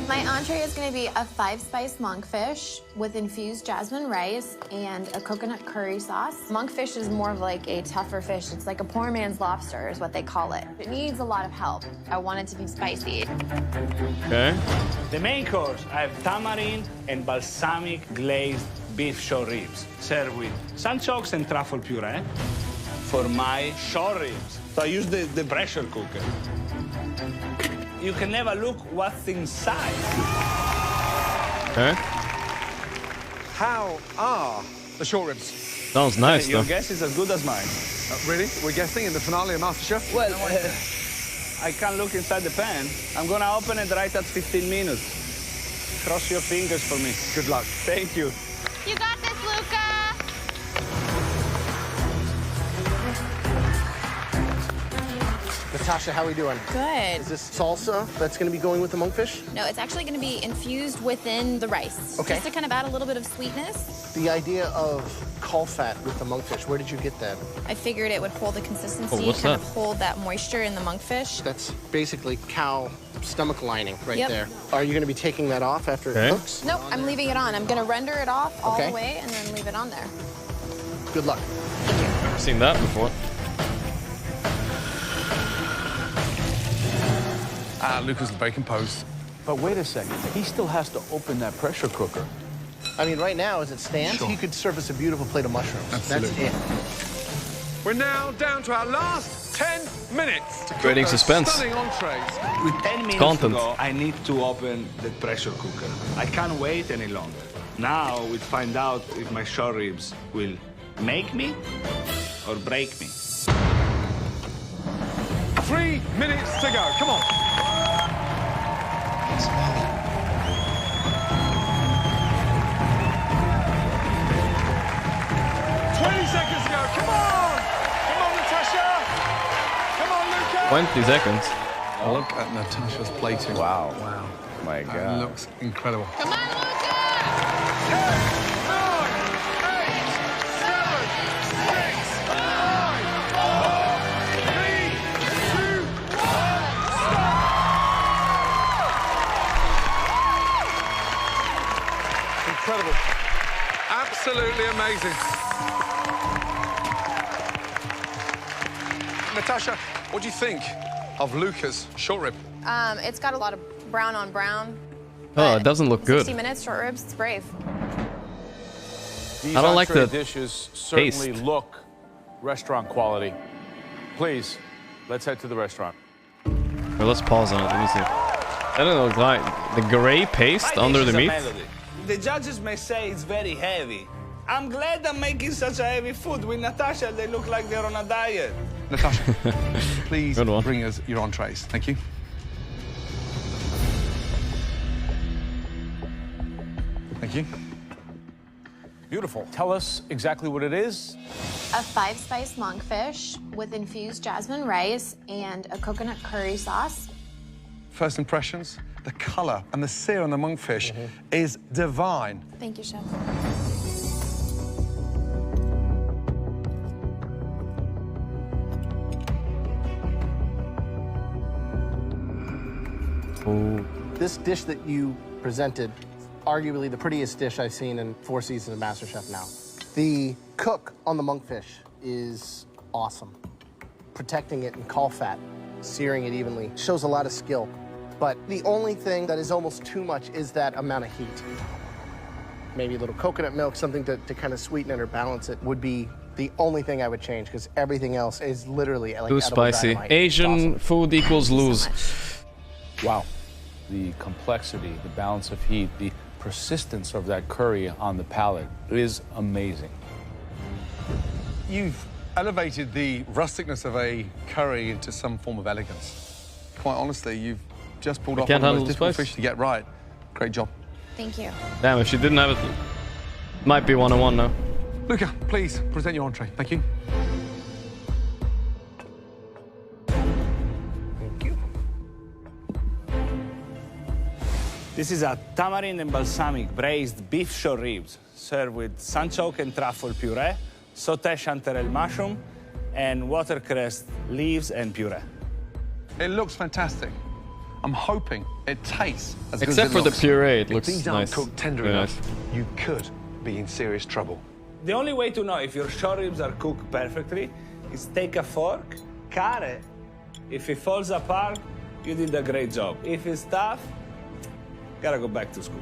My entree is going to be a 5-spice monkfish with infused jasmine rice and a coconut curry sauce. Monkfish is more of like a tougher fish. It's like a poor man's lobster is what they call it. It needs a lot of help. I want it to be spicy. Okay. The main course, I have tamarind and balsamic glazed beef short ribs, served with sunchokes and truffle puree. For my short ribs, so I use the pressure cooker. You can never look what's inside. Okay. How are the short ribs? Sounds nice, Your though. guess is as good as mine. Really? We're guessing in the finale of MasterChef? Well, I can't look inside the pan. I'm gonna open it right at 15 minutes. Cross your fingers for me. Good luck. Thank you. You got this, Luca. Natasha, how are we doing? Good. Is this salsa that's going to be going with the monkfish? No, it's actually going to be infused within the rice. Okay. Just to kind of add a little bit of sweetness. The idea of caul fat with the monkfish, where did you get that? I figured it would hold the consistency, what's kind that? of hold that moisture in the monkfish. That's basically cow stomach lining right Yep. there. Are you going to be taking that off after Okay. it cooks? Nope, I'm leaving it on. I'm going to render it off all Okay. the way and then leave it on there. Good luck. Never seen that before. Lucas is very composed. But wait a second. He still has to open that pressure cooker. I mean, right now, as it stands, he could serve us a beautiful plate of mushrooms. Absolutely. That's it. We're now down to our last 10 minutes to cook Creating those suspense. stunning entrees. With 10 minutes Content. to go, I need to open the pressure cooker. I can't wait any longer. Now we'll find out if my short ribs will make me or break me. 3 minutes to go. Come on. 20 seconds to go. Come on. Come on, Natasha. Come on, Luca. 20 seconds. Look at Natasha's plating. Wow. Wow. My That God. looks incredible. Come on, Luca! 10, 9, 8, 7, 6, 5, 4, 3, 2, 1, stop! Incredible. Absolutely amazing. Natasha, what do you think of Luca's short rib? It's got a lot of brown on brown. Oh, it doesn't look good. 60 minutes, short ribs, it's brave. These I don't like entree the dishes certainly taste. look restaurant quality. Please, let's head to the restaurant. Well, let's pause on it. Let me see. I don't know, like the gray paste My under dish the is a meat. melody. The judges may say it's very heavy. I'm glad I'm making such a heavy food. With Natasha, they look like they're on a diet. Natasha, please Good one. bring us your entrees. Thank you. Thank you. Beautiful. Tell us exactly what it is. A 5-spice monkfish with infused jasmine rice and a coconut curry sauce. First impressions, the color and the sear on the monkfish is divine. Thank you, Chef. This dish that you presented, arguably the prettiest dish I've seen in 4 seasons of MasterChef now. The cook on the monkfish is awesome. Protecting it in caul fat, searing it evenly, shows a lot of skill. But the only thing that is almost too much is that amount of heat. Maybe a little coconut milk, something to kind of sweeten it or balance it would be the only thing I would change, because everything else is literally like Too edible spicy. dynamite. It's Asian awesome. food equals lose. Wow. The complexity, the balance of heat, the persistence of that curry on the palate is amazing. You've elevated the rusticness of a curry into some form of elegance. Quite honestly, you've just pulled off can't one of the handle most the difficult spice. fish to get right. Great job. Thank you. Damn, if she didn't have it, might be 1-on-1 now. Luca, please present your entree. Thank you. This is a tamarind and balsamic braised beef short ribs, served with sunchoke and truffle puree, sauté chanterelle mushroom, and watercress leaves and puree. It looks fantastic. I'm hoping it tastes as good as Except it for the looks. puree, it If looks these nice. aren't cooked tender Very enough, nice. you could be in serious trouble. The only way to know if your short ribs are cooked perfectly is take a fork, cut it. If it falls apart, you did a great job. If it's tough, gotta go back to school.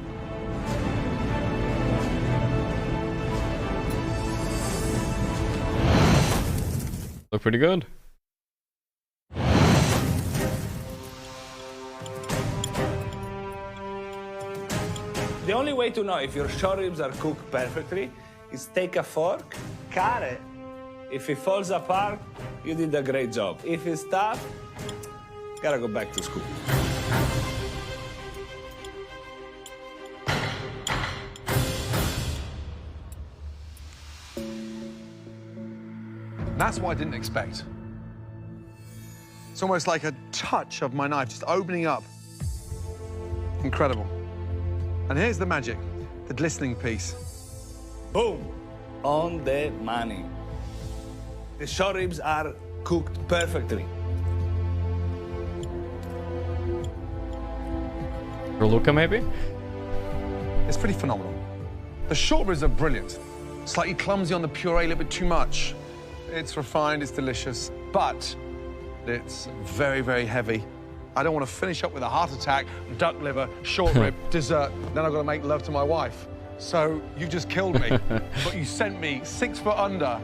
Look pretty good. The only way to know if your short ribs are cooked perfectly is take a fork, cut it. If it falls apart, you did a great job. If it's tough, gotta go back to school. That's what I didn't expect. It's almost like a touch of my knife just opening up. Incredible. And here's the magic, the glistening piece. Boom! On the money. The short ribs are cooked perfectly. For Luca, maybe? It's pretty phenomenal. The short ribs are brilliant. Slightly clumsy on the puree, a little bit too much. It's refined, it's delicious, but it's very, very heavy. I don't want to finish up with a heart attack, duck liver, short rib, dessert, then I've got to make love to my wife. So you just killed me, but you sent me 6 foot under,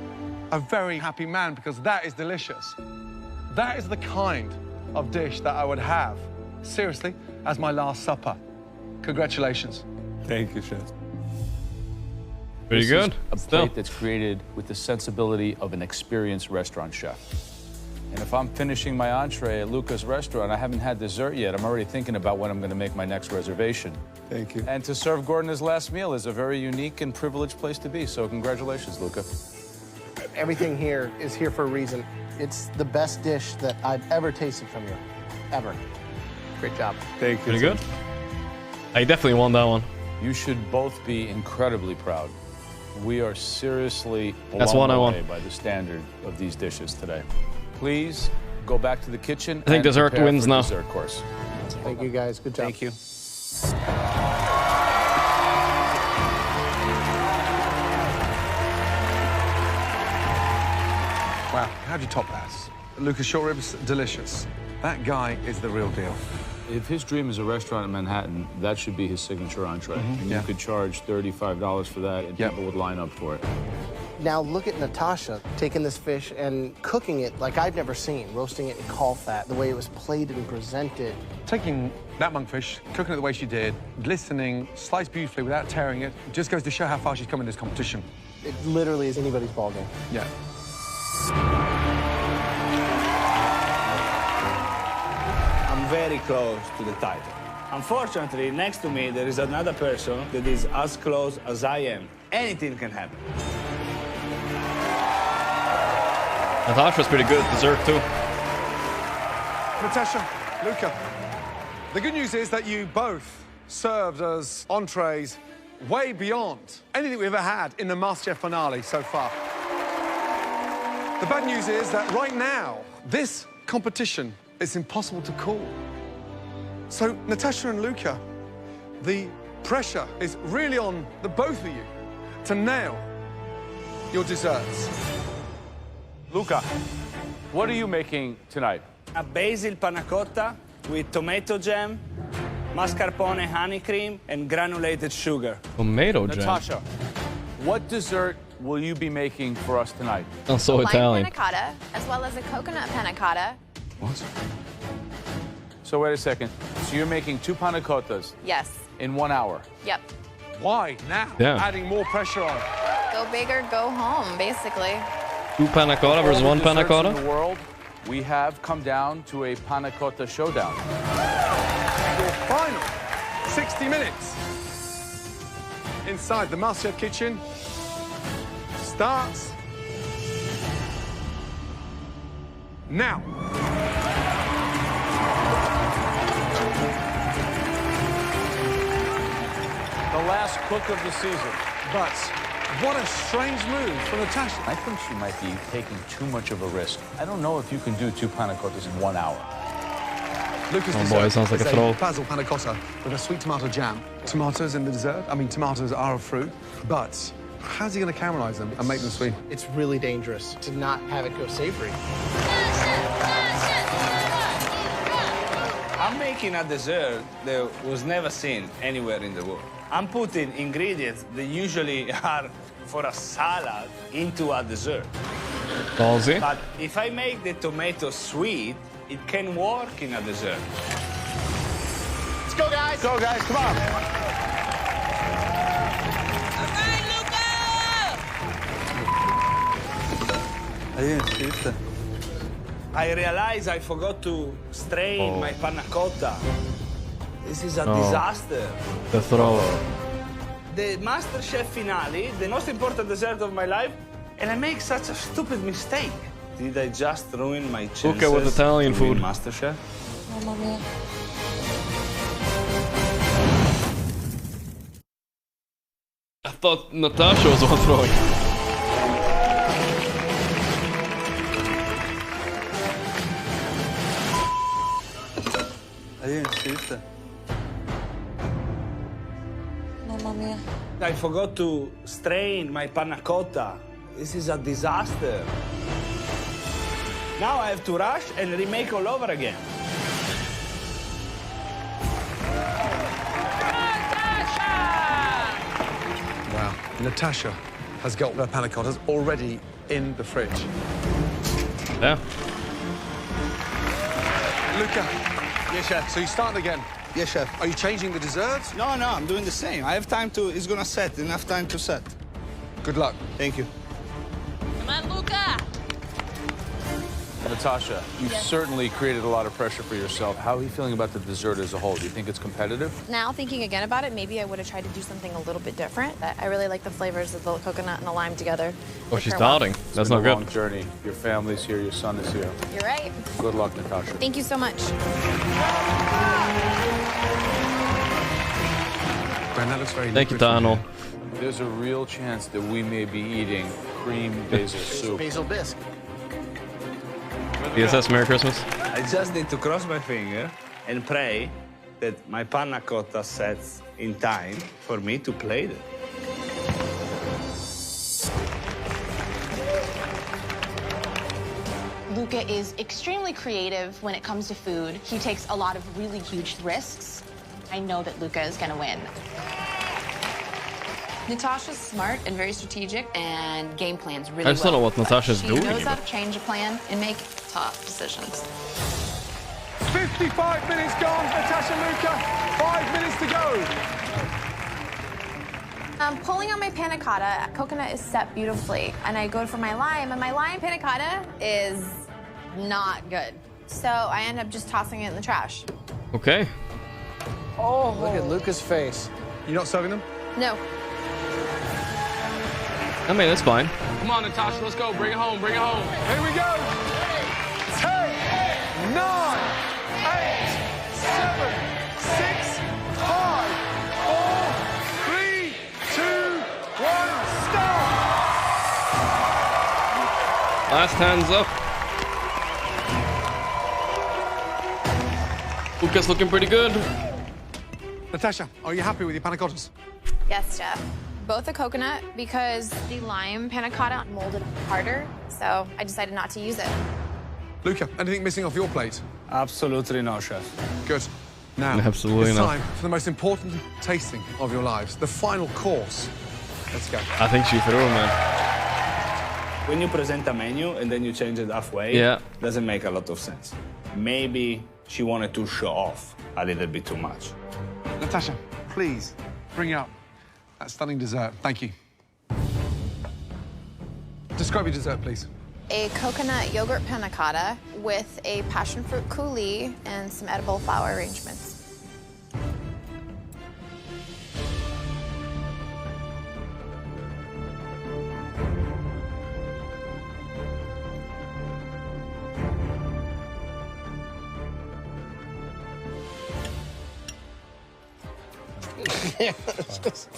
a very happy man, because that is delicious. That is the kind of dish that I would have, seriously, as my last supper. Congratulations. Thank you, Chef. Pretty This good. is a plate that's created with the sensibility of an experienced restaurant chef. And if I'm finishing my entree at Luca's restaurant, I haven't had dessert yet. I'm already thinking about when I'm going to make my next reservation. Thank you. And to serve Gordon his last meal is a very unique and privileged place to be. So congratulations, Luca. Everything here is here for a reason. It's the best dish that I've ever tasted from you, ever. Great job. Thank you. Pretty good. I definitely won that one. You should both be incredibly proud. We are seriously That's one I blown won. away by the standard of these dishes today. Please go back to the kitchen. I think and dessert prepare wins for now. Dessert course. Thank you, guys. Good job. Thank you. Wow, how'd you top that? Lucas short ribs, delicious. That guy is the real deal. If his dream is a restaurant in Manhattan, that should be his signature entree. And yeah. you could charge $35 for that, and people would line up for it. Now look at Natasha taking this fish and cooking it like I've never seen, roasting it in caul fat, the way it was plated and presented. Taking that monkfish, cooking it the way she did, glistening, sliced beautifully without tearing it, just goes to show how far she's come in this competition. It literally is anybody's ballgame. Yeah. I'm very close to the title. Unfortunately, next to me, there is another person that is as close as I am. Anything can happen. Natasha's pretty good at dessert too. Natasha, Luca, the good news is that you both served as entrees way beyond anything we've ever had in the MasterChef finale so far. The bad news is that right now, this competition is impossible to call. So, Natasha and Luca, the pressure is really on the both of you to nail your desserts. Luca, what are you making tonight? A basil panna cotta with tomato jam, mascarpone honey cream, and granulated sugar. Tomato jam. Natasha, what dessert will you be making for us tonight? Sounds so Lime Italian. panna cotta, as well as a coconut panna cotta. What? So wait a second. So you're making 2 panna cottas Yes. in 1 hour? Yep. Why now? Yeah. Adding more pressure on. Go big or go home, basically. 2 panna cotta versus 1 panna Desserts in cotta? the world, we have come down to a panna cotta showdown. Your final 60 minutes inside the MasterChef kitchen starts now. The last cook of the season. But what a strange move from Natasha. I think she might be taking too much of a risk. I don't know if you can do 2 panna cottas in 1 hour. Lucas Oh boy, it sounds like a throw. basil panna cotta with a sweet tomato jam. Tomatoes in the dessert. I mean, tomatoes are a fruit, but how's he going to caramelize them and make them sweet? It's really dangerous to not have it go savory. I'm making a dessert that was never seen anywhere in the world. I'm putting ingredients that usually are for a salad into a dessert. Ballsy. But if I make the tomato sweet, it can work in a dessert. Let's go, guys. Go, guys, come on. I realize I forgot to strain my panna cotta. This is a disaster. The throw. The MasterChef finale, the most important dessert of my life, and I make such a stupid mistake. Did I just ruin my chances Okay, with Italian to win food. MasterChef? Mamma mia. I thought Natasha was the one throwing. Mamma mia. I forgot to strain my panna cotta. This is a disaster. Now I have to rush and remake all over again. Wow. Natasha has got her panna cottas already in the fridge. Yeah. Luca. Yes, chef. So you start again? Yes, chef. Are you changing the dessert? No, I'm doing the same. I have time to, it's gonna set, enough time to set. Good luck. Thank you. Come on, Luca. Natasha, you've certainly created a lot of pressure for yourself. How are you feeling about the dessert as a whole? Do you think it's competitive? Now, thinking again about it, maybe I would have tried to do something a little bit different. I really like the flavors of the coconut and the lime together. Oh, she's doubting. That's not a good. long journey. Your family's here, your son is here. You're right. Good luck, Natasha. Thank you so much. That looks very Thank you, Donald. There's a real chance that we may be eating cream basil soup. Basil bisque. PSS, Merry Christmas. I just need to cross my finger and pray that my panna cotta sets in time for me to plate it. Luca is extremely creative when it comes to food. He takes a lot of really huge risks. I know that Luca is gonna win. Natasha's smart and very strategic and game plans really well. I just don't know what Natasha's doing. She knows how to change a plan and make tough decisions. 55 minutes gone, Natasha, Luca. 5 minutes to go. I'm pulling on my panna cotta. Coconut is set beautifully. And I go for my lime, and my lime panna cotta is not good. So I end up just tossing it in the trash. Okay. Oh, look at Luca's face. You're not serving them? No. I mean, that's fine. Come on, Natasha, let's go. Bring it home, bring it home. Here we go. 10, 9, 8, 7, 6, 5, 4, 3, 2, 1, start. Last hands up. Luca's looking pretty good. Natasha, are you happy with your panna cottas? Yes, chef. Both a coconut because the lime panna cotta molded harder, so I decided not to use it. Luca, anything missing off your plate? Absolutely no, chef. Good. Now, Absolutely it's not. time for the most important tasting of your lives, the final course. Let's go. I think she threw him, man. When you present a menu and then you change it halfway, doesn't make a lot of sense. Maybe she wanted to show off a little bit too much. Natasha, please bring out that stunning dessert. Thank you. Describe your dessert, please. A coconut yogurt panna cotta with a passion fruit coulis and some edible flower arrangements.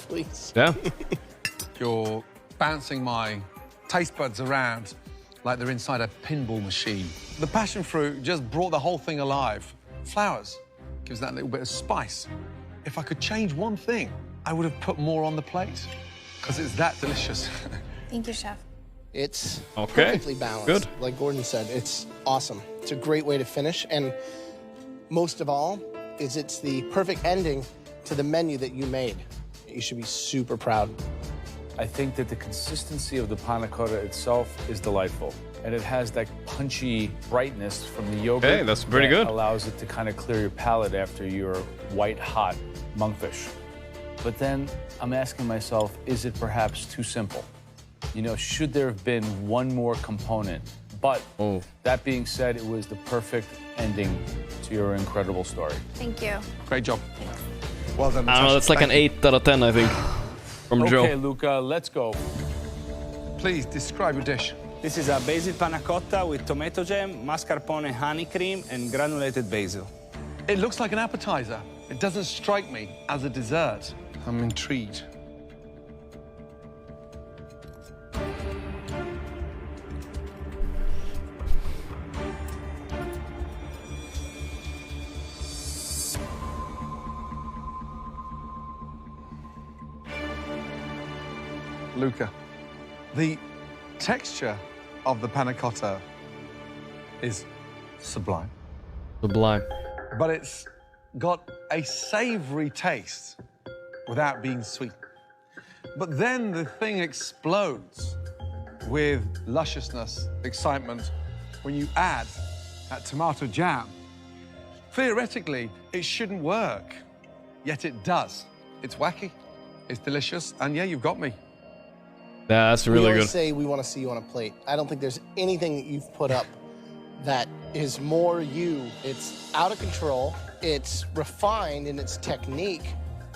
Please. Yeah. You're bouncing my taste buds around like they're inside a pinball machine. The passion fruit just brought the whole thing alive. flowers. Gives that little bit of spice. If I could change one thing, I would have put more on the plate, because it's that delicious. Thank you, Chef. It's okay. Perfectly balanced. Good. Like Gordon said, it's awesome. It's a great way to finish, and most of all, it's the perfect ending to the menu that you made. You should be super proud. I think that the consistency of the panna cotta itself is delightful. And it has that punchy brightness from the yogurt. Okay, that's pretty good. Allows it to kind of clear your palate after your white hot monkfish. But then I'm asking myself, is it perhaps too simple? You know, should there have been one more component? But that being said, it was the perfect ending to your incredible story. Thank you. Great job. Well done, I don't know, that's like an 8 out of 10, I think, from Joe. Okay, Luca, let's go. Please describe your dish. This is a basil panna cotta with tomato jam, mascarpone honey cream, and granulated basil. It looks like an appetizer. It doesn't strike me as a dessert. I'm intrigued. Luca, the texture of the panna cotta is sublime. Sublime. But it's got a savory taste without being sweet. But then the thing explodes with lusciousness, excitement, when you add that tomato jam. Theoretically, it shouldn't work, yet it does. It's wacky, it's delicious, and yeah, you've got me. Yeah, that's really we always good. say we want to see you on a plate. I don't think there's anything that you've put up that is more you. It's out of control, it's refined in its technique,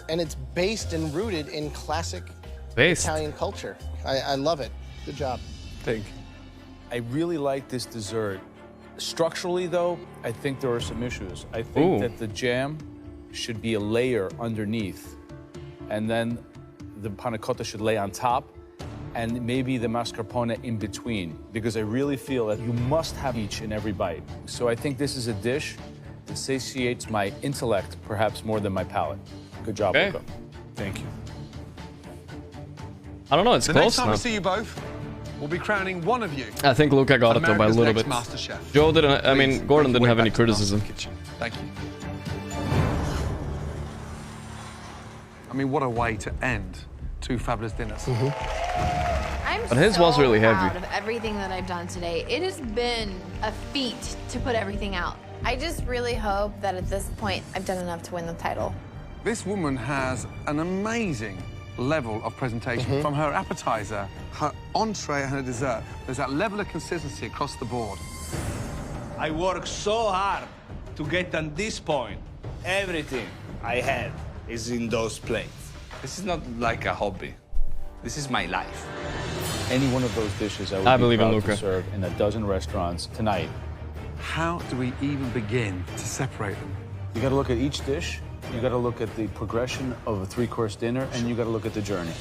and it's based and rooted in classic Italian culture. I love it. Good job. Thank you. I really like this dessert. Structurally, though, I think there are some issues. I think that the jam should be a layer underneath, and then the panna cotta should lay on top, and maybe the mascarpone in between, because I really feel that you must have each in every bite. So I think this is a dish that satiates my intellect perhaps more than my palate. Good job, Luca. Thank you. I don't know, it's the close next time now. we see you both, we'll be crowning one of you. I think Luca got it though by a America's little next bit. MasterChef. Joe didn't, I Please, mean, Gordon make your didn't way have any back to the criticism. kitchen. Thank you. I mean, what a way to end 2 fabulous dinners. I'm But his was really heavy. proud of everything that I've done today. It has been a feat to put everything out. I just really hope that at this point I've done enough to win the title. This woman has an amazing level of presentation. From her appetizer, her entree, and her dessert. There's that level of consistency across the board. I worked so hard to get on this point. Everything I had is in those plates. This is not like a hobby. This is my life. Any one of those dishes I would I be believe in proud Luca. to serve in a dozen restaurants tonight. How do we even begin to separate them? You got to look at each dish. You got to look at the progression of a 3-course dinner, and you got to look at the journey.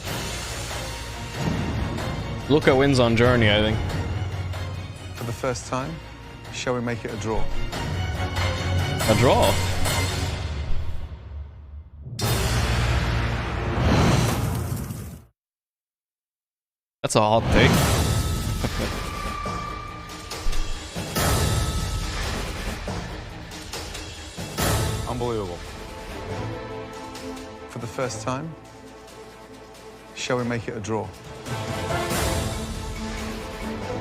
Luca wins on journey, I think. For the first time, shall we make it a draw? A draw? That's a hot take. Unbelievable. For the first time, shall we make it a draw?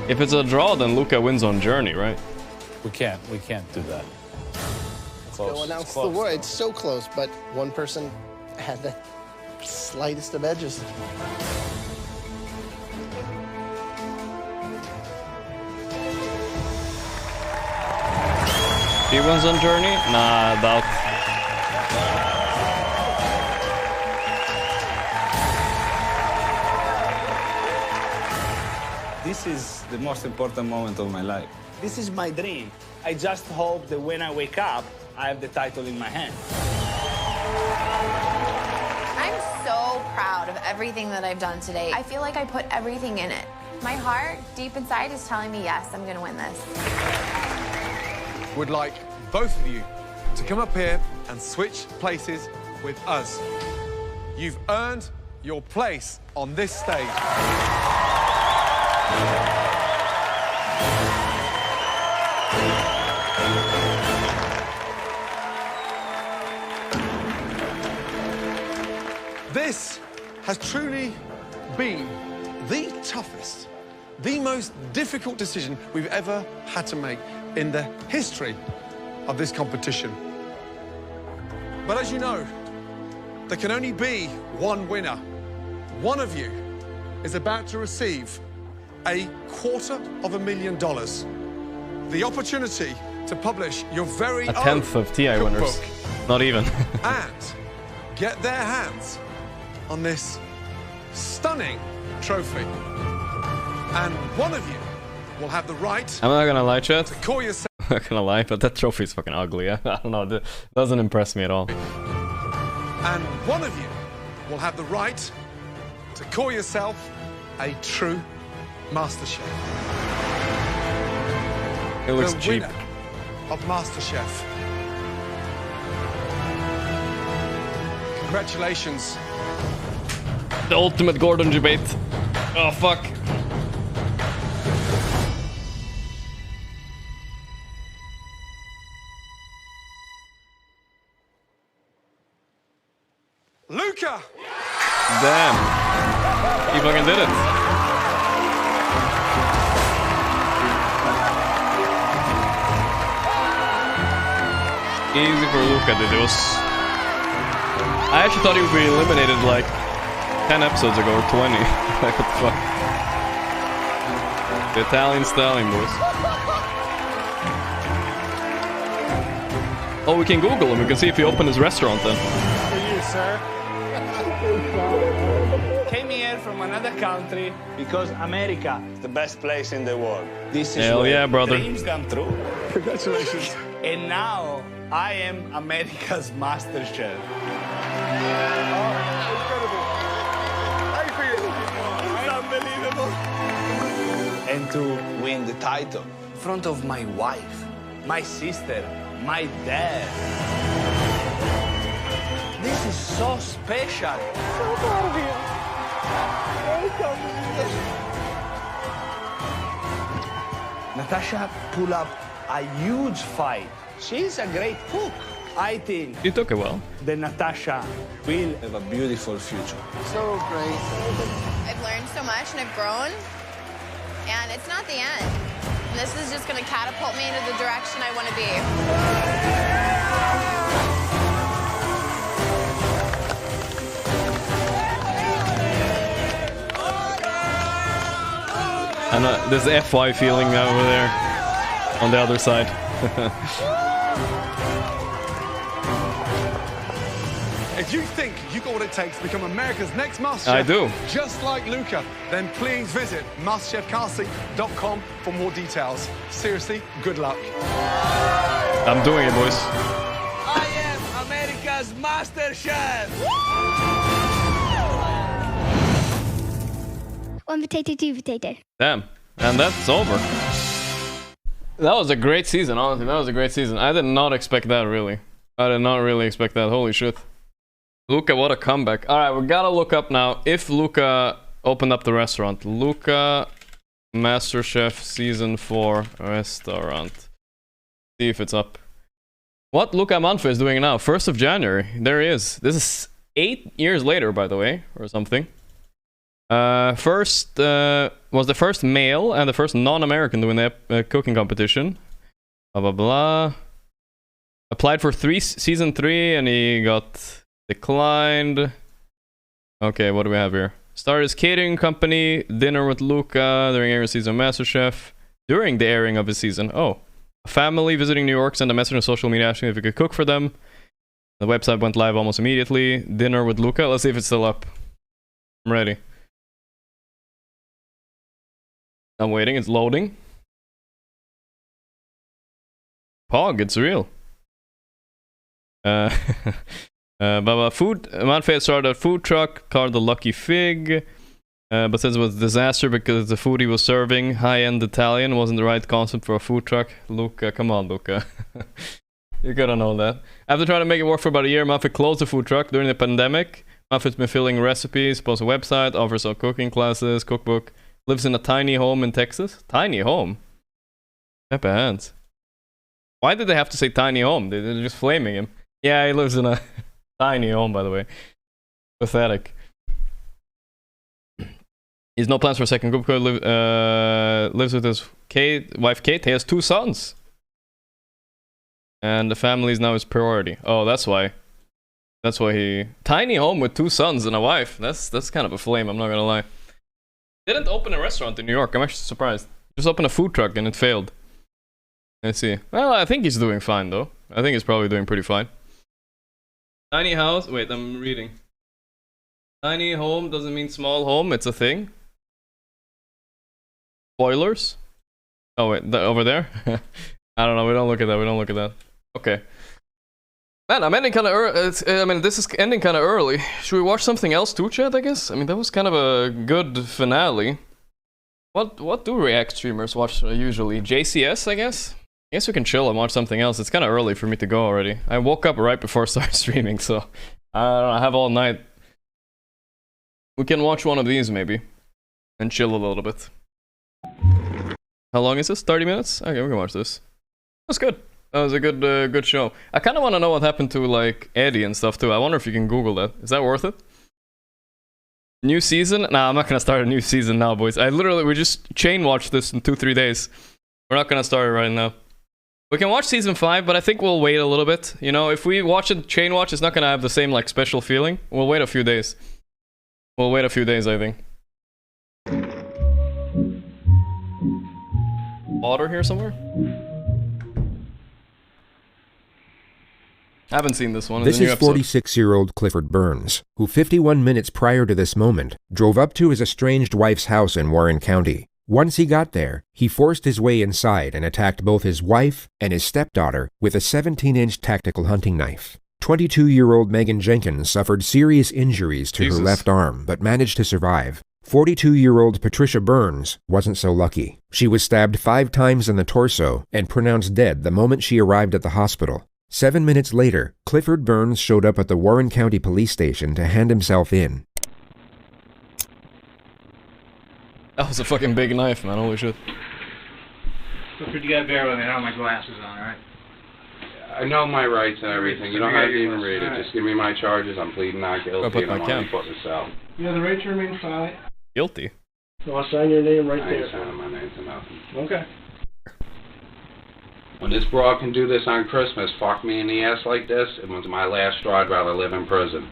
If it's a draw, then Luca wins on journey, right? We can't do that. Close. Go It's announce close. the word. It's so close, but one person had the slightest of edges. He wins on journey? Nah, doubt. This is the most important moment of my life. This is my dream. I just hope that when I wake up, I have the title in my hand. I'm so proud of everything that I've done today. I feel like I put everything in it. My heart, deep inside, is telling me, yes, I'm gonna win this. Would like both of you to come up here and switch places with us. You've earned your place on this stage. This has truly been the toughest, the most difficult decision we've ever had to make in the history of this competition. But as you know, there can only be one winner. One of you is about to receive $250,000. The opportunity to publish your very own 1/10 of TI winners. Not even. and get their hands on this stunning trophy. And one of you will have the right I'm not gonna lie, chat. to call yourself. I'm not gonna lie, but that trophy is fucking ugly. I don't know, it doesn't impress me at all. And one of you will have the right to call yourself a true MasterChef. It looks the cheap. winner of MasterChef. Congratulations. The ultimate Gordon debate. Oh fuck. Luca! Damn. He fucking did it. Easy for Luca, dude. It was... I actually thought he would be eliminated like 10 episodes ago or 20. Like, what the fuck? The Italian styling, boys. Oh, we can Google him. We can see if he opened his restaurant then. For you, sir. Came here from another country because America is the best place in the world. This is Hell where yeah, brother. dreams come true. Congratulations. And now I am America's MasterChef. It's unbelievable. And to win the title in front of my wife, my sister, my dad. This is so special. So proud of you. Natasha pulled up a huge fight. She's a great cook. I think He took it well. that Natasha will have a beautiful future. So great. I've learned so much and I've grown, and it's not the end. This is just going to catapult me into the direction I want to be. And there's FY feeling over there on the other side. If you think you got what it takes to become America's next MasterChef, I do. Just like Luca, then please visit MasterChefCasting.com for more details. Seriously, good luck. I'm doing it, boys. I am America's MasterChef. One potato, two potato. Damn. And that's over. That was a great season, honestly. That was a great season. I did not expect that, really. I did not really expect that. Holy shit. Luca, what a comeback. Alright, we gotta look up now if Luca opened up the restaurant. Luca MasterChef Season 4 restaurant. See if it's up. What Luca Manfred is doing now? 1st of January. There he is. This is 8 years later, by the way, or something. Was the first male and the first non-American to win the cooking competition. Blah blah blah. Applied for season 3 and he got declined. Okay, what do we have here? Started his catering company, Dinner with Luca, during airing season of MasterChef. During the airing of his season. Oh. A family visiting New York sent a message on social media asking if he could cook for them. The website went live almost immediately. Dinner with Luca. Let's see if it's still up. I'm ready. I'm waiting, it's loading. Pog, it's real. Food. Manfred started a food truck called the Lucky Fig. But says it was a disaster because the food he was serving, high-end Italian, wasn't the right concept for a food truck. Luca, come on, Luca. You gotta know that. After trying to make it work for about a year, Muffet closed the food truck during the pandemic. Muffet's been filling recipes, posts a website, offers out cooking classes, cookbook. Lives in a tiny home in Texas. Tiny home? Peppa hands. Why did they have to say tiny home? They're just flaming him. Yeah, he lives in a tiny home, by the way. Pathetic. He has no plans for a second group. Lives with his wife Kate. He has 2 sons. And the family is now his priority. Oh, that's why. That's why he... Tiny home with 2 sons and a wife. That's kind of a flame, I'm not gonna lie. Didn't open a restaurant in New York. I'm actually surprised. Just opened a food truck and it failed. Let's see. Well, I think he's doing fine, though. I think he's probably doing pretty fine. Tiny house... Wait, I'm reading. Tiny home doesn't mean small home. It's a thing. Spoilers? Oh, wait. Over there? I don't know. We don't look at that. We don't look at that. Okay. Man, I'm ending kind of early. I mean, this is ending kind of early. Should we watch something else too, chat, I guess? I mean, that was kind of a good finale. What do React streamers watch usually? JCS, I guess? I guess we can chill and watch something else. It's kind of early for me to go already. I woke up right before I started streaming, so I don't know, I have all night. We can watch one of these, maybe. And chill a little bit. How long is this? 30 minutes? Okay, we can watch this. That's good. That was a good show. I kind of want to know what happened to, like, Eddie and stuff, too. I wonder if you can Google that. Is that worth it? New season? Nah, I'm not gonna start a new season now, boys. We just chain watched this in 2-3 days. We're not gonna start it right now. We can watch season 5, but I think we'll wait a little bit. You know, if we watch it chain watch, it's not gonna have the same, like, special feeling. We'll wait a few days. We'll wait a few days, I think. Water here somewhere? I haven't seen this one. This is 46-year-old Clifford Burns, who 51 minutes prior to this moment drove up to his estranged wife's house in Warren County. Once he got there, he forced his way inside and attacked both his wife and his stepdaughter with a 17-inch tactical hunting knife. 22-year-old Megan Jenkins suffered serious injuries to her left arm, but managed to survive. 42-year-old Patricia Burns wasn't so lucky. She was stabbed 5 times in the torso and pronounced dead the moment she arrived at the hospital. 7 minutes later, Clifford Burns showed up at the Warren County Police Station to hand himself in. That was a fucking big knife, man. Holy shit. Clifford, you gotta bear with me. I don't have my glasses on, alright? I know my rights and everything. You don't have to even read it. Just give me my charges. I'm pleading not guilty and I'm only putting this out. You have the right to remain silent. Guilty. So I'll sign your name right I there. ain't signing my name to nothing. Okay. When this broad can do this on Christmas, fuck me in the ass like this, it was my last straw. I'd rather live in prison.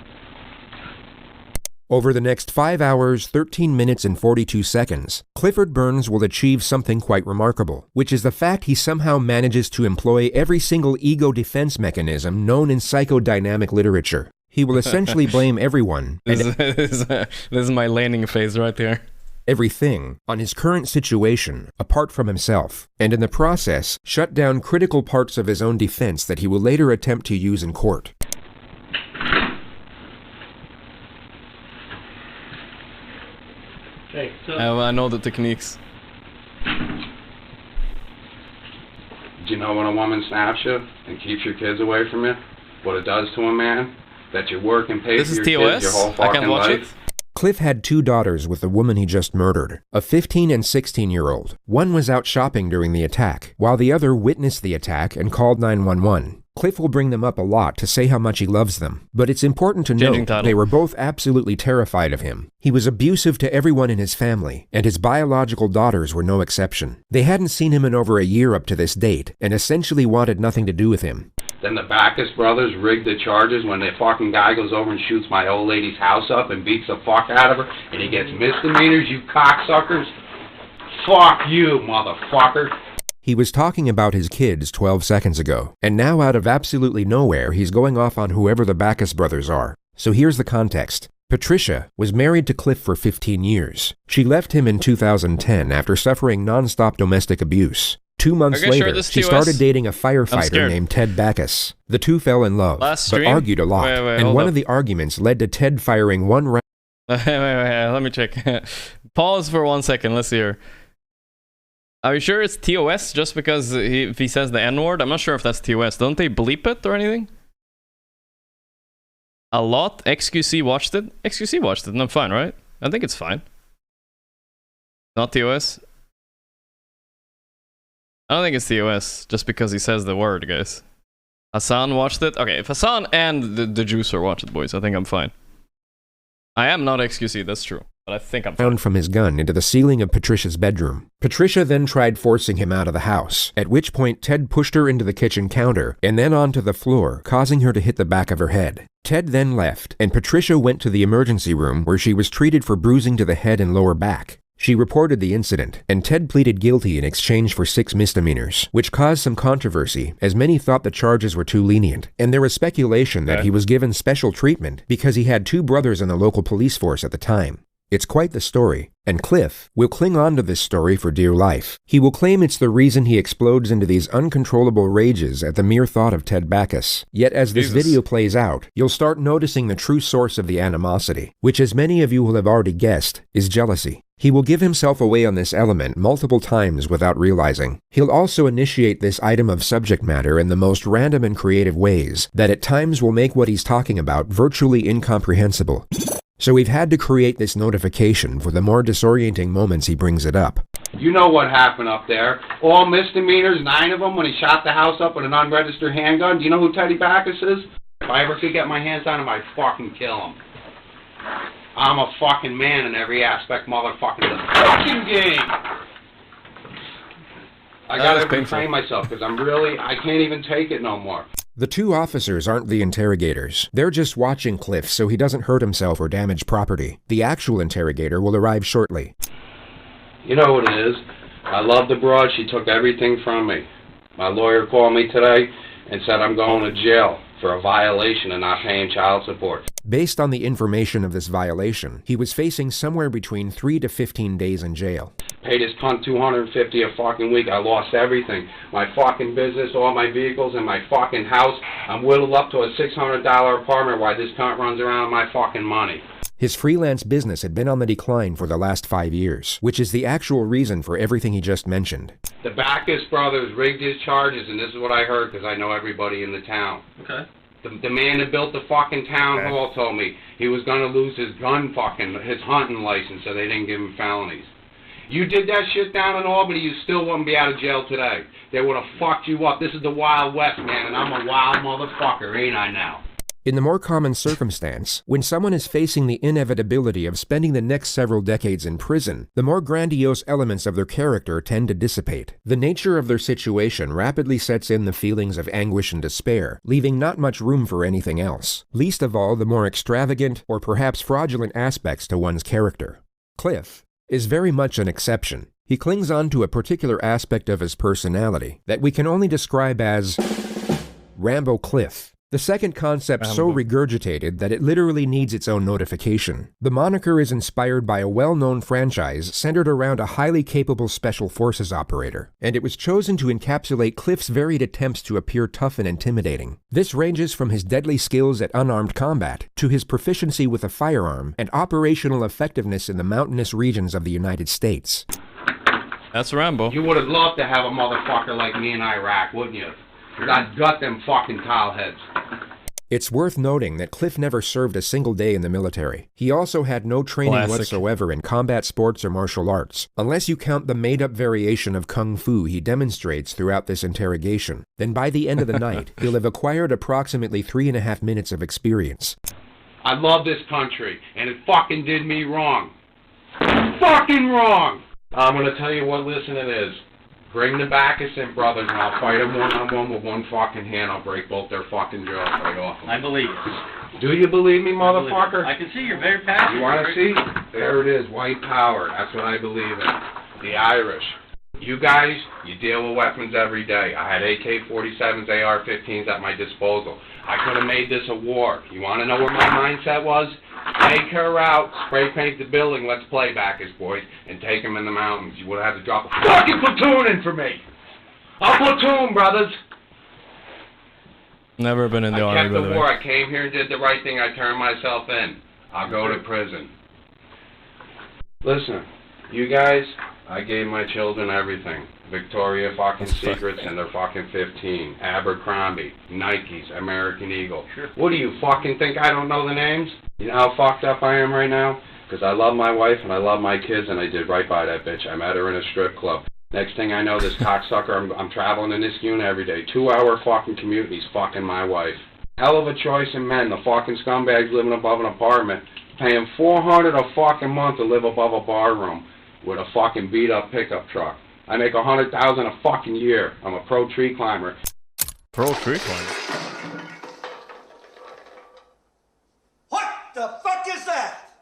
Over the next 5 hours, 13 minutes and 42 seconds, Clifford Burns will achieve something quite remarkable, which is the fact he somehow manages to employ every single ego defense mechanism known in psychodynamic literature. He will essentially blame everyone. This is my landing phase right there. Everything on his current situation, apart from himself, and in the process, shut down critical parts of his own defense that he will later attempt to use in court. Okay, so I know the techniques. Do you know when a woman snaps you and keeps your kids away from you? What it does to a man? That you work and pay for your kids your whole fucking life? Cliff had 2 daughters with the woman he just murdered, a 15 and 16-year-old. One was out shopping during the attack, while the other witnessed the attack and called 911. Cliff will bring them up a lot to say how much he loves them, but it's important to note they were both absolutely terrified of him. He was abusive to everyone in his family, and his biological daughters were no exception. They hadn't seen him in over a year up to this date, and essentially wanted nothing to do with him. Then the Backus brothers rigged the charges when the fucking guy goes over and shoots my old lady's house up and beats the fuck out of her, and he gets misdemeanors, you cocksuckers. Fuck you, motherfucker. He was talking about his kids 12 seconds ago, and now out of absolutely nowhere, he's going off on whoever the Backus brothers are. So here's the context. Patricia was married to Cliff for 15 years. She left him in 2010 after suffering non-stop domestic abuse. 2 months later, she started dating a firefighter named Ted Backus. The two fell in love, but argued a lot, and one of the arguments led to Ted firing one round. Wait, let me check. Pause for 1 second, let's hear. Are you sure it's TOS just because if he says the N-word? I'm not sure if that's TOS. Don't they bleep it or anything? A lot? XQC watched it? XQC watched it, and I'm fine, right? I think it's fine. Not TOS? I don't think it's TOS, just because he says the word, guys. Hassan watched it? Okay, if Hassan and the juicer watched it, boys, I think I'm fine. I am not XQC, that's true. But I think I'm fine. Found from his gun into the ceiling of Patricia's bedroom. Patricia then tried forcing him out of the house, at which point Ted pushed her into the kitchen counter and then onto the floor, causing her to hit the back of her head. Ted then left, and Patricia went to the emergency room where she was treated for bruising to the head and lower back. She reported the incident, and Ted pleaded guilty in exchange for 6 misdemeanors, which caused some controversy, as many thought the charges were too lenient, and there was speculation that he was given special treatment because he had 2 brothers in the local police force at the time. It's quite the story, and Cliff will cling on to this story for dear life. He will claim it's the reason he explodes into these uncontrollable rages at the mere thought of Ted Backus. Yet as this video plays out, you'll start noticing the true source of the animosity, which as many of you will have already guessed, is jealousy. He will give himself away on this element multiple times without realizing. He'll also initiate this item of subject matter in the most random and creative ways that at times will make what he's talking about virtually incomprehensible. So we've had to create this notification for the more disorienting moments he brings it up. You know what happened up there. All misdemeanors, 9 of them, when he shot the house up with an unregistered handgun. Do you know who Teddy Backus is? If I ever could get my hands on him, I'd fucking kill him. I'm a fucking man in every aspect, motherfucking the fucking game. I gotta retrain myself, because I can't even take it no more. The 2 officers aren't the interrogators. They're just watching Cliff so he doesn't hurt himself or damage property. The actual interrogator will arrive shortly. You know what it is? I love the broad. She took everything from me. My lawyer called me today and said I'm going to jail for a violation of not paying child support. Based on the information of this violation, he was facing somewhere between 3 to 15 days in jail. Paid his cunt $250 a fucking week. I lost everything. My fucking business, all my vehicles, and my fucking house. I'm whittled up to a $600 apartment while this cunt runs around with my fucking money. His freelance business had been on the decline for the last 5 years, which is the actual reason for everything he just mentioned. The Backus brothers rigged his charges, and this is what I heard because I know everybody in the town. Okay. The man that built the fucking town hall told me he was going to lose his his hunting license, so they didn't give him felonies. You did that shit down in Albany, you still wouldn't be out of jail today. They would have fucked you up. This is the Wild West, man, and I'm a wild motherfucker, ain't I now? In the more common circumstance, when someone is facing the inevitability of spending the next several decades in prison, the more grandiose elements of their character tend to dissipate. The nature of their situation rapidly sets in the feelings of anguish and despair, leaving not much room for anything else, least of all the more extravagant or perhaps fraudulent aspects to one's character. Cliff is very much an exception. He clings on to a particular aspect of his personality that we can only describe as Rambo Cliff. The second concept so regurgitated that it literally needs its own notification. The moniker is inspired by a well-known franchise centered around a highly capable special forces operator, and it was chosen to encapsulate Cliff's varied attempts to appear tough and intimidating. This ranges from his deadly skills at unarmed combat to his proficiency with a firearm and operational effectiveness in the mountainous regions of the United States. That's Rambo. You would have loved to have a motherfucker like me in Iraq, wouldn't you? I'd gut them fucking towel heads. It's worth noting that Cliff never served a single day in the military. He also had no training whatsoever in combat sports or martial arts, unless you count the made-up variation of kung fu he demonstrates throughout this interrogation. Then by the end of the night, he'll have acquired approximately 3.5 minutes of experience. I love this country, and it fucking did me wrong. Fucking wrong! I'm gonna tell you what listening is. Bring the Backus in, brothers, and I'll fight them one-on-one with one fucking hand. I'll break both their fucking jaws right off them. I believe it. Do you believe me, motherfucker? I can see you're very passionate. You want to see? There it is, white power. That's what I believe in. The Irish. You guys, you deal with weapons every day. I had AK-47s, AR-15s at my disposal. I could have made this a war. You want to know where my mindset was? Take her out, spray paint the building, let's play Backus, boys, and take them in the mountains. You would have had to drop a fucking platoon in for me. A platoon, brothers. Never been in the army, by the way. I kept the war. I came here and did the right thing. I turned myself in. I'll go to prison. Listen, you guys, I gave my children everything. Victoria fucking Secrets and they're fucking 15. Abercrombie, Nikes, American Eagle. Sure. What do you fucking think I don't know the names? You know how fucked up I am right now? Because I love my wife and I love my kids and I did right by that bitch. I met her in a strip club. Next thing I know, this cocksucker, I'm traveling in this unit every day. 2-hour fucking commute and he's fucking my wife. Hell of a choice in men. The fucking scumbags living above an apartment, paying $400 a fucking month to live above a bar room with a fucking beat up pickup truck. I make $100,000 a fucking year. I'm a pro tree climber. Pro tree climber? What the fuck is that?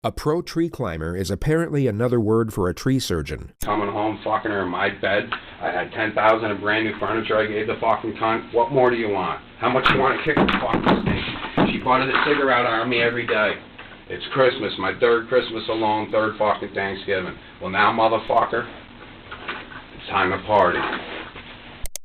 A pro tree climber is apparently another word for a tree surgeon. Coming home, fucking her in my bed. I had $10,000 of brand new furniture I gave the fucking cunt. What more do you want? How much you want to kick the fucking thing? She bought a cigarette on me every day. It's Christmas, my third Christmas alone, third fucking Thanksgiving. Well now, motherfucker, it's time to party.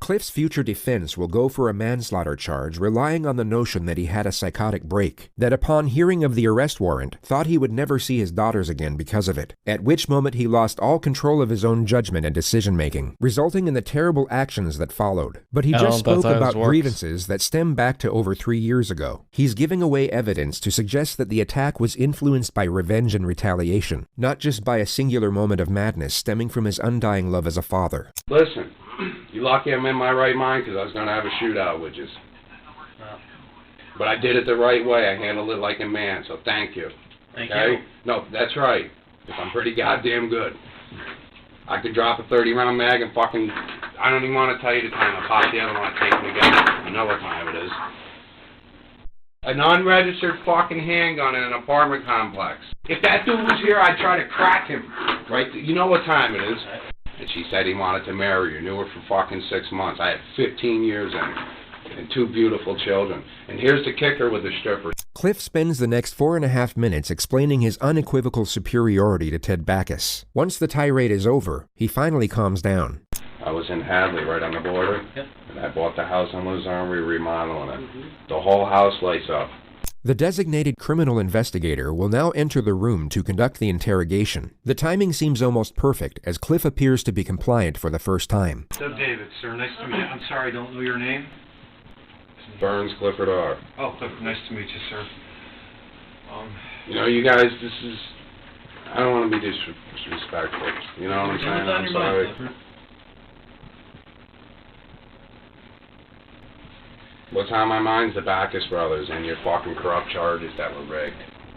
Cliff's future defense will go for a manslaughter charge, relying on the notion that he had a psychotic break, that upon hearing of the arrest warrant, thought he would never see his daughters again because of it, at which moment he lost all control of his own judgment and decision-making, resulting in the terrible actions that followed. But he just spoke about grievances that stem back to over 3 years ago. He's giving away evidence to suggest that the attack was influenced by revenge and retaliation, not just by a singular moment of madness stemming from his undying love as a father. Listen, you lucky I'm in my right mind because I was going to have a shootout with you. But I did it the right way. I handled it like a man, so thank you. Thank you. No, that's right. Because I'm pretty goddamn good. I could drop a 30-round mag and fucking... I don't even want to tell you the time. I'll pop the other one and take them again. You know what time it is. An unregistered fucking handgun in an apartment complex. If that dude was here, I'd try to crack him. Right? You know what time it is. And she said he wanted to marry her. Knew her for fucking 6 months. I had 15 years in her. And 2 beautiful children. And here's the kicker with the stripper. Cliff spends the next 4.5 minutes explaining his unequivocal superiority to Ted Backus. Once the tirade is over, he finally calms down. I was in Hadley, right on the border. Yep. And I bought the house in Luzerne. We're remodeling it. The whole house lights up. The designated criminal investigator will now enter the room to conduct the interrogation. The timing seems almost perfect, as Cliff appears to be compliant for the first time. Doug David, sir. Nice to meet you. I'm sorry, I don't know your name. Burns Clifford R. Oh, Clifford, nice to meet you, sir. You know, you guys, this is... I don't want to be disrespectful. You know what I'm saying? I'm sorry. What's on my mind's the Backus brothers and your fucking corrupt charges that were rigged.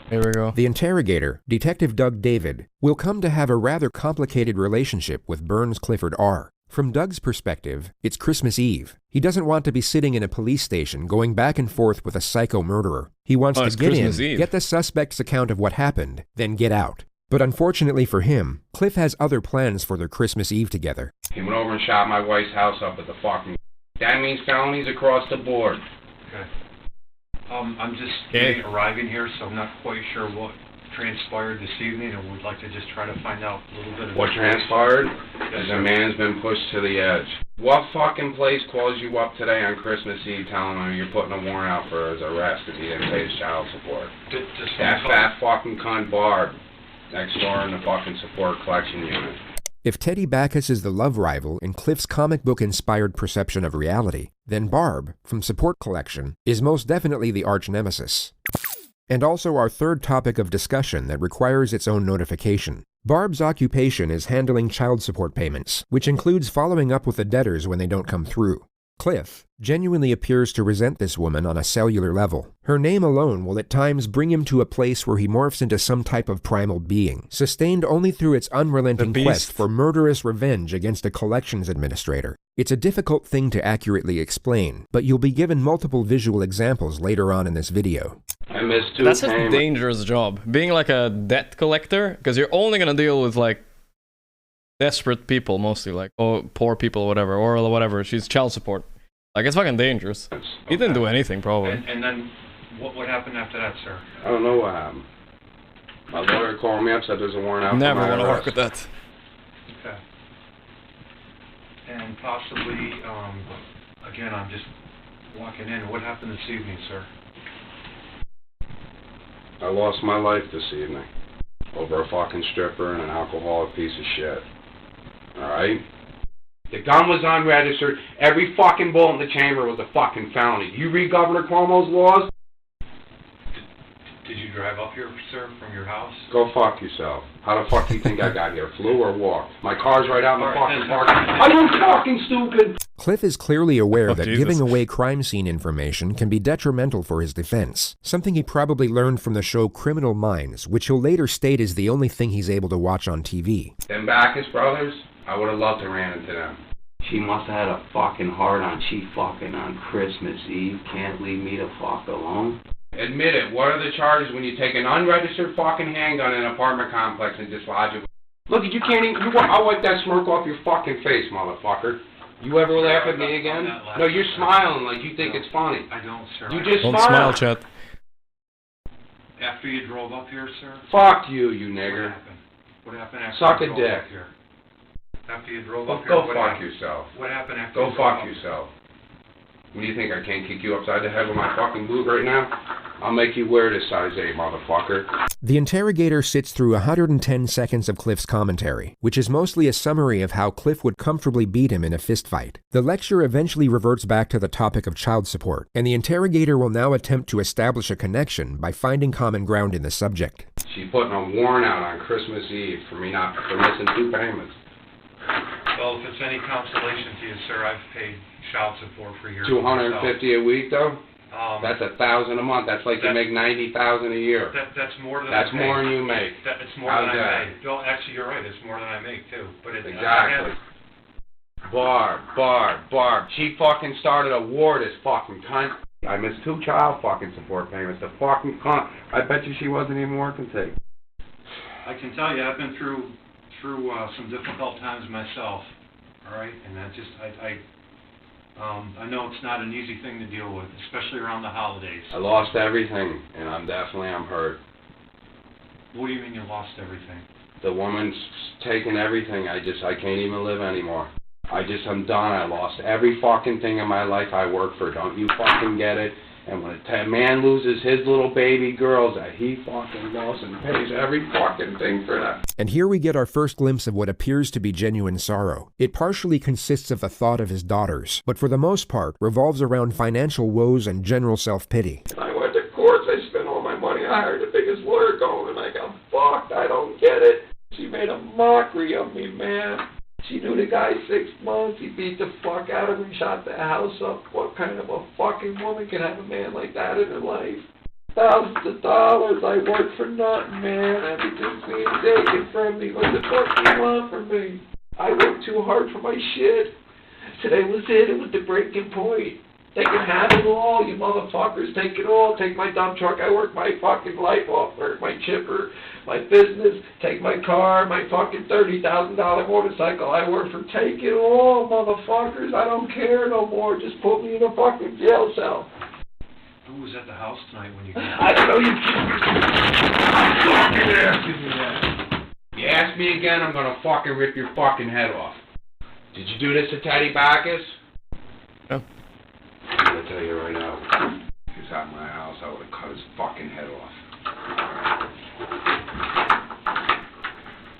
Here we go. The interrogator, Detective Doug David, will come to have a rather complicated relationship with Burns Clifford R. From Doug's perspective, it's Christmas Eve. He doesn't want to be sitting in a police station going back and forth with a psycho murderer. He wants to get in, get the suspect's account of what happened, then get out. But unfortunately for him, Cliff has other plans for their Christmas Eve together. He went over and shot my wife's house up at the fucking... That means felonies across the board. Okay. I'm just arriving here, so I'm not quite sure what transpired this evening, and would like to just try to find out a little bit of what transpired is a man's been pushed to the edge. What fucking place calls you up today on Christmas Eve telling him you're putting a warrant out for his arrest because he didn't pay his child support? That fat fucking cunt Barb next door in the fucking support collection unit. If Teddy Backus is the love rival in Cliff's comic book-inspired perception of reality, then Barb, from Support Collection, is most definitely the arch-nemesis. And also our third topic of discussion that requires its own notification. Barb's occupation is handling child support payments, which includes following up with the debtors when they don't come through. Cliff genuinely appears to resent this woman on a cellular level. Her name alone will at times bring him to a place where he morphs into some type of primal being, sustained only through its unrelenting quest for murderous revenge against a collections administrator. It's a difficult thing to accurately explain, but you'll be given multiple visual examples later on in this video. I missed 2 That's a dangerous job, being like a debt collector, because you're only gonna deal with like desperate people mostly, like poor people or whatever. She's child support. Like, it's fucking dangerous. He didn't do anything, probably. And then, what happened after that, sir? I don't know what happened. My lawyer called me up, said there's a warrant out. Never want to work with that. Okay. And possibly, again, I'm just walking in. What happened this evening, sir? I lost my life this evening over a fucking stripper and an alcoholic piece of shit. Alright? The gun was unregistered. Every fucking bullet in the chamber was a fucking felony. You read Governor Cuomo's laws? Did you drive up here, sir, from your house? Go fuck yourself. How the fuck do you think I got here? Flew or walked? My car's right out in the fucking park. Are you fucking stupid? Cliff is clearly aware that Jesus. giving away crime scene information can be detrimental for his defense, something he probably learned from the show Criminal Minds, which he'll later state is the only thing he's able to watch on TV. Them Backus brothers, I would have loved to ran into them. She must have had a fucking heart on. She fucking on Christmas Eve. Can't leave me the fuck alone. Admit it. What are the charges when you take an unregistered fucking handgun in an apartment complex and dislodge it? Look, you can't even... I'll wipe that smirk off your fucking face, motherfucker. You ever laugh at me again? No, you're smiling like you think it's funny. I don't, sir. You just Don't smile. smile, chat. After you drove up here, sir? Fuck you, you nigger. What happened after Suck you a drove dick. up here? After you drove up here, Go what fuck happened? yourself. What happened after Go you drove fuck up? yourself. What do you think, I can't kick you upside the head with my fucking boot right now? I'll make you wear this size 8, motherfucker. The interrogator sits through 110 seconds of Cliff's commentary, which is mostly a summary of how Cliff would comfortably beat him in a fistfight. The lecture eventually reverts back to the topic of child support, and the interrogator will now attempt to establish a connection by finding common ground in the subject. She's putting a warrant out on Christmas Eve for me not for missing 2 payments. Well, if it's any consolation to you, sir, I've paid child support for years. $250 a week, though? That's $1,000 a month. That's like you make $90,000 a year. That's more than That's I make. more than you make. It's more How's than that? I make. Well, actually, you're right. It's more than I make, too. But it, Exactly. Barb. She fucking started a war, this fucking cunt. I missed 2 child fucking support payments. The fucking cunt. I bet you she wasn't even working today. I can tell you, I've been through some difficult times myself. All right, and I know it's not an easy thing to deal with, especially around the holidays. I lost everything, and I'm hurt. What do you mean you lost everything? The woman's taken everything. I can't even live anymore. I'm done. I lost every fucking thing in my life I worked for. Don't you fucking get it? And when a man loses his little baby girls that he fucking lost and pays every fucking thing for that. And here we get our first glimpse of what appears to be genuine sorrow. It partially consists of the thought of his daughters, but for the most part revolves around financial woes and general self-pity. I went to court, I spent all my money, I hired the biggest lawyer going, and I got fucked. I don't get it. She made a mockery of me, man. She knew the guy 6 months, he beat the fuck out of him, shot the house up. What kind of a fucking woman can have a man like that in her life? Thousands of dollars, I worked for nothing, man. Everything's being taken from me. What the fuck do you want from me? I worked too hard for my shit. Today was it was the breaking point. They can have it all, you motherfuckers. Take it all. Take my dump truck. I work my fucking life off. Work my chipper, my business. Take my car, my fucking $30,000 motorcycle. I work for. Take it all, motherfuckers. I don't care no more. Just put me in a fucking jail cell. Who was at the house tonight when you I don't know, you ask me again, I'm gonna fucking rip your fucking head off. Did you do this to Teddy Backus? No. I'm gonna tell you right now, if he was at my house, I would've cut his fucking head off.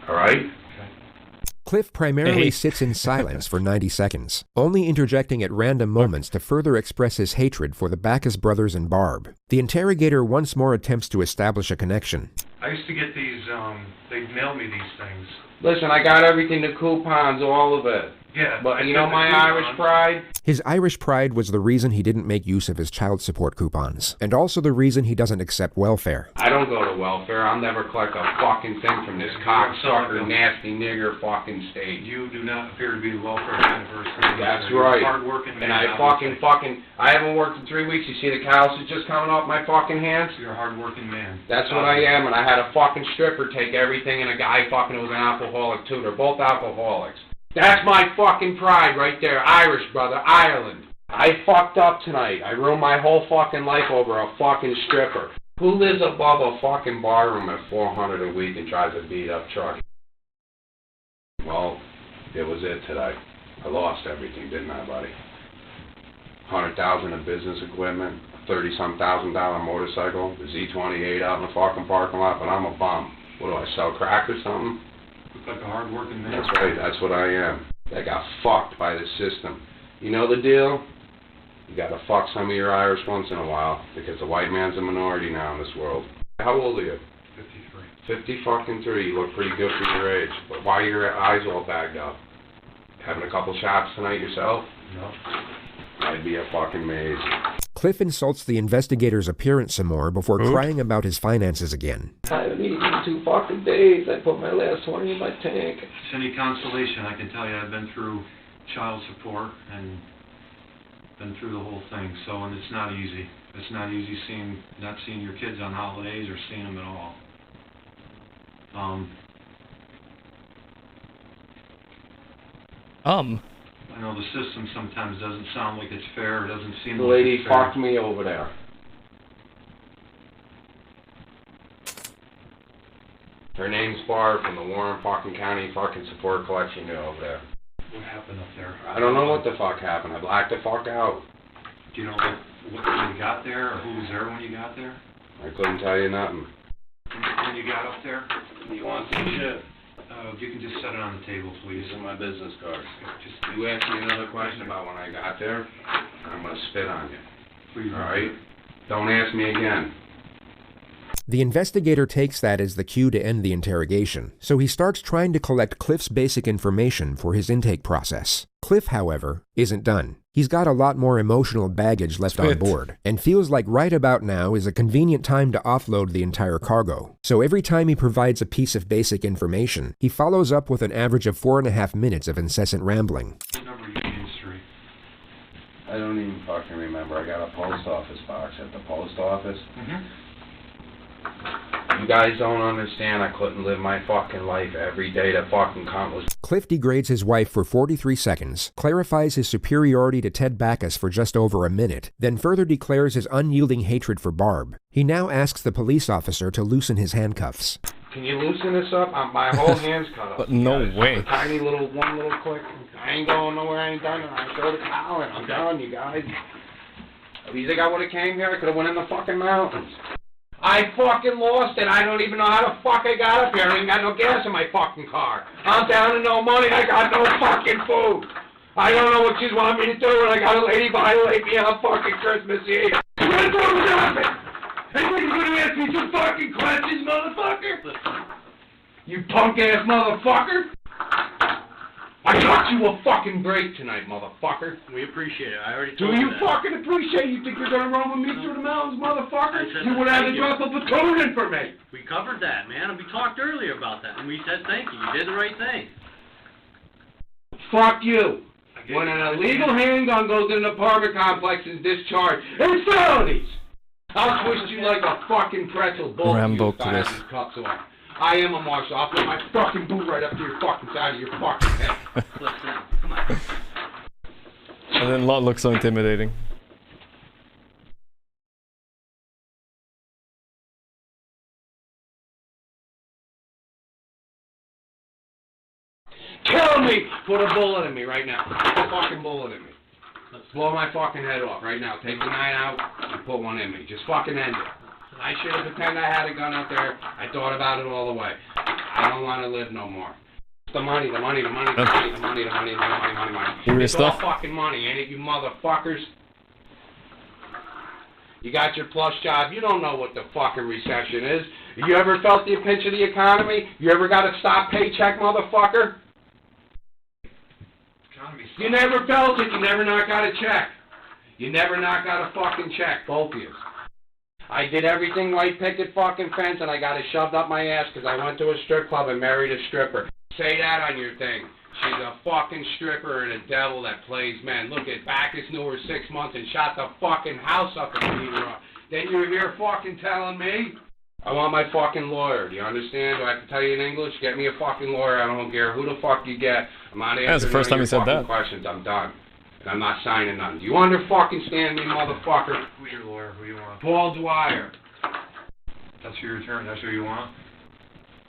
Alright? Cliff primarily sits in silence for 90 seconds, only interjecting at random moments to further express his hatred for the Backus brothers and Barb. The interrogator once more attempts to establish a connection. I used to get these, they'd mail me these things. Listen, I got everything, the coupons, all of it. Yeah. But you know my Irish pride? His Irish pride was the reason he didn't make use of his child support coupons, and also the reason he doesn't accept welfare. I don't go to welfare. I'll never collect a fucking thing from this cocksucker, nasty nigger fucking state. You do not appear to be the welfare kind of person. That's You're right. a hard-working man. And I haven't worked in 3 weeks. You see the calluses just coming off my fucking hands? You're a hard-working man. That's what I am, and I had a fucking stripper take everything, and a guy fucking who was an alcoholic too. They're both alcoholics. That's my fucking pride right there. Irish, brother. Ireland. I fucked up tonight. I ruined my whole fucking life over a fucking stripper. Who lives above a fucking barroom at $400 a week and drives a beat-up truck? Well, it was it today. I lost everything, didn't I, buddy? $100,000 in business equipment, $30-some thousand motorcycle, the Z28 out in the fucking parking lot, but I'm a bum. What do I sell, crack or something? Look like a hard-working man. That's right, that's what I am. I got fucked by the system. You know the deal? You gotta fuck some of your Irish once in a while, because the white man's a minority now in this world. How old are you? 53. 50-fucking-3. You look pretty good for your age. But why are your eyes all bagged up? Having a couple shots tonight yourself? No. I'd be a fucking maze. Cliff insults the investigator's appearance some more before crying about his finances again. I haven't eaten in 2 fucking days. I put my last 20 in my tank. If it's any consolation, I can tell you I've been through child support and been through the whole thing. So, and it's not easy. It's not easy not seeing your kids on holidays or seeing them at all. I know the system sometimes doesn't sound like it's fair, or doesn't seem The like lady it's fair. fucked me over there. Her name's Barb from the Warren fucking County fucking support collection unit over there. What happened up there? I don't know what the fuck happened. I blacked the fuck out. Do you know what when you got there, or who was there when you got there? I couldn't tell you nothing. When you got up there? You want some shit? You can just set it on the table, please. These are my business cards. You ask me another question about when I got there, I'm gonna spit on you. Please. Alright? Don't ask me again. The investigator takes that as the cue to end the interrogation, so he starts trying to collect Cliff's basic information for his intake process. Cliff, however, isn't done. He's got a lot more emotional baggage left on board, and feels like right about now is a convenient time to offload the entire cargo. So every time he provides a piece of basic information, he follows up with an average of 4.5 minutes of incessant rambling. What number are you in street? I don't even fucking remember. I got a post office box at the post office. You guys don't understand. I couldn't live my fucking life every day to fucking accomplish. Cliff degrades his wife for 43 seconds, clarifies his superiority to Ted Backus for just over a minute, then further declares his unyielding hatred for Barb. He now asks the police officer to loosen his handcuffs. Can you loosen this up? My whole hand's cut off. But no way. Tiny little, one little click. I ain't going nowhere. I ain't done it. I throw the towel in. I'm done, you guys. You think I would have came here? I could have went in the fucking mountains. I fucking lost it. I don't even know how the fuck I got up here. I ain't got no gas in my fucking car. I'm down to no money. I got no fucking food. I don't know what you want me to do when I got a lady violate me on fucking Christmas Eve. What the fuck was happening? Anybody's gonna ask me some fucking questions, motherfucker? You punk ass motherfucker. I got you a fucking break tonight, motherfucker. We appreciate it. I already Do told you that. fucking appreciate? You think you're gonna run with me through the mountains, motherfucker? You would have to drop a platoon in for me. We covered that, man, and we talked earlier about that, and we said thank you. You did the right thing. Fuck you. When an illegal handgun goes in an apartment complex and discharged, it's felonies. I'll twist you like a fucking pretzel. Both Rambo of you guys Cliff. cuts off. I am a marshal. I'll put my fucking boot right up to your fucking side of your fucking head. Come on. And then Lot looks so intimidating. Kill me! Put a bullet in me right now. Put a fucking bullet in me. Blow my fucking head off right now. Take the 9 out and put one in me. Just fucking end it. I should have pretended I had a gun out there. I thought about it all the way. I don't want to live no more. The money, the money, the money, the money, the money, the money, the money, money, money. Your It's all stuff? fucking money, ain't it, you motherfuckers? You got your plush job. You don't know what the fucking recession is. You ever felt the pinch of the economy? You ever got a stop paycheck, motherfucker? You never felt it. You never not got a check. You never not got a fucking check, both of you. I did everything white picket fucking fence, and I got it shoved up my ass because I went to a strip club and married a stripper. Say that on your thing. She's a fucking stripper and a devil that plays men. Look at Backus knew her 6 months and shot the fucking house up and beat her up. Then you're here fucking telling me? I want my fucking lawyer. Do you understand? Do I have to tell you in English? Get me a fucking lawyer. I don't care who the fuck you get. I'm not answering That's the first time he said that. questions. I'm done. And I'm not signing nothing. Do you understand me, motherfucker? Who's your lawyer? Who you want? Paul Dwyer. That's your turn. That's who you want?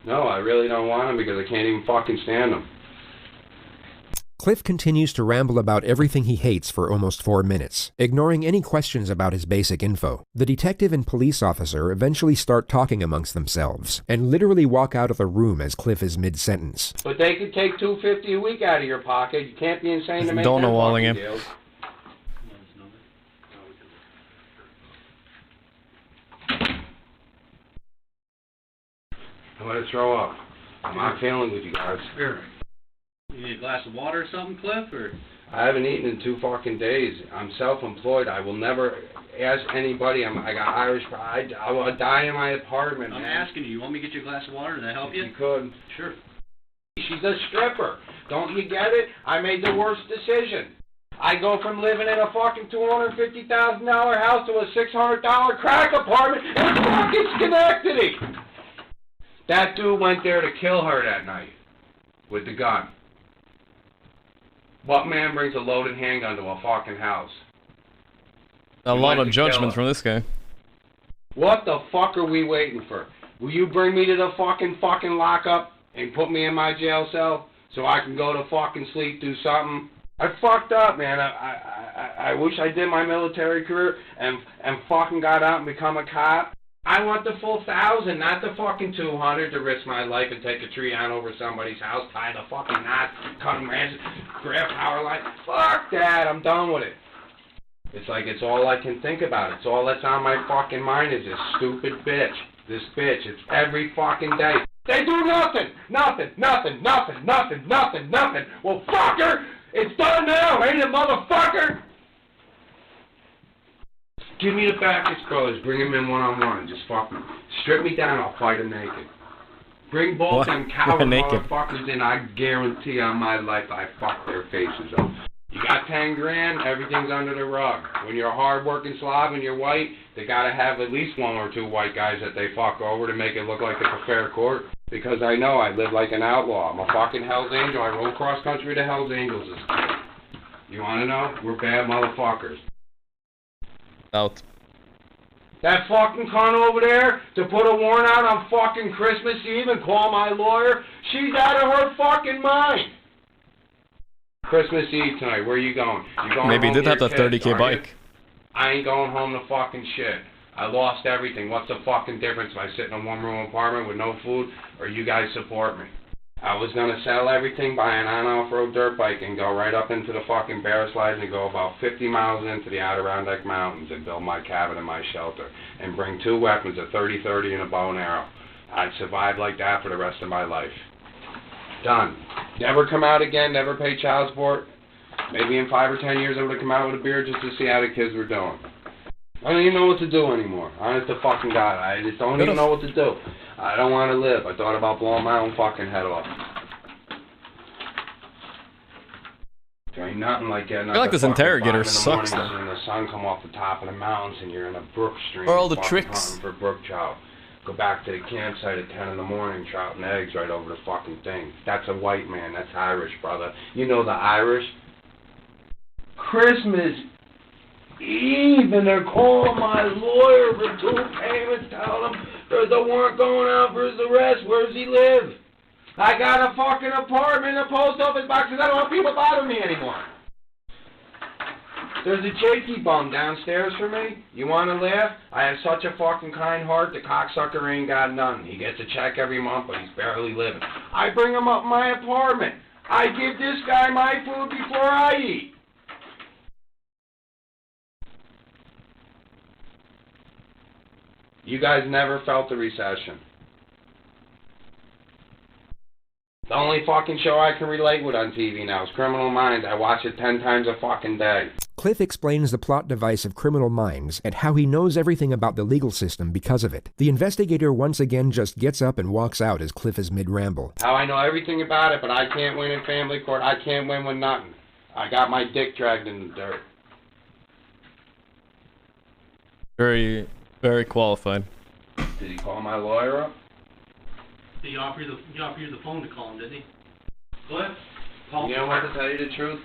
No, I really don't want him because I can't even fucking stand him. Cliff continues to ramble about everything he hates for almost 4 minutes, ignoring any questions about his basic info. The detective and police officer eventually start talking amongst themselves, and literally walk out of the room as Cliff is mid-sentence. But they could take $250 a week out of your pocket. You can't be insane to make Don't know them walling fucking him. deals. I'm gonna throw up. I'm not feeling with you guys. Here. You need a glass of water or something, Cliff, or? I haven't eaten in 2 fucking days. I'm self-employed. I will never ask anybody. I got Irish pride. I will die in my apartment. I'm man. asking you. You want me to get you a glass of water? Does that help you? If you could. Sure. She's a stripper. Don't you get it? I made the worst decision. I go from living in a fucking $250,000 house to a $600 crack apartment in fucking Schenectady. That dude went there to kill her that night with the gun. What man brings a loaded handgun to a fucking house? A lot of judgment from this guy. What the fuck are we waiting for? Will you bring me to the fucking lockup and put me in my jail cell so I can go to fucking sleep, do something? I fucked up, man. I wish I did my military career and fucking got out and become a cop. I want the full 1,000, not the fucking 200 to risk my life and take a tree on over somebody's house, tie the fucking knot, cut them ransom, grab power line. Fuck that, I'm done with it. It's like it's all I can think about. It's all that's on my fucking mind is this stupid bitch. This bitch. It's every fucking day. They do nothing. Nothing. Well, fuck her. It's done now, ain't it, motherfucker? Give me the Bacchus brothers. Bring them in one-on-one. Just fucking strip me down. I'll fight them naked. Bring both them coward motherfuckers in. I guarantee on my life I fuck their faces up. You got 10 grand, everything's under the rug. When you're a hard-working Slav and you're white, they gotta have at least 1 or 2 white guys that they fuck over to make it look like it's a fair court. Because I know I live like an outlaw. I'm a fucking Hell's Angel. I rode cross-country to Hell's Angels as a kid. You wanna know? We're bad motherfuckers. Out. That fucking cunt over there to put a warrant out on fucking Christmas Eve and call my lawyer, she's out of her fucking mind. Christmas Eve tonight, where you going? You going Maybe he home did have to that your 30K kids, bike. I ain't going home to fucking shit. I lost everything. What's the fucking difference if I sit in a 1-room apartment with no food or you guys support me? I was gonna sell everything, buy an on-off-road dirt bike and go right up into the fucking bear slides and go about 50 miles into the Adirondack Mountains and build my cabin and my shelter and bring 2 weapons, a 30-30 and a bow and arrow. I'd survive like that for the rest of my life. Done. Never come out again, never pay child support. Maybe in 5 or 10 years I would have come out with a beer just to see how the kids were doing. I don't even know what to do anymore. Honest to fucking God, I just don't even know what to do. I don't want to live. I thought about blowing my own fucking head off. There ain't nothing like getting I feel like this interrogator sucks, though. And the sun come off the top of the mountains and you're in a brook stream. Or all the fucking tricks. hunting for brook trout. Go back to the campsite at 10 in the morning, trout and eggs right over the fucking thing. That's a white man. That's Irish, brother. You know the Irish? Christmas Eve, and they're calling my lawyer for 2 payments, telling him there's a warrant going out for his arrest. Where does he live? I got a fucking apartment in a post office box because I don't want people bothering me anymore. There's a jakey bum downstairs for me. You want to laugh? I have such a fucking kind heart, the cocksucker ain't got none. He gets a check every month, but he's barely living. I bring him up my apartment. I give this guy my food before I eat. You guys never felt the recession. The only fucking show I can relate with on TV now is Criminal Minds. I watch it 10 times a fucking day. Cliff explains the plot device of Criminal Minds and how he knows everything about the legal system because of it. The investigator once again just gets up and walks out as Cliff is mid-ramble. How I know everything about it, but I can't win in family court. I can't win with nothing. I got my dick dragged in the dirt. Very, very qualified. Did he call my lawyer up? Did he offer you the phone to call him, didn't he? Cliff? Call You know what, to tell you the truth?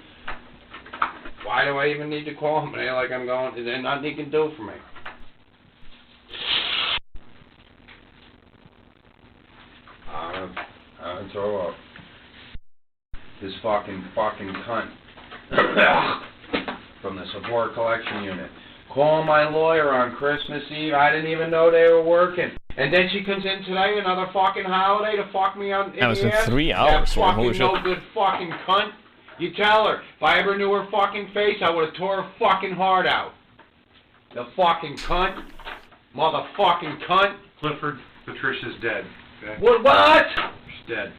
Why do I even need to call him? Like I'm going, is there nothing he can do for me? I'm throw up. This fucking cunt from the support collection unit. Call my lawyer on Christmas Eve. I didn't even know they were working. And then she comes in today, another fucking holiday, to fuck me on in That was the in ass. 3 hours. That fucking Holy shit. no good fucking cunt. You tell her. If I ever knew her fucking face, I would have tore her fucking heart out. The fucking cunt. Motherfucking cunt. Clifford, Patricia's dead. Okay? What? She's dead.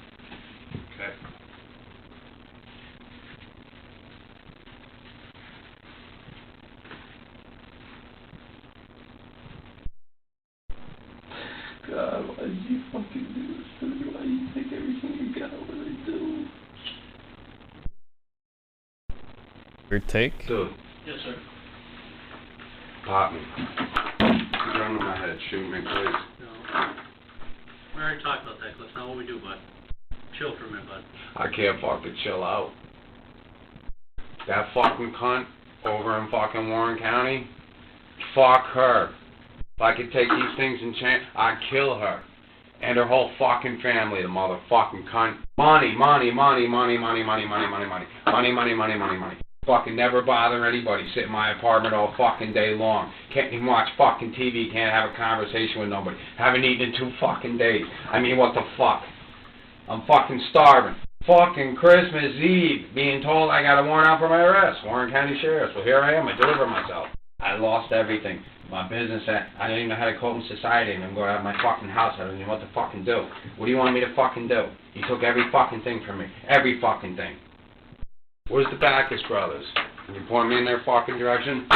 Okay. God, why did you fucking do this to me? Why do you take everything you got? What did I do? Your take? Dude. Yes, sir. Pop me. Gun to my head. Shoot me, please. No. We already talked about that. That's not what we do, bud. Chill for a minute, bud. I can't fucking chill out. That fucking cunt over in fucking Warren County, fuck her. If I could take these things and change, I'd kill her. And her whole fucking family, the motherfucking cunt. Money. Fucking never bother anybody. Sit in my apartment all fucking day long. Can't even watch fucking TV. Can't have a conversation with nobody. Haven't eaten in 2 fucking days. I mean, what the fuck? I'm fucking starving. Fucking Christmas Eve, being told I got a warrant out for my arrest. Warren County Sheriff. Well, here I am. I delivered myself. I lost everything. My business, I don't even know how to cope in society, and I'm going out of my fucking house. I don't even know what to fucking do. What do you want me to fucking do? You took every fucking thing from me. Every fucking thing. Where's the Backus brothers? Can you point me in their fucking direction?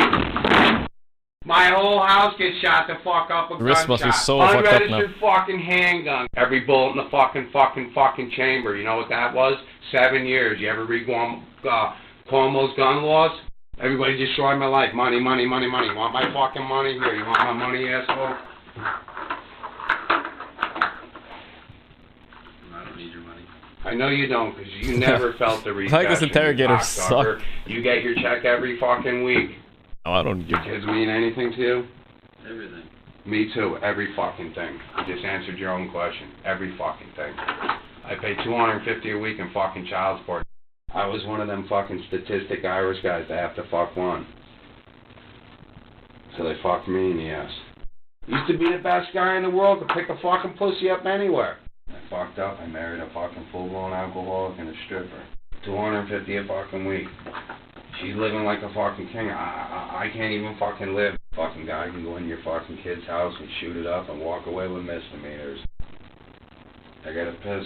My whole house gets shot the fuck up with Wrist gunshot. must be so fucked up now. Unregistered fucking handgun. Every bullet in the fucking chamber. You know what that was? 7 years. You ever read Cuomo's gun laws? Everybody destroyed my life. Money. You want my fucking money? Here, you want my money, asshole? I don't need your money. I know you don't, because you never felt the recession. Like this interrogator you cocksucker. suck. You get your check every fucking week. No, I don't give Kids mean anything to you? Everything. Me too. Every fucking thing. You just answered your own question. Every fucking thing. I pay $250 a week in fucking child support. I was one of them fucking statistic Irish guys that have to fuck one. So they fucked me in the ass. Used to be the best guy in the world, could pick a fucking pussy up anywhere. I fucked up. I married a fucking full-blown alcoholic and a stripper. $250 a fucking week. She's living like a fucking king. I can't even fucking live. Fucking guy can go into your fucking kid's house and shoot it up and walk away with misdemeanors. I gotta piss.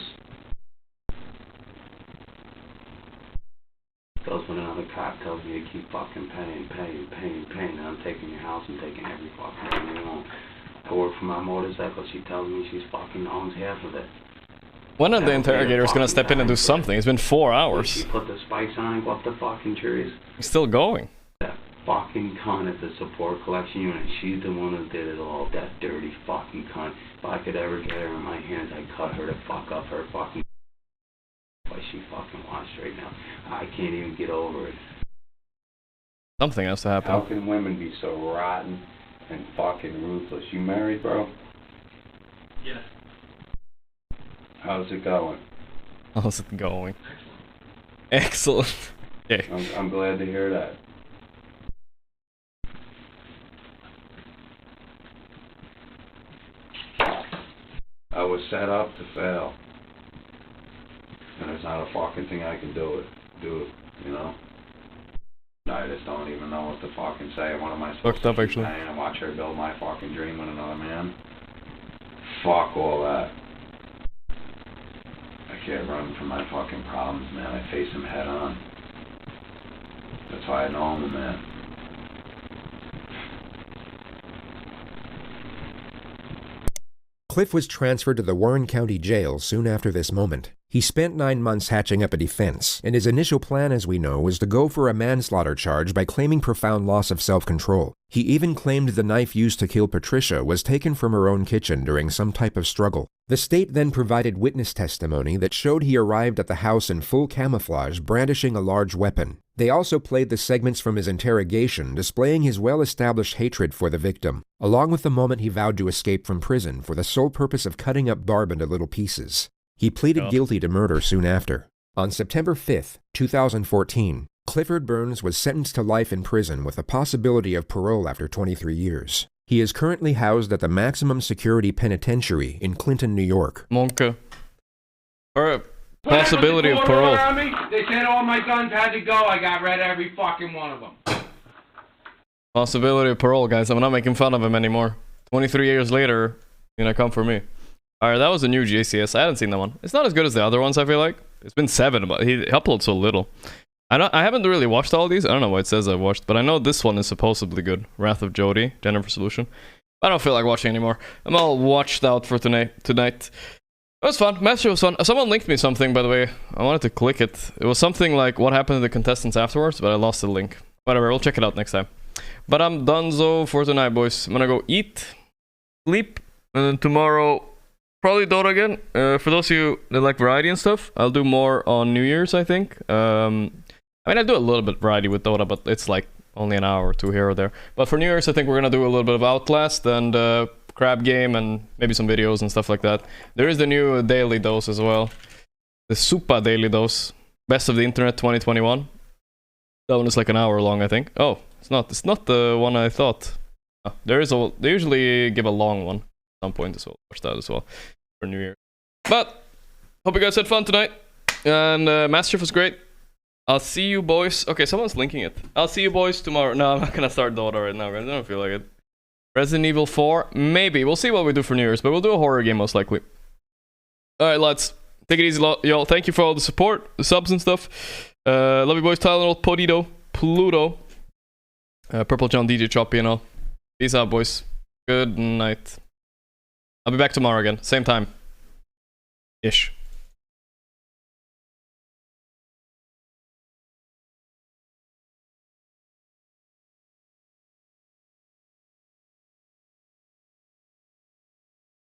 Goes when another cop tells me to keep fucking paying. And I'm taking your house and taking every fucking thing you own. I work for my motorcycle. She tells me she's fucking owns half of it. When are the interrogators gonna step in and do something? It's been 4 hours. She put the spikes on and go up the fucking trees. It's still going. That fucking cunt at the support collection unit. She's the one who did it all. That dirty fucking cunt. If I could ever get her in my hands, I'd cut her to fuck up her fucking. Why she fucking watched right now. I can't even get over it. Something has to happen. How can women be so rotten and fucking ruthless? You married, bro? Yes. How's it going? How's it going? Excellent. Yeah. I'm glad to hear that. I was set up to fail. And there's not a fucking thing I can do, you know? I just don't even know what to fucking say. What am I supposed Fucked up, to actually. and watch her build my fucking dream with another man? Fuck all that. I can't run from my fucking problems, man. I face them head on. That's why I know I'm a man. Cliff was transferred to the Warren County Jail soon after this moment. He spent 9 months hatching up a defense, and his initial plan, as we know, was to go for a manslaughter charge by claiming profound loss of self-control. He even claimed the knife used to kill Patricia was taken from her own kitchen during some type of struggle. The state then provided witness testimony that showed he arrived at the house in full camouflage, brandishing a large weapon. They also played the segments from his interrogation, displaying his well-established hatred for the victim, along with the moment he vowed to escape from prison for the sole purpose of cutting up Barb into little pieces. He pleaded guilty to murder soon after. On September 5th, 2014, Clifford Burns was sentenced to life in prison with a possibility of parole after 23 years. He is currently housed at the Maximum Security Penitentiary in Clinton, New York. Monka. Or possibility of parole. They said all my guns had to go. I got rid of every fucking one of them. Possibility of parole, guys. I'm not making fun of him anymore. 23 years later, you're gonna come for me. Alright, that was a new JCS. I hadn't seen that one. It's not as good as the other ones, I feel like. It's been 7, but he uploads so little. I haven't really watched all these. I don't know why it says I watched, but I know this one is supposedly good. Wrath of Jody, Jennifer Solution. I don't feel like watching anymore. I'm all watched out for tonight. It was fun. MasterChef was fun. Someone linked me something, by the way. I wanted to click it. It was something like what happened to the contestants afterwards, but I lost the link. Whatever, we'll check it out next time. But I'm donezo for tonight, boys. I'm gonna go eat, sleep, and then tomorrow, probably Dota again. For those of you that like variety and stuff, I'll do more on New Year's, I think. I mean, I do a little bit variety with Dota, but it's like only an hour or two here or there. But for New Year's, I think we're gonna do a little bit of Outlast and Crab Game and maybe some videos and stuff like that. There is the new Daily Dose as well. The Supa Daily Dose. Best of the Internet 2021. That one is like an hour long, I think. Oh, it's not the one I thought. They usually give a long one at some point as well. Watch that as well for New Year. But hope you guys had fun tonight. And MasterChef was great. I'll see you boys. Okay, someone's linking it. I'll see you boys tomorrow. No, I'm not gonna start Dota right now, guys. I don't feel like it. Resident Evil 4? Maybe. We'll see what we do for New Year's, but we'll do a horror game most likely. Alright, lads. Take it easy, y'all. Thank you for all the support, the subs and stuff. Love you boys, Tylenol, Podito, Pluto, Purple John, DJ Choppy and all. Peace out, boys. Good night. I'll be back tomorrow again. Same time. Ish.